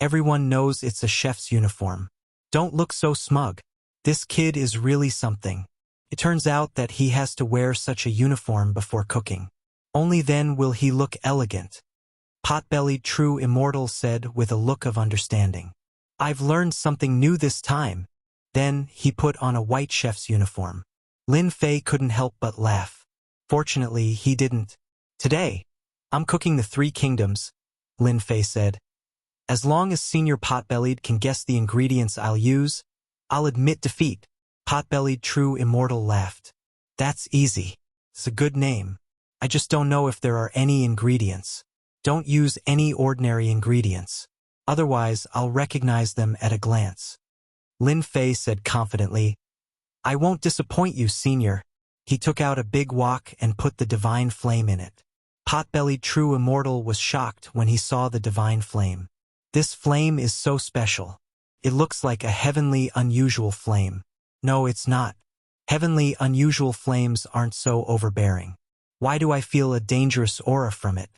Everyone knows it's a chef's uniform. Don't look so smug. This kid is really something. It turns out that he has to wear such a uniform before cooking. Only then will he look elegant. Pot-Bellied True Immortal said with a look of understanding. I've learned something new this time. Then he put on a white chef's uniform. Lin Fei couldn't help but laugh. Fortunately, he didn't. Today, I'm cooking the 3 kingdoms, Lin Fei said. As long as Senior Pot-Bellied can guess the ingredients I'll use, I'll admit defeat. Pot-Bellied True Immortal laughed. That's easy. It's a good name. I just don't know if there are any ingredients. Don't use any ordinary ingredients. Otherwise, I'll recognize them at a glance. Lin Fei said confidently. I won't disappoint you, Senior. He took out a big wok and put the divine flame in it. Pot-Bellied True Immortal was shocked when he saw the divine flame. This flame is so special. It looks like a heavenly unusual flame. No, it's not. Heavenly unusual flames aren't so overbearing. Why do I feel a dangerous aura from it?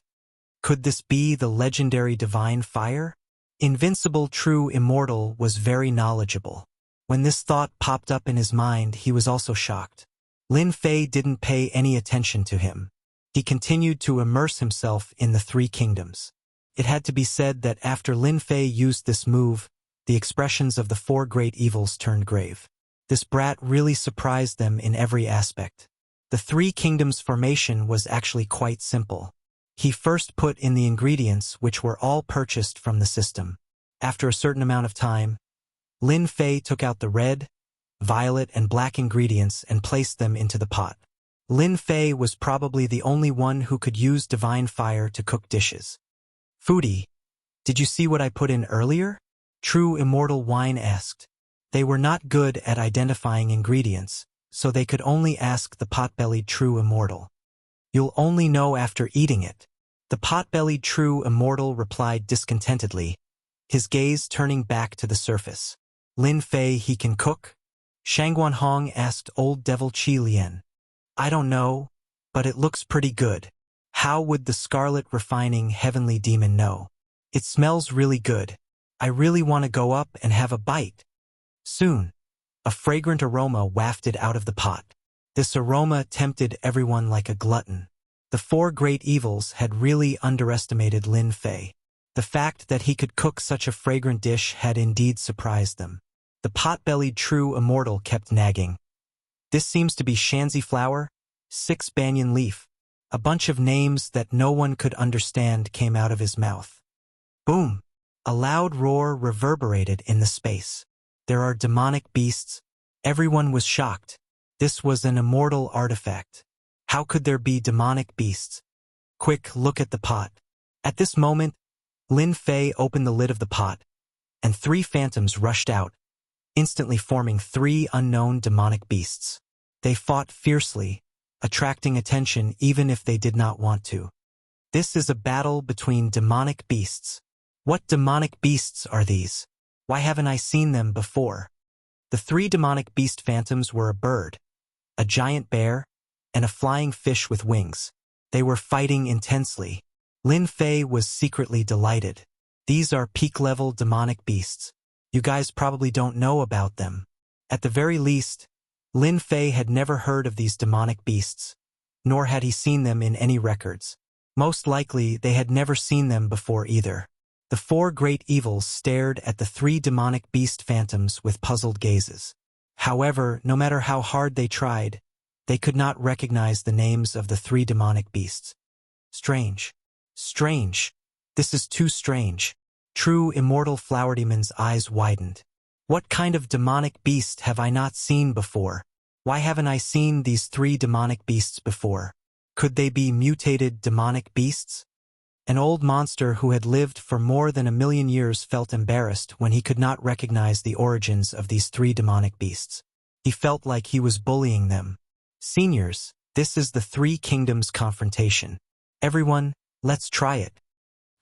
Could this be the legendary divine fire? Invincible True Immortal was very knowledgeable. When this thought popped up in his mind, he was also shocked. Lin Fei didn't pay any attention to him. He continued to immerse himself in the 3 kingdoms. It had to be said that after Lin Fei used this move, the expressions of the 4 great evils turned grave. This brat really surprised them in every aspect. The 3 kingdoms formation was actually quite simple. He first put in the ingredients which were all purchased from the system. After a certain amount of time, Lin Fei took out the red, violet, and black ingredients and placed them into the pot. Lin Fei was probably the only one who could use divine fire to cook dishes. Foodie, did you see what I put in earlier? True Immortal Wine asked. They were not good at identifying ingredients, so they could only ask the Pot-Bellied True Immortal. You'll only know after eating it. The Pot-Bellied True Immortal replied discontentedly, his gaze turning back to the surface. Lin Fei, he can cook? Shangguan Hong asked Old Devil Qi Lian. I don't know, but it looks pretty good. How would the Scarlet Refining Heavenly Demon know? It smells really good. I really want to go up and have a bite. Soon, a fragrant aroma wafted out of the pot. This aroma tempted everyone like a glutton. The 4 great evils had really underestimated Lin Fei. The fact that he could cook such a fragrant dish had indeed surprised them. The Pot-Bellied True Immortal kept nagging. This seems to be Shanzi flower, 6 banyan leaf. A bunch of names that no one could understand came out of his mouth. Boom! A loud roar reverberated in the space. There are demonic beasts. Everyone was shocked. This was an immortal artifact. How could there be demonic beasts? Quick, look at the pot. At this moment, Lin Fei opened the lid of the pot, and 3 phantoms rushed out, instantly forming 3 unknown demonic beasts. They fought fiercely, attracting attention even if they did not want to. This is a battle between demonic beasts. What demonic beasts are these? Why haven't I seen them before? The 3 demonic beast phantoms were a bird, a giant bear, and a flying fish with wings. They were fighting intensely. Lin Fei was secretly delighted. These are peak-level demonic beasts. You guys probably don't know about them. At the very least, Lin Fei had never heard of these demonic beasts, nor had he seen them in any records. Most likely, they had never seen them before either. The 4 great evils stared at the 3 demonic beast phantoms with puzzled gazes. However, no matter how hard they tried, they could not recognize the names of the 3 demonic beasts. Strange. Strange. This is too strange. True Immortal Flower Demon's eyes widened. What kind of demonic beast have I not seen before? Why haven't I seen these 3 demonic beasts before? Could they be mutated demonic beasts? An old monster who had lived for more than 1,000,000 years felt embarrassed when he could not recognize the origins of these 3 demonic beasts. He felt like he was bullying them. Seniors, this is the 3 kingdoms confrontation. Everyone, let's try it.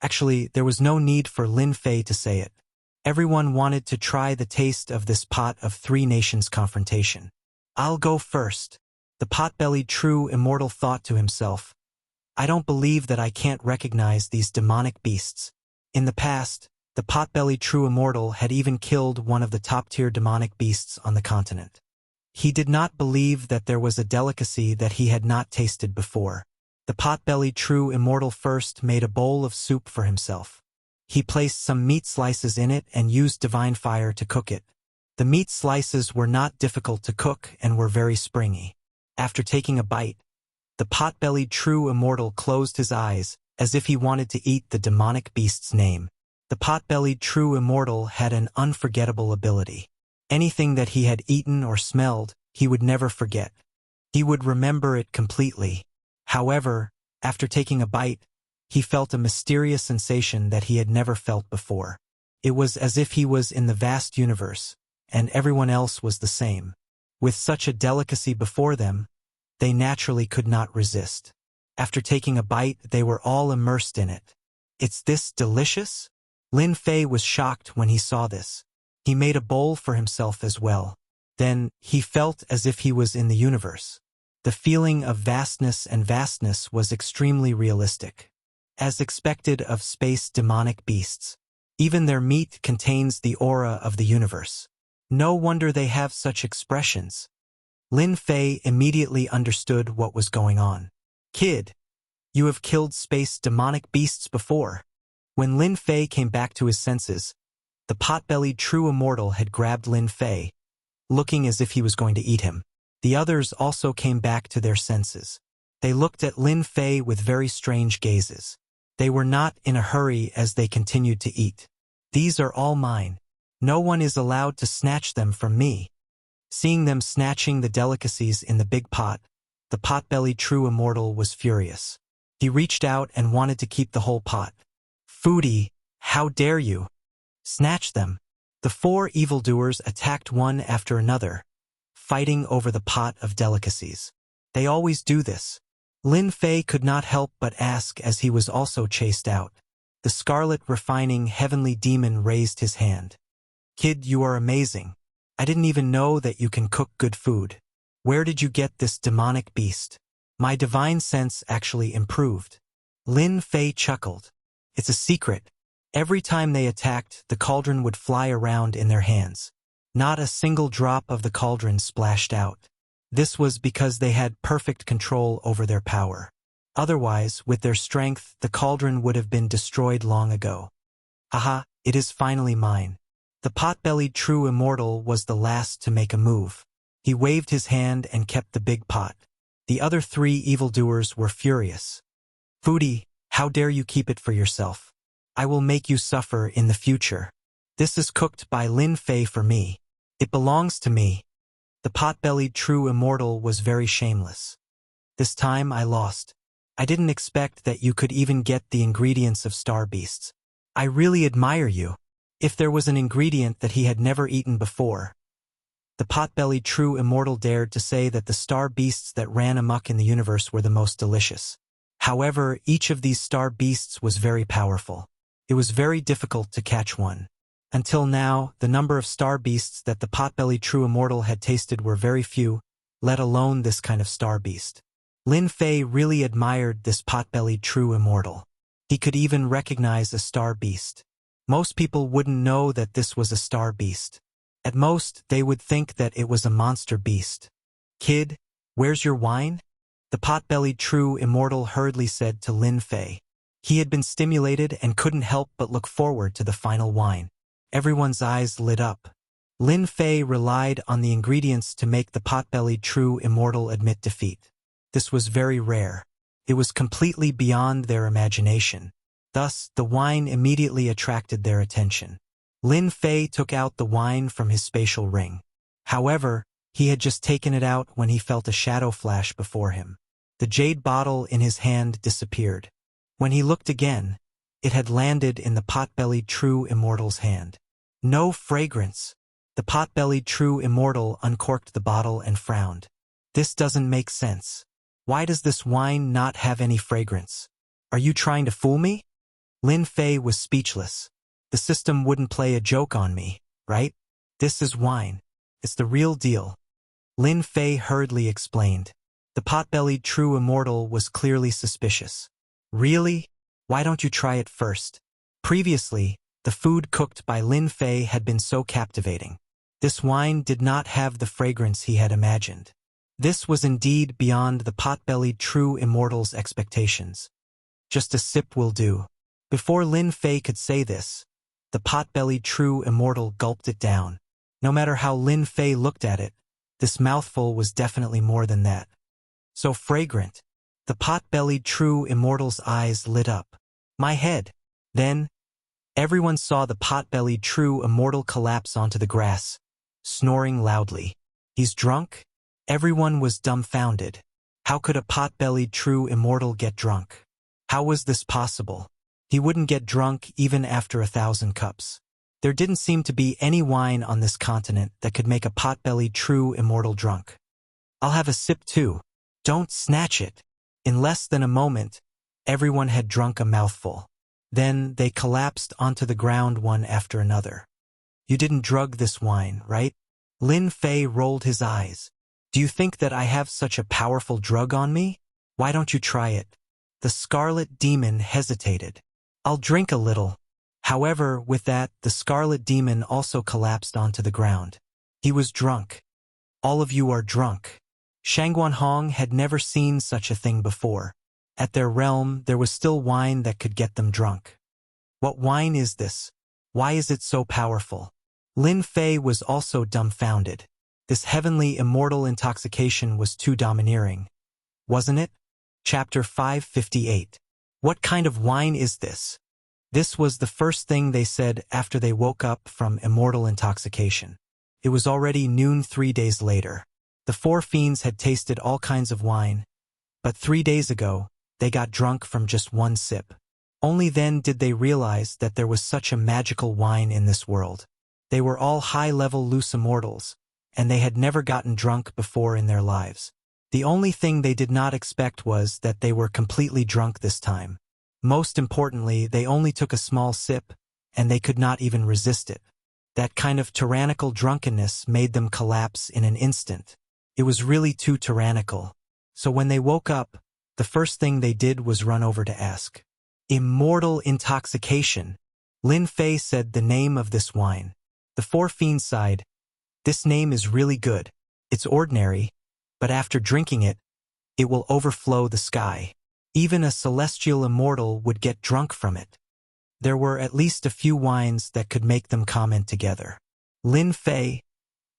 Actually, there was no need for Lin Fei to say it. Everyone wanted to try the taste of this pot of 3 nations confrontation. I'll go first. The pot-bellied true immortal thought to himself. I don't believe that I can't recognize these demonic beasts. In the past, the pot-bellied true immortal had even killed one of the top-tier demonic beasts on the continent. He did not believe that there was a delicacy that he had not tasted before. The pot-bellied true immortal first made a bowl of soup for himself. He placed some meat slices in it and used divine fire to cook it. The meat slices were not difficult to cook and were very springy. After taking a bite, the pot-bellied true immortal closed his eyes, as if he wanted to eat the demonic beast's name. The pot-bellied true immortal had an unforgettable ability. Anything that he had eaten or smelled, he would never forget. He would remember it completely. However, after taking a bite, he felt a mysterious sensation that he had never felt before. It was as if he was in the vast universe, and everyone else was the same. With such a delicacy before them, they naturally could not resist. After taking a bite, they were all immersed in it. It's this delicious? Lin Fei was shocked when he saw this. He made a bowl for himself as well. Then, he felt as if he was in the universe. The feeling of vastness was extremely realistic. As expected of space demonic beasts, even their meat contains the aura of the universe. No wonder they have such expressions. Lin Fei immediately understood what was going on. Kid, you have killed space demonic beasts before. When Lin Fei came back to his senses, the pot-bellied true immortal had grabbed Lin Fei, looking as if he was going to eat him. The others also came back to their senses. They looked at Lin Fei with very strange gazes. They were not in a hurry as they continued to eat. These are all mine. No one is allowed to snatch them from me. Seeing them snatching the delicacies in the big pot, the pot-bellied true immortal was furious. He reached out and wanted to keep the whole pot. Foodie, how dare you? Snatch them. The 4 evildoers attacked one after another, fighting over the pot of delicacies. They always do this. Lin Fei could not help but ask as he was also chased out. The scarlet refining heavenly demon raised his hand. Kid, you are amazing. I didn't even know that you can cook good food. Where did you get this demonic beast? My divine sense actually improved. Lin Fei chuckled. It's a secret. Every time they attacked, the cauldron would fly around in their hands. Not a single drop of the cauldron splashed out. This was because they had perfect control over their power. Otherwise, with their strength, the cauldron would have been destroyed long ago. Haha, it is finally mine. The pot-bellied true immortal was the last to make a move. He waved his hand and kept the big pot. The other 3 evildoers were furious. Foodie, how dare you keep it for yourself? I will make you suffer in the future. This is cooked by Lin Fei for me. It belongs to me. The pot-bellied true immortal was very shameless. This time I lost. I didn't expect that you could even get the ingredients of star beasts. I really admire you. If there was an ingredient that he had never eaten before, the pot-bellied true immortal dared to say that the star beasts that ran amok in the universe were the most delicious. However, each of these star beasts was very powerful. It was very difficult to catch one. Until now, the number of star beasts that the pot-bellied true immortal had tasted were very few, let alone this kind of star beast. Lin Fei really admired this pot-bellied true immortal. He could even recognize a star beast. Most people wouldn't know that this was a star beast. At most, they would think that it was a monster beast. Kid, where's your wine? The pot-bellied true immortal hurriedly said to Lin Fei. He had been stimulated and couldn't help but look forward to the final wine. Everyone's eyes lit up. Lin Fei relied on the ingredients to make the pot-bellied true immortal admit defeat. This was very rare. It was completely beyond their imagination. Thus, the wine immediately attracted their attention. Lin Fei took out the wine from his spatial ring. However, he had just taken it out when he felt a shadow flash before him. The jade bottle in his hand disappeared. When he looked again, it had landed in the pot-bellied true immortal's hand. No fragrance. The pot-bellied true immortal uncorked the bottle and frowned. This doesn't make sense. Why does this wine not have any fragrance? Are you trying to fool me? Lin Fei was speechless. The system wouldn't play a joke on me, right? This is wine. It's the real deal. Lin Fei hurriedly explained. The pot-bellied true immortal was clearly suspicious. Really? Why don't you try it first? Previously, the food cooked by Lin Fei had been so captivating. This wine did not have the fragrance he had imagined. This was indeed beyond the pot-bellied true immortal's expectations. Just a sip will do. Before Lin Fei could say this, the pot-bellied true immortal gulped it down. No matter how Lin Fei looked at it, this mouthful was definitely more than that. So fragrant. The pot-bellied true immortal's eyes lit up. My head. Then, everyone saw the pot-bellied true immortal collapse onto the grass, snoring loudly. He's drunk? Everyone was dumbfounded. How could a pot-bellied true immortal get drunk? How was this possible? He wouldn't get drunk even after 1,000 cups. There didn't seem to be any wine on this continent that could make a pot-bellied true immortal drunk. I'll have a sip too. Don't snatch it. In less than a moment, everyone had drunk a mouthful. Then they collapsed onto the ground one after another. You didn't drug this wine, right? Lin Fei rolled his eyes. Do you think that I have such a powerful drug on me? Why don't you try it? The Scarlet Demon hesitated. I'll drink a little. However, with that, the Scarlet Demon also collapsed onto the ground. He was drunk. All of you are drunk. Shangguan Hong had never seen such a thing before. At their realm, there was still wine that could get them drunk. What wine is this? Why is it so powerful? Lin Fei was also dumbfounded. This heavenly immortal intoxication was too domineering. Wasn't it? Chapter 558. What kind of wine is this? This was the first thing they said after they woke up from immortal intoxication. It was already noon 3 days later. The four fiends had tasted all kinds of wine, but 3 days ago, they got drunk from just one sip. Only then did they realize that there was such a magical wine in this world. They were all high-level loose immortals, and they had never gotten drunk before in their lives. The only thing they did not expect was that they were completely drunk this time. Most importantly, they only took a small sip, and they could not even resist it. That kind of tyrannical drunkenness made them collapse in an instant. It was really too tyrannical. So when they woke up, the first thing they did was run over to ask. Immortal intoxication. Lin Fei said the name of this wine. The four fiends sighed. This name is really good. It's ordinary, but after drinking it, it will overflow the sky. Even a celestial immortal would get drunk from it. There were at least a few wines that could make them comment together. Lin Fei,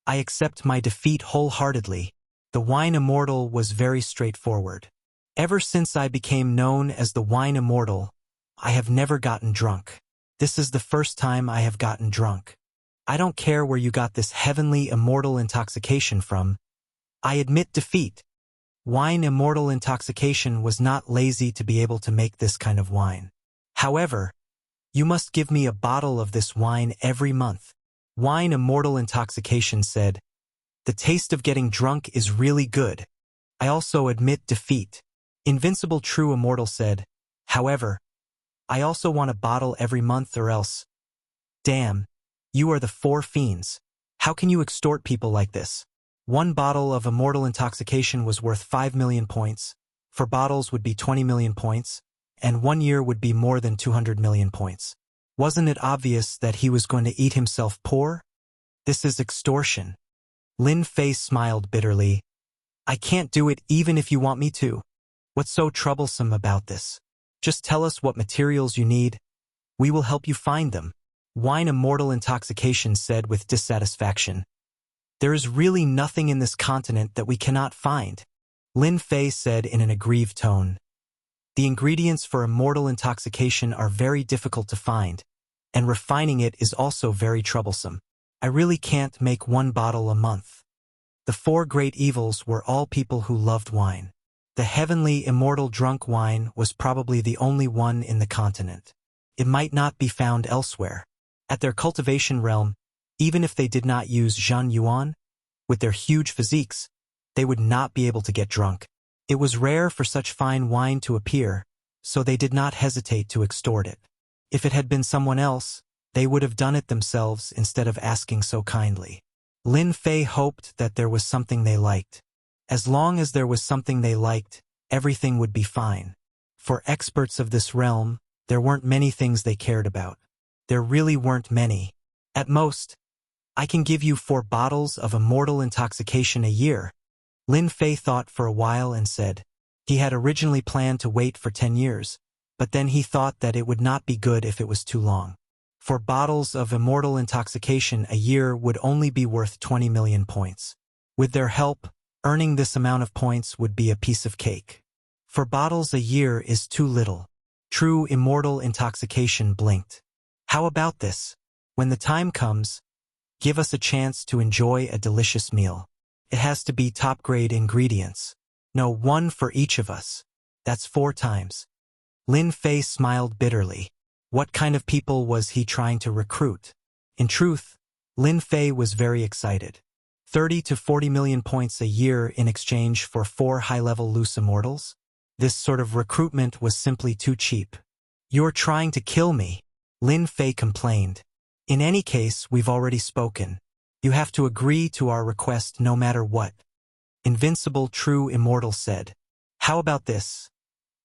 I accept my defeat wholeheartedly. The wine immortal was very straightforward. Ever since I became known as the wine immortal, I have never gotten drunk. This is the first time I have gotten drunk. I don't care where you got this heavenly immortal intoxication from. I admit defeat. Wine immortal intoxication was not lazy to be able to make this kind of wine. However, you must give me a bottle of this wine every month. Wine immortal intoxication said, the taste of getting drunk is really good. I also admit defeat. Invincible true immortal said, however, I also want a bottle every month or else. Damn, you are the four fiends. How can you extort people like this? One bottle of immortal intoxication was worth 5 million points. 4 bottles would be 20 million points, and 1 year would be more than 200 million points. Wasn't it obvious that he was going to eat himself poor? This is extortion. Lin Fei smiled bitterly. I can't do it even if you want me to. What's so troublesome about this? Just tell us what materials you need. We will help you find them. Wine immortal intoxication said with dissatisfaction. There is really nothing in this continent that we cannot find. Lin Fei said in an aggrieved tone. The ingredients for immortal intoxication are very difficult to find, and refining it is also very troublesome. I really can't make one bottle a month. The four great evils were all people who loved wine. The heavenly immortal drunk wine was probably the only one in the continent. It might not be found elsewhere. At their cultivation realm, even if they did not use Zhan Yuan, with their huge physiques, they would not be able to get drunk. It was rare for such fine wine to appear, so they did not hesitate to extort it. If it had been someone else, they would have done it themselves instead of asking so kindly. Lin Fei hoped that there was something they liked. As long as there was something they liked, everything would be fine. For experts of this realm, there weren't many things they cared about. There really weren't many. At most, I can give you 4 bottles of immortal intoxication a year. Lin Fei thought for a while and said. He had originally planned to wait for 10 years, but then he thought that it would not be good if it was too long. 4 bottles of immortal intoxication a year would only be worth 20 million points. With their help, earning this amount of points would be a piece of cake. 4 bottles a year is too little. True immortal intoxication blinked. How about this? When the time comes, give us a chance to enjoy a delicious meal. It has to be top-grade ingredients. No, 1 for each of us. That's 4 times. Lin Fei smiled bitterly. What kind of people was he trying to recruit? In truth, Lin Fei was very excited. 30 to 40 million points a year in exchange for 4 high-level loose immortals? This sort of recruitment was simply too cheap. You're trying to kill me, Lin Fei complained. In any case, we've already spoken. You have to agree to our request no matter what. Invincible True Immortal said. How about this?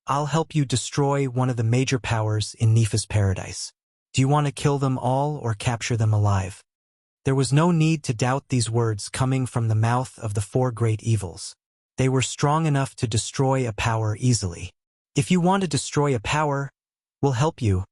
I'll help you destroy one of the major powers in Nifa's paradise. Do you want to kill them all or capture them alive? There was no need to doubt these words coming from the mouth of the 4 great evils. They were strong enough to destroy a power easily. If you want to destroy a power, we'll help you,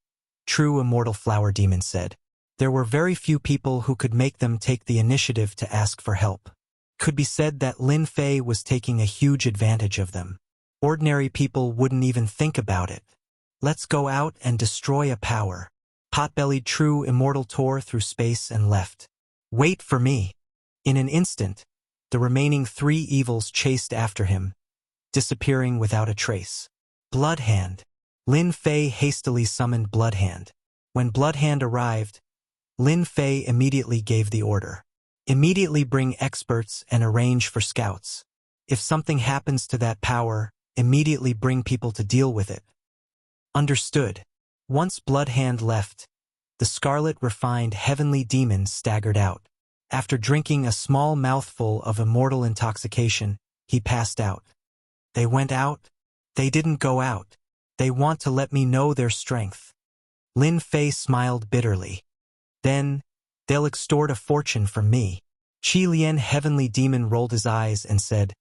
True Immortal Flower Demon said. There were very few people who could make them take the initiative to ask for help. Could be said that Lin Fei was taking a huge advantage of them. Ordinary people wouldn't even think about it. Let's go out and destroy a power. Pot-bellied True Immortal tore through space and left. Wait for me. In an instant, the remaining 3 evils chased after him, disappearing without a trace. Bloodhand. Lin Fei hastily summoned Bloodhand. When Bloodhand arrived, Lin Fei immediately gave the order. Immediately bring experts and arrange for scouts. If something happens to that power, immediately bring people to deal with it. Understood. Once Bloodhand left, the scarlet refined heavenly demon staggered out. After drinking a small mouthful of immortal intoxication, he passed out. They went out? They didn't go out. They want to let me know their strength. Lin Fei smiled bitterly. Then, they'll extort a fortune from me. Qi Lian heavenly demon rolled his eyes and said,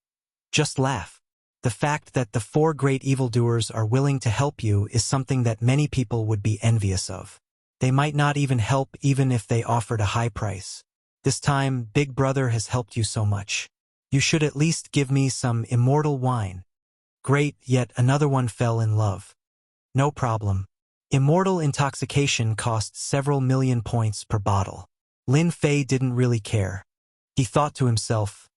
just laugh. The fact that the 4 great evildoers are willing to help you is something that many people would be envious of. They might not even help even if they offered a high price. This time, Big Brother has helped you so much. You should at least give me some immortal wine. Great, yet another one fell in love. No problem. Immortal intoxication costs several million points per bottle. Lin Fei didn't really care. He thought to himself,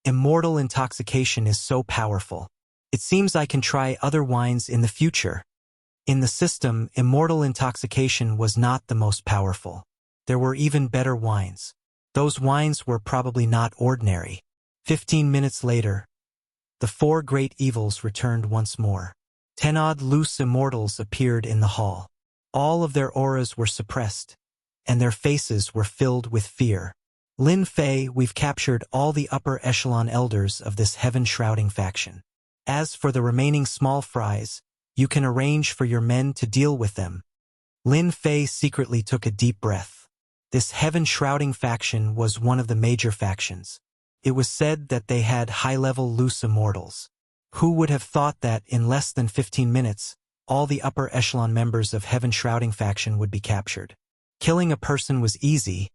immortal intoxication is so powerful. It seems I can try other wines in the future. In the system, immortal intoxication was not the most powerful. There were even better wines. Those wines were probably not ordinary. 15 minutes later, the 4 great evils returned once more. 10 odd loose immortals appeared in the hall. All of their auras were suppressed, and their faces were filled with fear. Lin Fei, we've captured all the upper echelon elders of this heaven-shrouding faction. As for the remaining small fries, you can arrange for your men to deal with them. Lin Fei secretly took a deep breath. This heaven-shrouding faction was one of the major factions. It was said that they had high-level loose immortals. Who would have thought that in less than 15 minutes, all the upper echelon members of heaven-shrouding faction would be captured? Killing a person was easy,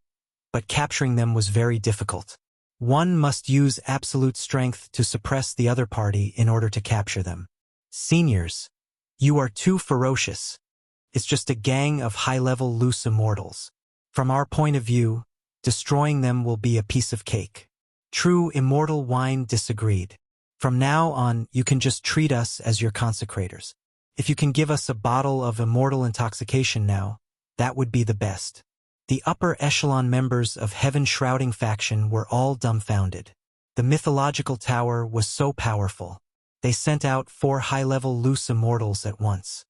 but capturing them was very difficult. One must use absolute strength to suppress the other party in order to capture them. Seniors, you are too ferocious. It's just a gang of high-level loose immortals. From our point of view, destroying them will be a piece of cake. True immortal wine disagreed. From now on, you can just treat us as your consecrators. If you can give us a bottle of immortal intoxication now, that would be the best. The upper echelon members of Heaven Shrouding faction were all dumbfounded. The mythological tower was so powerful. They sent out 4 high-level loose immortals at once.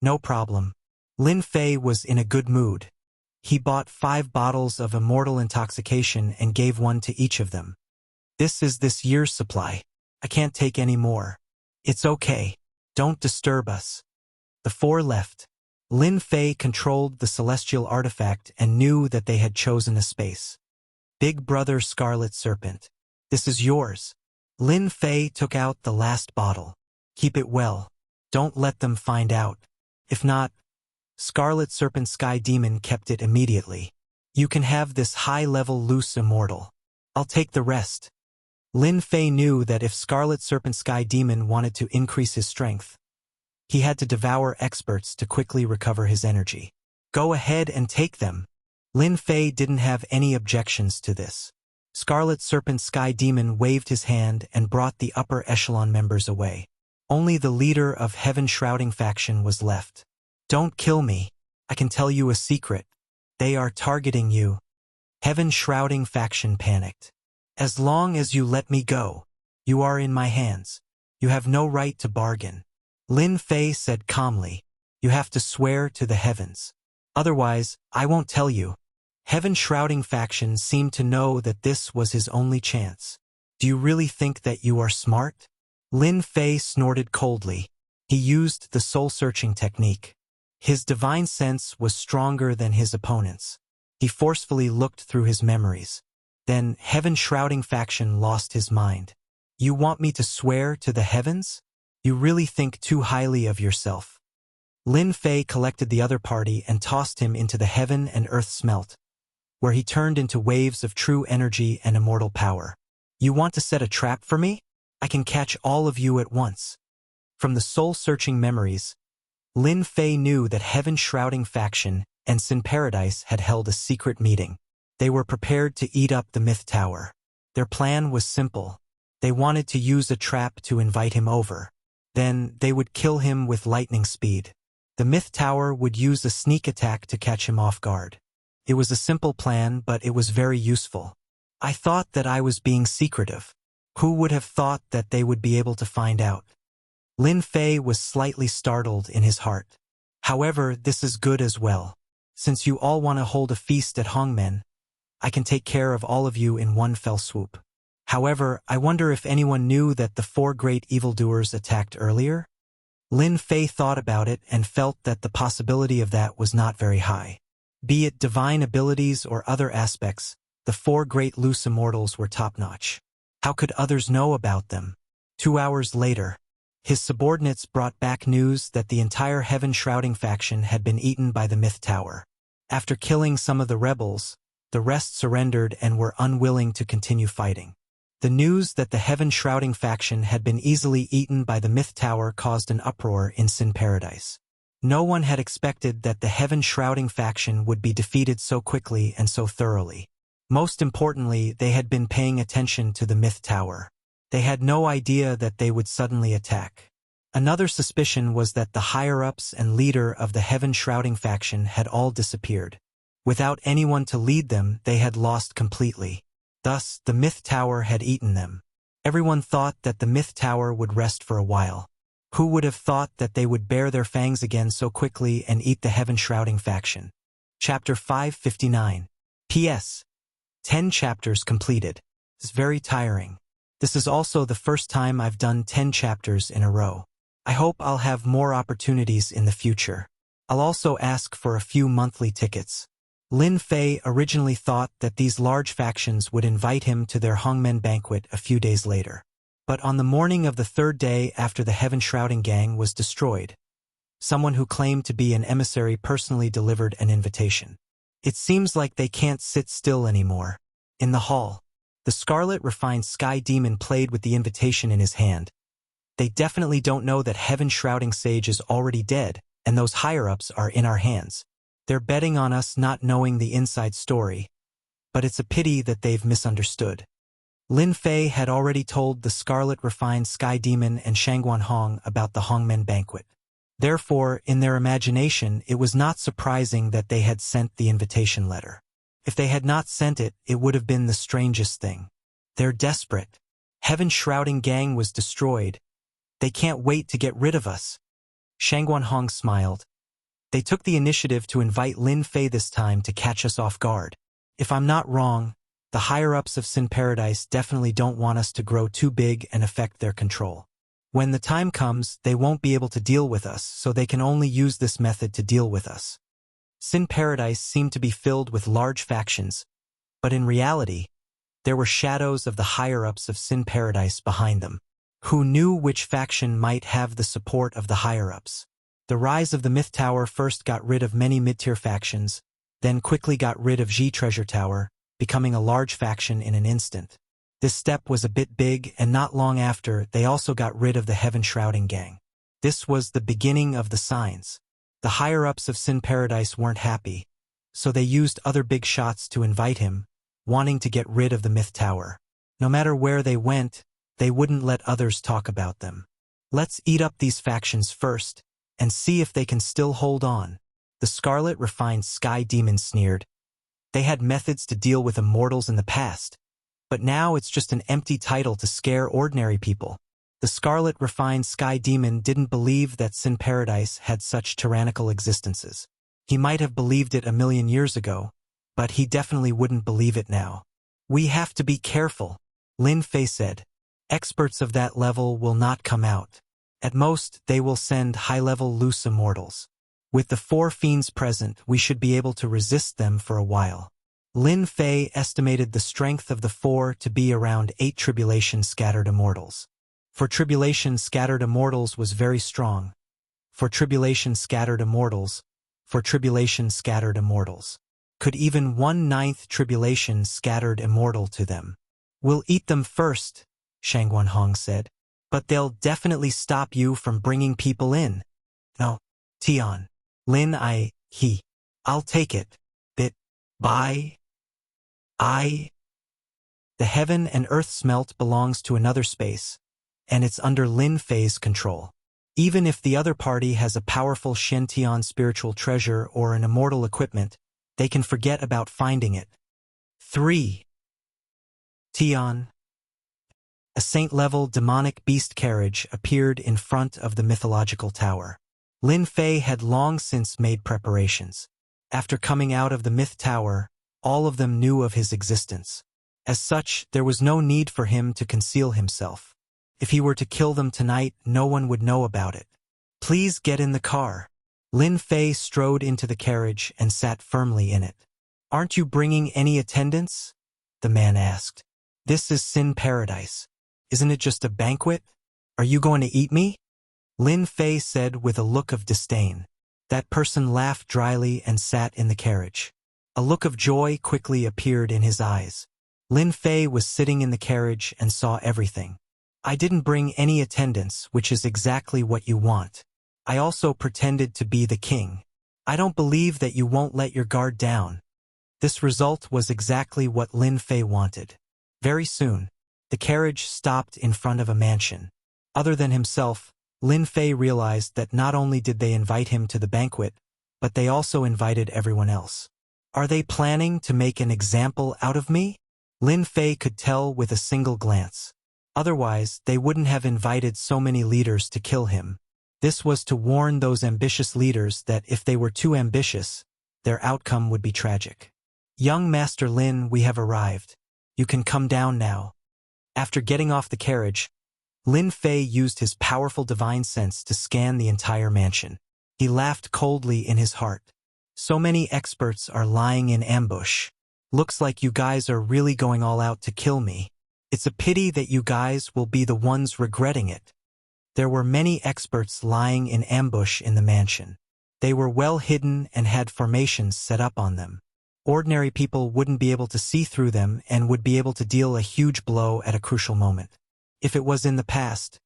No problem. Lin Fei was in a good mood. He bought 5 bottles of immortal intoxication and gave one to each of them. This is this year's supply. I can't take any more. It's okay. Don't disturb us. The 4 left. Lin Fei controlled the celestial artifact and knew that they had chosen a space. Big Brother Scarlet Serpent. This is yours. Lin Fei took out the last bottle. Keep it well. Don't let them find out. If not, Scarlet Serpent Sky Demon kept it immediately. You can have this high-level loose immortal. I'll take the rest. Lin Fei knew that if Scarlet Serpent Sky Demon wanted to increase his strength, he had to devour experts to quickly recover his energy. Go ahead and take them. Lin Fei didn't have any objections to this. Scarlet Serpent Sky Demon waved his hand and brought the upper echelon members away. Only the leader of Heaven Shrouding faction was left. Don't kill me. I can tell you a secret. They are targeting you. Heaven Shrouding faction panicked. As long as you let me go, you are in my hands. You have no right to bargain. Lin Fei said calmly, you have to swear to the heavens. Otherwise, I won't tell you. Heaven Shrouding faction seemed to know that this was his only chance. Do you really think that you are smart? Lin Fei snorted coldly. He used the soul-searching technique. His divine sense was stronger than his opponent's. He forcefully looked through his memories. Then Heaven Shrouding faction lost his mind. You want me to swear to the heavens? You really think too highly of yourself. Lin Fei collected the other party and tossed him into the heaven and earth smelt, where he turned into waves of true energy and immortal power. You want to set a trap for me? I can catch all of you at once. From the soul-searching memories, Lin Fei knew that Heaven Shrouding faction and Sin Paradise had held a secret meeting. They were prepared to eat up the Myth Tower. Their plan was simple. They wanted to use a trap to invite him over. Then they would kill him with lightning speed. The Myth Tower would use a sneak attack to catch him off guard. It was a simple plan, but it was very useful. I thought that I was being secretive. Who would have thought that they would be able to find out? Lin Fei was slightly startled in his heart. However, this is good as well. Since you all want to hold a feast at Hongmen, I can take care of all of you in one fell swoop. However, I wonder if anyone knew that the 4 great evildoers attacked earlier? Lin Fei thought about it and felt that the possibility of that was not very high. Be it divine abilities or other aspects, the 4 great loose immortals were top-notch. How could others know about them? 2 hours later, his subordinates brought back news that the entire Heaven Shrouding faction had been eaten by the Myth Tower. After killing some of the rebels, the rest surrendered and were unwilling to continue fighting. The news that the Heaven Shrouding faction had been easily eaten by the Myth Tower caused an uproar in Sin Paradise. No one had expected that the Heaven Shrouding faction would be defeated so quickly and so thoroughly. Most importantly, they had been paying attention to the Myth Tower. They had no idea that they would suddenly attack. Another suspicion was that the higher-ups and leader of the Heaven Shrouding faction had all disappeared. Without anyone to lead them, they had lost completely. Thus, the Myth Tower had eaten them. Everyone thought that the Myth Tower would rest for a while. Who would have thought that they would bare their fangs again so quickly and eat the Heaven Shrouding faction? Chapter 559. P.S. 10 chapters completed. It's very tiring. This is also the first time I've done 10 chapters in a row. I hope I'll have more opportunities in the future. I'll also ask for a few monthly tickets. Lin Fei originally thought that these large factions would invite him to their Hongmen banquet a few days later. But on the morning of the 3rd day after the Heaven Shrouding gang was destroyed, someone who claimed to be an emissary personally delivered an invitation. It seems like they can't sit still anymore. In the hall, the Scarlet Refined Sky Demon played with the invitation in his hand. They definitely don't know that Heaven Shrouding Sage is already dead, and those higher-ups are in our hands. They're betting on us not knowing the inside story, but it's a pity that they've misunderstood. Lin Fei had already told the Scarlet Refined Sky Demon and Shangguan Hong about the Hongmen banquet. Therefore, in their imagination, it was not surprising that they had sent the invitation letter. If they had not sent it, it would have been the strangest thing. They're desperate. Heaven Shrouding Gang was destroyed. They can't wait to get rid of us. Shangguan Hong smiled. They took the initiative to invite Lin Fei this time to catch us off guard. If I'm not wrong, the higher-ups of Sin Paradise definitely don't want us to grow too big and affect their control. When the time comes, they won't be able to deal with us, so they can only use this method to deal with us. Sin Paradise seemed to be filled with large factions, but in reality, there were shadows of the higher-ups of Sin Paradise behind them. Who knew which faction might have the support of the higher-ups? The rise of the Myth Tower first got rid of many mid-tier factions, then quickly got rid of Ji Treasure Tower, becoming a large faction in an instant. This step was a bit big, and not long after, they also got rid of the Heaven Shrouding Gang. This was the beginning of the signs. The higher-ups of Sin Paradise weren't happy, so they used other big shots to invite him, wanting to get rid of the Myth Tower. No matter where they went, they wouldn't let others talk about them. Let's eat up these factions first, and see if they can still hold on. The Scarlet Refined Sky Demon sneered. They had methods to deal with immortals in the past, but now it's just an empty title to scare ordinary people. The Scarlet Refined Sky Demon didn't believe that Sin Paradise had such tyrannical existences. He might have believed it a million years ago, but he definitely wouldn't believe it now. We have to be careful, Lin Fei said. Experts of that level will not come out. At most, they will send high-level loose immortals. With the 4 fiends present, we should be able to resist them for a while. Lin Fei estimated the strength of the 4 to be around 8 tribulation-scattered immortals. For tribulation-scattered immortals was very strong. For tribulation-scattered immortals. For tribulation-scattered immortals. Could even 1/9 tribulation-scattered immortal to them. We'll eat them first, Shangguan Hong said. But they'll definitely stop you from bringing people in. No, Tian. Lin I'll take it. Bit. By. The heaven and earth smelt belongs to another space, and it's under Lin Fei's control. Even if the other party has a powerful Shen Tian spiritual treasure or an immortal equipment, they can forget about finding it. 3. Tian. A saint-level demonic beast carriage appeared in front of the mythological tower. Lin Fei had long since made preparations. After coming out of the Myth Tower, all of them knew of his existence. As such, there was no need for him to conceal himself. If he were to kill them tonight, no one would know about it. Please get in the car. Lin Fei strode into the carriage and sat firmly in it. Aren't you bringing any attendants? The man asked. This is Sin Paradise. Isn't it just a banquet? Are you going to eat me? Lin Fei said with a look of disdain. That person laughed dryly and sat in the carriage. A look of joy quickly appeared in his eyes. Lin Fei was sitting in the carriage and saw everything. I didn't bring any attendants, which is exactly what you want. I also pretended to be the king. I don't believe that you won't let your guard down. This result was exactly what Lin Fei wanted. Very soon, the carriage stopped in front of a mansion. Other than himself, Lin Fei realized that not only did they invite him to the banquet, but they also invited everyone else. Are they planning to make an example out of me? Lin Fei could tell with a single glance. Otherwise, they wouldn't have invited so many leaders to kill him. This was to warn those ambitious leaders that if they were too ambitious, their outcome would be tragic. Young Master Lin, we have arrived. You can come down now. After getting off the carriage, Lin Fei used his powerful divine sense to scan the entire mansion. He laughed coldly in his heart. So many experts are lying in ambush. Looks like you guys are really going all out to kill me. It's a pity that you guys will be the ones regretting it. There were many experts lying in ambush in the mansion. They were well hidden and had formations set up on them. Ordinary people wouldn't be able to see through them and would be able to deal a huge blow at a crucial moment. If it was in the past,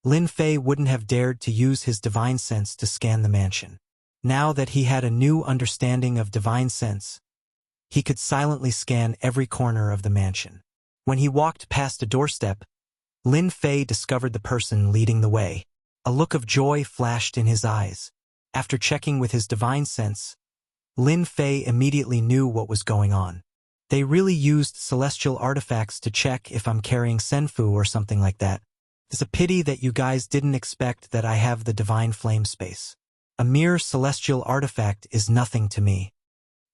Lin Fei wouldn't have dared to use his divine sense to scan the mansion. Now that he had a new understanding of divine sense, he could silently scan every corner of the mansion. When he walked past a doorstep, Lin Fei discovered the person leading the way. A look of joy flashed in his eyes. After checking with his divine sense, Lin Fei immediately knew what was going on. They really used celestial artifacts to check if I'm carrying Senfu or something like that. It's a pity that you guys didn't expect that I have the divine flame space. A mere celestial artifact is nothing to me.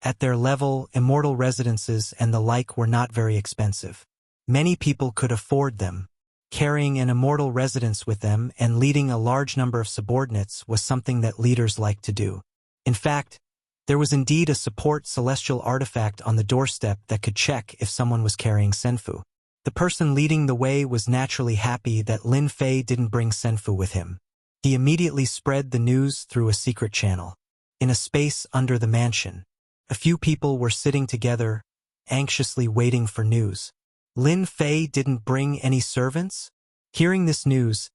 At their level, immortal residences and the like were not very expensive. Many people could afford them. Carrying an immortal residence with them and leading a large number of subordinates was something that leaders liked to do. In fact, there was indeed a support celestial artifact on the doorstep that could check if someone was carrying Senfu. The person leading the way was naturally happy that Lin Fei didn't bring Senfu with him. He immediately spread the news through a secret channel. In a space under the mansion, a few people were sitting together, anxiously waiting for news. Lin Fei didn't bring any servants? Hearing this news,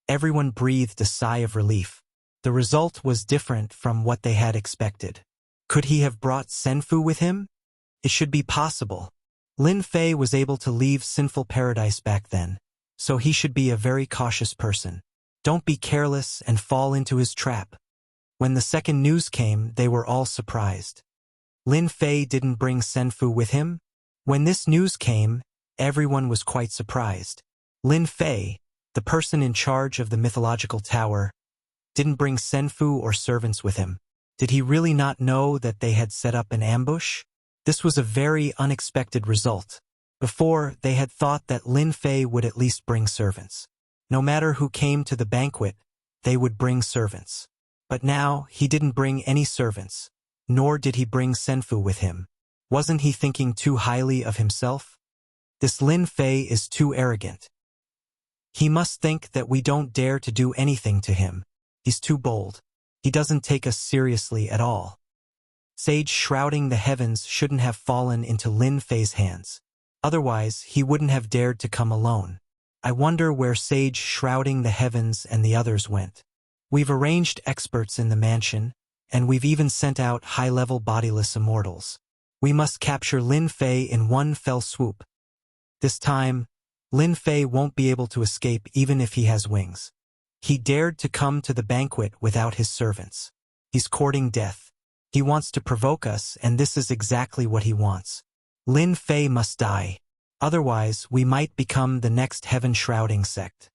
everyone breathed a sigh of relief. The result was different from what they had expected. Could he have brought Senfu with him? It should be possible. Lin Fei was able to leave sinful paradise back then, so he should be a very cautious person. Don't be careless and fall into his trap. When the second news came, they were all surprised. Lin Fei didn't bring Senfu with him? When this news came, everyone was quite surprised. Lin Fei, the person in charge of the mythological tower, didn't bring Senfu or servants with him. Did he really not know that they had set up an ambush? This was a very unexpected result. Before, they had thought that Lin Fei would at least bring servants. No matter who came to the banquet, they would bring servants. But now, he didn't bring any servants, nor did he bring Senfu with him. Wasn't he thinking too highly of himself? This Lin Fei is too arrogant. He must think that we don't dare to do anything to him. He's too bold. He doesn't take us seriously at all. Sage shrouding the heavens shouldn't have fallen into Lin Fei's hands. Otherwise, he wouldn't have dared to come alone. I wonder where Sage shrouding the heavens and the others went. We've arranged experts in the mansion, and we've even sent out high-level bodiless immortals. We must capture Lin Fei in one fell swoop. This time, Lin Fei won't be able to escape even if he has wings. He dared to come to the banquet without his servants. He's courting death. He wants to provoke us, and this is exactly what he wants. Lin Fei must die. Otherwise, we might become the next heaven-shrouding sect.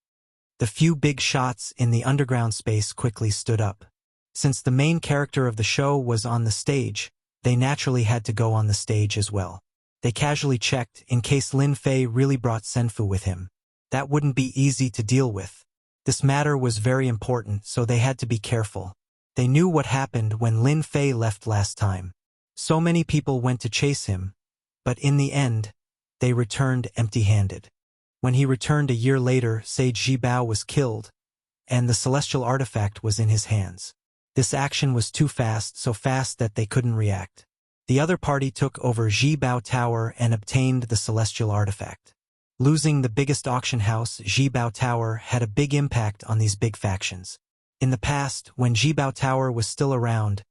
The few big shots in the underground space quickly stood up. Since the main character of the show was on the stage, they naturally had to go on the stage as well. They casually checked in case Lin Fei really brought Senfu with him. That wouldn't be easy to deal with. This matter was very important, so they had to be careful. They knew what happened when Lin Fei left last time. So many people went to chase him, but in the end, they returned empty-handed. When he returned a year later, Sage Jibao was killed, and the celestial artifact was in his hands. This action was too fast, so fast that they couldn't react. The other party took over Jibao Tower and obtained the celestial artifact. Losing the biggest auction house, Jibao Tower, had a big impact on these big factions. In the past, when Jibao Tower was still around,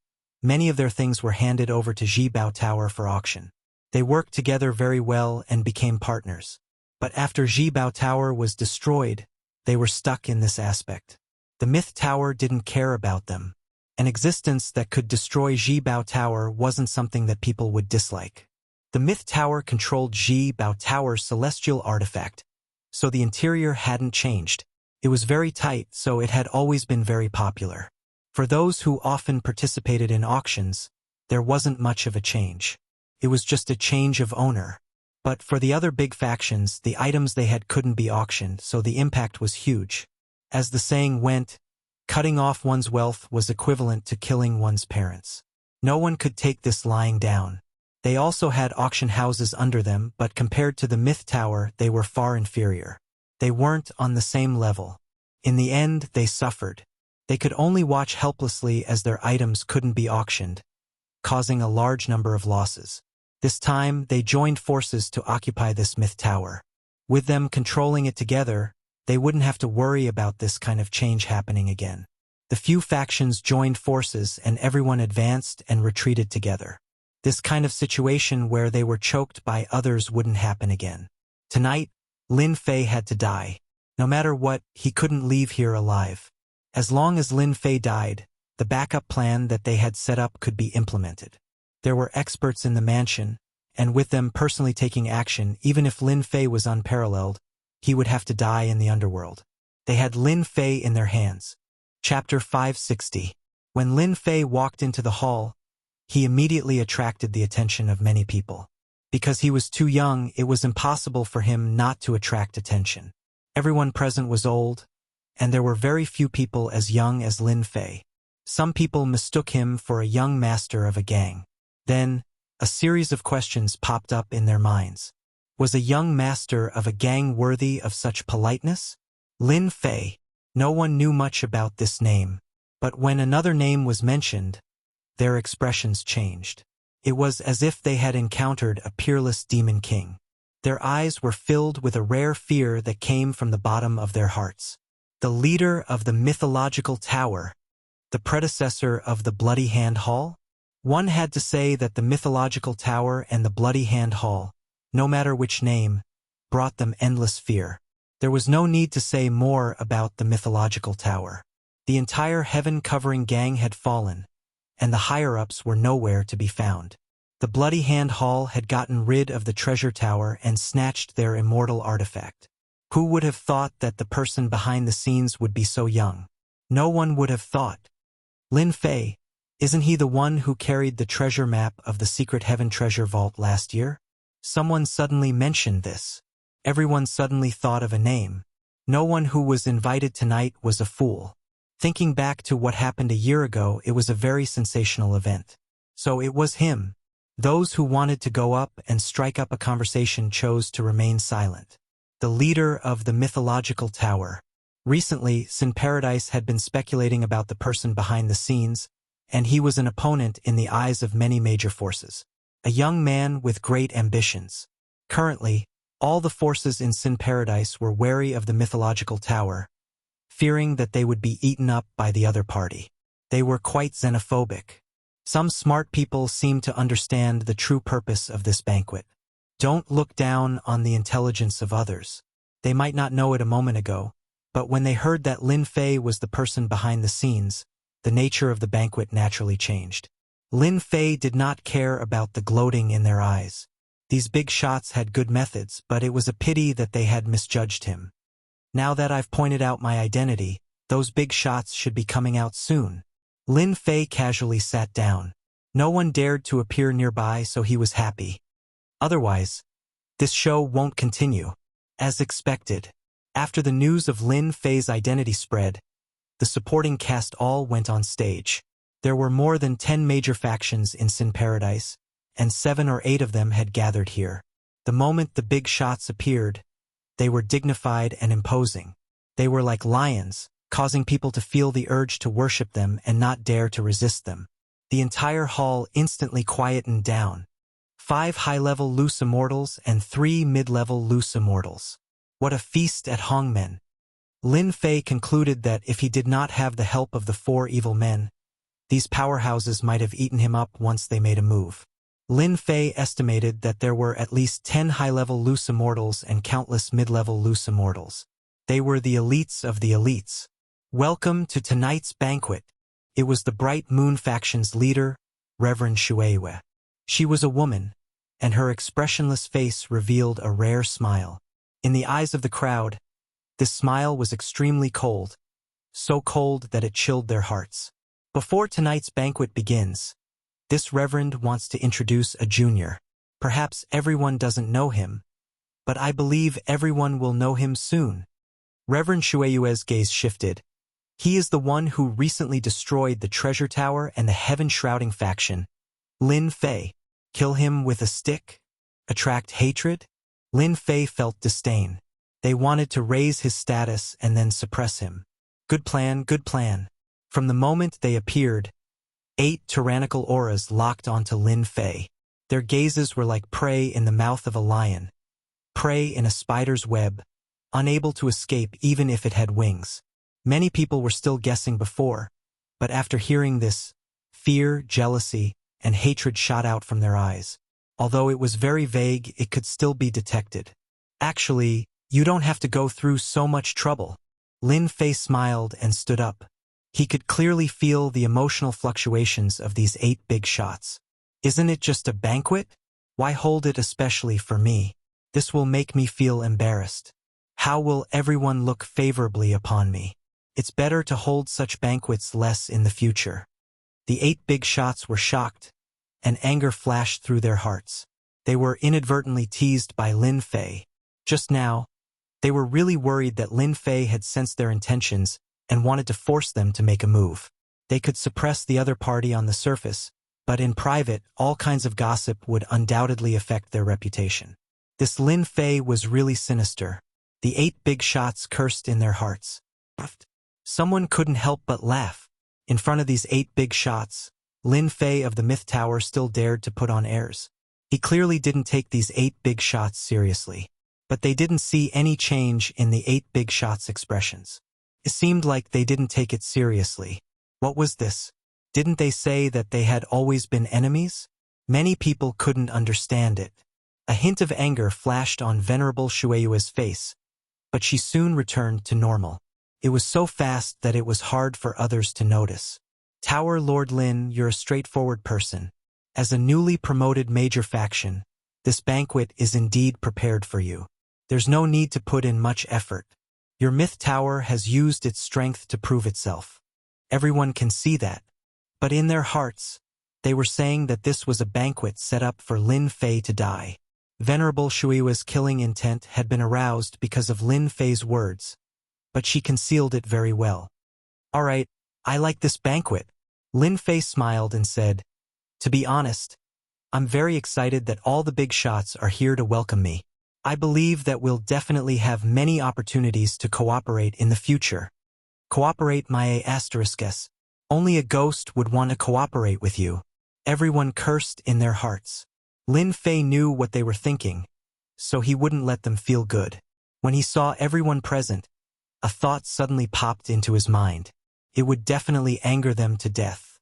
many of their things were handed over to Jibao Tower for auction. They worked together very well and became partners. But after Jibao Tower was destroyed, they were stuck in this aspect. The Myth Tower didn't care about them. An existence that could destroy Jibao Tower wasn't something that people would dislike. The Myth Tower controlled Jibao Tower's celestial artifact, so the interior hadn't changed. It was very tight, so it had always been very popular. For those who often participated in auctions, there wasn't much of a change. It was just a change of owner. But for the other big factions, the items they had couldn't be auctioned, so the impact was huge. As the saying went, cutting off one's wealth was equivalent to killing one's parents. No one could take this lying down. They also had auction houses under them, but compared to the Myth Tower, they were far inferior. They weren't on the same level. In the end, they suffered. They could only watch helplessly as their items couldn't be auctioned, causing a large number of losses. This time, they joined forces to occupy this Myth Tower. With them controlling it together, they wouldn't have to worry about this kind of change happening again. The few factions joined forces and everyone advanced and retreated together. This kind of situation where they were choked by others wouldn't happen again. Tonight, Lin Fei had to die. No matter what, he couldn't leave here alive. As long as Lin Fei died, the backup plan that they had set up could be implemented. There were experts in the mansion, and with them personally taking action, even if Lin Fei was unparalleled, he would have to die in the underworld. They had Lin Fei in their hands. Chapter 560. When Lin Fei walked into the hall, he immediately attracted the attention of many people. Because he was too young, it was impossible for him not to attract attention. Everyone present was old, and there were very few people as young as Lin Fei. Some people mistook him for a young master of a gang. Then, a series of questions popped up in their minds. Was a young master of a gang worthy of such politeness? Lin Fei. No one knew much about this name, but when another name was mentioned, their expressions changed. It was as if they had encountered a peerless demon king. Their eyes were filled with a rare fear that came from the bottom of their hearts. The leader of the mythological tower, the predecessor of the Bloody Hand Hall? One had to say that the mythological tower and the Bloody Hand Hall, no matter which name, brought them endless fear. There was no need to say more about the mythological tower. The entire heaven-covering gang had fallen, and the higher-ups were nowhere to be found. The Bloody Hand Hall had gotten rid of the treasure tower and snatched their immortal artifact. Who would have thought that the person behind the scenes would be so young? No one would have thought. Lin Fei, isn't he the one who carried the treasure map of the secret heaven treasure vault last year? Someone suddenly mentioned this. Everyone suddenly thought of a name. No one who was invited tonight was a fool. Thinking back to what happened a year ago, it was a very sensational event. So it was him. Those who wanted to go up and strike up a conversation chose to remain silent. The leader of the mythological tower. Recently, Sin Paradise had been speculating about the person behind the scenes, and he was an opponent in the eyes of many major forces. A young man with great ambitions. Currently, all the forces in Sin Paradise were wary of the mythological tower, fearing that they would be eaten up by the other party. They were quite xenophobic. Some smart people seemed to understand the true purpose of this banquet. Don't look down on the intelligence of others. They might not know it a moment ago, but when they heard that Lin Fei was the person behind the scenes, the nature of the banquet naturally changed. Lin Fei did not care about the gloating in their eyes. These big shots had good methods, but it was a pity that they had misjudged him. Now that I've pointed out my identity, those big shots should be coming out soon. Lin Fei casually sat down. No one dared to appear nearby, so he was happy. Otherwise, this show won't continue. As expected, after the news of Lin Fei's identity spread, the supporting cast all went on stage. There were more than 10 major factions in Sin Paradise, and 7 or 8 of them had gathered here. The moment the big shots appeared, they were dignified and imposing. They were like lions, causing people to feel the urge to worship them and not dare to resist them. The entire hall instantly quietened down. 5 high-level loose immortals and 3 mid-level loose immortals. What a feast at Hongmen! Lin Fei concluded that if he did not have the help of the 4 evil men, these powerhouses might have eaten him up once they made a move. Lin Fei estimated that there were at least 10 high-level loose immortals and countless mid-level loose immortals. They were the elites of the elites. Welcome to tonight's banquet. It was the Bright Moon faction's leader, Reverend Shueyue. She was a woman, and her expressionless face revealed a rare smile. In the eyes of the crowd, this smile was extremely cold, so cold that it chilled their hearts. Before tonight's banquet begins, this reverend wants to introduce a junior. Perhaps everyone doesn't know him, but I believe everyone will know him soon. Reverend Shueyue's gaze shifted. He is the one who recently destroyed the treasure tower and the heaven-shrouding faction. Lin Fei. Kill him with a stick? Attract hatred? Lin Fei felt disdain. They wanted to raise his status and then suppress him. Good plan, good plan. From the moment they appeared, 8 tyrannical auras locked onto Lin Fei. Their gazes were like prey in the mouth of a lion, prey in a spider's web, unable to escape even if it had wings. Many people were still guessing before, But after hearing this, fear, jealousy, and hatred shot out from their eyes. Although it was very vague, it could still be detected. Actually, you don't have to go through so much trouble. Lin Fei smiled and stood up. He could clearly feel the emotional fluctuations of these 8 big shots. Isn't it just a banquet? Why hold it especially for me? This will make me feel embarrassed. How will everyone look favorably upon me? It's better to hold such banquets less in the future. The 8 big shots were shocked, and anger flashed through their hearts. They were inadvertently teased by Lin Fei. Just now, they were really worried that Lin Fei had sensed their intentions and wanted to force them to make a move. They could suppress the other party on the surface, but in private, all kinds of gossip would undoubtedly affect their reputation. This Lin Fei was really sinister. The 8 big shots cursed in their hearts. Someone couldn't help but laugh. In front of these 8 big shots, Lin Fei of the Myth Tower still dared to put on airs. He clearly didn't take these 8 big shots seriously. But they didn't see any change in the 8 big shots' expressions. It seemed like they didn't take it seriously. What was this? Didn't they say that they had always been enemies? Many people couldn't understand it. A hint of anger flashed on Venerable Shueyue's face, but she soon returned to normal. It was so fast that it was hard for others to notice. Tower Lord Lin, you're a straightforward person. As a newly promoted major faction, this banquet is indeed prepared for you. There's no need to put in much effort. Your myth tower has used its strength to prove itself. Everyone can see that. But in their hearts, they were saying that this was a banquet set up for Lin Fei to die. Venerable Shueyue's killing intent had been aroused because of Lin Fei's words, but she concealed it very well. All right, I like this banquet. Lin Fei smiled and said, to be honest, I'm very excited that all the big shots are here to welcome me. I believe that we'll definitely have many opportunities to cooperate in the future. Cooperate, my asterisk. Only a ghost would want to cooperate with you. Everyone cursed in their hearts. Lin Fei knew what they were thinking, so he wouldn't let them feel good. When he saw everyone present, a thought suddenly popped into his mind. It would definitely anger them to death.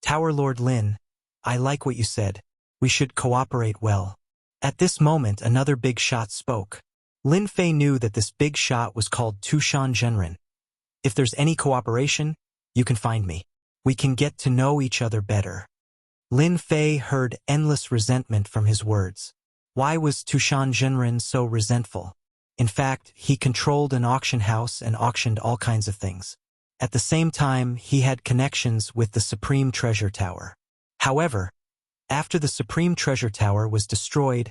Tower Lord Lin, I like what you said. We should cooperate well. At this moment, another big shot spoke. Lin Fei knew that this big shot was called Tushan Zhenren. If there's any cooperation, you can find me. We can get to know each other better. Lin Fei heard endless resentment from his words. Why was Tushan Zhenren so resentful? In fact, he controlled an auction house and auctioned all kinds of things. At the same time, he had connections with the Supreme Treasure Tower. However, after the Supreme Treasure Tower was destroyed,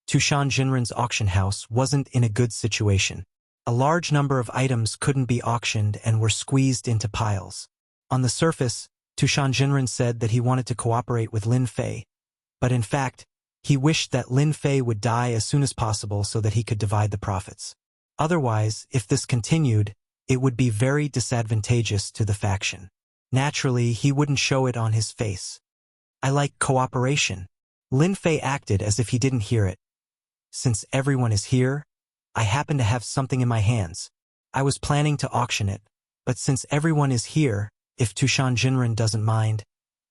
Tushan Zhenren's auction house wasn't in a good situation. A large number of items couldn't be auctioned and were squeezed into piles. On the surface, Tushan Zhenren said that he wanted to cooperate with Lin Fei, but in fact, he wished that Lin Fei would die as soon as possible so that he could divide the profits. Otherwise, if this continued, it would be very disadvantageous to the faction. Naturally, he wouldn't show it on his face. I like cooperation. Lin Fei acted as if he didn't hear it. Since everyone is here, I happen to have something in my hands. I was planning to auction it, but since everyone is here, if Tushan Zhenren doesn't mind,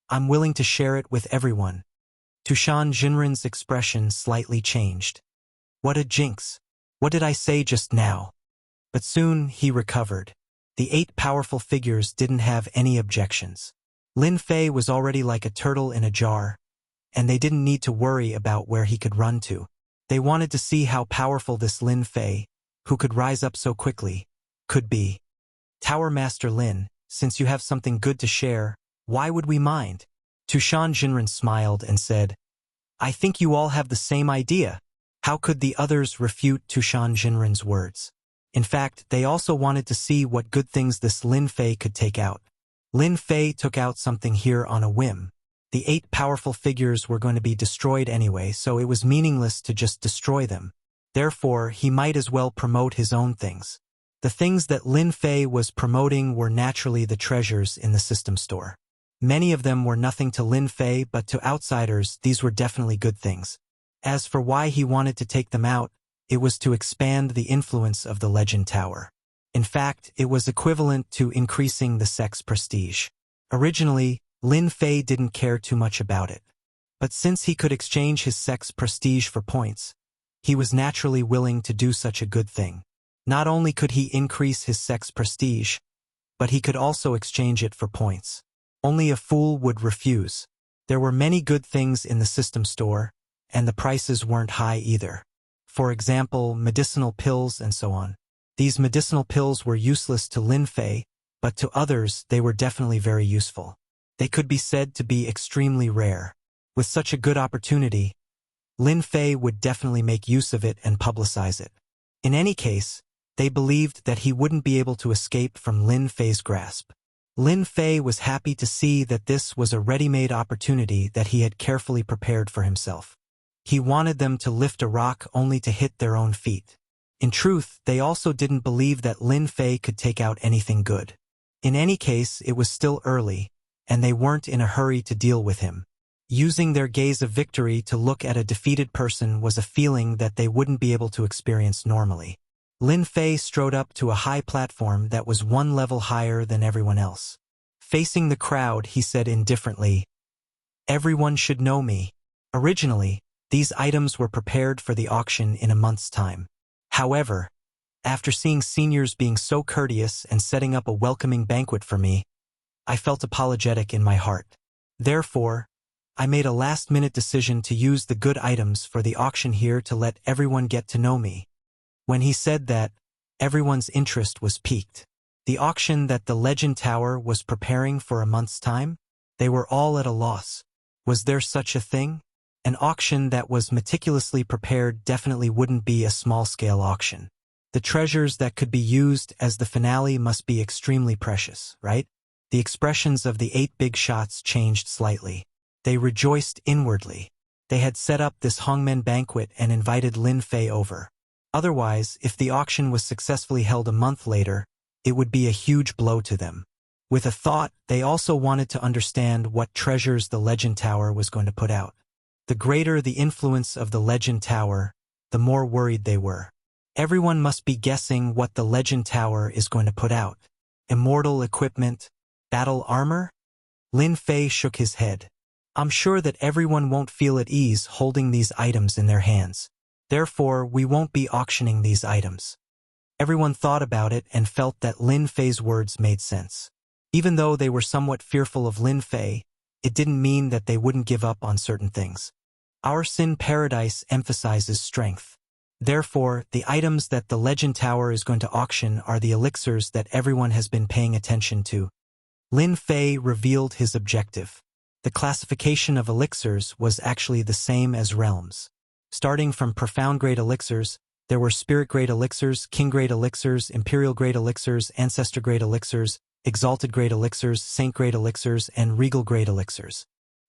I'm willing to share it with everyone. Tushan Zhenren's expression slightly changed. What a jinx! What did I say just now? But soon he recovered. The 8 powerful figures didn't have any objections. Lin Fei was already like a turtle in a jar, and they didn't need to worry about where he could run to. They wanted to see how powerful this Lin Fei, who could rise up so quickly, could be. Tower Master Lin, since you have something good to share, why would we mind? Tushan Zhenren smiled and said, I think you all have the same idea. How could the others refute Tushan Zhenren's words? In fact, they also wanted to see what good things this Lin Fei could take out. Lin Fei took out something here on a whim. The 8 powerful figures were going to be destroyed anyway, so it was meaningless to just destroy them. Therefore, he might as well promote his own things. The things that Lin Fei was promoting were naturally the treasures in the system store. Many of them were nothing to Lin Fei, but to outsiders, these were definitely good things. As for why he wanted to take them out, it was to expand the influence of the Legend Tower. In fact, it was equivalent to increasing the sect's prestige. Originally, Lin Fei didn't care too much about it. But since he could exchange his sex prestige for points, he was naturally willing to do such a good thing. Not only could he increase his sex prestige, but he could also exchange it for points. Only a fool would refuse. There were many good things in the system store, and the prices weren't high either. For example, medicinal pills and so on. These medicinal pills were useless to Lin Fei, but to others they were definitely very useful. They could be said to be extremely rare. With such a good opportunity, Lin Fei would definitely make use of it and publicize it. In any case, they believed that he wouldn't be able to escape from Lin Fei's grasp. Lin Fei was happy to see that this was a ready-made opportunity that he had carefully prepared for himself. He wanted them to lift a rock only to hit their own feet. In truth, they also didn't believe that Lin Fei could take out anything good. In any case, it was still early, and they weren't in a hurry to deal with him. Using their gaze of victory to look at a defeated person was a feeling that they wouldn't be able to experience normally. Lin Fei strode up to a high platform that was one level higher than everyone else. Facing the crowd, he said indifferently, "Everyone should know me." Originally, these items were prepared for the auction in a month's time. However, after seeing seniors being so courteous and setting up a welcoming banquet for me, I felt apologetic in my heart. Therefore, I made a last-minute decision to use the good items for the auction here to let everyone get to know me. When he said that, everyone's interest was piqued. The auction that the Legend Tower was preparing for a month's time? They were all at a loss. Was there such a thing? An auction that was meticulously prepared definitely wouldn't be a small-scale auction. The treasures that could be used as the finale must be extremely precious, right? The expressions of the 8 big shots changed slightly. They rejoiced inwardly. They had set up this Hongmen banquet and invited Lin Fei over. Otherwise, if the auction was successfully held a month later, it would be a huge blow to them. With a thought, they also wanted to understand what treasures the Legend Tower was going to put out. The greater the influence of the Legend Tower, the more worried they were. Everyone must be guessing what the Legend Tower is going to put out. Immortal equipment? Battle armor? Lin Fei shook his head. I'm sure that everyone won't feel at ease holding these items in their hands. Therefore, we won't be auctioning these items. Everyone thought about it and felt that Lin Fei's words made sense. Even though they were somewhat fearful of Lin Fei, it didn't mean that they wouldn't give up on certain things. Our Sin Paradise emphasizes strength. Therefore, the items that the Legend Tower is going to auction are the elixirs that everyone has been paying attention to. Lin Fei revealed his objective. The classification of elixirs was actually the same as realms. Starting from profound-grade elixirs, there were spirit-grade elixirs, king-grade elixirs, imperial-grade elixirs, ancestor-grade elixirs, exalted-grade elixirs, saint-grade elixirs, and regal-grade elixirs.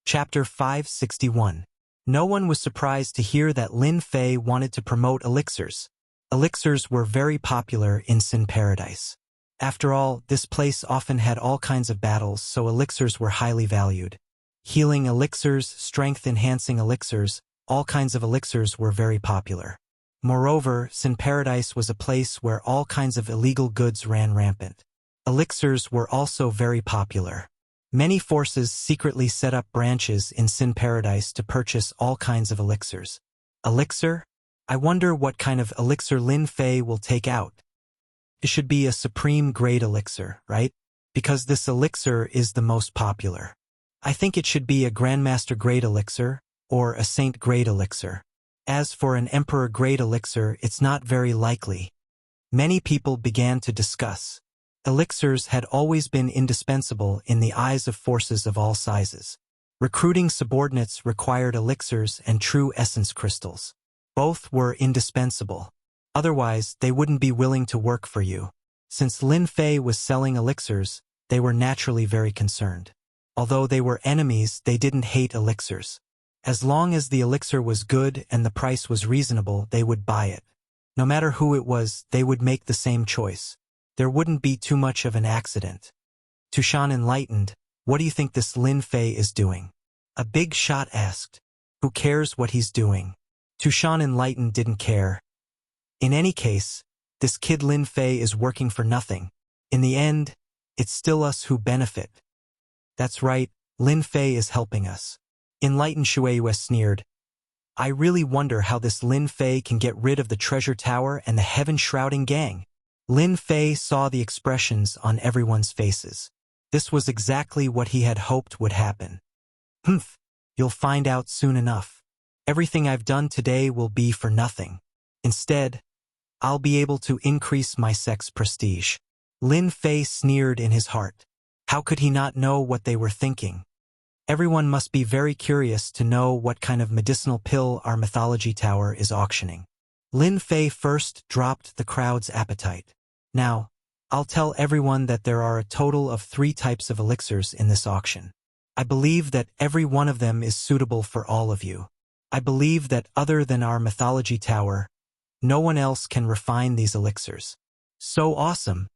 Chapter 561. No one was surprised to hear that Lin Fei wanted to promote elixirs. Elixirs were very popular in Sin Paradise. After all, this place often had all kinds of battles, so elixirs were highly valued. Healing elixirs, strength-enhancing elixirs, all kinds of elixirs were very popular. Moreover, Sin Paradise was a place where all kinds of illegal goods ran rampant. Elixirs were also very popular. Many forces secretly set up branches in Sin Paradise to purchase all kinds of elixirs. Elixir? I wonder what kind of elixir Lin Fei will take out. It should be a supreme grade elixir, right? Because this elixir is the most popular. I think it should be a Grandmaster grade elixir, or a Saint grade elixir. As for an Emperor grade elixir, it's not very likely. Many people began to discuss. Elixirs had always been indispensable in the eyes of forces of all sizes. Recruiting subordinates required elixirs and true essence crystals. Both were indispensable. Otherwise, they wouldn't be willing to work for you. Since Lin Fei was selling elixirs, they were naturally very concerned. Although they were enemies, they didn't hate elixirs. As long as the elixir was good and the price was reasonable, they would buy it. No matter who it was, they would make the same choice. There wouldn't be too much of an accident. Tushan enlightened, "What do you think this Lin Fei is doing?" A big shot asked. "Who cares what he's doing?" Tushan enlightened didn't care. In any case, this kid Lin Fei is working for nothing. In the end, it's still us who benefit. That's right, Lin Fei is helping us. Enlightened Shueyu sneered. I really wonder how this Lin Fei can get rid of the treasure tower and the heaven-shrouding gang. Lin Fei saw the expressions on everyone's faces. This was exactly what he had hoped would happen. Humph, you'll find out soon enough. Everything I've done today will be for nothing. Instead, I'll be able to increase my sect's prestige. Lin Fei sneered in his heart. How could he not know what they were thinking? Everyone must be very curious to know what kind of medicinal pill our mythology tower is auctioning. Lin Fei first dropped the crowd's appetite. Now, I'll tell everyone that there are a total of 3 types of elixirs in this auction. I believe that every one of them is suitable for all of you. I believe that other than our mythology tower, no one else can refine these elixirs. So awesome!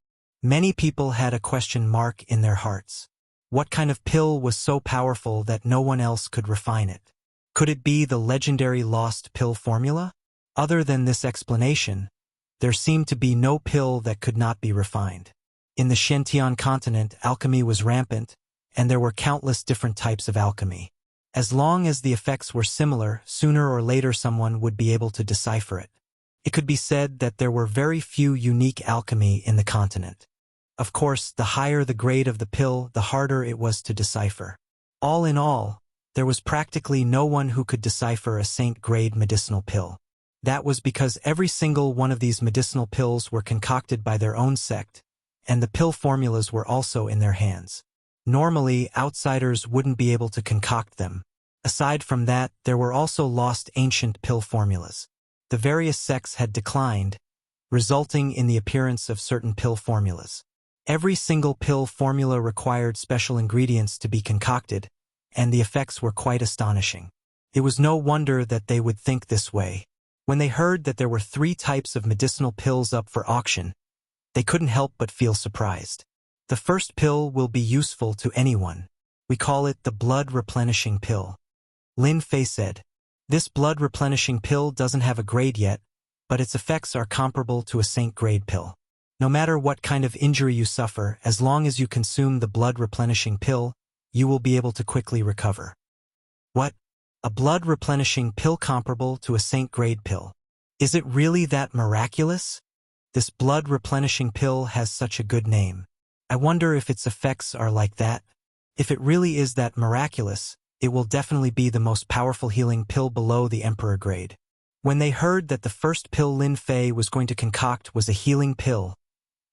Many people had a question mark in their hearts. What kind of pill was so powerful that no one else could refine it? Could it be the legendary lost pill formula? Other than this explanation, there seemed to be no pill that could not be refined. In the Shentian continent, alchemy was rampant, and there were countless different types of alchemy. As long as the effects were similar, sooner or later someone would be able to decipher it. It could be said that there were very few unique alchemy in the continent. Of course, the higher the grade of the pill, the harder it was to decipher. All in all, there was practically no one who could decipher a saint-grade medicinal pill. That was because every single one of these medicinal pills were concocted by their own sect, and the pill formulas were also in their hands. Normally, outsiders wouldn't be able to concoct them. Aside from that, there were also lost ancient pill formulas. The various sects had declined, resulting in the appearance of certain pill formulas. Every single pill formula required special ingredients to be concocted, and the effects were quite astonishing. It was no wonder that they would think this way. When they heard that there were 3 types of medicinal pills up for auction, they couldn't help but feel surprised. The first pill will be useful to anyone. We call it the blood-replenishing pill. Lin Fei said. This blood-replenishing pill doesn't have a grade yet, but its effects are comparable to a saint-grade pill. No matter what kind of injury you suffer, as long as you consume the blood-replenishing pill, you will be able to quickly recover. What? A blood-replenishing pill comparable to a saint-grade pill? Is it really that miraculous? This blood-replenishing pill has such a good name. I wonder if its effects are like that. If it really is that miraculous, it will definitely be the most powerful healing pill below the Emperor grade. When they heard that the first pill Lin Fei was going to concoct was a healing pill,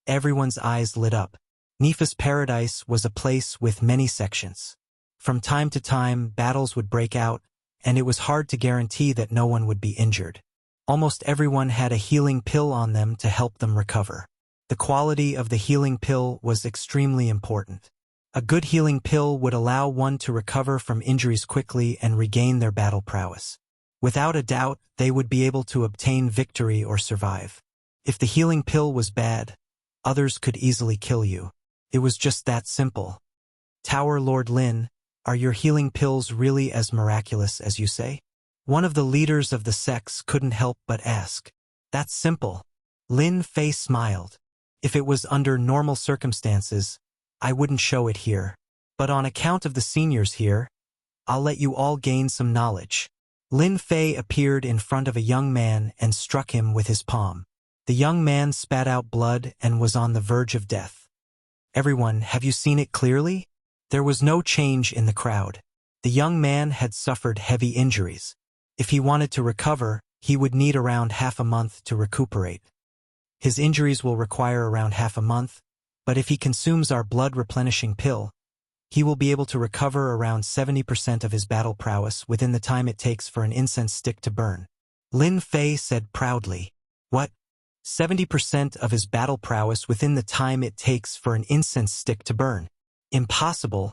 everyone's eyes lit up. Nifa's paradise was a place with many sections. From time to time, battles would break out, and it was hard to guarantee that no one would be injured. Almost everyone had a healing pill on them to help them recover. The quality of the healing pill was extremely important. A good healing pill would allow one to recover from injuries quickly and regain their battle prowess. Without a doubt, they would be able to obtain victory or survive. If the healing pill was bad, others could easily kill you. It was just that simple. Tower Lord Lin, are your healing pills really as miraculous as you say? One of the leaders of the sects couldn't help but ask. That's simple. Lin Fei smiled. If it was under normal circumstances, I wouldn't show it here. But on account of the seniors here, I'll let you all gain some knowledge. Lin Fei appeared in front of a young man and struck him with his palm. The young man spat out blood and was on the verge of death. Everyone, have you seen it clearly? There was no change in the crowd. The young man had suffered heavy injuries. If he wanted to recover, he would need around half a month to recuperate. His injuries will require around half a month, but if he consumes our blood-replenishing pill, he will be able to recover around 70% of his battle prowess within the time it takes for an incense stick to burn. Lin Fei said proudly. What? 70% of his battle prowess within the time it takes for an incense stick to burn? Impossible.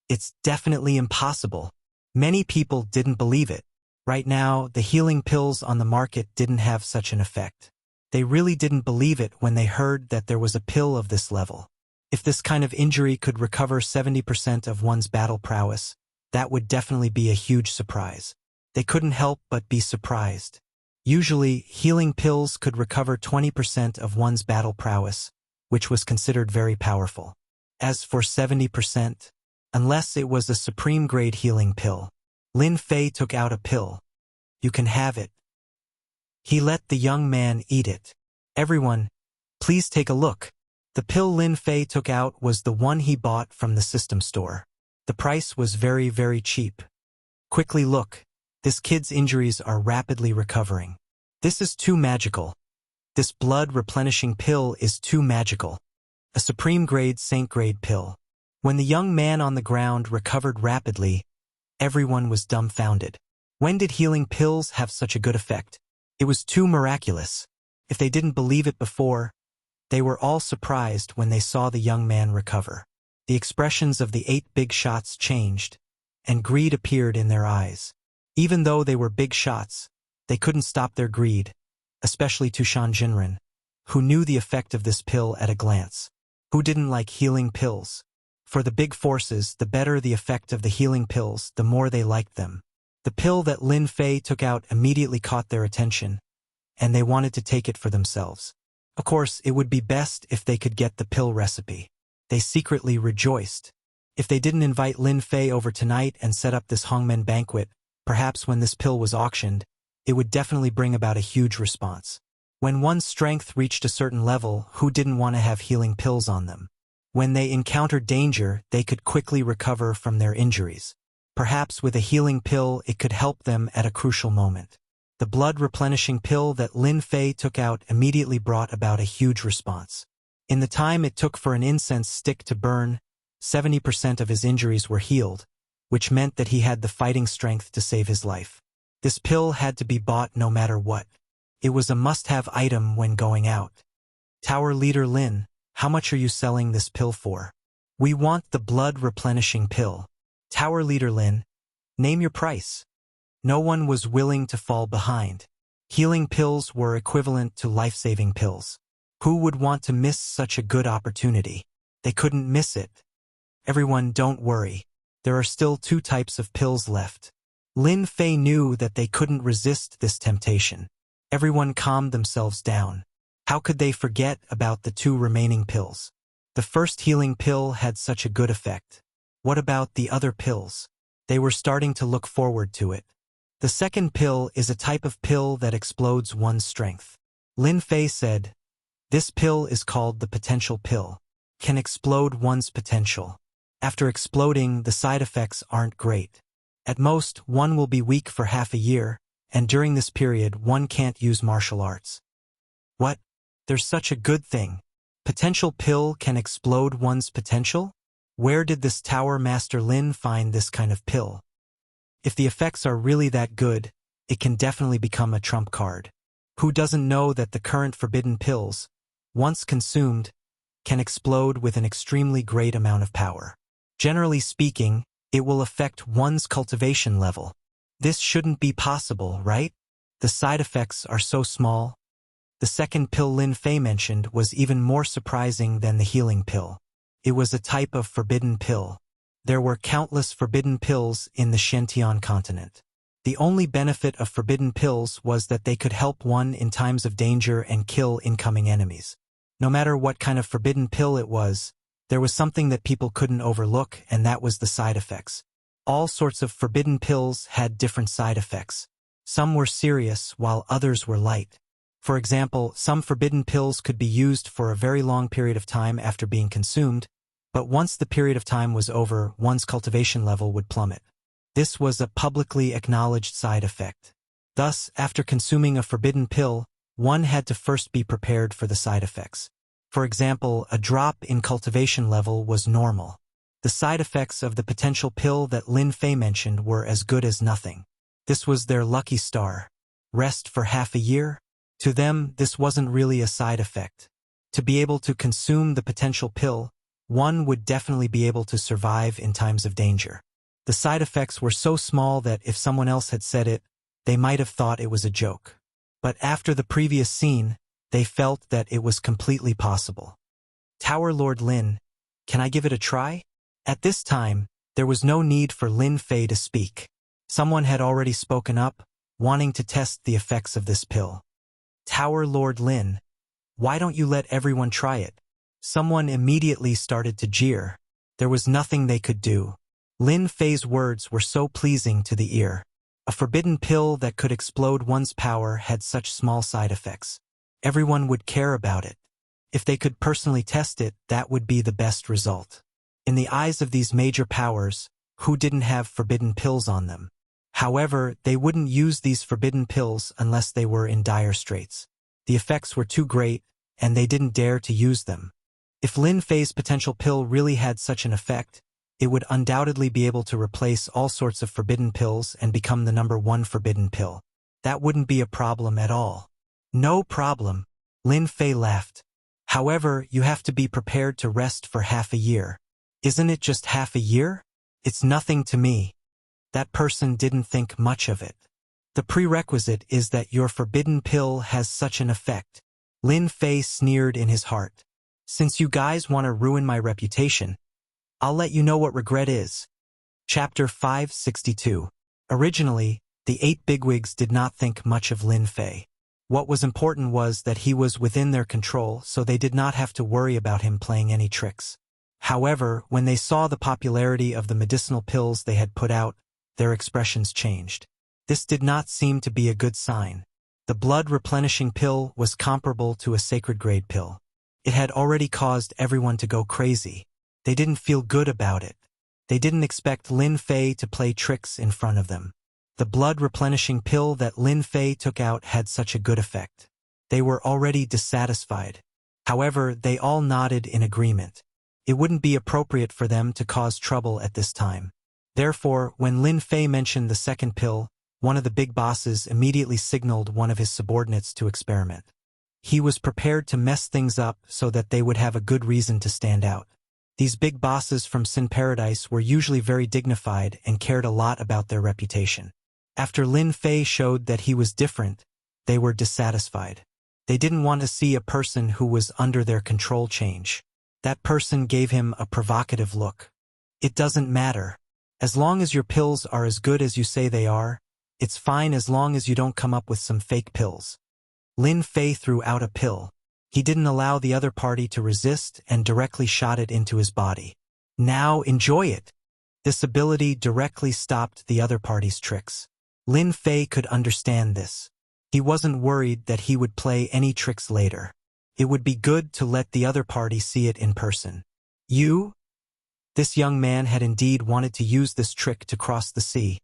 It's definitely impossible. Many people didn't believe it. Right now, the healing pills on the market didn't have such an effect. They really didn't believe it when they heard that there was a pill of this level. If this kind of injury could recover 70% of one's battle prowess, that would definitely be a huge surprise. They couldn't help but be surprised. Usually, healing pills could recover 20% of one's battle prowess, which was considered very powerful. As for 70%, unless it was a supreme-grade healing pill. Lin Fei took out a pill. "You can have it." He let the young man eat it. "Everyone, please take a look." The pill Lin Fei took out was the one he bought from the system store. The price was very, very cheap. "Quickly look. This kid's injuries are rapidly recovering. This is too magical. This blood-replenishing pill is too magical. A supreme-grade saint-grade pill." When the young man on the ground recovered rapidly, everyone was dumbfounded. When did healing pills have such a good effect? It was too miraculous. If they didn't believe it before, they were all surprised when they saw the young man recover. The expressions of the 8 big shots changed, and greed appeared in their eyes. Even though they were big shots, they couldn't stop their greed, especially Tushan Jinren, who knew the effect of this pill at a glance. Who didn't like healing pills? For the big forces, the better the effect of the healing pills, the more they liked them. The pill that Lin Fei took out immediately caught their attention, and they wanted to take it for themselves. Of course, it would be best if they could get the pill recipe. They secretly rejoiced. If they didn't invite Lin Fei over tonight and set up this Hongmen banquet, perhaps when this pill was auctioned, it would definitely bring about a huge response. When one's strength reached a certain level, who didn't want to have healing pills on them? When they encountered danger, they could quickly recover from their injuries. Perhaps with a healing pill, it could help them at a crucial moment. The blood-replenishing pill that Lin Fei took out immediately brought about a huge response. In the time it took for an incense stick to burn, 70% of his injuries were healed, which meant that he had the fighting strength to save his life. This pill had to be bought no matter what. It was a must-have item when going out. "Tower Leader Lin, how much are you selling this pill for?" "We want the blood-replenishing pill." "Tower Leader Lin, name your price." No one was willing to fall behind. Healing pills were equivalent to life-saving pills. Who would want to miss such a good opportunity? They couldn't miss it. "Everyone, don't worry. There are still 2 types of pills left." Lin Fei knew that they couldn't resist this temptation. Everyone calmed themselves down. How could they forget about the 2 remaining pills? The first healing pill had such a good effect. What about the other pills? They were starting to look forward to it. The second pill is a type of pill that explodes one's strength. Lin Fei said, "This pill is called the potential pill. Can explode one's potential. After exploding, the side effects aren't great. At most, one will be weak for half a year, and during this period, one can't use martial arts." "What? There's such a good thing. Potential pill can explode one's potential? Where did this Tower Master Lin find this kind of pill? If the effects are really that good, it can definitely become a trump card. Who doesn't know that the current forbidden pills, once consumed, can explode with an extremely great amount of power? Generally speaking, it will affect one's cultivation level. This shouldn't be possible, right? The side effects are so small." The second pill Lin Fei mentioned was even more surprising than the healing pill. It was a type of forbidden pill. There were countless forbidden pills in the Shentian continent. The only benefit of forbidden pills was that they could help one in times of danger and kill incoming enemies. No matter what kind of forbidden pill it was, there was something that people couldn't overlook, and that was the side effects. All sorts of forbidden pills had different side effects. Some were serious, while others were light. For example, some forbidden pills could be used for a very long period of time after being consumed, but once the period of time was over, one's cultivation level would plummet. This was a publicly acknowledged side effect. Thus, after consuming a forbidden pill, one had to first be prepared for the side effects. For example, a drop in cultivation level was normal. The side effects of the potential pill that Lin Fei mentioned were as good as nothing. This was their lucky star. Rest for half a year? To them, this wasn't really a side effect. To be able to consume the potential pill, one would definitely be able to survive in times of danger. The side effects were so small that if someone else had said it, they might have thought it was a joke. But after the previous scene, they felt that it was completely possible. "Tower Lord Lin, can I give it a try?" At this time, there was no need for Lin Fei to speak. Someone had already spoken up, wanting to test the effects of this pill. "Tower Lord Lin, why don't you let everyone try it?" Someone immediately started to jeer. There was nothing they could do. Lin Fei's words were so pleasing to the ear. A forbidden pill that could explode one's power had such small side effects. Everyone would care about it. If they could personally test it, that would be the best result. In the eyes of these major powers, who didn't have forbidden pills on them? However, they wouldn't use these forbidden pills unless they were in dire straits. The effects were too great, and they didn't dare to use them. If Lin Fei's potential pill really had such an effect, it would undoubtedly be able to replace all sorts of forbidden pills and become the #1 forbidden pill. That wouldn't be a problem at all. No problem, Lin Fei laughed. However, you have to be prepared to rest for half a year. Isn't it just half a year? It's nothing to me. That person didn't think much of it. The prerequisite is that your forbidden pill has such an effect. Lin Fei sneered in his heart. Since you guys want to ruin my reputation, I'll let you know what regret is. Chapter 562. Originally, the 8 bigwigs did not think much of Lin Fei. What was important was that he was within their control, so they did not have to worry about him playing any tricks. However, when they saw the popularity of the medicinal pills they had put out, their expressions changed. This did not seem to be a good sign. The blood-replenishing pill was comparable to a sacred-grade pill. It had already caused everyone to go crazy. They didn't feel good about it. They didn't expect Lin Fei to play tricks in front of them. The blood-replenishing pill that Lin Fei took out had such a good effect. They were already dissatisfied. However, they all nodded in agreement. It wouldn't be appropriate for them to cause trouble at this time. Therefore, when Lin Fei mentioned the second pill, one of the big bosses immediately signaled one of his subordinates to experiment. He was prepared to mess things up so that they would have a good reason to stand out. These big bosses from Sin Paradise were usually very dignified and cared a lot about their reputation. After Lin Fei showed that he was different, they were dissatisfied. They didn't want to see a person who was under their control change. That person gave him a provocative look. It doesn't matter. As long as your pills are as good as you say they are, it's fine as long as you don't come up with some fake pills. Lin Fei threw out a pill. He didn't allow the other party to resist and directly shot it into his body. Now enjoy it. This ability directly stopped the other party's tricks. Lin Fei could understand this. He wasn't worried that he would play any tricks later. It would be good to let the other party see it in person. You? This young man had indeed wanted to use this trick to cross the sea,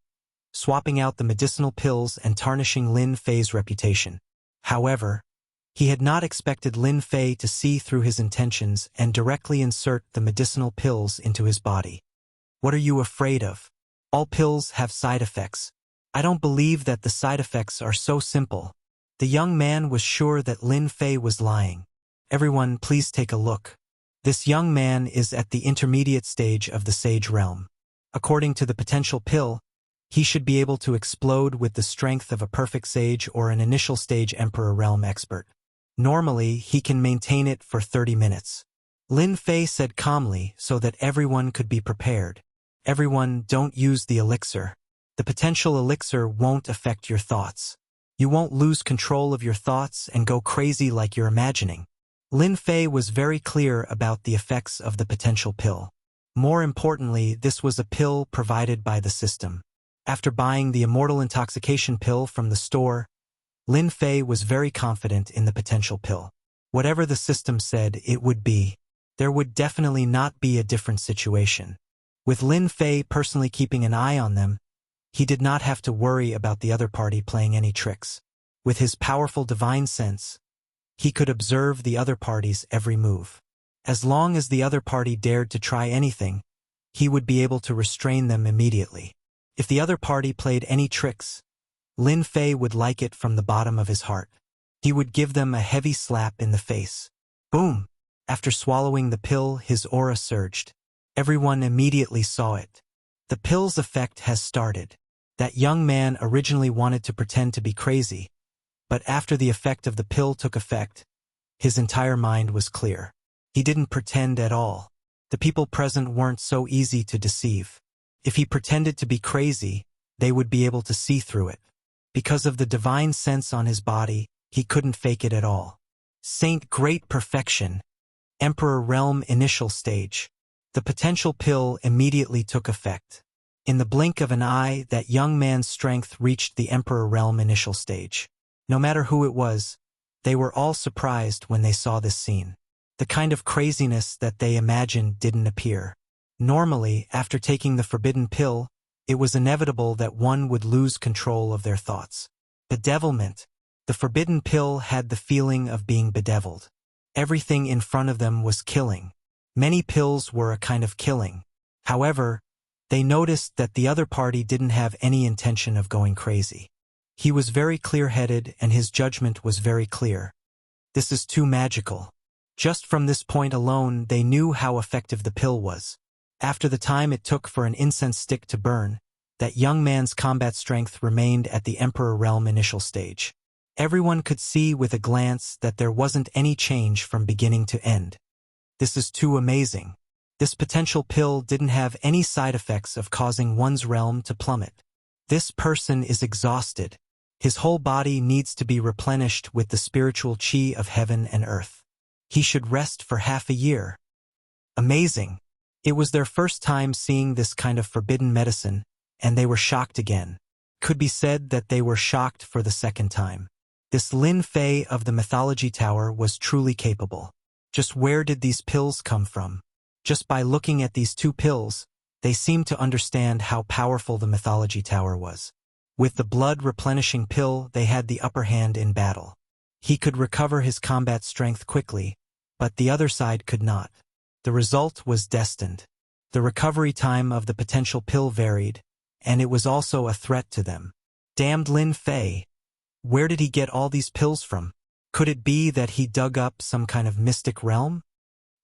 swapping out the medicinal pills and tarnishing Lin Fei's reputation. However, he had not expected Lin Fei to see through his intentions and directly insert the medicinal pills into his body. What are you afraid of? All pills have side effects. I don't believe that the side effects are so simple. The young man was sure that Lin Fei was lying. Everyone, please take a look. This young man is at the intermediate stage of the sage realm. According to the potential pill, he should be able to explode with the strength of a perfect sage or an initial stage emperor realm expert. Normally, he can maintain it for 30 minutes. Lin Fei said calmly so that everyone could be prepared. Everyone, don't use the elixir. The potential elixir won't affect your thoughts. You won't lose control of your thoughts and go crazy like you're imagining. Lin Fei was very clear about the effects of the potential pill. More importantly, this was a pill provided by the system. After buying the immortal intoxication pill from the store, Lin Fei was very confident in the potential pill. Whatever the system said it would be, there would definitely not be a different situation. With Lin Fei personally keeping an eye on them, he did not have to worry about the other party playing any tricks. With his powerful divine sense, he could observe the other party's every move. As long as the other party dared to try anything, he would be able to restrain them immediately. If the other party played any tricks, Lin Fei would like it from the bottom of his heart. He would give them a heavy slap in the face. Boom! After swallowing the pill, his aura surged. Everyone immediately saw it. The pill's effect has started. That young man originally wanted to pretend to be crazy, but after the effect of the pill took effect, his entire mind was clear. He didn't pretend at all. The people present weren't so easy to deceive. If he pretended to be crazy, they would be able to see through it. Because of the divine sense on his body, he couldn't fake it at all. Saint Great Perfection. Emperor Realm Initial Stage. The potential pill immediately took effect. In the blink of an eye, that young man's strength reached the Emperor Realm initial stage. No matter who it was, they were all surprised when they saw this scene. The kind of craziness that they imagined didn't appear. Normally, after taking the forbidden pill, it was inevitable that one would lose control of their thoughts. Bedevilment. The forbidden pill had the feeling of being bedeviled. Everything in front of them was killing. Many pills were a kind of killing. However, they noticed that the other party didn't have any intention of going crazy. He was very clear-headed and his judgment was very clear. This is too magical. Just from this point alone, they knew how effective the pill was. After the time it took for an incense stick to burn, that young man's combat strength remained at the Emperor Realm initial stage. Everyone could see with a glance that there wasn't any change from beginning to end. This is too amazing. This potential pill didn't have any side effects of causing one's realm to plummet. This person is exhausted. His whole body needs to be replenished with the spiritual chi of heaven and earth. He should rest for half a year. Amazing. It was their first time seeing this kind of forbidden medicine, and they were shocked again. Could be said that they were shocked for the second time. This Lin Fei of the Mythology Tower was truly capable. Just where did these pills come from? Just by looking at these two pills, they seemed to understand how powerful the Mythology Tower was. With the blood-replenishing pill, they had the upper hand in battle. He could recover his combat strength quickly, but the other side could not. The result was destined. The recovery time of the potential pill varied, and it was also a threat to them. Damned Lin Fei! Where did he get all these pills from? Could it be that he dug up some kind of mystic realm?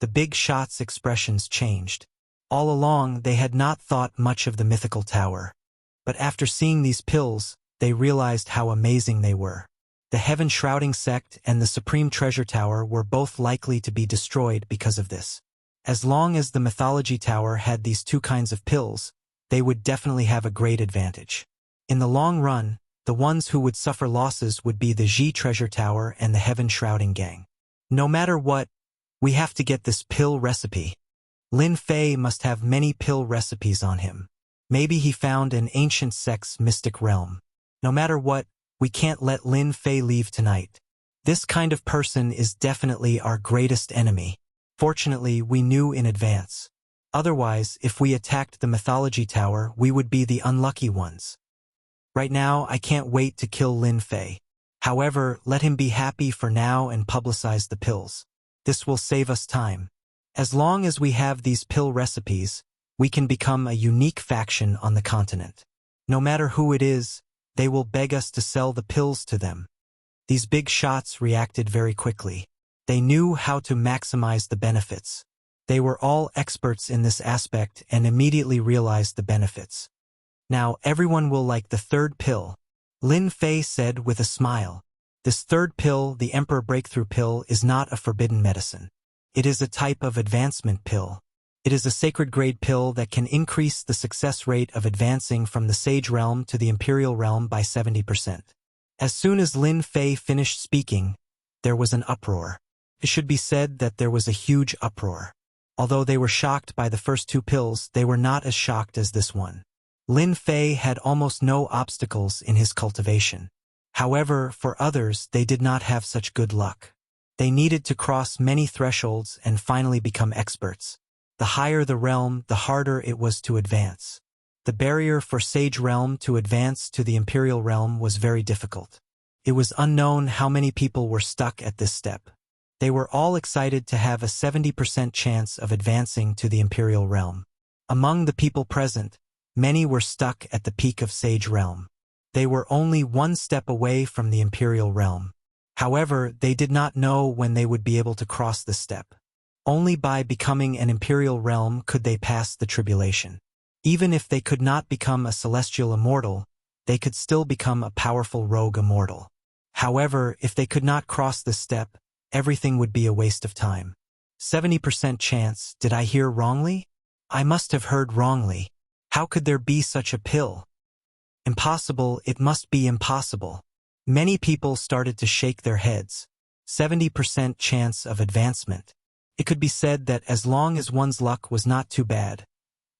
The big shot's expressions changed. All along, they had not thought much of the mythical tower. But after seeing these pills, they realized how amazing they were. The heaven-shrouding sect and the Supreme Treasure Tower were both likely to be destroyed because of this. As long as the Mythology Tower had these two kinds of pills, they would definitely have a great advantage. In the long run, the ones who would suffer losses would be the Xi Treasure Tower and the Heaven-Shrouding Gang. No matter what, we have to get this pill recipe. Lin Fei must have many pill recipes on him. Maybe he found an ancient sect's mystic realm. No matter what, we can't let Lin Fei leave tonight. This kind of person is definitely our greatest enemy. Fortunately, we knew in advance. Otherwise, if we attacked the Mythology Tower, we would be the unlucky ones. Right now, I can't wait to kill Lin Fei. However, let him be happy for now and publicize the pills. This will save us time. As long as we have these pill recipes, we can become a unique faction on the continent. No matter who it is, they will beg us to sell the pills to them. These big shots reacted very quickly. They knew how to maximize the benefits. They were all experts in this aspect and immediately realized the benefits. Now everyone will like the third pill, Lin Fei said with a smile. This third pill, the Emperor Breakthrough Pill, is not a forbidden medicine. It is a type of advancement pill. It is a sacred grade pill that can increase the success rate of advancing from the Sage Realm to the Imperial Realm by 70%. As soon as Lin Fei finished speaking, there was an uproar. It should be said that there was a huge uproar. Although they were shocked by the first two pills, they were not as shocked as this one. Lin Fei had almost no obstacles in his cultivation. However, for others, they did not have such good luck. They needed to cross many thresholds and finally become experts. The higher the realm, the harder it was to advance. The barrier for Sage Realm to advance to the Imperial Realm was very difficult. It was unknown how many people were stuck at this step. They were all excited to have a 70% chance of advancing to the Imperial Realm. Among the people present, many were stuck at the peak of Sage Realm. They were only one step away from the Imperial Realm. However, they did not know when they would be able to cross this step. Only by becoming an Imperial Realm could they pass the tribulation. Even if they could not become a celestial immortal, they could still become a powerful rogue immortal. However, if they could not cross this step, everything would be a waste of time. 70% chance, did I hear wrongly? I must have heard wrongly. How could there be such a pill? Impossible, it must be impossible. Many people started to shake their heads. 70% chance of advancement. It could be said that as long as one's luck was not too bad,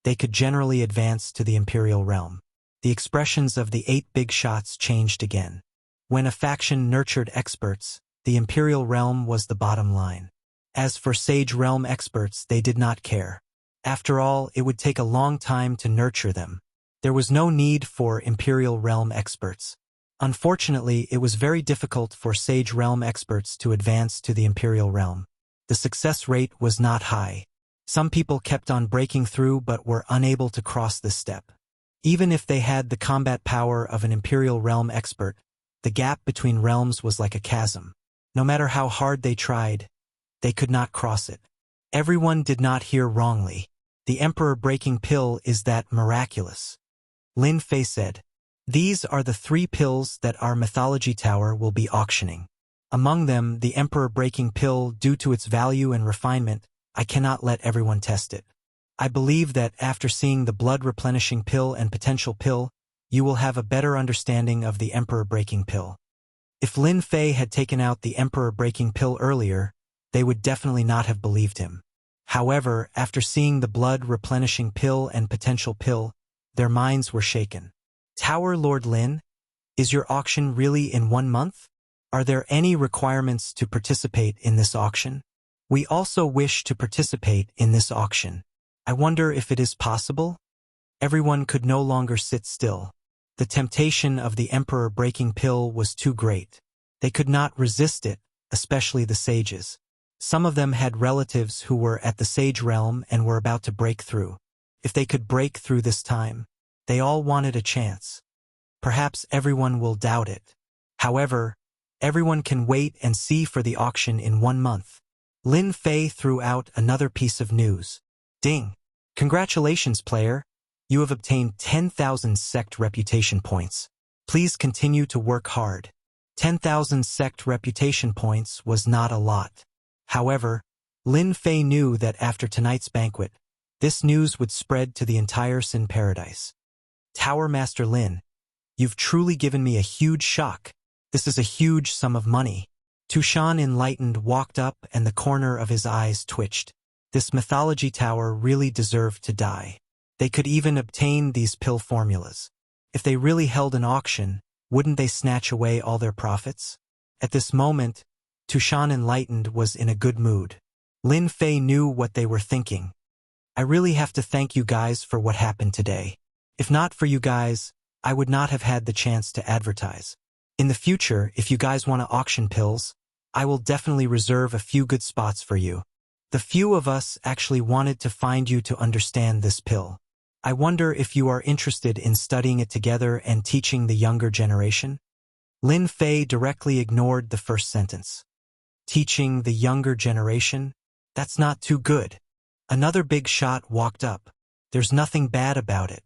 they could generally advance to the imperial realm. The expressions of the 8 big shots changed again. When a faction nurtured experts, the imperial realm was the bottom line. As for sage realm experts, they did not care. After all, it would take a long time to nurture them. There was no need for imperial realm experts. Unfortunately, it was very difficult for sage realm experts to advance to the imperial realm. The success rate was not high. Some people kept on breaking through but were unable to cross this step. Even if they had the combat power of an imperial realm expert, the gap between realms was like a chasm. No matter how hard they tried, they could not cross it. Everyone did not hear wrongly. The Emperor Breaking Pill is that miraculous. Lin Fei said, "These are the 3 pills that our mythology tower will be auctioning. Among them, the Emperor Breaking Pill, due to its value and refinement, I cannot let everyone test it. I believe that after seeing the blood replenishing pill and potential pill, you will have a better understanding of the Emperor Breaking Pill." If Lin Fei had taken out the Emperor Breaking Pill earlier, they would definitely not have believed him. However, after seeing the blood replenishing pill and potential pill, their minds were shaken. "Tower Lord Lin, is your auction really in 1 month? Are there any requirements to participate in this auction? We also wish to participate in this auction. I wonder if it is possible?" Everyone could no longer sit still. The temptation of the Emperor Breaking Pill was too great. They could not resist it, especially the sages. Some of them had relatives who were at the sage realm and were about to break through. If they could break through this time, they all wanted a chance. Perhaps everyone will doubt it. However, everyone can wait and see for the auction in 1 month. Lin Fei threw out another piece of news. Ding! Congratulations, player! You have obtained 10,000 sect reputation points. Please continue to work hard. 10,000 sect reputation points was not a lot. However, Lin Fei knew that after tonight's banquet, this news would spread to the entire Sin Paradise. "Tower Master Lin, you've truly given me a huge shock. This is a huge sum of money." Tushan Enlightened walked up and the corner of his eyes twitched. This mythology tower really deserved to die. They could even obtain these pill formulas. If they really held an auction, wouldn't they snatch away all their profits? At this moment, Tushan Enlightened was in a good mood. Lin Fei knew what they were thinking. "I really have to thank you guys for what happened today. If not for you guys, I would not have had the chance to advertise. In the future, if you guys want to auction pills, I will definitely reserve a few good spots for you. The few of us actually wanted to find you to understand this pill. I wonder if you are interested in studying it together and teaching the younger generation?" Lin Fei directly ignored the first sentence. Teaching the younger generation? That's not too good. Another big shot walked up. "There's nothing bad about it.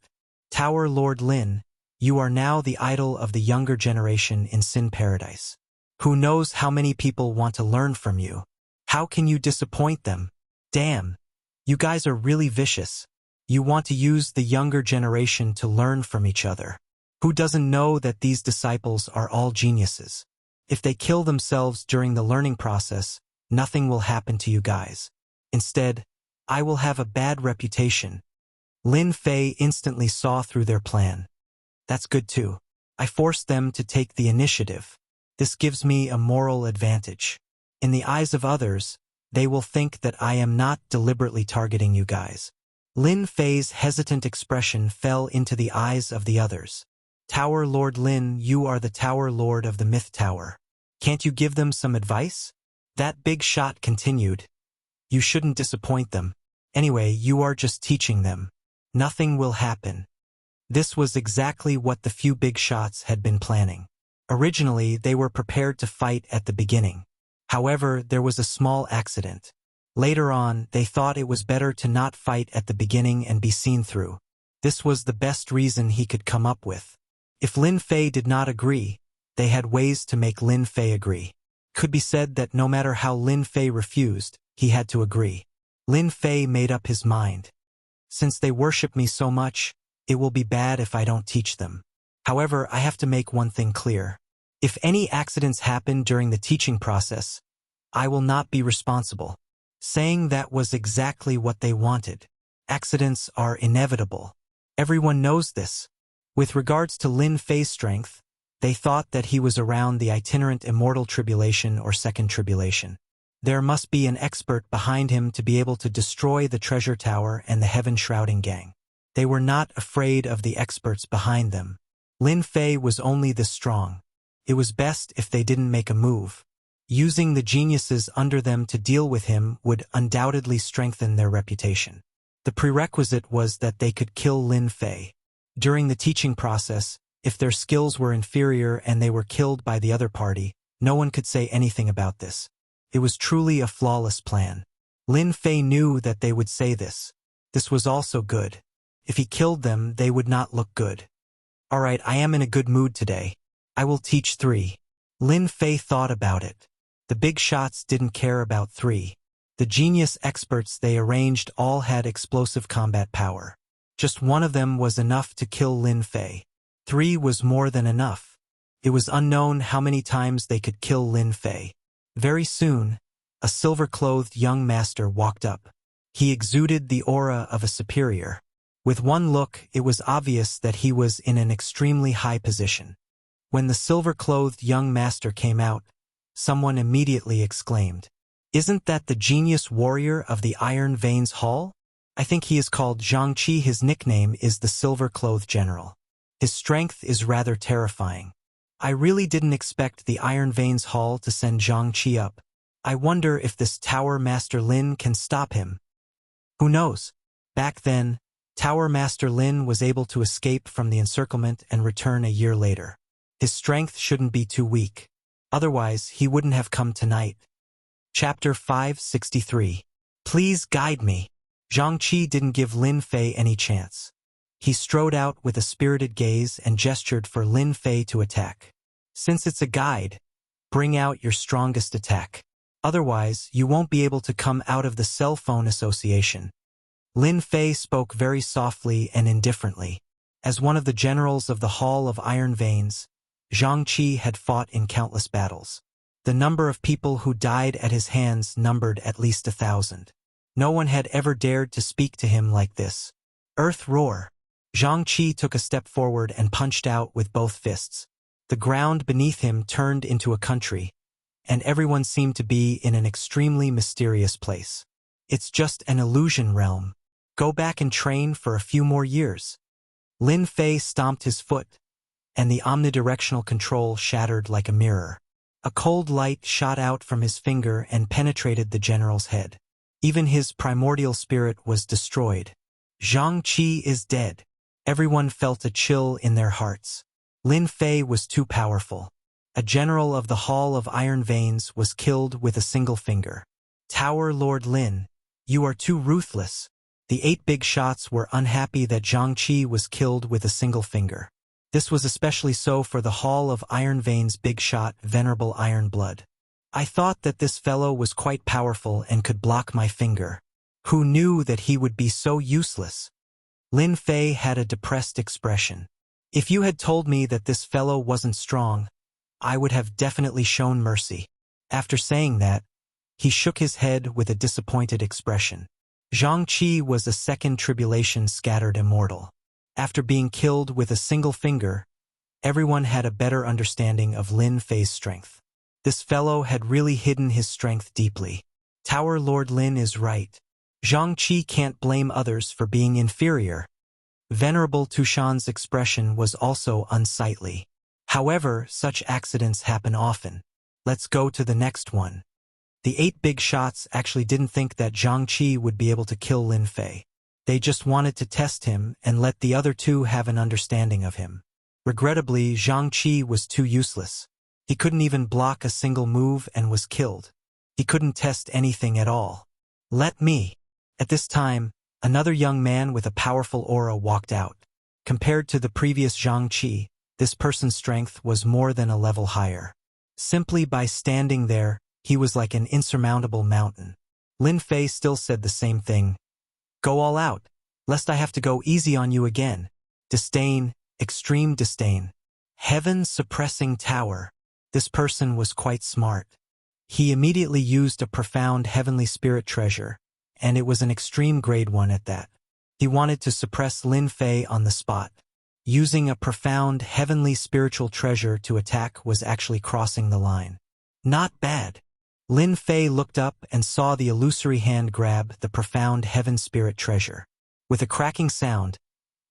Tower Lord Lin, you are now the idol of the younger generation in Sin Paradise. Who knows how many people want to learn from you? How can you disappoint them? Damn, you guys are really vicious. You want to use the younger generation to learn from each other. Who doesn't know that these disciples are all geniuses? If they kill themselves during the learning process, nothing will happen to you guys. Instead, I will have a bad reputation." Lin Fei instantly saw through their plan. "That's good too. I forced them to take the initiative. This gives me a moral advantage. In the eyes of others, they will think that I am not deliberately targeting you guys." Lin Fei's hesitant expression fell into the eyes of the others. "Tower Lord Lin, you are the Tower Lord of the Myth Tower. Can't you give them some advice?" That big shot continued. "You shouldn't disappoint them. Anyway, you are just teaching them. Nothing will happen." This was exactly what the few big shots had been planning. Originally, they were prepared to fight at the beginning. However, there was a small accident. Later on, they thought it was better to not fight at the beginning and be seen through. This was the best reason he could come up with. If Lin Fei did not agree, they had ways to make Lin Fei agree. Could be said that no matter how Lin Fei refused, he had to agree. Lin Fei made up his mind. Since they worship me so much, it will be bad if I don't teach them. However, I have to make one thing clear. If any accidents happen during the teaching process, I will not be responsible. saying that was exactly what they wanted. Accidents are inevitable. Everyone knows this. With regards to Lin Fei's strength, they thought that he was around the itinerant immortal tribulation or second tribulation. There must be an expert behind him to be able to destroy the treasure tower and the heaven-shrouding gang. They were not afraid of the experts behind them. Lin Fei was only this strong. It was best if they didn't make a move. Using the geniuses under them to deal with him would undoubtedly strengthen their reputation. The prerequisite was that they could kill Lin Fei. During the teaching process, if their skills were inferior and they were killed by the other party, no one could say anything about this. It was truly a flawless plan. Lin Fei knew that they would say this. This was also good. If he killed them, they would not look good. All right, I am in a good mood today. I will teach 3. Lin Fei thought about it. The big shots didn't care about 3. The genius experts they arranged all had explosive combat power. Just one of them was enough to kill Lin Fei. 3 was more than enough. It was unknown how many times they could kill Lin Fei. Very soon, a silver-clothed young master walked up. He exuded the aura of a superior. With one look, it was obvious that he was in an extremely high position. When the silver-clothed young master came out, someone immediately exclaimed, "Isn't that the genius warrior of the Iron Veins Hall? I think he is called Zhang Qi. His nickname is the Silver-Clothed General. His strength is rather terrifying. I really didn't expect the Iron Veins Hall to send Zhang Qi up. I wonder if this Tower Master Lin can stop him." Who knows? Back then, Tower Master Lin was able to escape from the encirclement and return a year later. His strength shouldn't be too weak. Otherwise, he wouldn't have come tonight. Chapter 563. Please guide me. Zhang Qi didn't give Lin Fei any chance. He strode out with a spirited gaze and gestured for Lin Fei to attack. Since it's a guide, bring out your strongest attack. Otherwise, you won't be able to come out of the cell phone association. Lin Fei spoke very softly and indifferently. As one of the generals of the Hall of Iron Veins, Zhang Qi had fought in countless battles. The number of people who died at his hands numbered at least 1,000. No one had ever dared to speak to him like this. Earth roar. Zhang Qi took a step forward and punched out with both fists. The ground beneath him turned into a country, and everyone seemed to be in an extremely mysterious place. It's just an illusion realm. Go back and train for a few more years. Lin Fei stomped his foot, and the omnidirectional control shattered like a mirror. A cold light shot out from his finger and penetrated the general's head. Even his primordial spirit was destroyed. Zhang Qi is dead. Everyone felt a chill in their hearts. Lin Fei was too powerful. A general of the Hall of Iron Veins was killed with a single finger. Tower Lord Lin, you are too ruthless. The 8 big shots were unhappy that Zhang Qi was killed with a single finger. This was especially so for the Hall of Iron Veins' big shot, Venerable Iron Blood. I thought that this fellow was quite powerful and could block my finger. Who knew that he would be so useless? Lin Fei had a depressed expression. If you had told me that this fellow wasn't strong, I would have definitely shown mercy. After saying that, he shook his head with a disappointed expression. Zhang Qi was a second tribulation scattered immortal. After being killed with a single finger, everyone had a better understanding of Lin Fei's strength. This fellow had really hidden his strength deeply. Tower Lord Lin is right. Zhang Qi can't blame others for being inferior. Venerable Tushan's expression was also unsightly. However, such accidents happen often. Let's go to the next one. The 8 big shots actually didn't think that Zhang Qi would be able to kill Lin Fei. They just wanted to test him and let the other 2 have an understanding of him. Regrettably, Zhang Qi was too useless. He couldn't even block a single move and was killed. He couldn't test anything at all. Let me. At this time, another young man with a powerful aura walked out. Compared to the previous Zhang Qi, this person's strength was more than a level higher. Simply by standing there, he was like an insurmountable mountain. Lin Fei still said the same thing. Go all out, lest I have to go easy on you again. Disdain, extreme disdain. Heaven-suppressing tower. This person was quite smart. He immediately used a profound heavenly spirit treasure, and it was an extreme grade one at that. He wanted to suppress Lin Fei on the spot. Using a profound heavenly spiritual treasure to attack was actually crossing the line. Not bad. Lin Fei looked up and saw the illusory hand grab the profound heaven spirit treasure. With a cracking sound,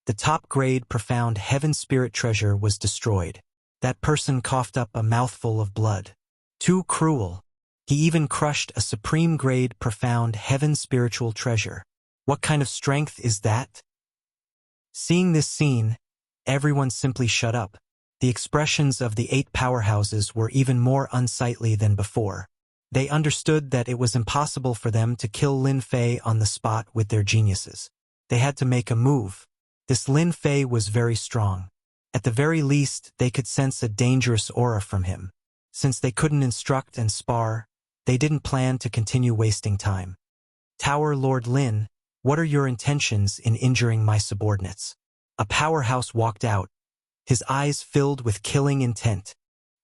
the top-grade profound heaven spirit treasure was destroyed. That person coughed up a mouthful of blood. Too cruel. He even crushed a supreme-grade profound heaven spiritual treasure. What kind of strength is that? Seeing this scene, everyone simply shut up. The expressions of the 8 powerhouses were even more unsightly than before. They understood that it was impossible for them to kill Lin Fei on the spot with their geniuses. They had to make a move. This Lin Fei was very strong. At the very least, they could sense a dangerous aura from him. Since they couldn't instruct and spar, they didn't plan to continue wasting time. Tower Lord Lin, what are your intentions in injuring my subordinates? A powerhouse walked out, his eyes filled with killing intent.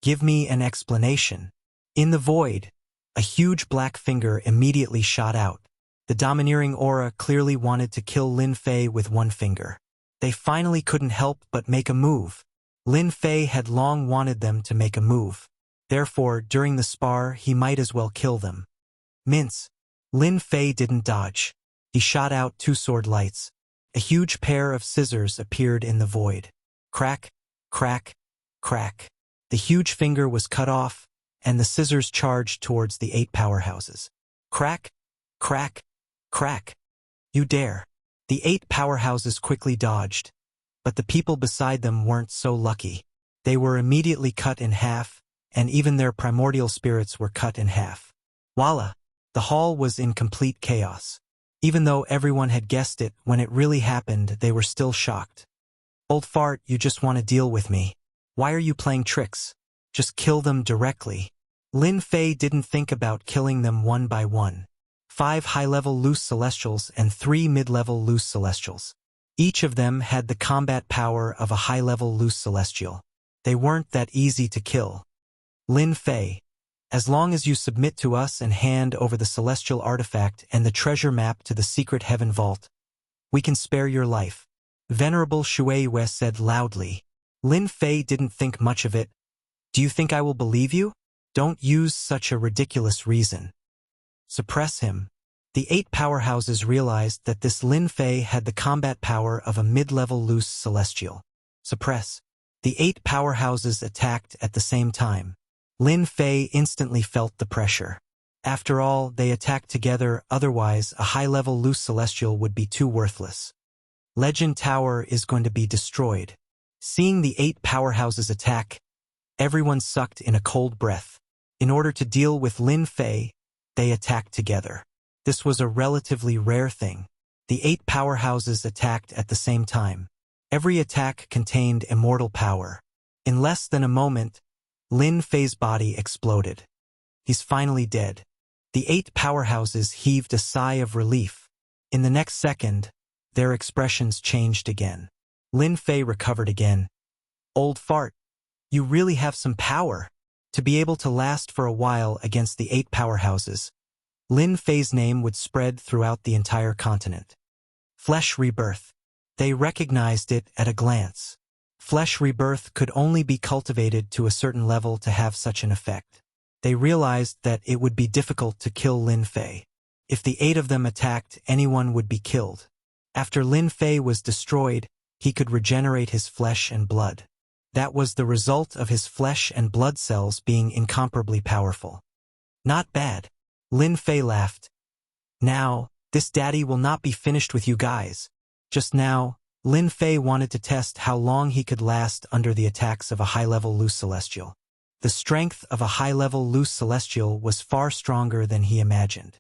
Give me an explanation. In the void, a huge black finger immediately shot out. The domineering aura clearly wanted to kill Lin Fei with one finger. They finally couldn't help but make a move. Lin Fei had long wanted them to make a move. Therefore, during the spar, he might as well kill them. Mince. Lin Fei didn't dodge. He shot out 2 sword lights. A huge pair of scissors appeared in the void. Crack, crack, crack. The huge finger was cut off, and the scissors charged towards the 8 powerhouses. Crack, crack, crack. You dare. The 8 powerhouses quickly dodged, but the people beside them weren't so lucky. They were immediately cut in half, and even their primordial spirits were cut in half. Voila! The hall was in complete chaos. Even though everyone had guessed it, when it really happened, they were still shocked. Old fart, you just want to deal with me. Why are you playing tricks? Just kill them directly. Lin Fei didn't think about killing them one by one. 5 high-level loose celestials and 3 mid-level loose celestials. Each of them had the combat power of a high-level loose celestial. They weren't that easy to kill. Lin Fei, as long as you submit to us and hand over the celestial artifact and the treasure map to the secret heaven vault, we can spare your life. Venerable Shueiyue said loudly. Lin Fei didn't think much of it. Do you think I will believe you? Don't use such a ridiculous reason. Suppress him. The 8 powerhouses realized that this Lin Fei had the combat power of a mid-level loose celestial. Suppress. The 8 powerhouses attacked at the same time. Lin Fei instantly felt the pressure. After all, they attacked together, otherwise a high-level loose celestial would be too worthless. Legend Tower is going to be destroyed. Seeing the 8 powerhouses attack, everyone sucked in a cold breath. In order to deal with Lin Fei, they attacked together. This was a relatively rare thing. The 8 powerhouses attacked at the same time. Every attack contained immortal power. In less than a moment, Lin Fei's body exploded. He's finally dead. The 8 powerhouses heaved a sigh of relief. In the next second, their expressions changed again. Lin Fei recovered again. Old fart, you really have some power. To be able to last for a while against the 8 powerhouses, Lin Fei's name would spread throughout the entire continent. Flesh rebirth. They recognized it at a glance. Flesh rebirth could only be cultivated to a certain level to have such an effect. They realized that it would be difficult to kill Lin Fei. If the 8 of them attacked, anyone would be killed. After Lin Fei was destroyed, he could regenerate his flesh and blood. That was the result of his flesh and blood cells being incomparably powerful. Not bad. Lin Fei laughed. Now, this daddy will not be finished with you guys. Just now, Lin Fei wanted to test how long he could last under the attacks of a high-level loose celestial. The strength of a high-level loose celestial was far stronger than he imagined.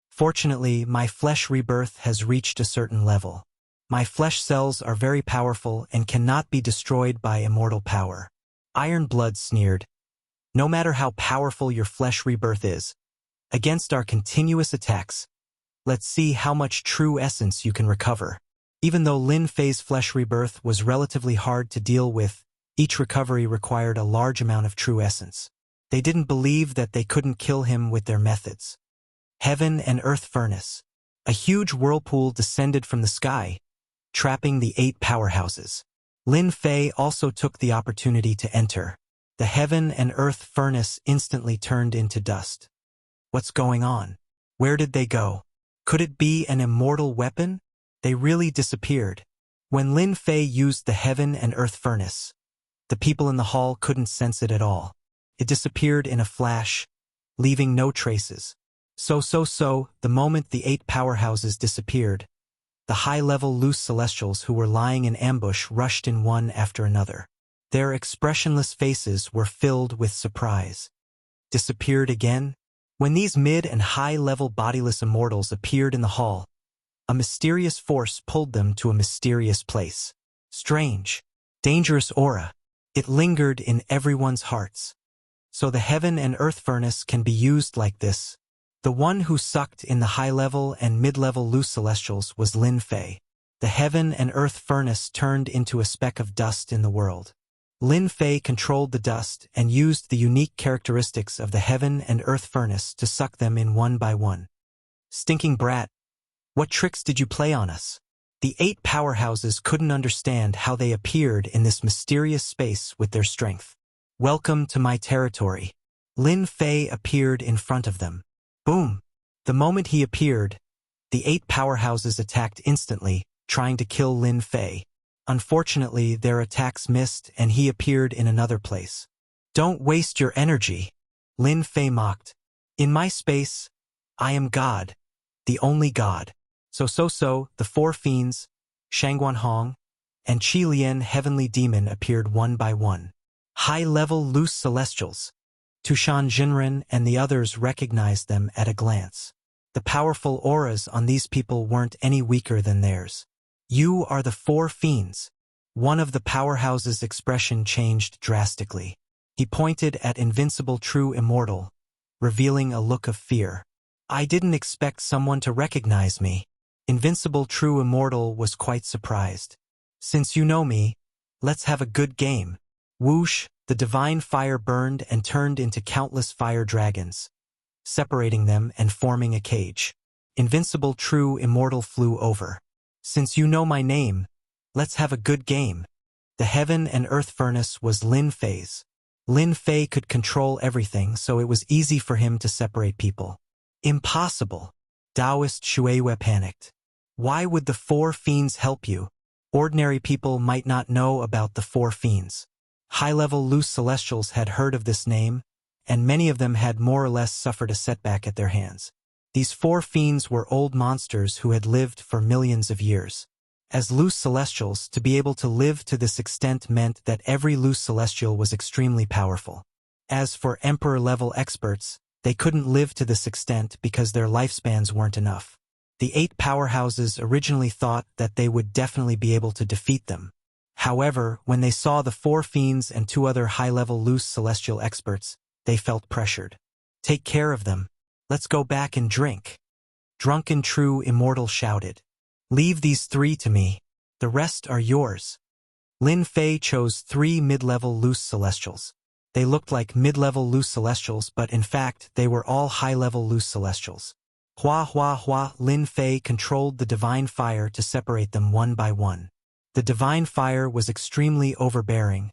Fortunately, my flesh rebirth has reached a certain level. My flesh cells are very powerful and cannot be destroyed by immortal power. Iron Blood sneered. No matter how powerful your flesh rebirth is, against our continuous attacks, let's see how much true essence you can recover. Even though Lin Fei's flesh rebirth was relatively hard to deal with, each recovery required a large amount of true essence. They didn't believe that they couldn't kill him with their methods. Heaven and Earth Furnace. A huge whirlpool descended from the sky, trapping the 8 powerhouses. Lin Fei also took the opportunity to enter. The Heaven and Earth Furnace instantly turned into dust. What's going on? Where did they go? Could it be an immortal weapon? They really disappeared. When Lin Fei used the Heaven and Earth Furnace, the people in the hall couldn't sense it at all. It disappeared in a flash, leaving no traces. So, the moment the 8 powerhouses disappeared, the high-level loose celestials who were lying in ambush rushed in one after another. Their expressionless faces were filled with surprise. Disappeared again? When these mid- and high-level bodiless immortals appeared in the hall, a mysterious force pulled them to a mysterious place. Strange, dangerous aura. It lingered in everyone's hearts. So the Heaven and Earth Furnace can be used like this. The one who sucked in the high-level and mid-level loose celestials was Lin Fei. The Heaven and Earth Furnace turned into a speck of dust in the world. Lin Fei controlled the dust and used the unique characteristics of the Heaven and Earth Furnace to suck them in one by one. Stinking brat, what tricks did you play on us? The 8 powerhouses couldn't understand how they appeared in this mysterious space with their strength. Welcome to my territory. Lin Fei appeared in front of them. Boom! The moment he appeared, the 8 powerhouses attacked instantly, trying to kill Lin Fei. Unfortunately, their attacks missed and he appeared in another place. Don't waste your energy, Lin Fei mocked. In my space, I am God, the only God. So, the 4 fiends, Shangguan Hong, and Qi Lian Heavenly Demon appeared one by one. High-level loose celestials. Tushan Jinren and the others recognized them at a glance. The powerful auras on these people weren't any weaker than theirs. You are the 4 fiends. One of the powerhouses' expression changed drastically. He pointed at Invincible True Immortal, revealing a look of fear. I didn't expect someone to recognize me. Invincible True Immortal was quite surprised. Since you know me, let's have a good game. Whoosh, the divine fire burned and turned into countless fire dragons, separating them and forming a cage. Invincible True Immortal flew over. Since you know my name, let's have a good game. The Heaven and Earth Furnace was Lin Fei's. Lin Fei could control everything, so it was easy for him to separate people. Impossible. Taoist Xueyue panicked. Why would the 4 fiends help you? Ordinary people might not know about the 4 fiends. High-level loose celestials had heard of this name, and many of them had more or less suffered a setback at their hands. These 4 fiends were old monsters who had lived for millions of years. As loose celestials, to be able to live to this extent meant that every loose celestial was extremely powerful. As for emperor-level experts, they couldn't live to this extent because their lifespans weren't enough. The 8 powerhouses originally thought that they would definitely be able to defeat them. However, when they saw the 4 fiends and 2 other high-level loose celestial experts, they felt pressured. Take care of them. Let's go back and drink. Drunken True Immortal shouted. Leave these 3 to me. The rest are yours. Lin Fei chose 3 mid-level loose celestials. They looked like mid-level loose celestials, but in fact, they were all high-level loose celestials. Hua, Lin Fei controlled the divine fire to separate them one by one. The divine fire was extremely overbearing,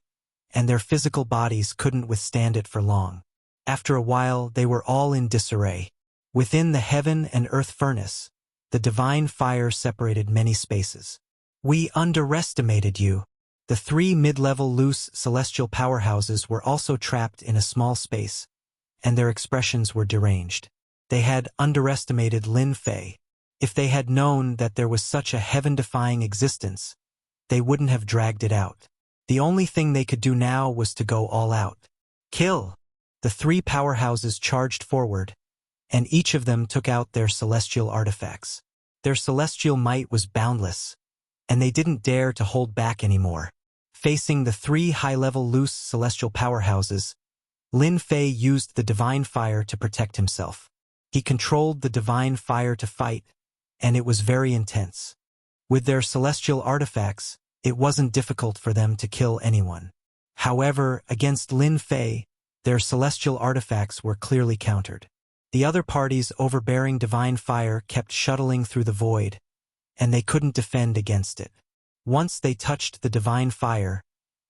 and their physical bodies couldn't withstand it for long. After a while, they were all in disarray. Within the Heaven and Earth Furnace, the divine fire separated many spaces. We underestimated you. The 3 mid-level loose celestial powerhouses were also trapped in a small space, and their expressions were deranged. They had underestimated Lin Fei. If they had known that there was such a heaven-defying existence, they wouldn't have dragged it out. The only thing they could do now was to go all out. Kill! The 3 powerhouses charged forward, and each of them took out their celestial artifacts. Their celestial might was boundless, and they didn't dare to hold back anymore. Facing the 3 high-level loose celestial powerhouses, Lin Fei used the divine fire to protect himself. He controlled the divine fire to fight, and it was very intense. With their celestial artifacts, it wasn't difficult for them to kill anyone. However, against Lin Fei, Their celestial artifacts were clearly countered. The other party's overbearing divine fire kept shuttling through the void, and they couldn't defend against it. Once they touched the divine fire,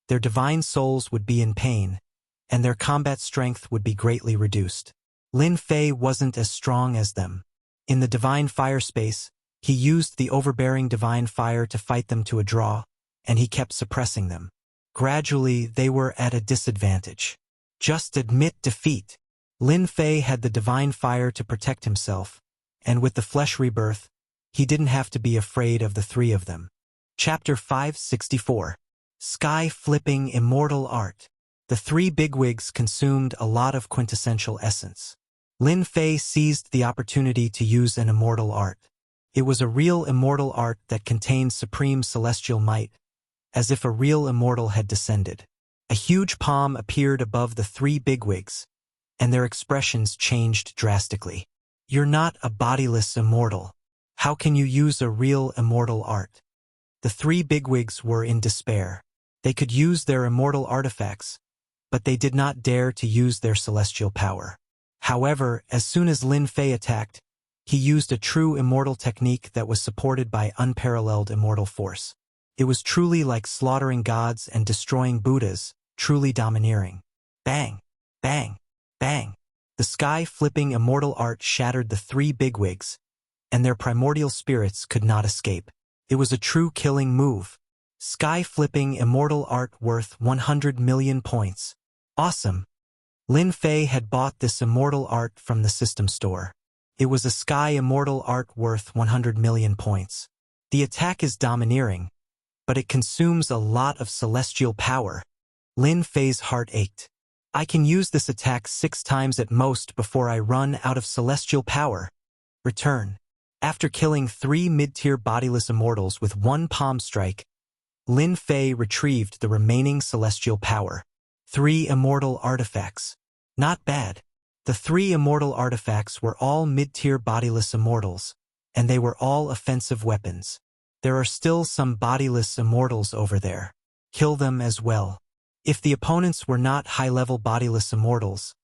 their divine souls would be in pain, and their combat strength would be greatly reduced. Lin Fei wasn't as strong as them. In the divine fire space, he used the overbearing divine fire to fight them to a draw, and he kept suppressing them. Gradually, they were at a disadvantage. Just admit defeat. Lin Fei had the divine fire to protect himself, and with the flesh rebirth, he didn't have to be afraid of the three of them. Chapter 564. Sky-flipping immortal art. The three bigwigs consumed a lot of quintessential essence. Lin Fei seized the opportunity to use an immortal art. It was a real immortal art that contained supreme celestial might, as if a real immortal had descended. A huge palm appeared above the three bigwigs, and their expressions changed drastically. You're not a bodiless immortal. How can you use a real immortal art? The three bigwigs were in despair. They could use their immortal artifacts, but they did not dare to use their celestial power. However, as soon as Lin Fei attacked, he used a true immortal technique that was supported by unparalleled immortal force. It was truly like slaughtering gods and destroying Buddhas, truly domineering. Bang! Bang! Bang! The sky-flipping immortal art shattered the three bigwigs, and their primordial spirits could not escape. It was a true killing move. Sky-flipping immortal art worth 100 million points. Awesome! Lin Fei had bought this immortal art from the system store. It was a sky immortal art worth 100 million points. The attack is domineering, but it consumes a lot of celestial power. Lin Fei's heart ached. I can use this attack 6 times at most before I run out of celestial power. Return. After killing 3 mid-tier bodiless immortals with 1 palm strike, Lin Fei retrieved the remaining celestial power. 3 immortal artifacts. Not bad. The 3 immortal artifacts were all mid-tier bodiless immortals, and they were all offensive weapons. There are still some bodiless immortals over there. Kill them as well. If the opponents were not high-level bodiless immortals,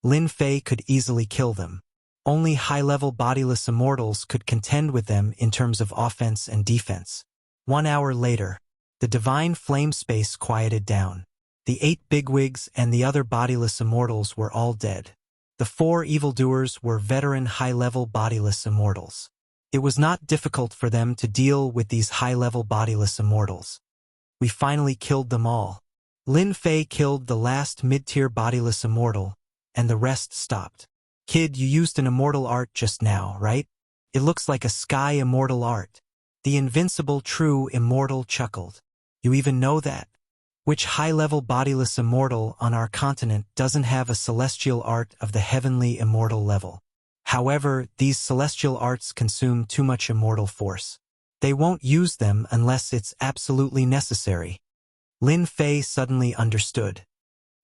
Lin Fei could easily kill them. Only high-level bodiless immortals could contend with them in terms of offense and defense. 1 hour later, the divine flame space quieted down. The 8 bigwigs and the other bodiless immortals were all dead. The 4 evildoers were veteran high-level bodiless immortals. It was not difficult for them to deal with these high-level bodiless immortals. We finally killed them all. Lin Fei killed the last mid-tier bodiless immortal, and the rest stopped. Kid, you used an immortal art just now, right? It looks like a sky immortal art. The invincible true immortal chuckled. You even know that? Which high-level bodiless immortal on our continent doesn't have a celestial art of the heavenly immortal level? However, these celestial arts consume too much immortal force. They won't use them unless it's absolutely necessary. Lin Fei suddenly understood.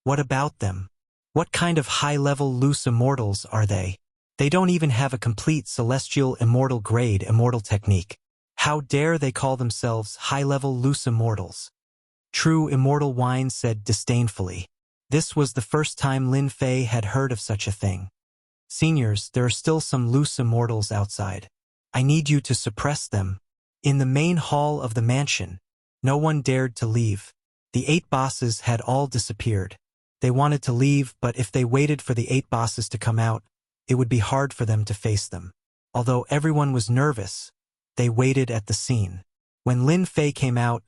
What about them? What kind of high-level loose immortals are they? They don't even have a complete celestial immortal grade immortal technique. How dare they call themselves high-level loose immortals? True Immortal Wine said disdainfully. This was the first time Lin Fei had heard of such a thing. Seniors, there are still some loose immortals outside. I need you to suppress them. In the main hall of the mansion, no one dared to leave. The 8 bosses had all disappeared. They wanted to leave, but if they waited for the 8 bosses to come out, it would be hard for them to face them. Although everyone was nervous, they waited at the scene. When Lin Fei came out,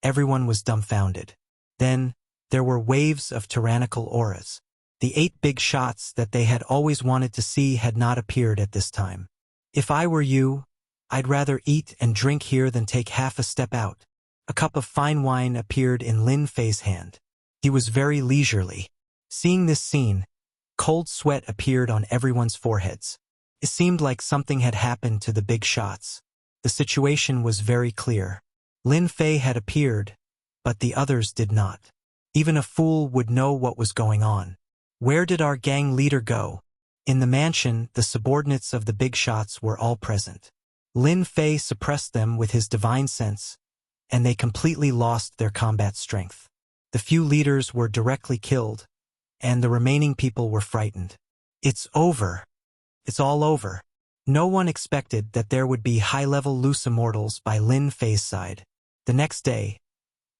everyone was dumbfounded. Then, there were waves of tyrannical auras. The 8 big shots that they had always wanted to see had not appeared at this time. If I were you, I'd rather eat and drink here than take half a step out. A cup of fine wine appeared in Lin Fei's hand. He was very leisurely. Seeing this scene, cold sweat appeared on everyone's foreheads. It seemed like something had happened to the big shots. The situation was very clear. Lin Fei had appeared, but the others did not. Even a fool would know what was going on. Where did our gang leader go? In the mansion, the subordinates of the big shots were all present. Lin Fei suppressed them with his divine sense, and they completely lost their combat strength. The few leaders were directly killed, and the remaining people were frightened. It's over. It's all over. No one expected that there would be high-level loose immortals by Lin Fei's side. The next day,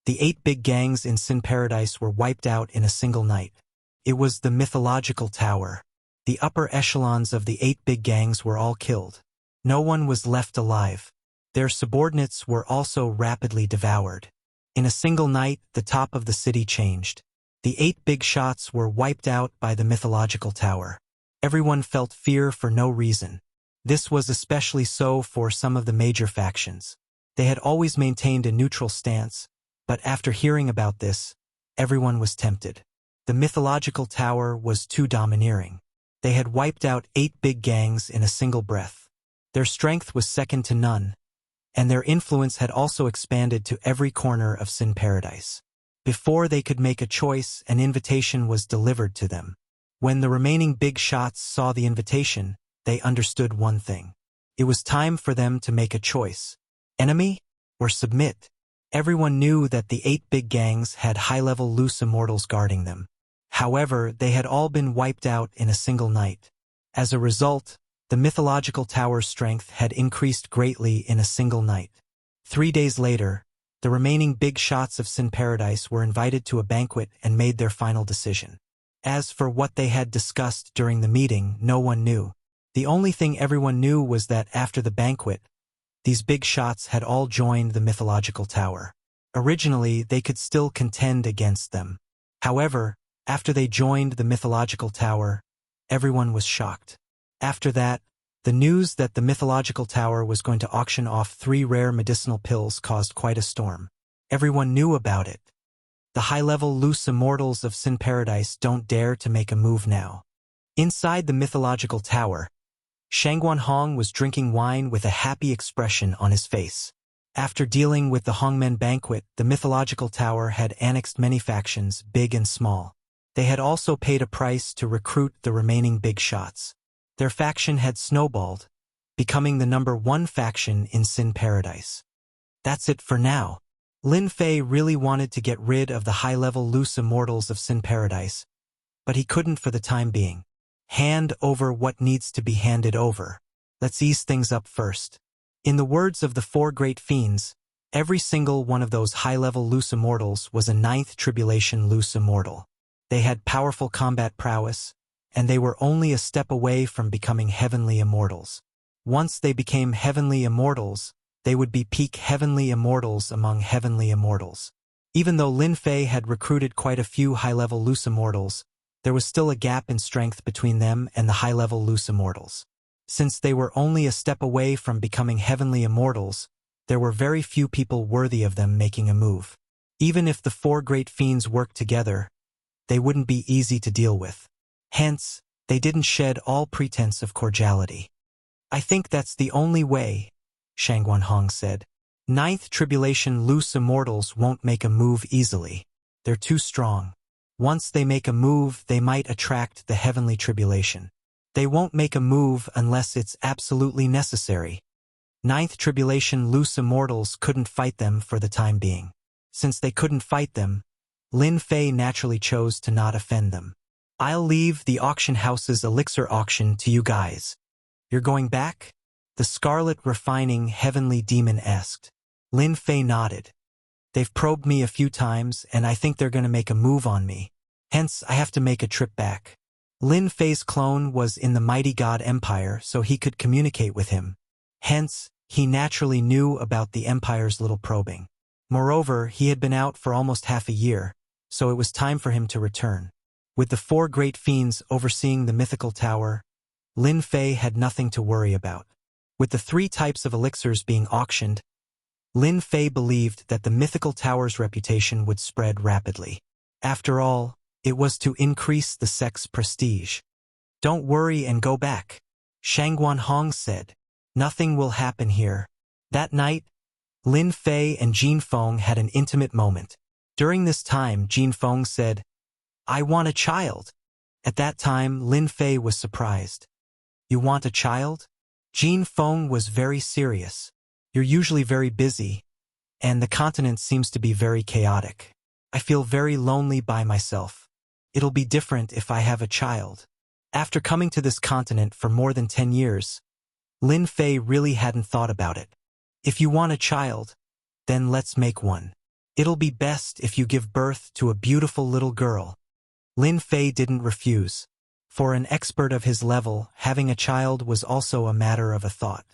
the 8 big gangs in Sin Paradise were wiped out in a single night. It was the mythological tower. The upper echelons of the 8 big gangs were all killed. No one was left alive. Their subordinates were also rapidly devoured. In a single night, the top of the city changed. The 8 big shots were wiped out by the mythological tower. Everyone felt fear for no reason. This was especially so for some of the major factions. They had always maintained a neutral stance, but after hearing about this, everyone was tempted. The mythological tower was too domineering. They had wiped out 8 big gangs in a single breath. Their strength was second to none, and their influence had also expanded to every corner of Sin Paradise. Before they could make a choice, an invitation was delivered to them. When the remaining big shots saw the invitation, they understood one thing. It was time for them to make a choice. Enemy or submit? Everyone knew that the 8 big gangs had high-level loose immortals guarding them. However, they had all been wiped out in a single night. As a result, the mythological tower's strength had increased greatly in a single night. 3 days later, the remaining big shots of Sin Paradise were invited to a banquet and made their final decision. As for what they had discussed during the meeting, no one knew. The only thing everyone knew was that after the banquet, these big shots had all joined the mythological tower. Originally, they could still contend against them. However, after they joined the mythological tower, everyone was shocked. After that, the news that the mythological tower was going to auction off 3 rare medicinal pills caused quite a storm. Everyone knew about it. The high-level loose immortals of Sin Paradise don't dare to make a move now. Inside the mythological tower, Shangguan Hong was drinking wine with a happy expression on his face. After dealing with the Hongmen banquet, the mythological tower had annexed many factions, big and small. They had also paid a price to recruit the remaining big shots. Their faction had snowballed, becoming the #1 faction in Sin Paradise. That's it for now. Lin Fei really wanted to get rid of the high-level loose immortals of Sin Paradise, but he couldn't for the time being. Hand over what needs to be handed over. Let's ease things up first. In the words of the 4 great fiends, every single one of those high-level loose immortals was a 9th tribulation loose immortal. They had powerful combat prowess, and they were only a step away from becoming heavenly immortals. Once they became heavenly immortals, they would be peak heavenly immortals among heavenly immortals. Even though Lin Fei had recruited quite a few high-level loose immortals, there was still a gap in strength between them and the high-level loose immortals. Since they were only a step away from becoming heavenly immortals, there were very few people worthy of them making a move. Even if the 4 great fiends worked together, they wouldn't be easy to deal with. Hence, they didn't shed all pretense of cordiality. I think that's the only way, Shangguan Hong said. 9th tribulation loose immortals won't make a move easily. They're too strong. Once they make a move, they might attract the heavenly tribulation. They won't make a move unless it's absolutely necessary. 9th tribulation loose immortals couldn't fight them for the time being. Since they couldn't fight them, Lin Fei naturally chose to not offend them. I'll leave the auction house's elixir auction to you guys. You're going back? The Scarlet Refining Heavenly Demon asked. Lin Fei nodded. They've probed me a few times, and I think they're going to make a move on me. Hence, I have to make a trip back. Lin Fei's clone was in the mighty God Empire, so he could communicate with him. Hence, he naturally knew about the Empire's little probing. Moreover, he had been out for almost half a year, so it was time for him to return. With the 4 great fiends overseeing the mythical tower, Lin Fei had nothing to worry about. With the 3 types of elixirs being auctioned, Lin Fei believed that the mythical tower's reputation would spread rapidly. After all, it was to increase the sect's prestige. Don't worry and go back, Shangguan Hong said. Nothing will happen here. That night, Lin Fei and Jin Feng had an intimate moment. During this time, Jin Feng said, "I want a child." At that time, Lin Fei was surprised. "You want a child?" Jin Feng was very serious. "You're usually very busy, and the continent seems to be very chaotic. I feel very lonely by myself. It'll be different if I have a child. After coming to this continent for more than 10 years, Lin Fei really hadn't thought about it. If you want a child, then let's make one. It'll be best if you give birth to a beautiful little girl. Lin Fei didn't refuse. For an expert of his level, having a child was also a matter of a thought.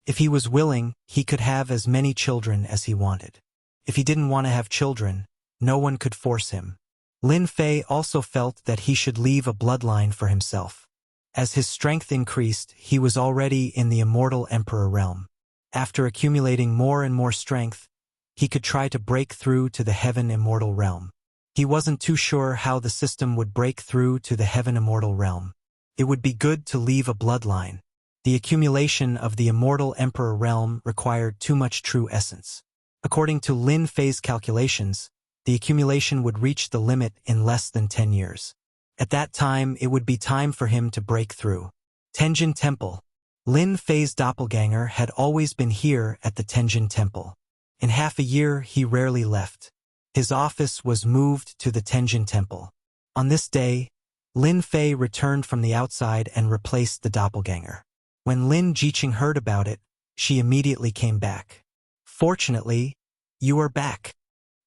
If he was willing, he could have as many children as he wanted. If he didn't want to have children, no one could force him. Lin Fei also felt that he should leave a bloodline for himself. As his strength increased, he was already in the immortal emperor realm. After accumulating more and more strength, he could try to break through to the heaven immortal realm. He wasn't too sure how the system would break through to the heaven immortal realm. It would be good to leave a bloodline. The accumulation of the immortal emperor realm required too much true essence. According to Lin Fei's calculations, the accumulation would reach the limit in less than 10 years. At that time, it would be time for him to break through. Tenjin Temple. Lin Fei's doppelganger had always been here at the Tenjin Temple. In half a year, he rarely left. His office was moved to the Tenjin Temple. On this day, Lin Fei returned from the outside and replaced the doppelganger. When Lin Jiqing heard about it, she immediately came back. Fortunately, you are back.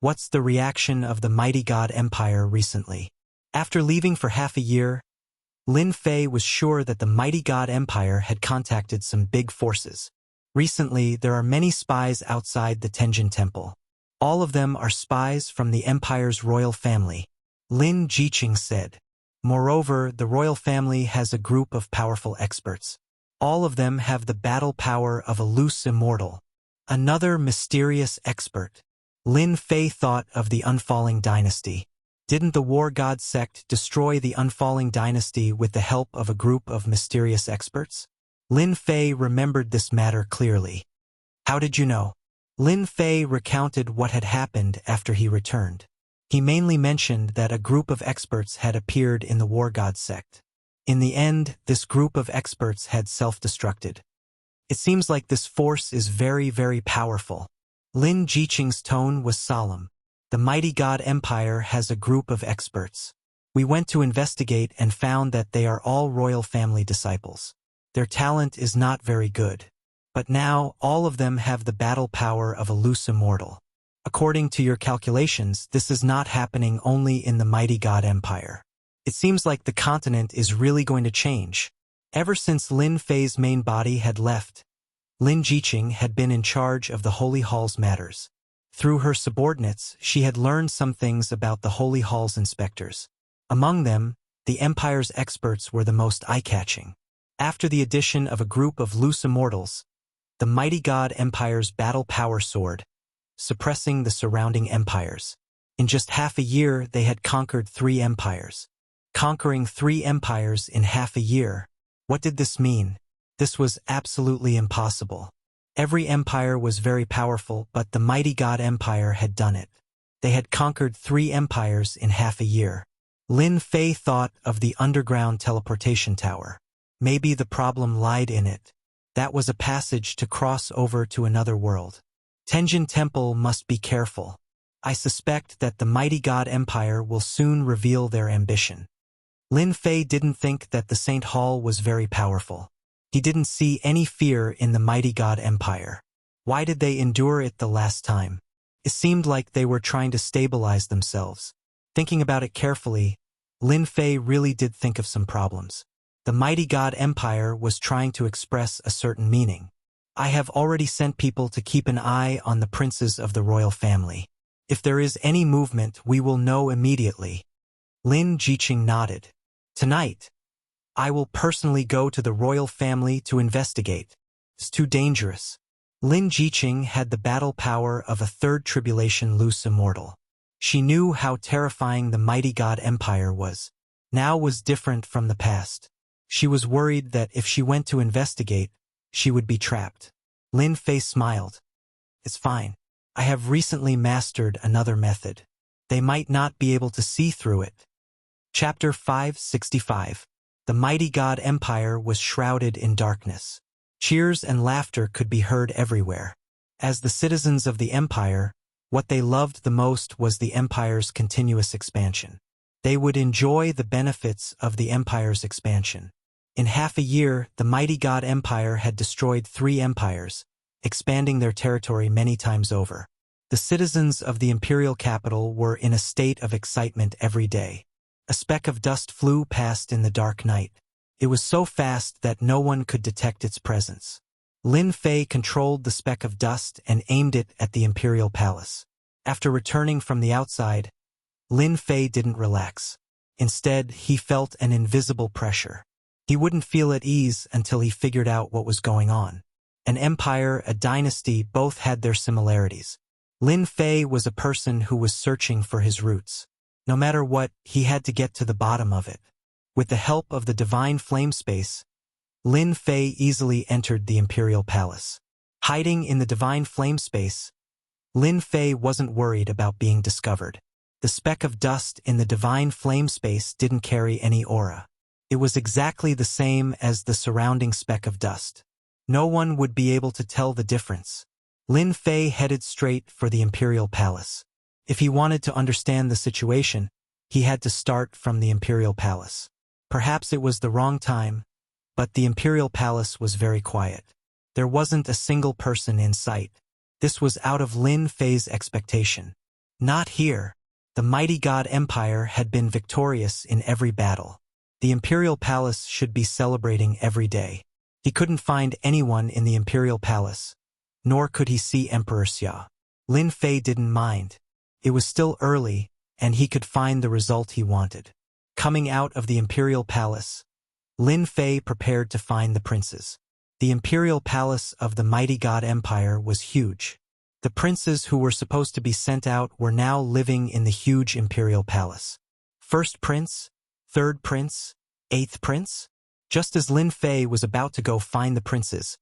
What's the reaction of the mighty God Empire recently? After leaving for half a year, Lin Fei was sure that the mighty God Empire had contacted some big forces. Recently, there are many spies outside the Tenjin Temple. All of them are spies from the Empire's royal family, Lin Jiqing said. Moreover, the royal family has a group of powerful experts. All of them have the battle power of a loose immortal. Another mysterious expert. Lin Fei thought of the Unfalling Dynasty. Didn't the War God sect destroy the Unfalling Dynasty with the help of a group of mysterious experts? Lin Fei remembered this matter clearly. How did you know? Lin Fei recounted what had happened after he returned. He mainly mentioned that a group of experts had appeared in the War God sect. In the end, this group of experts had self-destructed. It seems like this force is very, very powerful. Lin Jiqing's tone was solemn. The mighty God Empire has a group of experts. We went to investigate and found that they are all royal family disciples. Their talent is not very good. But now, all of them have the battle power of a loose immortal. According to your calculations, this is not happening only in the mighty God Empire. It seems like the continent is really going to change. Ever since Lin Fei's main body had left, Lin Jiqing had been in charge of the Holy Hall's matters. Through her subordinates, she had learned some things about the Holy Hall's inspectors. Among them, the Empire's experts were the most eye-catching. After the addition of a group of loose immortals, the mighty God Empire's battle power soared, suppressing the surrounding empires. In just half a year, they had conquered 3 empires. Conquering 3 empires in half a year. What did this mean? This was absolutely impossible. Every empire was very powerful, but the mighty God Empire had done it. They had conquered 3 empires in half a year. Lin Fei thought of the underground teleportation tower. Maybe the problem lied in it. That was a passage to cross over to another world. Tenjin Temple must be careful. I suspect that the mighty God Empire will soon reveal their ambition. Lin Fei didn't think that the Saint Hall was very powerful. He didn't see any fear in the mighty God Empire. Why did they endure it the last time? It seemed like they were trying to stabilize themselves. Thinking about it carefully, Lin Fei really did think of some problems. The mighty God Empire was trying to express a certain meaning. I have already sent people to keep an eye on the princes of the royal family. If there is any movement, we will know immediately. Lin Jiqing nodded. Tonight, I will personally go to the royal family to investigate. It's too dangerous. Lin Jiqing had the battle power of a 3rd tribulation loose immortal. She knew how terrifying the mighty God Empire was. Now was different from the past. She was worried that if she went to investigate, she would be trapped. Lin Fei smiled. It's fine. I have recently mastered another method. They might not be able to see through it. Chapter 565. The mighty God Empire was shrouded in darkness. Cheers and laughter could be heard everywhere. As the citizens of the Empire, what they loved the most was the Empire's continuous expansion. They would enjoy the benefits of the empire's expansion. In half a year, the mighty god empire had destroyed 3 empires, expanding their territory many times over. The citizens of the imperial capital were in a state of excitement every day. A speck of dust flew past in the dark night. It was so fast that no one could detect its presence. Lin Fei controlled the speck of dust and aimed it at the imperial palace. After returning from the outside, Lin Fei didn't relax. Instead, he felt an invisible pressure. He wouldn't feel at ease until he figured out what was going on. An empire, a dynasty, both had their similarities. Lin Fei was a person who was searching for his roots. No matter what, he had to get to the bottom of it. With the help of the divine flame space, Lin Fei easily entered the imperial palace. Hiding in the divine flame space, Lin Fei wasn't worried about being discovered. The speck of dust in the divine flame space didn't carry any aura. It was exactly the same as the surrounding speck of dust. No one would be able to tell the difference. Lin Fei headed straight for the imperial palace. If he wanted to understand the situation, he had to start from the imperial palace. Perhaps it was the wrong time, but the imperial palace was very quiet. There wasn't a single person in sight. This was out of Lin Fei's expectation. Not here. The mighty god empire had been victorious in every battle. The imperial palace should be celebrating every day. He couldn't find anyone in the imperial palace, nor could he see Emperor Xia. Lin Fei didn't mind. It was still early, and he could find the result he wanted. Coming out of the imperial palace, Lin Fei prepared to find the princes. The imperial palace of the mighty god empire was huge. The princes who were supposed to be sent out were now living in the huge imperial palace. First prince, third prince, eighth prince? Just as Lin Fei was about to go find the princes,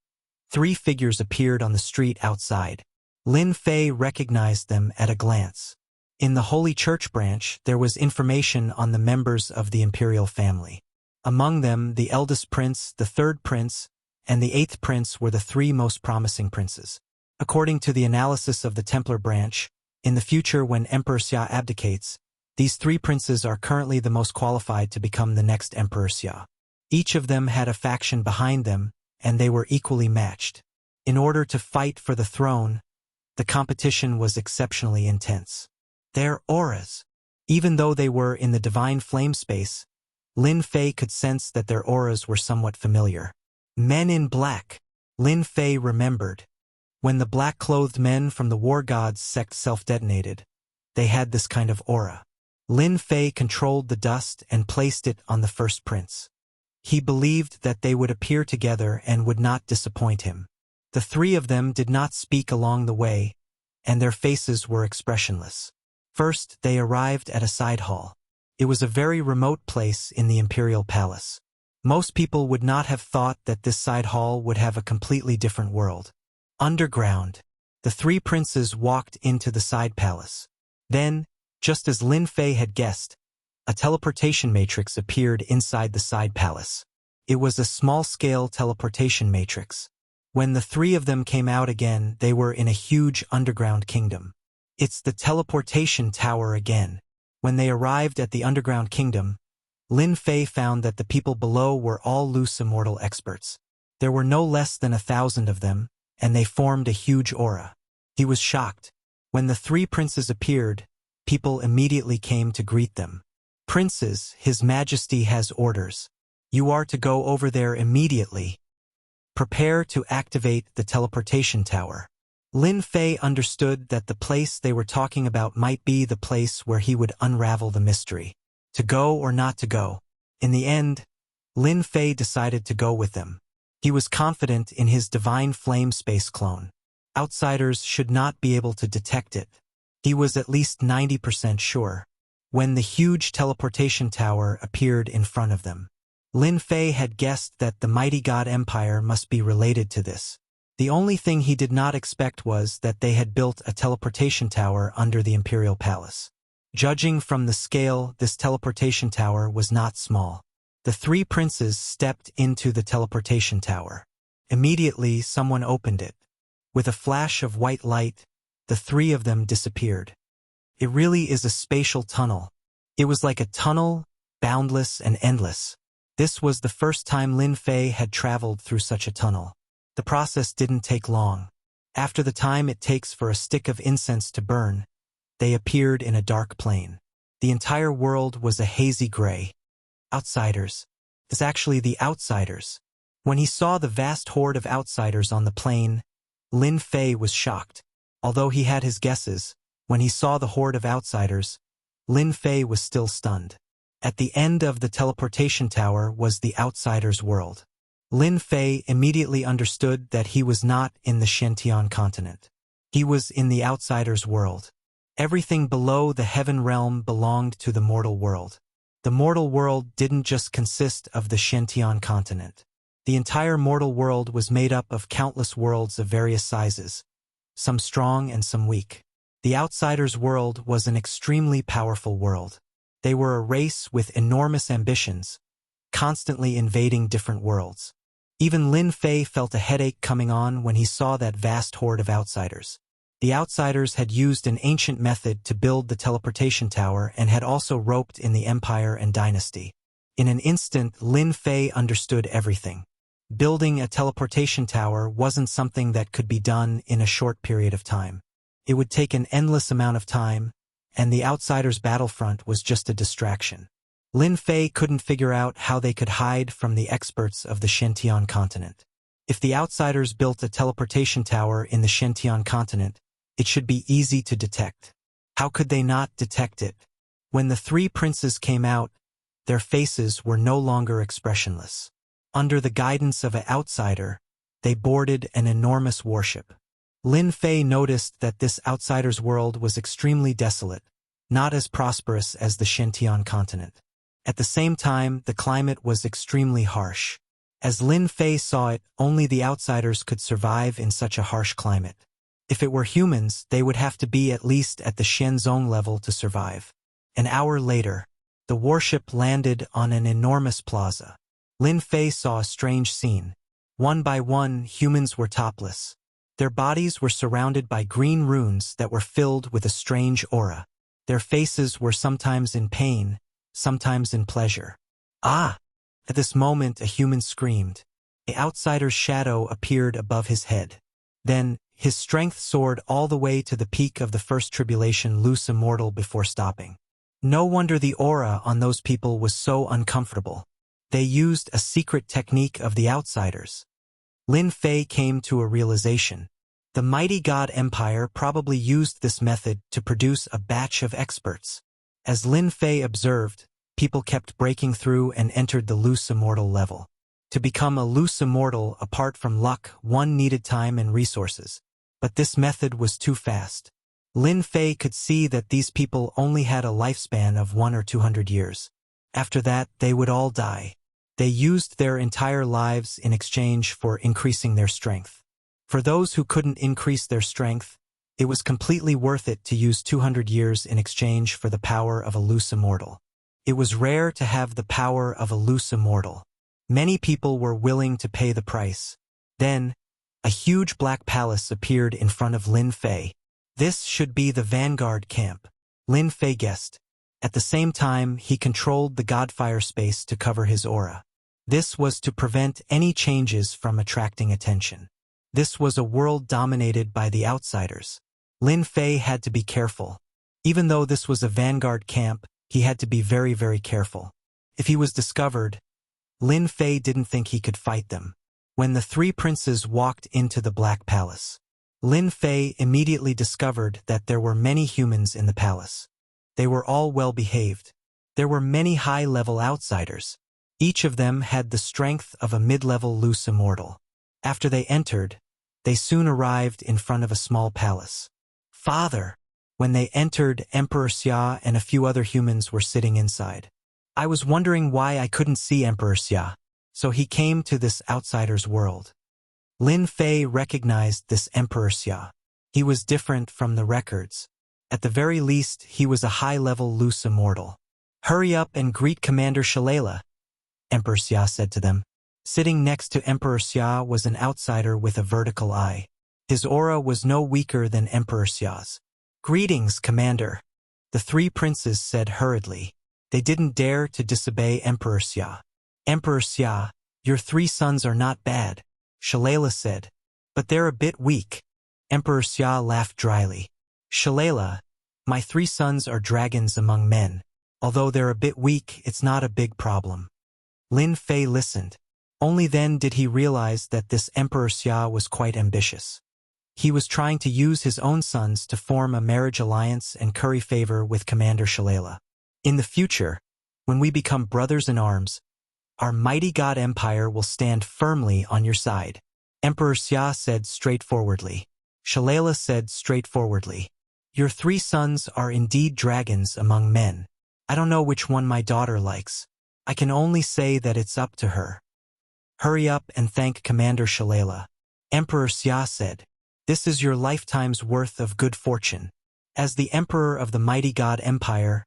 3 figures appeared on the street outside. Lin Fei recognized them at a glance. In the Holy Church branch, there was information on the members of the imperial family. Among them, the eldest prince, the third prince, and the 8th prince were the 3 most promising princes. According to the analysis of the Templar branch, in the future when Emperor Xia abdicates, these 3 princes are currently the most qualified to become the next Emperor Xia. Each of them had a faction behind them, and they were equally matched. In order to fight for the throne, the competition was exceptionally intense. Their auras. Even though they were in the divine flame space, Lin Fei could sense that their auras were somewhat familiar. Men in black. Lin Fei remembered. When the black-clothed men from the war gods sect self-detonated, they had this kind of aura. Lin Fei controlled the dust and placed it on the first prince. He believed that they would appear together and would not disappoint him. The 3 of them did not speak along the way, and their faces were expressionless. First, they arrived at a side hall. It was a very remote place in the imperial palace. Most people would not have thought that this side hall would have a completely different world. Underground. The 3 princes walked into the side palace. Then, just as Lin Fei had guessed, a teleportation matrix appeared inside the side palace. It was a small-scale teleportation matrix. When the 3 of them came out again, they were in a huge underground kingdom. It's the teleportation tower again. When they arrived at the underground kingdom, Lin Fei found that the people below were all loose immortal experts. There were no less than 1,000 of them, and they formed a huge aura. He was shocked. When the 3 princes appeared, people immediately came to greet them. Princes, His Majesty has orders. You are to go over there immediately. Prepare to activate the teleportation tower. Lin Fei understood that the place they were talking about might be the place where he would unravel the mystery. To go or not to go. In the end, Lin Fei decided to go with them. He was confident in his divine flame space clone. Outsiders should not be able to detect it. He was at least 90% sure. When the huge teleportation tower appeared in front of them, Lin Fei had guessed that the mighty god empire must be related to this. The only thing he did not expect was that they had built a teleportation tower under the imperial palace. Judging from the scale, this teleportation tower was not small. The 3 princes stepped into the teleportation tower. Immediately, someone opened it. With a flash of white light, the 3 of them disappeared. It really is a spatial tunnel. It was like a tunnel, boundless and endless. This was the first time Lin Fei had traveled through such a tunnel. The process didn't take long. After the time it takes for a stick of incense to burn, they appeared in a dark plain. The entire world was a hazy gray. Outsiders. It's actually the outsiders. When he saw the vast horde of outsiders on the plain, Lin Fei was shocked. Although he had his guesses, when he saw the horde of outsiders, Lin Fei was still stunned. At the end of the teleportation tower was the outsiders' world. Lin Fei immediately understood that he was not in the Shentian continent. He was in the outsiders' world. Everything below the heaven realm belonged to the mortal world. The mortal world didn't just consist of the Shentian continent. The entire mortal world was made up of countless worlds of various sizes, some strong and some weak. The outsiders' world was an extremely powerful world. They were a race with enormous ambitions, constantly invading different worlds. Even Lin Fei felt a headache coming on when he saw that vast horde of outsiders. The outsiders had used an ancient method to build the teleportation tower and had also roped in the empire and dynasty. In an instant, Lin Fei understood everything. Building a teleportation tower wasn't something that could be done in a short period of time. It would take an endless amount of time, and the outsiders' battlefront was just a distraction. Lin Fei couldn't figure out how they could hide from the experts of the Shentian continent. If the outsiders built a teleportation tower in the Shentian continent, it should be easy to detect. How could they not detect it? When the three princes came out, their faces were no longer expressionless. Under the guidance of an outsider, they boarded an enormous warship. Lin Fei noticed that this outsider's world was extremely desolate, not as prosperous as the Shentian continent. At the same time, the climate was extremely harsh. As Lin Fei saw it, only the outsiders could survive in such a harsh climate. If it were humans, they would have to be at least at the Shenzong level to survive. An hour later, the warship landed on an enormous plaza. Lin Fei saw a strange scene. One by one, humans were topless. Their bodies were surrounded by green runes that were filled with a strange aura. Their faces were sometimes in pain, sometimes in pleasure. Ah! At this moment, a human screamed. The outsider's shadow appeared above his head. Then, his strength soared all the way to the peak of the first tribulation, loose immortal, before stopping. No wonder the aura on those people was so uncomfortable. They used a secret technique of the outsiders. Lin Fei came to a realization. The mighty god empire probably used this method to produce a batch of experts. As Lin Fei observed, people kept breaking through and entered the loose immortal level. To become a loose immortal, apart from luck, one needed time and resources. But this method was too fast. Lin Fei could see that these people only had a lifespan of 100 or 200 years. After that, they would all die. They used their entire lives in exchange for increasing their strength. For those who couldn't increase their strength, it was completely worth it to use 200 years in exchange for the power of a loose immortal. It was rare to have the power of a loose immortal. Many people were willing to pay the price. Then, a huge black palace appeared in front of Lin Fei. This should be the vanguard camp, Lin Fei guessed. At the same time, he controlled the Godfire space to cover his aura. This was to prevent any changes from attracting attention. This was a world dominated by the outsiders. Lin Fei had to be careful. Even though this was a vanguard camp, he had to be very, very careful. If he was discovered, Lin Fei didn't think he could fight them. When the three princes walked into the Black Palace, Lin Fei immediately discovered that there were many humans in the palace. They were all well-behaved. There were many high-level outsiders. Each of them had the strength of a mid-level loose immortal. After they entered, they soon arrived in front of a small palace. Father! When they entered, Emperor Xia and a few other humans were sitting inside. I was wondering why I couldn't see Emperor Xia, so he came to this outsider's world. Lin Fei recognized this Emperor Xia. He was different from the records. At the very least, he was a high-level loose immortal. Hurry up and greet Commander Shalala, Emperor Xia said to them. Sitting next to Emperor Xia was an outsider with a vertical eye. His aura was no weaker than Emperor Xia's. Greetings, Commander, the three princes said hurriedly. They didn't dare to disobey Emperor Xia. Emperor Xia, your 3 sons are not bad, Shalala said. But they're a bit weak. Emperor Xia laughed dryly. Shalala, my 3 sons are dragons among men. Although they're a bit weak, it's not a big problem. Lin Fei listened. Only then did he realize that this Emperor Xia was quite ambitious. He was trying to use his own sons to form a marriage alliance and curry favor with Commander Shalala. In the future, when we become brothers in arms, our mighty god empire will stand firmly on your side. Emperor Xia said straightforwardly. Shalala said straightforwardly. Your 3 sons are indeed dragons among men. I don't know which one my daughter likes. I can only say that it's up to her. Hurry up and thank Commander Shalala. Emperor Xia said. This is your lifetime's worth of good fortune. As the Emperor of the mighty god empire,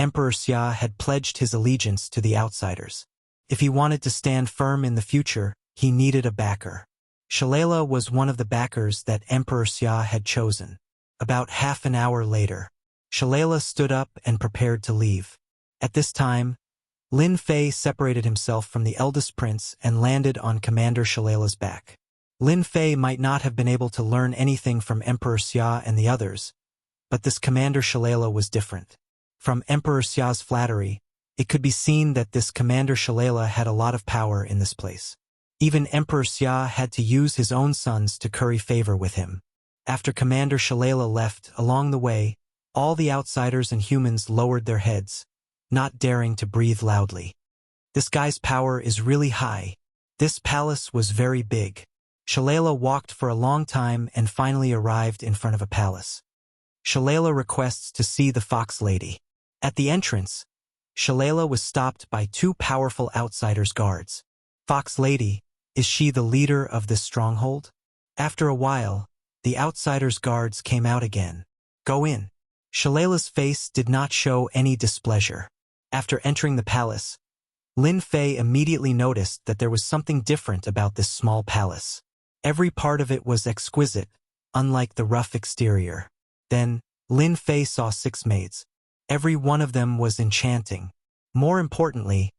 Emperor Xia had pledged his allegiance to the outsiders. If he wanted to stand firm in the future, he needed a backer. Shalala was one of the backers that Emperor Xia had chosen. About half an hour later, Shalala stood up and prepared to leave. At this time, Lin Fei separated himself from the eldest prince and landed on Commander Shalala's back. Lin Fei might not have been able to learn anything from Emperor Xia and the others, but this Commander Shalala was different. From Emperor Xia's flattery, it could be seen that this Commander Shalala had a lot of power in this place. Even Emperor Xia had to use his own sons to curry favor with him. After Commander Shalala left, along the way, all the outsiders and humans lowered their heads, not daring to breathe loudly. This guy's power is really high. This palace was very big. Shalala walked for a long time and finally arrived in front of a palace. Shalala requests to see the Fox Lady. At the entrance, Shalala was stopped by 2 powerful outsiders' guards. Fox Lady, is she the leader of this stronghold? After a while, the outsiders' guards came out again. Go in. Shalala's face did not show any displeasure. After entering the palace, Lin Fei immediately noticed that there was something different about this small palace. Every part of it was exquisite, unlike the rough exterior. Then, Lin Fei saw 6 maids. Every one of them was enchanting. More importantly,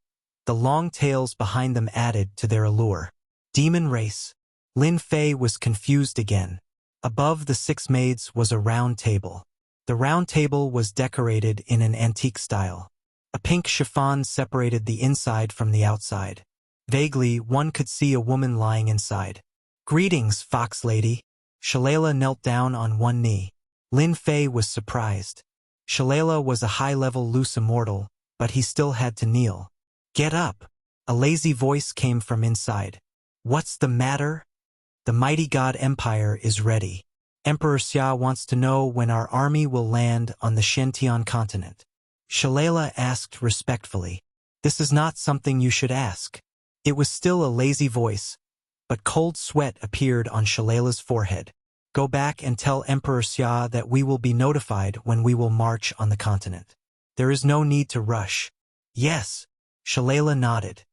the long tails behind them added to their allure. Demon race. Lin Fei was confused again. Above the 6 maids was a round table. The round table was decorated in an antique style. A pink chiffon separated the inside from the outside. Vaguely, one could see a woman lying inside. Greetings, Fox Lady. Shalala knelt down on one knee. Lin Fei was surprised. Shalala was a high-level loose immortal, but he still had to kneel. Get up. A lazy voice came from inside. What's the matter? The mighty god empire is ready. Emperor Xia wants to know when our army will land on the Shentian continent. Shalala asked respectfully. This is not something you should ask. It was still a lazy voice, but cold sweat appeared on Shalala's forehead. Go back and tell Emperor Xia that we will be notified when we will march on the continent. There is no need to rush. Yes. Shalala nodded.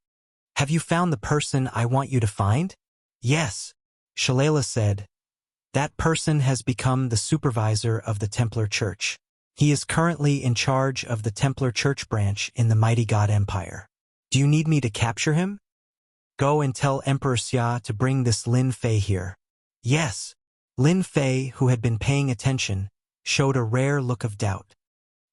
Have you found the person I want you to find? Yes. Shalala said. That person has become the supervisor of the Templar Church. He is currently in charge of the Templar Church branch in the mighty god empire. Do you need me to capture him? Go and tell Emperor Xia to bring this Lin Fei here. Yes. Lin Fei, who had been paying attention, showed a rare look of doubt.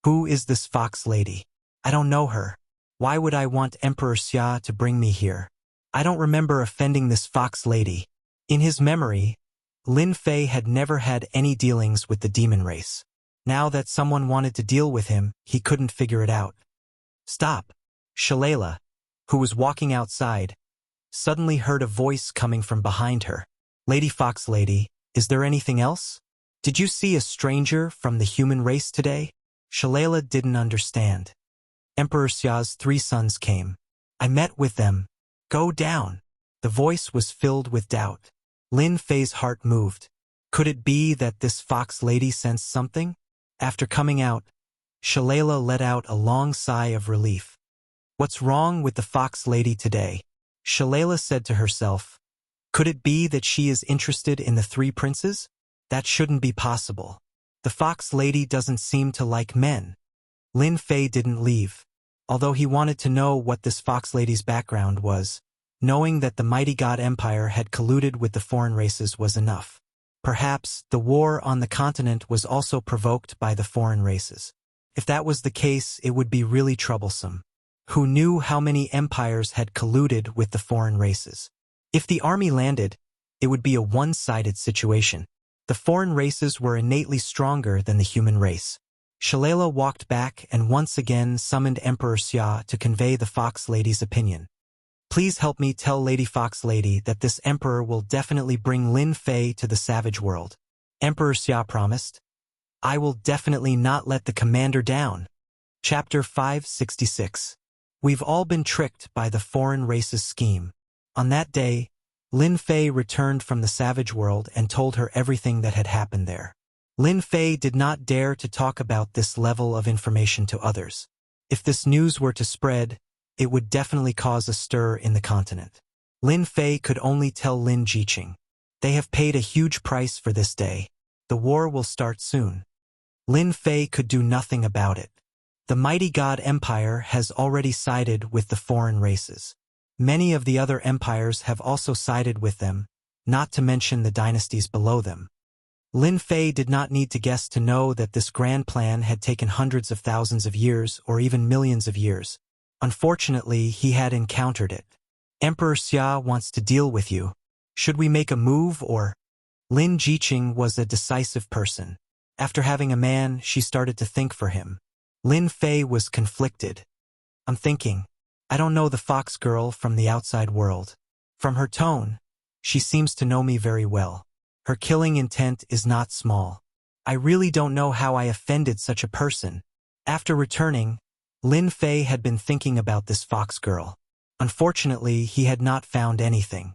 Who is this Fox Lady? I don't know her. Why would I want Emperor Xia to bring me here? I don't remember offending this Fox Lady. In his memory, Lin Fei had never had any dealings with the demon race. Now that someone wanted to deal with him, he couldn't figure it out. Stop. Shalala, who was walking outside, suddenly heard a voice coming from behind her. Lady Fox Lady, is there anything else? Did you see a stranger from the human race today? Shalala didn't understand. Emperor Xia's 3 sons came. I met with them. Go down. The voice was filled with doubt. Lin Fei's heart moved. Could it be that this Fox Lady sensed something? After coming out, Shalala let out a long sigh of relief. What's wrong with the Fox Lady today? Shalala said to herself. Could it be that she is interested in the 3 princes? That shouldn't be possible. The Fox Lady doesn't seem to like men. Lin Fei didn't leave. although he wanted to know what this fox lady's background was. Knowing that the mighty god empire had colluded with the foreign races was enough. Perhaps the war on the continent was also provoked by the foreign races. If that was the case, it would be really troublesome. Who knew how many empires had colluded with the foreign races? If the army landed, it would be a one-sided situation. The foreign races were innately stronger than the human race. Shalala walked back and once again summoned Emperor Xia to convey the Fox Lady's opinion. Please help me tell Lady Fox Lady that this emperor will definitely bring Lin Fei to the savage world. Emperor Xia promised. I will definitely not let the commander down. Chapter 566. We've all been tricked by the foreign race's scheme. On that day, Lin Fei returned from the savage world and told her everything that had happened there. Lin Fei did not dare to talk about this level of information to others. If this news were to spread, it would definitely cause a stir in the continent. Lin Fei could only tell Lin Jiqing. They have paid a huge price for this day. The war will start soon. Lin Fei could do nothing about it. The mighty god empire has already sided with the foreign races. Many of the other empires have also sided with them, not to mention the dynasties below them. Lin Fei did not need to guess to know that this grand plan had taken hundreds of thousands of years or even millions of years. Unfortunately, he had encountered it. Emperor Xia wants to deal with you. Should we make a move or? Lin Jiqing was a decisive person. After having a man, she started to think for him. Lin Fei was conflicted. I'm thinking, I don't know the fox girl from the outside world. From her tone, she seems to know me very well. Her killing intent is not small. I really don't know how I offended such a person. After returning, Lin Fei had been thinking about this fox girl. Unfortunately, he had not found anything.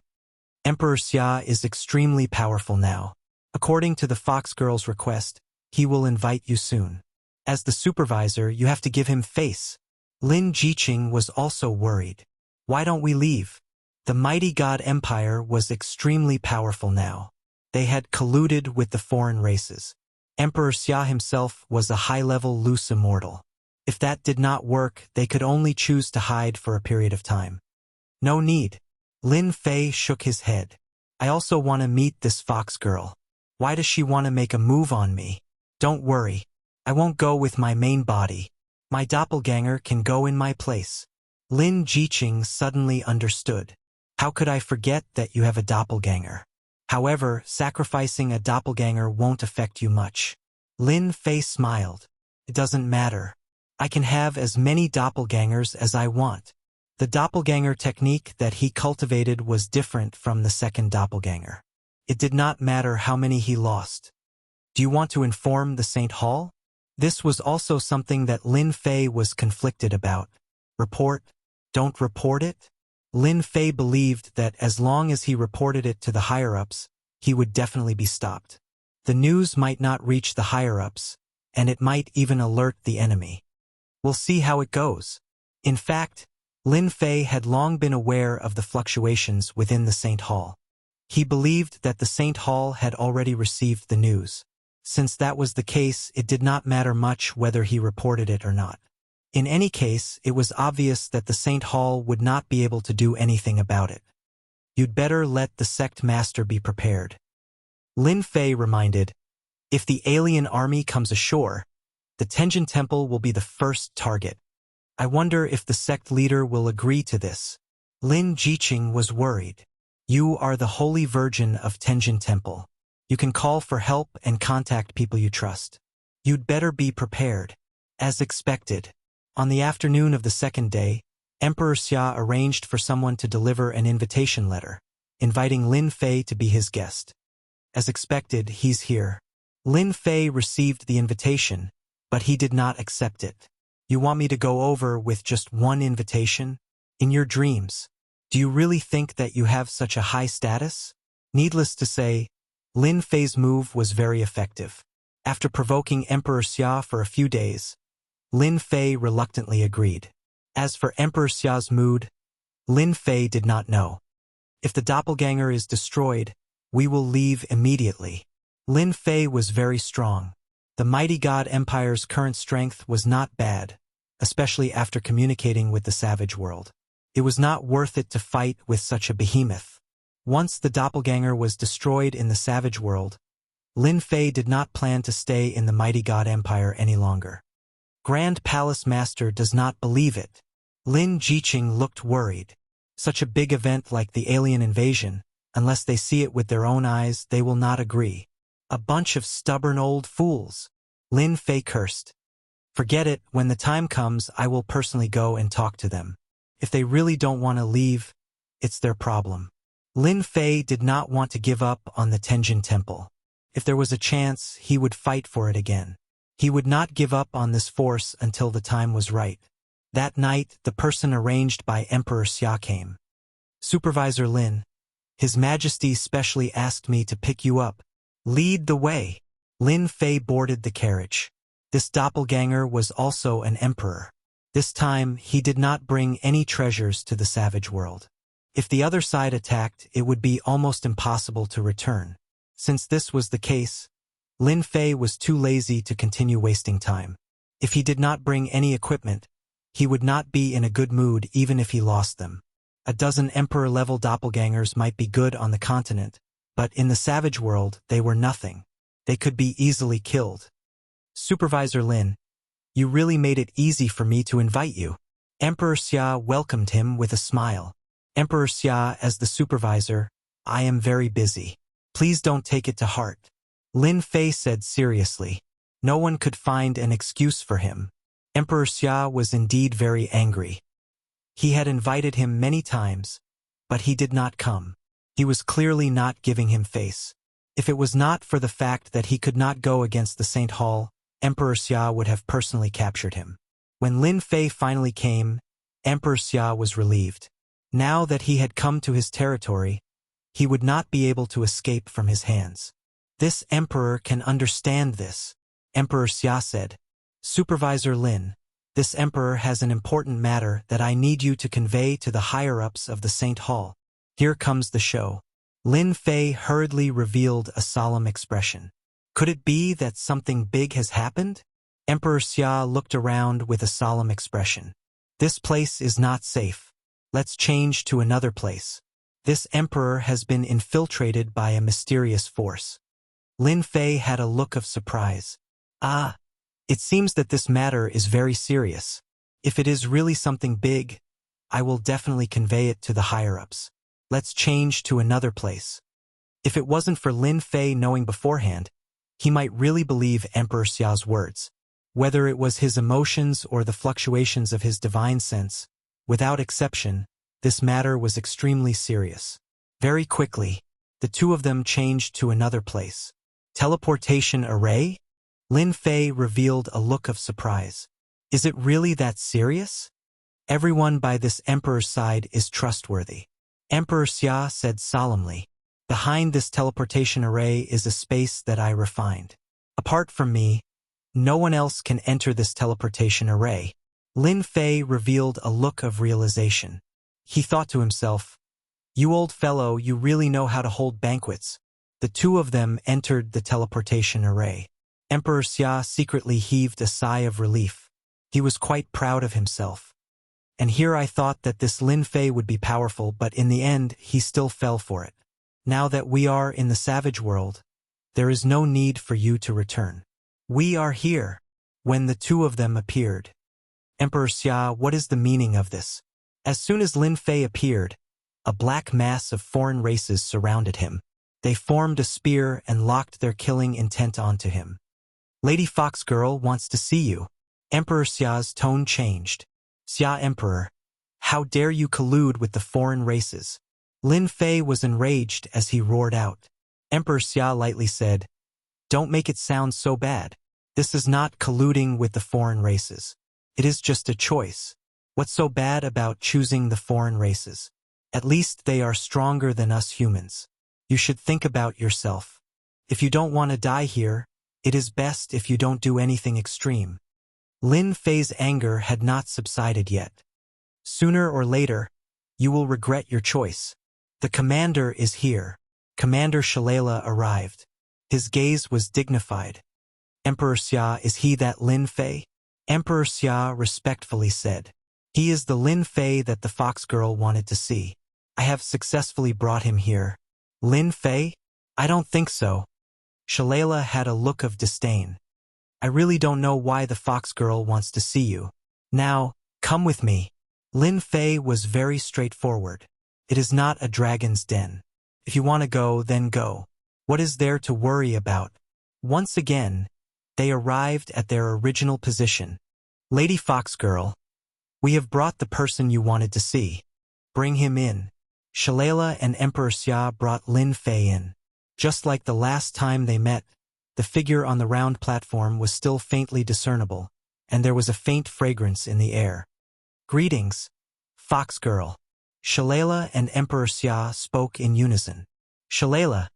Emperor Xia is extremely powerful now. According to the fox girl's request, he will invite you soon. As the supervisor, you have to give him face. Lin Jiqing was also worried. Why don't we leave? The mighty god empire was extremely powerful now. They had colluded with the foreign races. Emperor Xia himself was a high-level loose immortal. If that did not work, they could only choose to hide for a period of time. No need. Lin Fei shook his head. I also want to meet this fox girl. Why does she want to make a move on me? Don't worry. I won't go with my main body. My doppelganger can go in my place. Lin Jiqing suddenly understood. How could I forget that you have a doppelganger? However, sacrificing a doppelganger won't affect you much. Lin Fei smiled. It doesn't matter. I can have as many doppelgangers as I want. The doppelganger technique that he cultivated was different from the second doppelganger. It did not matter how many he lost. Do you want to inform the Saint Hall? This was also something that Lin Fei was conflicted about. Report? Don't report it? Lin Fei believed that as long as he reported it to the higher-ups, he would definitely be stopped. The news might not reach the higher-ups, and it might even alert the enemy. We'll see how it goes. In fact, Lin Fei had long been aware of the fluctuations within the Saint Hall. He believed that the Saint Hall had already received the news. Since that was the case, it did not matter much whether he reported it or not. In any case, it was obvious that the Saint Hall would not be able to do anything about it. You'd better let the sect master be prepared. Lin Fei reminded, if the alien army comes ashore, the Tenjin Temple will be the first target. I wonder if the sect leader will agree to this. Lin Jiqing was worried. You are the Holy Virgin of Tenjin Temple. You can call for help and contact people you trust. You'd better be prepared. As expected, on the afternoon of the second day, Emperor Xia arranged for someone to deliver an invitation letter, inviting Lin Fei to be his guest. As expected, he's here. Lin Fei received the invitation, but he did not accept it. You want me to go over with just one invitation? In your dreams. Do you really think that you have such a high status? Needless to say, Lin Fei's move was very effective. After provoking Emperor Xia for a few days, Lin Fei reluctantly agreed. As for Emperor Xia's mood, Lin Fei did not know. If the doppelganger is destroyed, we will leave immediately. Lin Fei was very strong. The mighty god empire's current strength was not bad. especially after communicating with the savage world. It was not worth it to fight with such a behemoth. Once the doppelganger was destroyed in the savage world, Lin Fei did not plan to stay in the mighty God Empire any longer. Grand Palace Master does not believe it. Lin Jiqing looked worried. Such a big event like the alien invasion, unless they see it with their own eyes, they will not agree. A bunch of stubborn old fools. Lin Fei cursed. Forget it, when the time comes I will personally go and talk to them. If they really don't want to leave, it's their problem. Lin Fei did not want to give up on the Tenjin Temple. If there was a chance, he would fight for it again. He would not give up on this force until the time was right. That night, the person arranged by Emperor Xia came. Supervisor Lin, His Majesty specially asked me to pick you up. Lead the way. Lin Fei boarded the carriage. This doppelganger was also an emperor. This time, he did not bring any treasures to the savage world. If the other side attacked, it would be almost impossible to return. Since this was the case, Lin Fei was too lazy to continue wasting time. If he did not bring any equipment, he would not be in a good mood even if he lost them. A dozen emperor-level doppelgangers might be good on the continent, but in the savage world, they were nothing. They could be easily killed. Supervisor Lin, you really made it easy for me to invite you. Emperor Xia welcomed him with a smile. Emperor Xia, as the supervisor, I am very busy. Please don't take it to heart. Lin Fei said seriously. No one could find an excuse for him. Emperor Xia was indeed very angry. He had invited him many times, but he did not come. He was clearly not giving him face. If it was not for the fact that he could not go against the Saint Hall, Emperor Xia would have personally captured him. When Lin Fei finally came, Emperor Xia was relieved. Now that he had come to his territory, he would not be able to escape from his hands. This emperor can understand this, Emperor Xia said. Supervisor Lin, this emperor has an important matter that I need you to convey to the higher-ups of the Saint Hall. Here comes the show. Lin Fei hurriedly revealed a solemn expression. Could it be that something big has happened? Emperor Xia looked around with a solemn expression. This place is not safe. Let's change to another place. This emperor has been infiltrated by a mysterious force. Lin Fei had a look of surprise. Ah, it seems that this matter is very serious. If it is really something big, I will definitely convey it to the higher-ups. Let's change to another place. If it wasn't for Lin Fei knowing beforehand, he might really believe Emperor Xiao's words. Whether it was his emotions or the fluctuations of his divine sense, without exception, this matter was extremely serious. Very quickly, the two of them changed to another place. Teleportation array? Lin Fei revealed a look of surprise. Is it really that serious? Everyone by this emperor's side is trustworthy. Emperor Xia said solemnly. Behind this teleportation array is a space that I refined. Apart from me, no one else can enter this teleportation array. Lin Fei revealed a look of realization. He thought to himself, you old fellow, you really know how to hold banquets. The two of them entered the teleportation array. Emperor Xia secretly heaved a sigh of relief. He was quite proud of himself. And here I thought that this Lin Fei would be powerful, but in the end, he still fell for it. Now that we are in the savage world, there is no need for you to return. We are here. When the two of them appeared. Emperor Xia, what is the meaning of this? As soon as Lin Fei appeared, a black mass of foreign races surrounded him. They formed a spear and locked their killing intent onto him. Lady Fox Girl wants to see you. Emperor Xia's tone changed. Xia Emperor, how dare you collude with the foreign races? Lin Fei was enraged as he roared out. Emperor Xia lightly said, don't make it sound so bad. This is not colluding with the foreign races. It is just a choice. What's so bad about choosing the foreign races? At least they are stronger than us humans. You should think about yourself. If you don't want to die here, it is best if you don't do anything extreme. Lin Fei's anger had not subsided yet. Sooner or later, you will regret your choice. The commander is here. Commander Shalala arrived. His gaze was dignified. Emperor Xia, is he that Lin Fei? Emperor Xia respectfully said. He is the Lin Fei that the fox girl wanted to see. I have successfully brought him here. Lin Fei? I don't think so. Shalala had a look of disdain. I really don't know why the fox girl wants to see you. Now, come with me. Lin Fei was very straightforward. It is not a dragon's den. If you want to go, then go. What is there to worry about? Once again, they arrived at their original position. Lady Fox Girl, we have brought the person you wanted to see. Bring him in. Shalala and Emperor Xia brought Lin Fei in. Just like the last time they met, the figure on the round platform was still faintly discernible, and there was a faint fragrance in the air. Greetings, Fox Girl. Shalala and Emperor Xia spoke in unison. Shalala,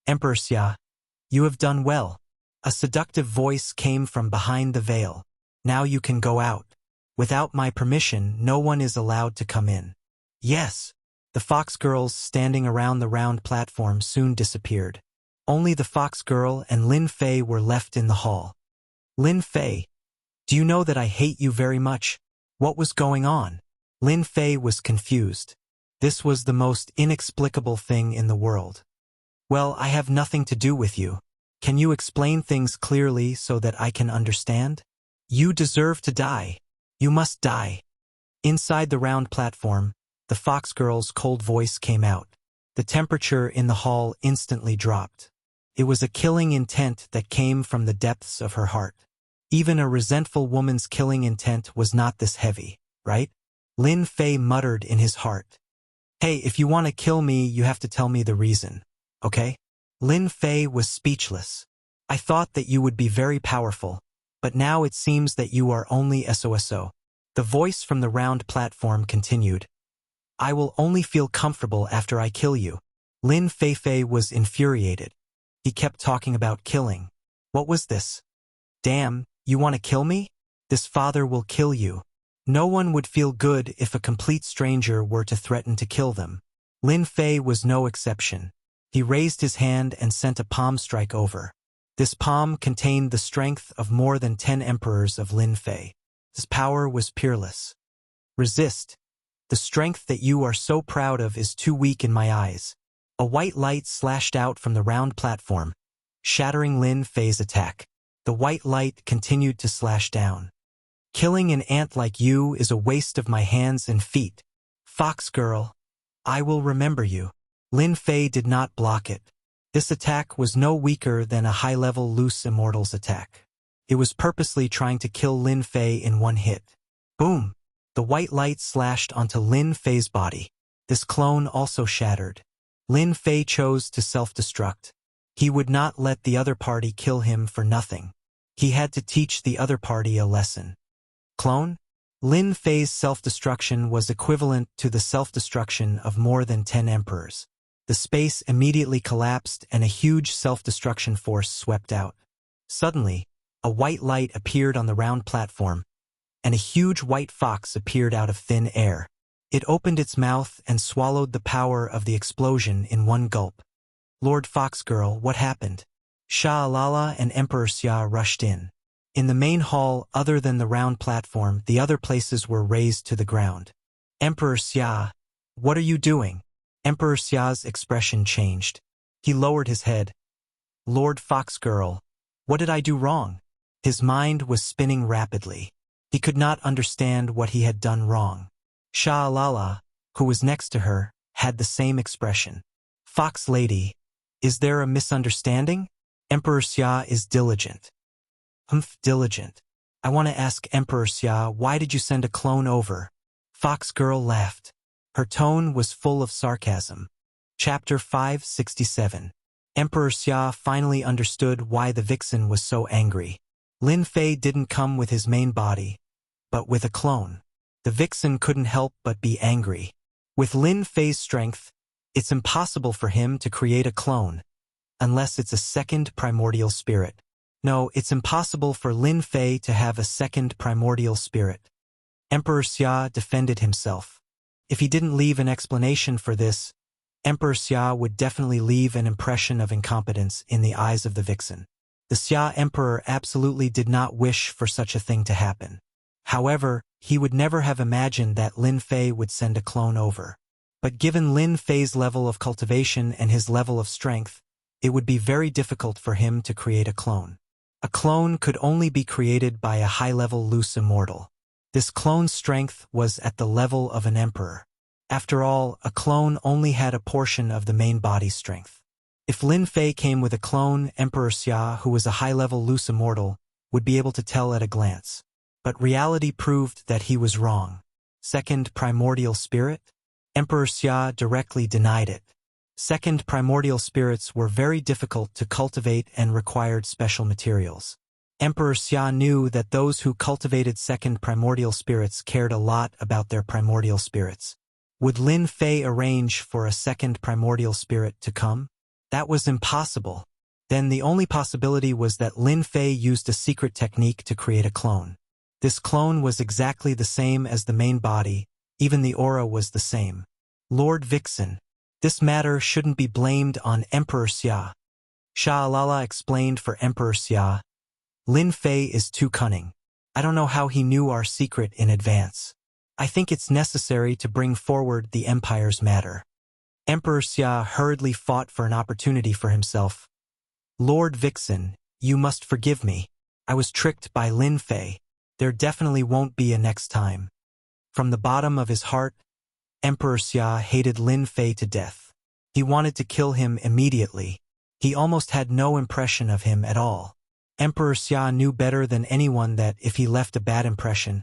Emperor Xia, you have done well. A seductive voice came from behind the veil. Now you can go out. Without my permission, no one is allowed to come in. Yes. The fox girls standing around the round platform soon disappeared. Only the fox girl and Lin Fei were left in the hall. Lin Fei, do you know that I hate you very much? What was going on? Lin Fei was confused. This was the most inexplicable thing in the world. Well, I have nothing to do with you. Can you explain things clearly so that I can understand? You deserve to die. You must die. Inside the round platform, the fox girl's cold voice came out. The temperature in the hall instantly dropped. It was a killing intent that came from the depths of her heart. Even a resentful woman's killing intent was not this heavy, right? Lin Fei muttered in his heart. Hey, if you want to kill me, you have to tell me the reason, okay? Lin Fei was speechless. I thought that you would be very powerful, but now it seems that you are only SOSO. The voice from the round platform continued. I will only feel comfortable after I kill you. Lin Fei was infuriated. He kept talking about killing. What was this? Damn, you want to kill me? This father will kill you. No one would feel good if a complete stranger were to threaten to kill them. Lin Fei was no exception. He raised his hand and sent a palm strike over. This palm contained the strength of more than 10 emperors of Lin Fei. His power was peerless. Resist. The strength that you are so proud of is too weak in my eyes. A white light slashed out from the round platform, shattering Lin Fei's attack. The white light continued to slash down. Killing an ant like you is a waste of my hands and feet. Fox Girl, I will remember you. Lin Fei did not block it. This attack was no weaker than a high-level loose immortal's attack. It was purposely trying to kill Lin Fei in one hit. Boom! The white light slashed onto Lin Fei's body. This clone also shattered. Lin Fei chose to self-destruct. He would not let the other party kill him for nothing. He had to teach the other party a lesson. Clone? Lin Fei's self-destruction was equivalent to the self-destruction of more than 10 emperors. The space immediately collapsed and a huge self-destruction force swept out. Suddenly, a white light appeared on the round platform, and a huge white fox appeared out of thin air. It opened its mouth and swallowed the power of the explosion in one gulp. Lord Fox Girl, what happened? Shalala and Emperor Xia rushed in. In the main hall, other than the round platform, the other places were razed to the ground. Emperor Xia, what are you doing? Emperor Xia's expression changed. He lowered his head. Lord Fox Girl, what did I do wrong? His mind was spinning rapidly. He could not understand what he had done wrong. Shalala, who was next to her, had the same expression. Fox Lady, is there a misunderstanding? Emperor Xia is diligent. Diligent. I want to ask Emperor Xia, why did you send a clone over? Fox Girl laughed. Her tone was full of sarcasm. Chapter 567. Emperor Xia finally understood why the vixen was so angry. Lin Fei didn't come with his main body, but with a clone. The vixen couldn't help but be angry. With Lin Fei's strength, it's impossible for him to create a clone, unless it's a second primordial spirit. No, it's impossible for Lin Fei to have a second primordial spirit. Emperor Xia defended himself. If he didn't leave an explanation for this, Emperor Xia would definitely leave an impression of incompetence in the eyes of the vixen. The Xia Emperor absolutely did not wish for such a thing to happen. However, he would never have imagined that Lin Fei would send a clone over. But given Lin Fei's level of cultivation and his level of strength, it would be very difficult for him to create a clone. A clone could only be created by a high-level loose immortal. This clone's strength was at the level of an emperor. After all, a clone only had a portion of the main body's strength. If Lin Fei came with a clone, Emperor Xia, who was a high-level loose immortal, would be able to tell at a glance. But reality proved that he was wrong. Second primordial spirit? Emperor Xia directly denied it. Second primordial spirits were very difficult to cultivate and required special materials. Emperor Xia knew that those who cultivated second primordial spirits cared a lot about their primordial spirits. Would Lin Fei arrange for a second primordial spirit to come? That was impossible. Then the only possibility was that Lin Fei used a secret technique to create a clone. This clone was exactly the same as the main body, even the aura was the same. Lord Vixen. This matter shouldn't be blamed on Emperor Xia. Sha'alala explained for Emperor Xia. Lin Fei is too cunning. I don't know how he knew our secret in advance. I think it's necessary to bring forward the Empire's matter. Emperor Xia hurriedly fought for an opportunity for himself. Lord Vixen, you must forgive me. I was tricked by Lin Fei. There definitely won't be a next time. From the bottom of his heart, Emperor Xia hated Lin Fei to death. He wanted to kill him immediately. He almost had no impression of him at all. Emperor Xia knew better than anyone that if he left a bad impression,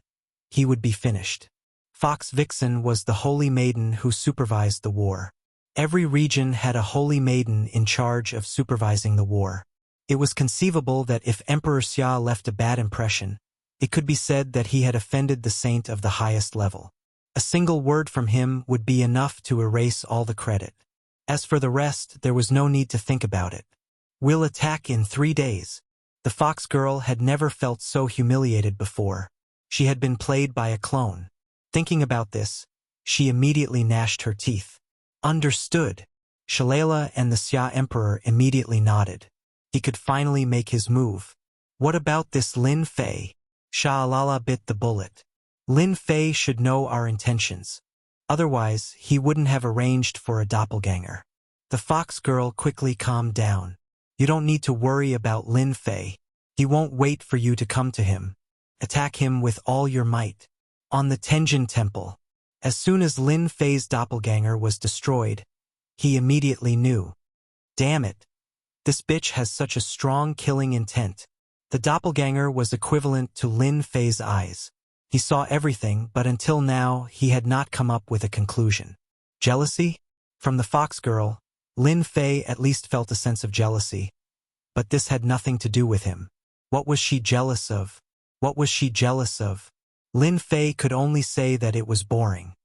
he would be finished. Fox Vixen was the holy maiden who supervised the war. Every region had a holy maiden in charge of supervising the war. It was conceivable that if Emperor Xia left a bad impression, it could be said that he had offended the saint of the highest level. A single word from him would be enough to erase all the credit. As for the rest, there was no need to think about it. We'll attack in 3 days. The fox girl had never felt so humiliated before. She had been played by a clone. Thinking about this, she immediately gnashed her teeth. Understood. Shalala and the Xia Emperor immediately nodded. He could finally make his move. What about this Lin Fei? Sha'alala bit the bullet. Lin Fei should know our intentions. Otherwise, he wouldn't have arranged for a doppelganger. The fox girl quickly calmed down. You don't need to worry about Lin Fei. He won't wait for you to come to him. Attack him with all your might. On the Tenjin Temple. As soon as Lin Fei's doppelganger was destroyed, he immediately knew. Damn it. This bitch has such a strong killing intent. The doppelganger was equivalent to Lin Fei's eyes. He saw everything, but until now, he had not come up with a conclusion. Jealousy? From the fox girl, Lin Fei at least felt a sense of jealousy. But this had nothing to do with him. What was she jealous of? What was she jealous of? Lin Fei could only say that it was boring.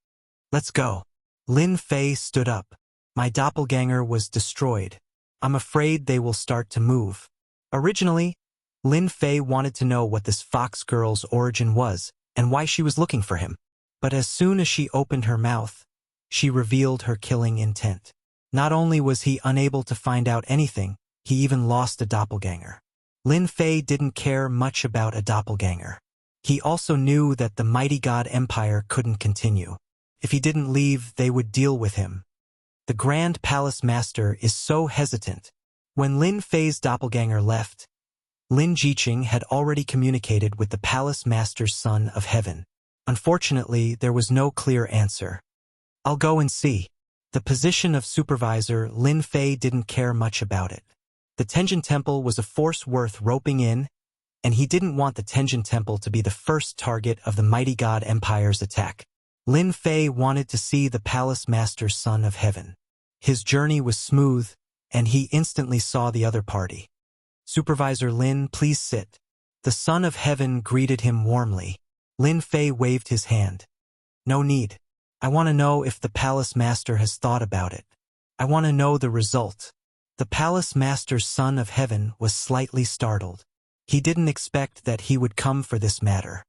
Let's go. Lin Fei stood up. My doppelganger was destroyed. I'm afraid they will start to move. Originally, Lin Fei wanted to know what this fox girl's origin was and why she was looking for him. But as soon as she opened her mouth, she revealed her killing intent. Not only was he unable to find out anything, he even lost a doppelganger. Lin Fei didn't care much about a doppelganger. He also knew that the mighty god empire couldn't continue. If he didn't leave, they would deal with him. The Grand Palace Master is so hesitant. When Lin Fei's doppelganger left, Lin Jiqing had already communicated with the Palace Master's Son of Heaven. Unfortunately, there was no clear answer. I'll go and see. The position of supervisor, Lin Fei didn't care much about it. The Tenjin Temple was a force worth roping in, and he didn't want the Tenjin Temple to be the first target of the mighty god empire's attack. Lin Fei wanted to see the Palace Master's Son of Heaven. His journey was smooth, and he instantly saw the other party. Supervisor Lin, please sit. The Son of Heaven greeted him warmly. Lin Fei waved his hand. No need. I want to know if the Palace Master has thought about it. I want to know the result. The Palace Master's Son of Heaven was slightly startled. He didn't expect that he would come for this matter.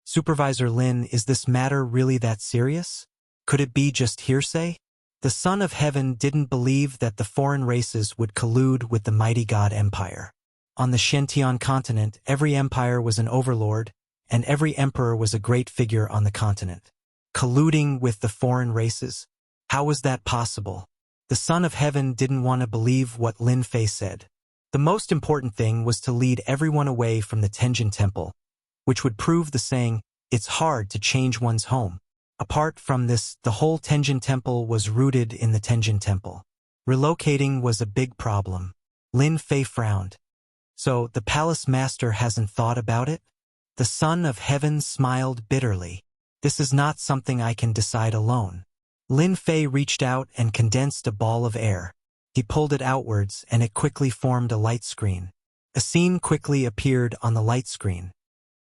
Supervisor Lin, is this matter really that serious? Could it be just hearsay? The Son of Heaven didn't believe that the foreign races would collude with the mighty god empire. On the Shentian continent, every empire was an overlord, and every emperor was a great figure on the continent. Colluding with the foreign races? How was that possible? The Son of Heaven didn't want to believe what Lin Fei said. The most important thing was to lead everyone away from the Tenjin Temple, which would prove the saying, "It's hard to change one's home." Apart from this, the whole Tenjin Temple was rooted in the Tenjin Temple. Relocating was a big problem. Lin Fei frowned. So, the palace master hasn't thought about it? The Son of Heaven smiled bitterly. This is not something I can decide alone. Lin Fei reached out and condensed a ball of air. He pulled it outwards and it quickly formed a light screen. A scene quickly appeared on the light screen.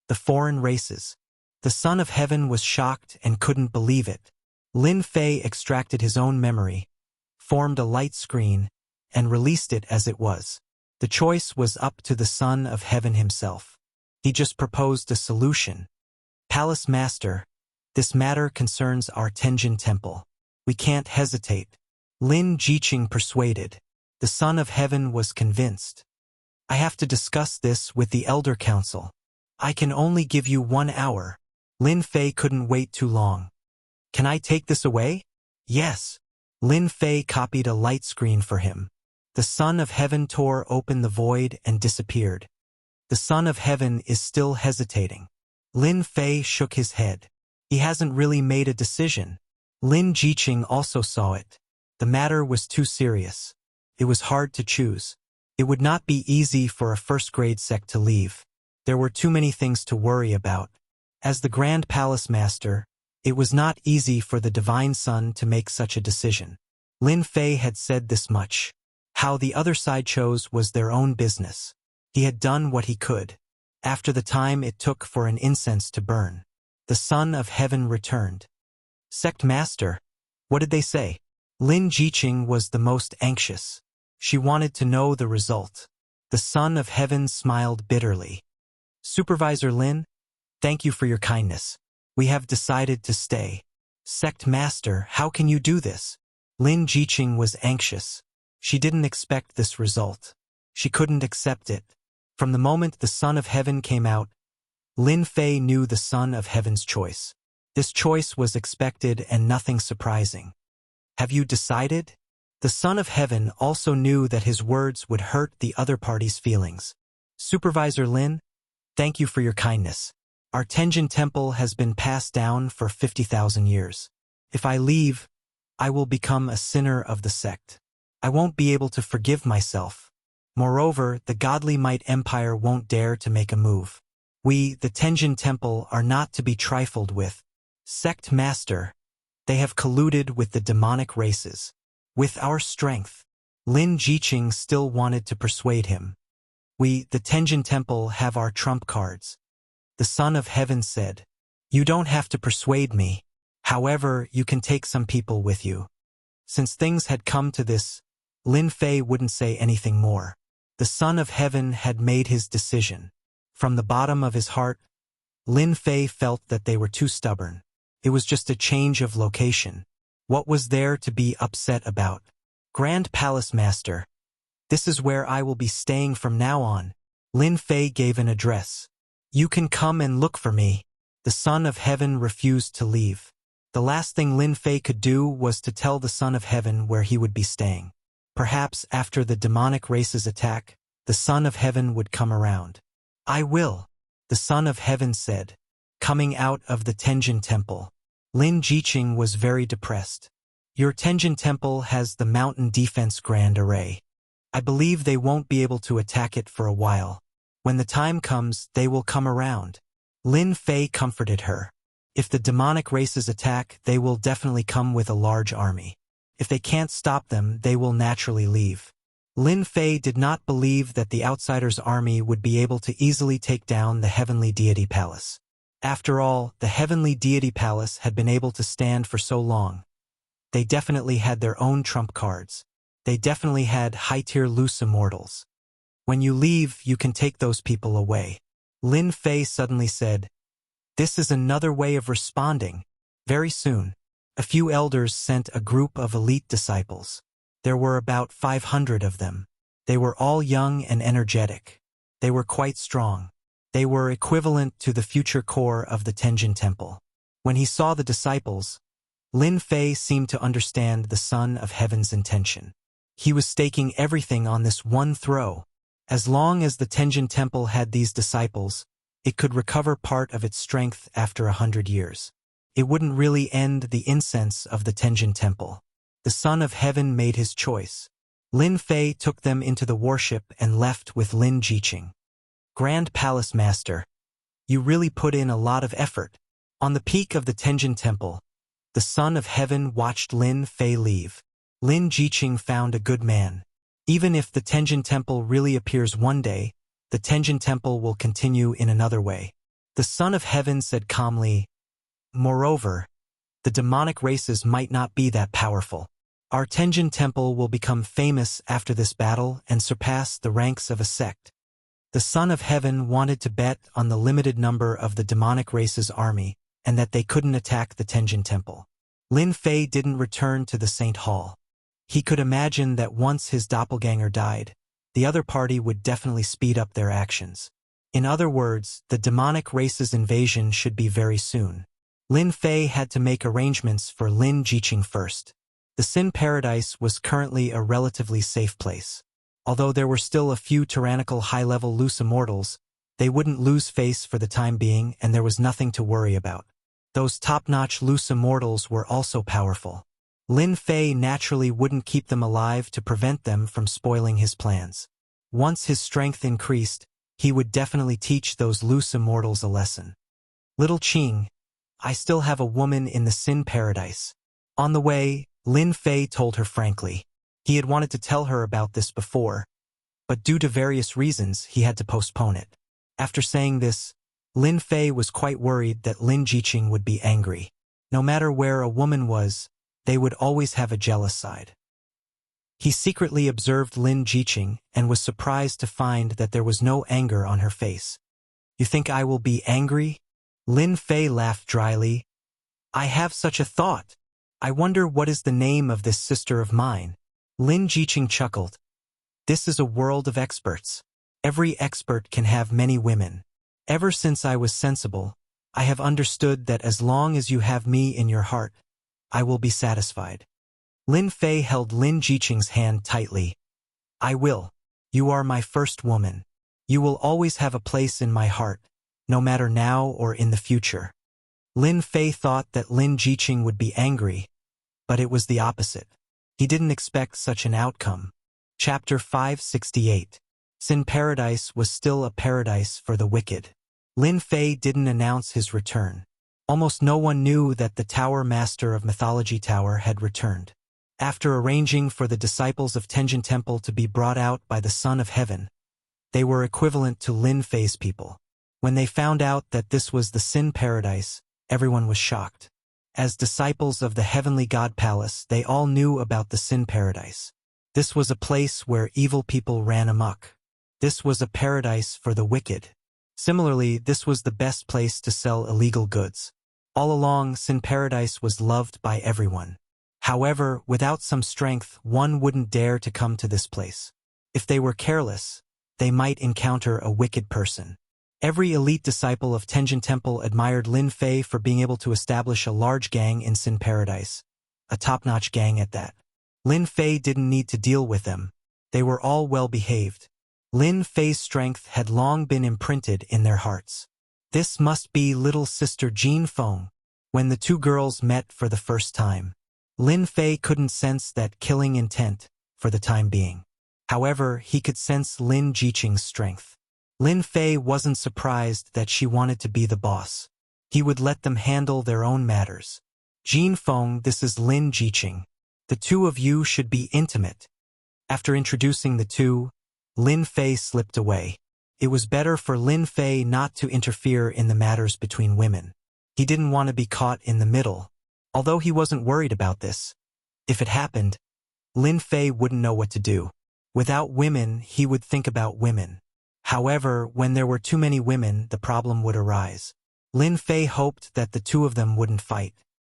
The foreign races. The Son of Heaven was shocked and couldn't believe it. Lin Fei extracted his own memory, formed a light screen, and released it as it was. The choice was up to the Son of Heaven himself. He just proposed a solution. Palace Master, this matter concerns our Tenjin Temple. We can't hesitate. Lin Jiqing persuaded. The Son of Heaven was convinced. I have to discuss this with the Elder Council. I can only give you 1 hour. Lin Fei couldn't wait too long. Can I take this away? Yes. Lin Fei copied a light screen for him. The Son of Heaven tore open the void and disappeared. The Son of Heaven is still hesitating. Lin Fei shook his head. He hasn't really made a decision. Lin Jiqing also saw it. The matter was too serious. It was hard to choose. It would not be easy for a first-grade sect to leave. There were too many things to worry about. As the Grand Palace Master, it was not easy for the Divine Son to make such a decision. Lin Fei had said this much. How the other side chose was their own business. He had done what he could. After the time it took for an incense to burn, the Son of Heaven returned. Sect Master, what did they say? Lin Jiqing was the most anxious. She wanted to know the result. The Son of Heaven smiled bitterly. Supervisor Lin, thank you for your kindness. We have decided to stay. Sect Master, how can you do this? Lin Jiqing was anxious. She didn't expect this result. She couldn't accept it. From the moment the Son of Heaven came out, Lin Fei knew the Son of Heaven's choice. This choice was expected and nothing surprising. Have you decided? The Son of Heaven also knew that his words would hurt the other party's feelings. Supervisor Lin, thank you for your kindness. Our Tenjin Temple has been passed down for 50,000 years. If I leave, I will become a sinner of the sect. I won't be able to forgive myself. Moreover, the godly might empire won't dare to make a move. We, the Tenjin Temple, are not to be trifled with. Sect Master, they have colluded with the demonic races. With our strength. Lin Jiqing still wanted to persuade him. We, the Tenjin Temple, have our trump cards. The Son of Heaven said. You don't have to persuade me. However, you can take some people with you. Since things had come to this, Lin Fei wouldn't say anything more. The Son of Heaven had made his decision. From the bottom of his heart, Lin Fei felt that they were too stubborn. It was just a change of location. What was there to be upset about? Grand Palace Master. This is where I will be staying from now on. Lin Fei gave an address. You can come and look for me. The Son of Heaven refused to leave. The last thing Lin Fei could do was to tell the Son of Heaven where he would be staying. Perhaps after the demonic race's attack, the Son of Heaven would come around. I will, the Son of Heaven said, coming out of the Tenjin Temple. Lin Jiqing was very depressed. Your Tenjin Temple has the mountain defense grand array. I believe they won't be able to attack it for a while. When the time comes, they will come around. Lin Fei comforted her. If the demonic races attack, they will definitely come with a large army. If they can't stop them, they will naturally leave. Lin Fei did not believe that the outsider's army would be able to easily take down the Heavenly Deity Palace. After all, the Heavenly Deity Palace had been able to stand for so long. They definitely had their own trump cards. They definitely had high-tier loose immortals. When you leave, you can take those people away. Lin Fei suddenly said, this is another way of responding. Very soon, a few elders sent a group of elite disciples. There were about 500 of them. They were all young and energetic. They were quite strong. They were equivalent to the future core of the Tenjin Temple. When he saw the disciples, Lin Fei seemed to understand the Son of Heaven's intention. He was staking everything on this one throw. As long as the Tenjin Temple had these disciples, it could recover part of its strength after 100 years. It wouldn't really end the incense of the Tenjin Temple. The Son of Heaven made his choice. Lin Fei took them into the worship and left with Lin Jiqing. Grand Palace Master, you really put in a lot of effort. On the peak of the Tenjin Temple, the Son of Heaven watched Lin Fei leave. Lin Jiqing found a good man. Even if the Tenjin Temple really appears one day, the Tenjin Temple will continue in another way. The Son of Heaven said calmly, moreover, the demonic races might not be that powerful. Our Tenjin Temple will become famous after this battle and surpass the ranks of a sect. The Son of Heaven wanted to bet on the limited number of the demonic race's army and that they couldn't attack the Tenjin Temple. Lin Fei didn't return to the Saint Hall. He could imagine that once his doppelganger died, the other party would definitely speed up their actions. In other words, the demonic race's invasion should be very soon. Lin Fei had to make arrangements for Lin Jiqing first. The Sin Paradise was currently a relatively safe place. Although there were still a few tyrannical high-level loose immortals, they wouldn't lose face for the time being and there was nothing to worry about. Those top-notch loose immortals were also powerful. Lin Fei naturally wouldn't keep them alive to prevent them from spoiling his plans. Once his strength increased, he would definitely teach those loose immortals a lesson. Little Qing, I still have a woman in the Sin Paradise. On the way, Lin Fei told her frankly. He had wanted to tell her about this before, but due to various reasons, he had to postpone it. After saying this, Lin Fei was quite worried that Lin Jiqing would be angry. No matter where a woman was, they would always have a jealous side. He secretly observed Lin Jiqing and was surprised to find that there was no anger on her face. You think I will be angry? Lin Fei laughed dryly. I have such a thought. I wonder what is the name of this sister of mine. Lin Jiqing chuckled. This is a world of experts. Every expert can have many women. Ever since I was sensible, I have understood that as long as you have me in your heart, I will be satisfied. Lin Fei held Lin Jiqing's hand tightly. I will. You are my first woman. You will always have a place in my heart, no matter now or in the future. Lin Fei thought that Lin Jiqing would be angry, but it was the opposite. He didn't expect such an outcome. Chapter 568. Sin Paradise was still a paradise for the wicked. Lin Fei didn't announce his return. Almost no one knew that the Tower Master of Mythology Tower had returned. After arranging for the disciples of Tenjin Temple to be brought out by the Son of Heaven, they were equivalent to Lin Fei's people. When they found out that this was the Sin Paradise, everyone was shocked. As disciples of the Heavenly God Palace, they all knew about the Sin Paradise. This was a place where evil people ran amok. This was a paradise for the wicked. Similarly, this was the best place to sell illegal goods. All along, Sin Paradise was loved by everyone. However, without some strength, one wouldn't dare to come to this place. If they were careless, they might encounter a wicked person. Every elite disciple of Tenjin Temple admired Lin Fei for being able to establish a large gang in Sin Paradise, a top-notch gang at that. Lin Fei didn't need to deal with them. They were all well-behaved. Lin Fei's strength had long been imprinted in their hearts. This must be little sister Jean Feng. When the two girls met for the first time, Lin Fei couldn't sense that killing intent for the time being. However, he could sense Lin Jiqing's strength. Lin Fei wasn't surprised that she wanted to be the boss. He would let them handle their own matters. Jean Feng, this is Lin Jiqing. The two of you should be intimate. After introducing the two, Lin Fei slipped away. It was better for Lin Fei not to interfere in the matters between women. He didn't want to be caught in the middle. Although he wasn't worried about this. If it happened, Lin Fei wouldn't know what to do. Without women, he would think about women. However, when there were too many women, the problem would arise. Lin Fei hoped that the two of them wouldn't fight.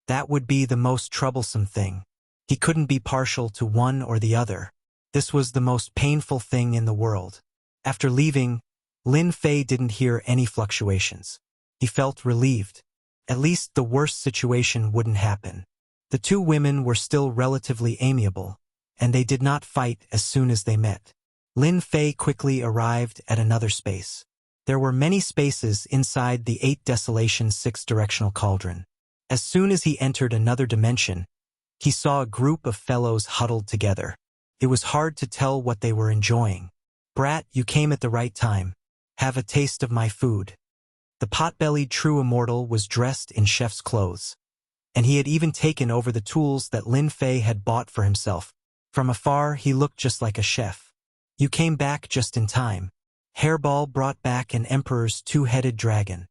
That would be the most troublesome thing. He couldn't be partial to one or the other. This was the most painful thing in the world. After leaving, Lin Fei didn't hear any fluctuations. He felt relieved. At least the worst situation wouldn't happen. The two women were still relatively amiable, and they did not fight as soon as they met. Lin Fei quickly arrived at another space. There were many spaces inside the 8 Desolation 6-directional cauldron. As soon as he entered another dimension, he saw a group of fellows huddled together. It was hard to tell what they were enjoying. "Brat, you came at the right time. Have a taste of my food." The pot-bellied true immortal was dressed in chef's clothes, and he had even taken over the tools that Lin Fei had bought for himself. From afar, he looked just like a chef. "You came back just in time." Hairball brought back an emperor's 2-headed dragon.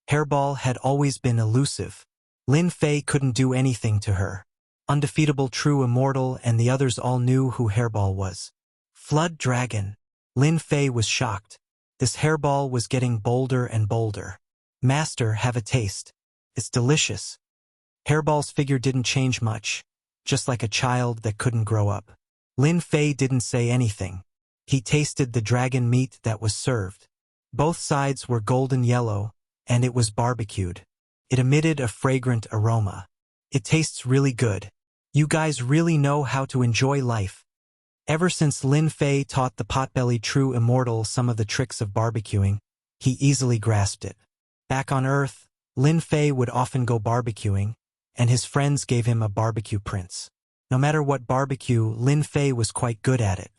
Hairball had always been elusive. Lin Fei couldn't do anything to her. Undefeatable true immortal and the others all knew who Hairball was. Flood dragon. Lin Fei was shocked. This Hairball was getting bolder and bolder. "Master, have a taste. It's delicious." Hairball's figure didn't change much, just like a child that couldn't grow up. Lin Fei didn't say anything. He tasted the dragon meat that was served. Both sides were golden yellow, and it was barbecued. It emitted a fragrant aroma. "It tastes really good. You guys really know how to enjoy life." Ever since Lin Fei taught the pot-bellied true immortal some of the tricks of barbecuing, he easily grasped it. Back on Earth, Lin Fei would often go barbecuing, and his friends gave him a barbecue prince. No matter what barbecue, Lin Fei was quite good at it.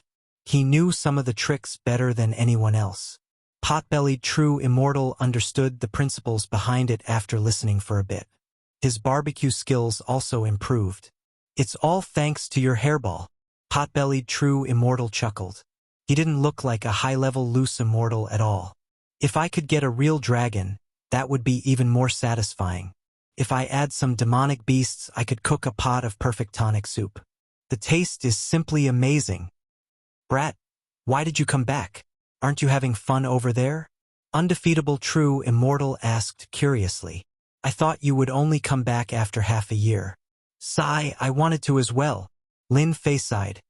He knew some of the tricks better than anyone else. Pot-bellied true immortal understood the principles behind it after listening for a bit. His barbecue skills also improved. "It's all thanks to your Hairball." Pot-bellied true immortal chuckled. He didn't look like a high-level loose immortal at all. "If I could get a real dragon, that would be even more satisfying. If I add some demonic beasts, I could cook a pot of perfect tonic soup. The taste is simply amazing." "Brat, why did you come back? Aren't you having fun over there?" Undefeatable true immortal asked curiously. "I thought you would only come back after half a year." "Sigh, I wanted to as well." Lin Fei sighed.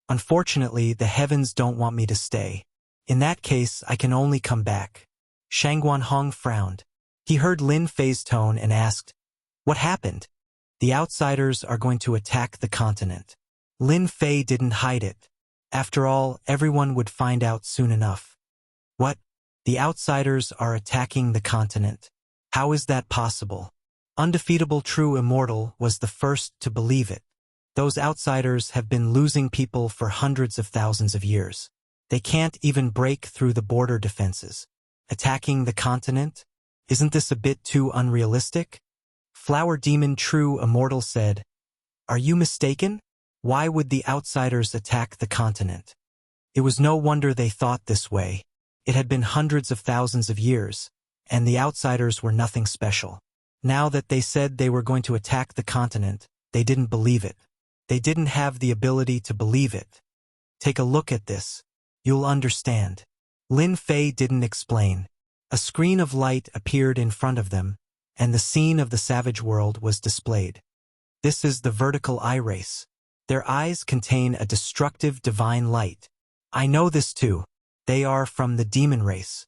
"Unfortunately, the heavens don't want me to stay. In that case, I can only come back." Shangguan Hong frowned. He heard Lin Fei's tone and asked, "What happened?" "The outsiders are going to attack the continent." Lin Fei didn't hide it. After all, everyone would find out soon enough. "What? The outsiders are attacking the continent? How is that possible?" Undefeatable true immortal was the first to believe it. Those outsiders have been losing people for hundreds of thousands of years. They can't even break through the border defenses. Attacking the continent? Isn't this a bit too unrealistic? Flower Demon True Immortal said, "Are you mistaken? Why would the outsiders attack the continent?" It was no wonder they thought this way. It had been hundreds of thousands of years, and the outsiders were nothing special. Now that they said they were going to attack the continent, they didn't believe it. They didn't have the ability to believe it. "Take a look at this. You'll understand." Lin Fei didn't explain. A screen of light appeared in front of them, and the scene of the savage world was displayed. This is the vertical eye race. Their eyes contain a destructive divine light. I know this too. They are from the demon race.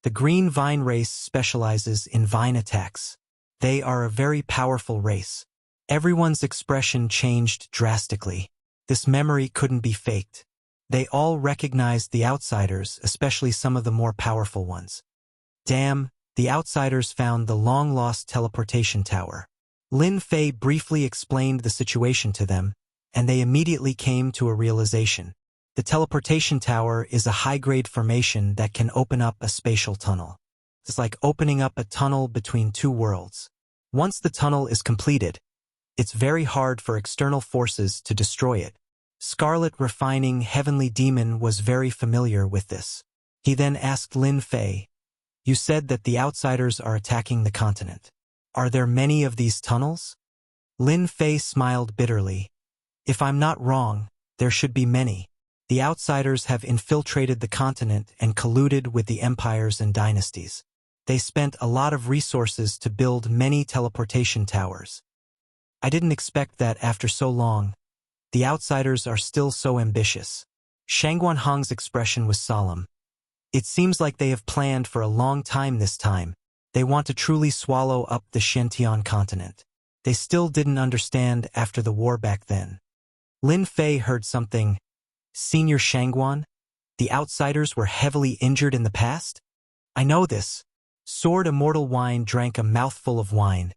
The green vine race specializes in vine attacks. They are a very powerful race. Everyone's expression changed drastically. This memory couldn't be faked. They all recognized the outsiders, especially some of the more powerful ones. Damn, the outsiders found the long-lost teleportation tower. Lin Fei briefly explained the situation to them, and they immediately came to a realization. The teleportation tower is a high-grade formation that can open up a spatial tunnel. It's like opening up a tunnel between two worlds. Once the tunnel is completed, it's very hard for external forces to destroy it. Scarlet Refining Heavenly Demon was very familiar with this. He then asked Lin Fei, "You said that the outsiders are attacking the continent. Are there many of these tunnels?" Lin Fei smiled bitterly. "If I'm not wrong, there should be many. The outsiders have infiltrated the continent and colluded with the empires and dynasties. They spent a lot of resources to build many teleportation towers. I didn't expect that after so long. The outsiders are still so ambitious." Shangguan Hong's expression was solemn. It seems like they have planned for a long time this time. They want to truly swallow up the Shentian continent. They still didn't understand after the war back then. Lin Fei heard something. Senior Shangguan? The outsiders were heavily injured in the past? I know this. Sword Immortal Wine drank a mouthful of wine.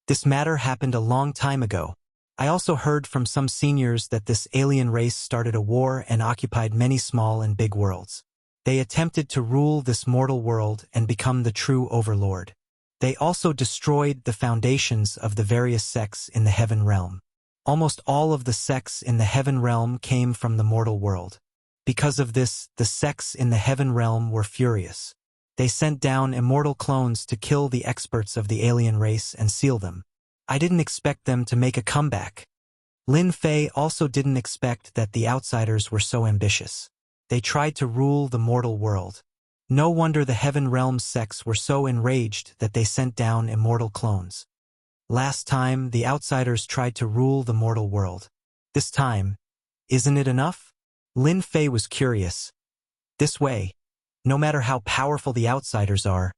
This matter happened a long time ago. I also heard from some seniors that this alien race started a war and occupied many small and big worlds. They attempted to rule this mortal world and become the true overlord. They also destroyed the foundations of the various sects in the heaven realm. Almost all of the sects in the heaven realm came from the mortal world. Because of this, the sects in the heaven realm were furious. They sent down immortal clones to kill the experts of the alien race and seal them. I didn't expect them to make a comeback. Lin Fei also didn't expect that the outsiders were so ambitious. They tried to rule the mortal world. No wonder the heaven realm's sects were so enraged that they sent down immortal clones. Last time, the outsiders tried to rule the mortal world. This time, isn't it enough? Lin Fei was curious. This way, no matter how powerful the outsiders are,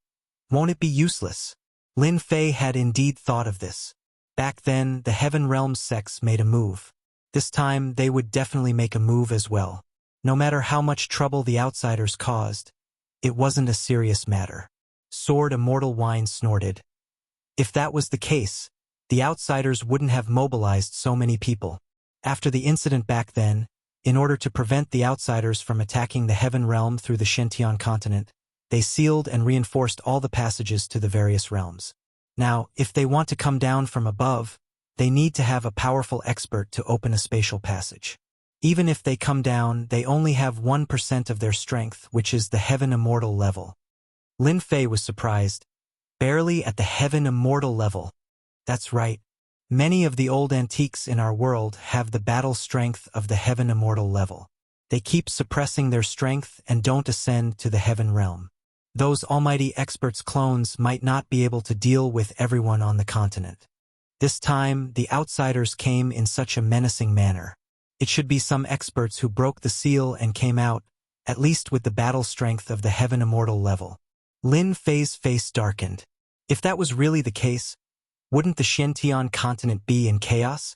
won't it be useless? Lin Fei had indeed thought of this. Back then, the heaven realm's sects made a move. This time, they would definitely make a move as well. No matter how much trouble the outsiders caused, it wasn't a serious matter. Sword Immortal Wine snorted. If that was the case, the outsiders wouldn't have mobilized so many people. After the incident back then, in order to prevent the outsiders from attacking the heaven realm through the Shentian continent, they sealed and reinforced all the passages to the various realms. Now, if they want to come down from above, they need to have a powerful expert to open a spatial passage. Even if they come down, they only have 1% of their strength, which is the heaven immortal level. Lin Fei was surprised. Barely at the heaven immortal level. That's right. Many of the old antiques in our world have the battle strength of the heaven immortal level. They keep suppressing their strength and don't ascend to the heaven realm. Those almighty experts' clones might not be able to deal with everyone on the continent. This time, the outsiders came in such a menacing manner. It should be some experts who broke the seal and came out, at least with the battle strength of the heaven immortal level. Lin Fei's face darkened. If that was really the case, wouldn't the Shentian continent be in chaos?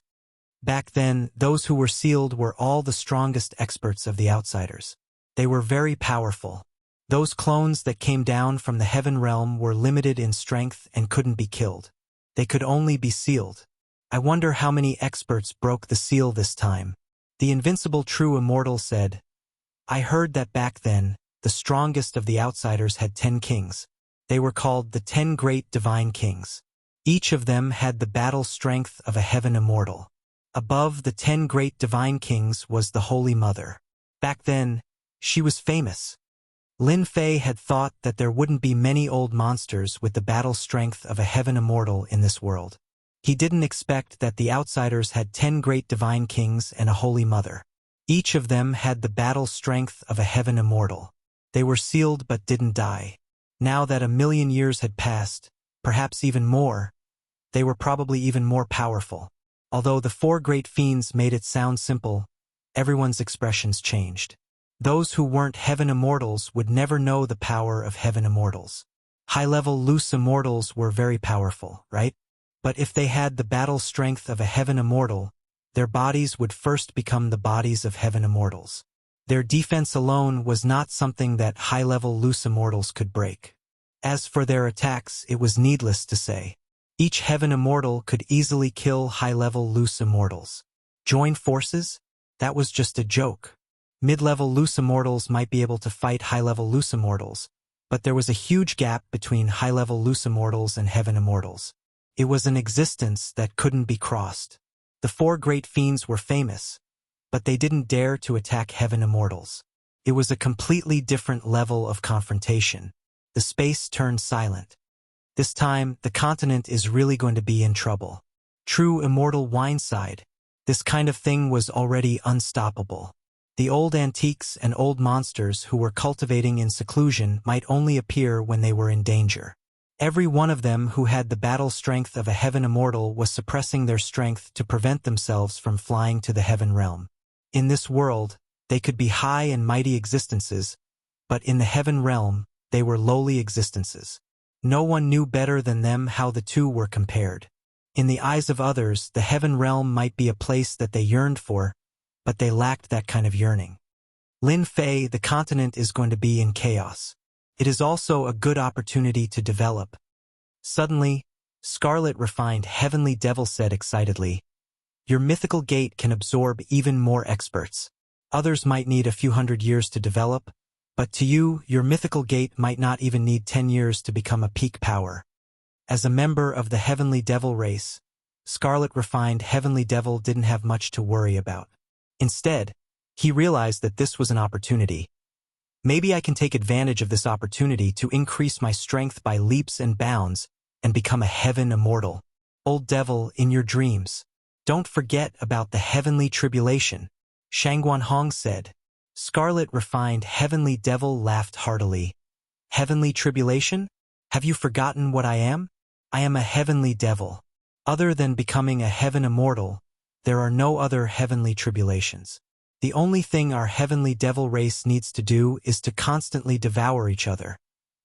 Back then, those who were sealed were all the strongest experts of the outsiders. They were very powerful. Those clones that came down from the heaven realm were limited in strength and couldn't be killed. They could only be sealed. I wonder how many experts broke the seal this time. The invincible true immortal said, I heard that back then, the strongest of the outsiders had 10 kings. They were called the 10 great divine kings. Each of them had the battle strength of a heaven immortal. Above the 10 great divine kings was the Holy Mother. Back then, she was famous. Lin Fei had thought that there wouldn't be many old monsters with the battle strength of a heaven immortal in this world. He didn't expect that the outsiders had 10 great divine kings and a Holy Mother. Each of them had the battle strength of a heaven immortal. They were sealed but didn't die. Now that 1,000,000 years had passed, perhaps even more, they were probably even more powerful. Although the 4 great fiends made it sound simple, everyone's expressions changed. Those who weren't heaven immortals would never know the power of heaven immortals. High-level loose immortals were very powerful, right? But if they had the battle strength of a heaven immortal, their bodies would first become the bodies of heaven immortals. Their defense alone was not something that high-level loose immortals could break. As for their attacks, it was needless to say. Each heaven immortal could easily kill high-level loose immortals. Join forces? That was just a joke. Mid-level loose immortals might be able to fight high-level loose immortals, but there was a huge gap between high-level loose immortals and heaven immortals. It was an existence that couldn't be crossed. The 4 great fiends were famous, but they didn't dare to attack heaven immortals. It was a completely different level of confrontation. The space turned silent. This time, the continent is really going to be in trouble. True immortal wine sighed. This kind of thing was already unstoppable. The old antiques and old monsters who were cultivating in seclusion might only appear when they were in danger. Every one of them who had the battle strength of a heaven immortal was suppressing their strength to prevent themselves from flying to the heaven realm. In this world, they could be high and mighty existences, but in the heaven realm, they were lowly existences. No one knew better than them how the two were compared. In the eyes of others, the heaven realm might be a place that they yearned for, but they lacked that kind of yearning. Lin Fei, the continent is going to be in chaos. It is also a good opportunity to develop. Suddenly, Scarlet Refined Heavenly Devil said excitedly, "Your mythical gate can absorb even more experts. Others might need a few hundred years to develop, but to you, your mythical gate might not even need 10 years to become a peak power." As a member of the Heavenly Devil race, Scarlet Refined Heavenly Devil didn't have much to worry about. Instead, he realized that this was an opportunity. Maybe I can take advantage of this opportunity to increase my strength by leaps and bounds and become a heaven immortal. Old devil, in your dreams, don't forget about the heavenly tribulation, Shangguan Hong said. Scarlet Refined Heavenly Devil laughed heartily. Heavenly tribulation? Have you forgotten what I am? I am a heavenly devil. Other than becoming a heaven immortal, there are no other heavenly tribulations. The only thing our heavenly devil race needs to do is to constantly devour each other,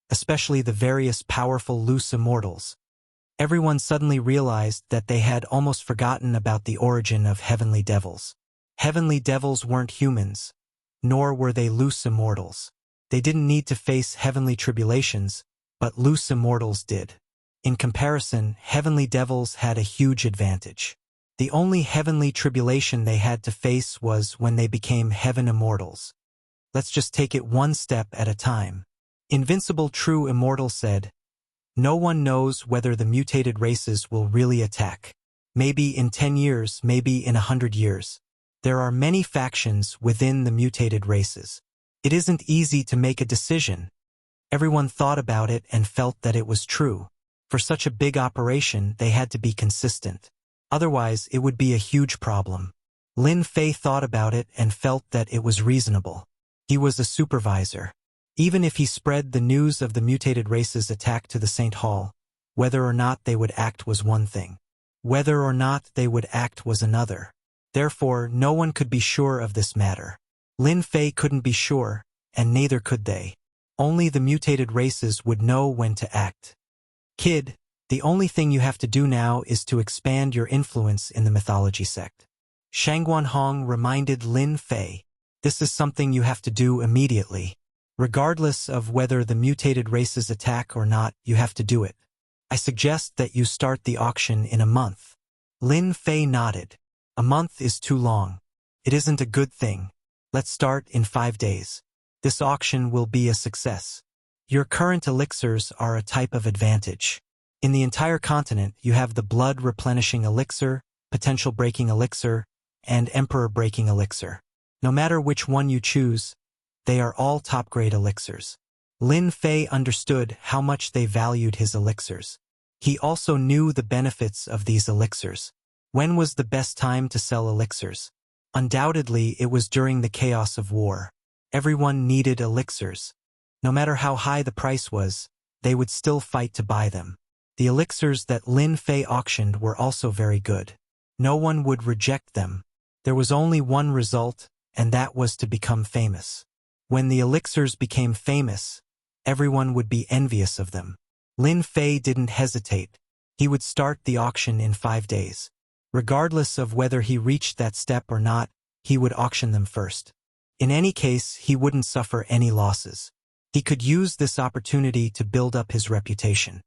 especially the various powerful loose immortals. Everyone suddenly realized that they had almost forgotten about the origin of heavenly devils. Heavenly devils weren't humans, nor were they loose immortals. They didn't need to face heavenly tribulations, but loose immortals did. In comparison, heavenly devils had a huge advantage. The only heavenly tribulation they had to face was when they became heaven immortals. Let's just take it one step at a time. Invincible True Immortal said, "No one knows whether the mutated races will really attack. Maybe in 10 years, maybe in 100 years. There are many factions within the mutated races. It isn't easy to make a decision." Everyone thought about it and felt that it was true. For such a big operation, they had to be consistent. Otherwise, it would be a huge problem. Lin Fei thought about it and felt that it was reasonable. He was a supervisor. Even if he spread the news of the mutated race's attack to the St. Hall, whether or not they would act was one thing. Whether or not they would act was another. Therefore, no one could be sure of this matter. Lin Fei couldn't be sure, and neither could they. Only the mutated races would know when to act. "Kid, the only thing you have to do now is to expand your influence in the mythology sect." Shangguan Hong reminded Lin Fei, "This is something you have to do immediately. Regardless of whether the mutated races attack or not, you have to do it. I suggest that you start the auction in a month." Lin Fei nodded. "A month is too long. It isn't a good thing. Let's start in 5 days. This auction will be a success. Your current elixirs are a type of advantage. In the entire continent, you have the blood replenishing elixir, potential breaking elixir, and emperor breaking elixir. No matter which one you choose, they are all top-grade elixirs." Lin Fei understood how much they valued his elixirs. He also knew the benefits of these elixirs. When was the best time to sell elixirs? Undoubtedly, it was during the chaos of war. Everyone needed elixirs. No matter how high the price was, they would still fight to buy them. The elixirs that Lin Fei auctioned were also very good. No one would reject them. There was only one result, and that was to become famous. When the elixirs became famous, everyone would be envious of them. Lin Fei didn't hesitate. He would start the auction in 5 days. Regardless of whether he reached that step or not, he would auction them first. In any case, he wouldn't suffer any losses. He could use this opportunity to build up his reputation.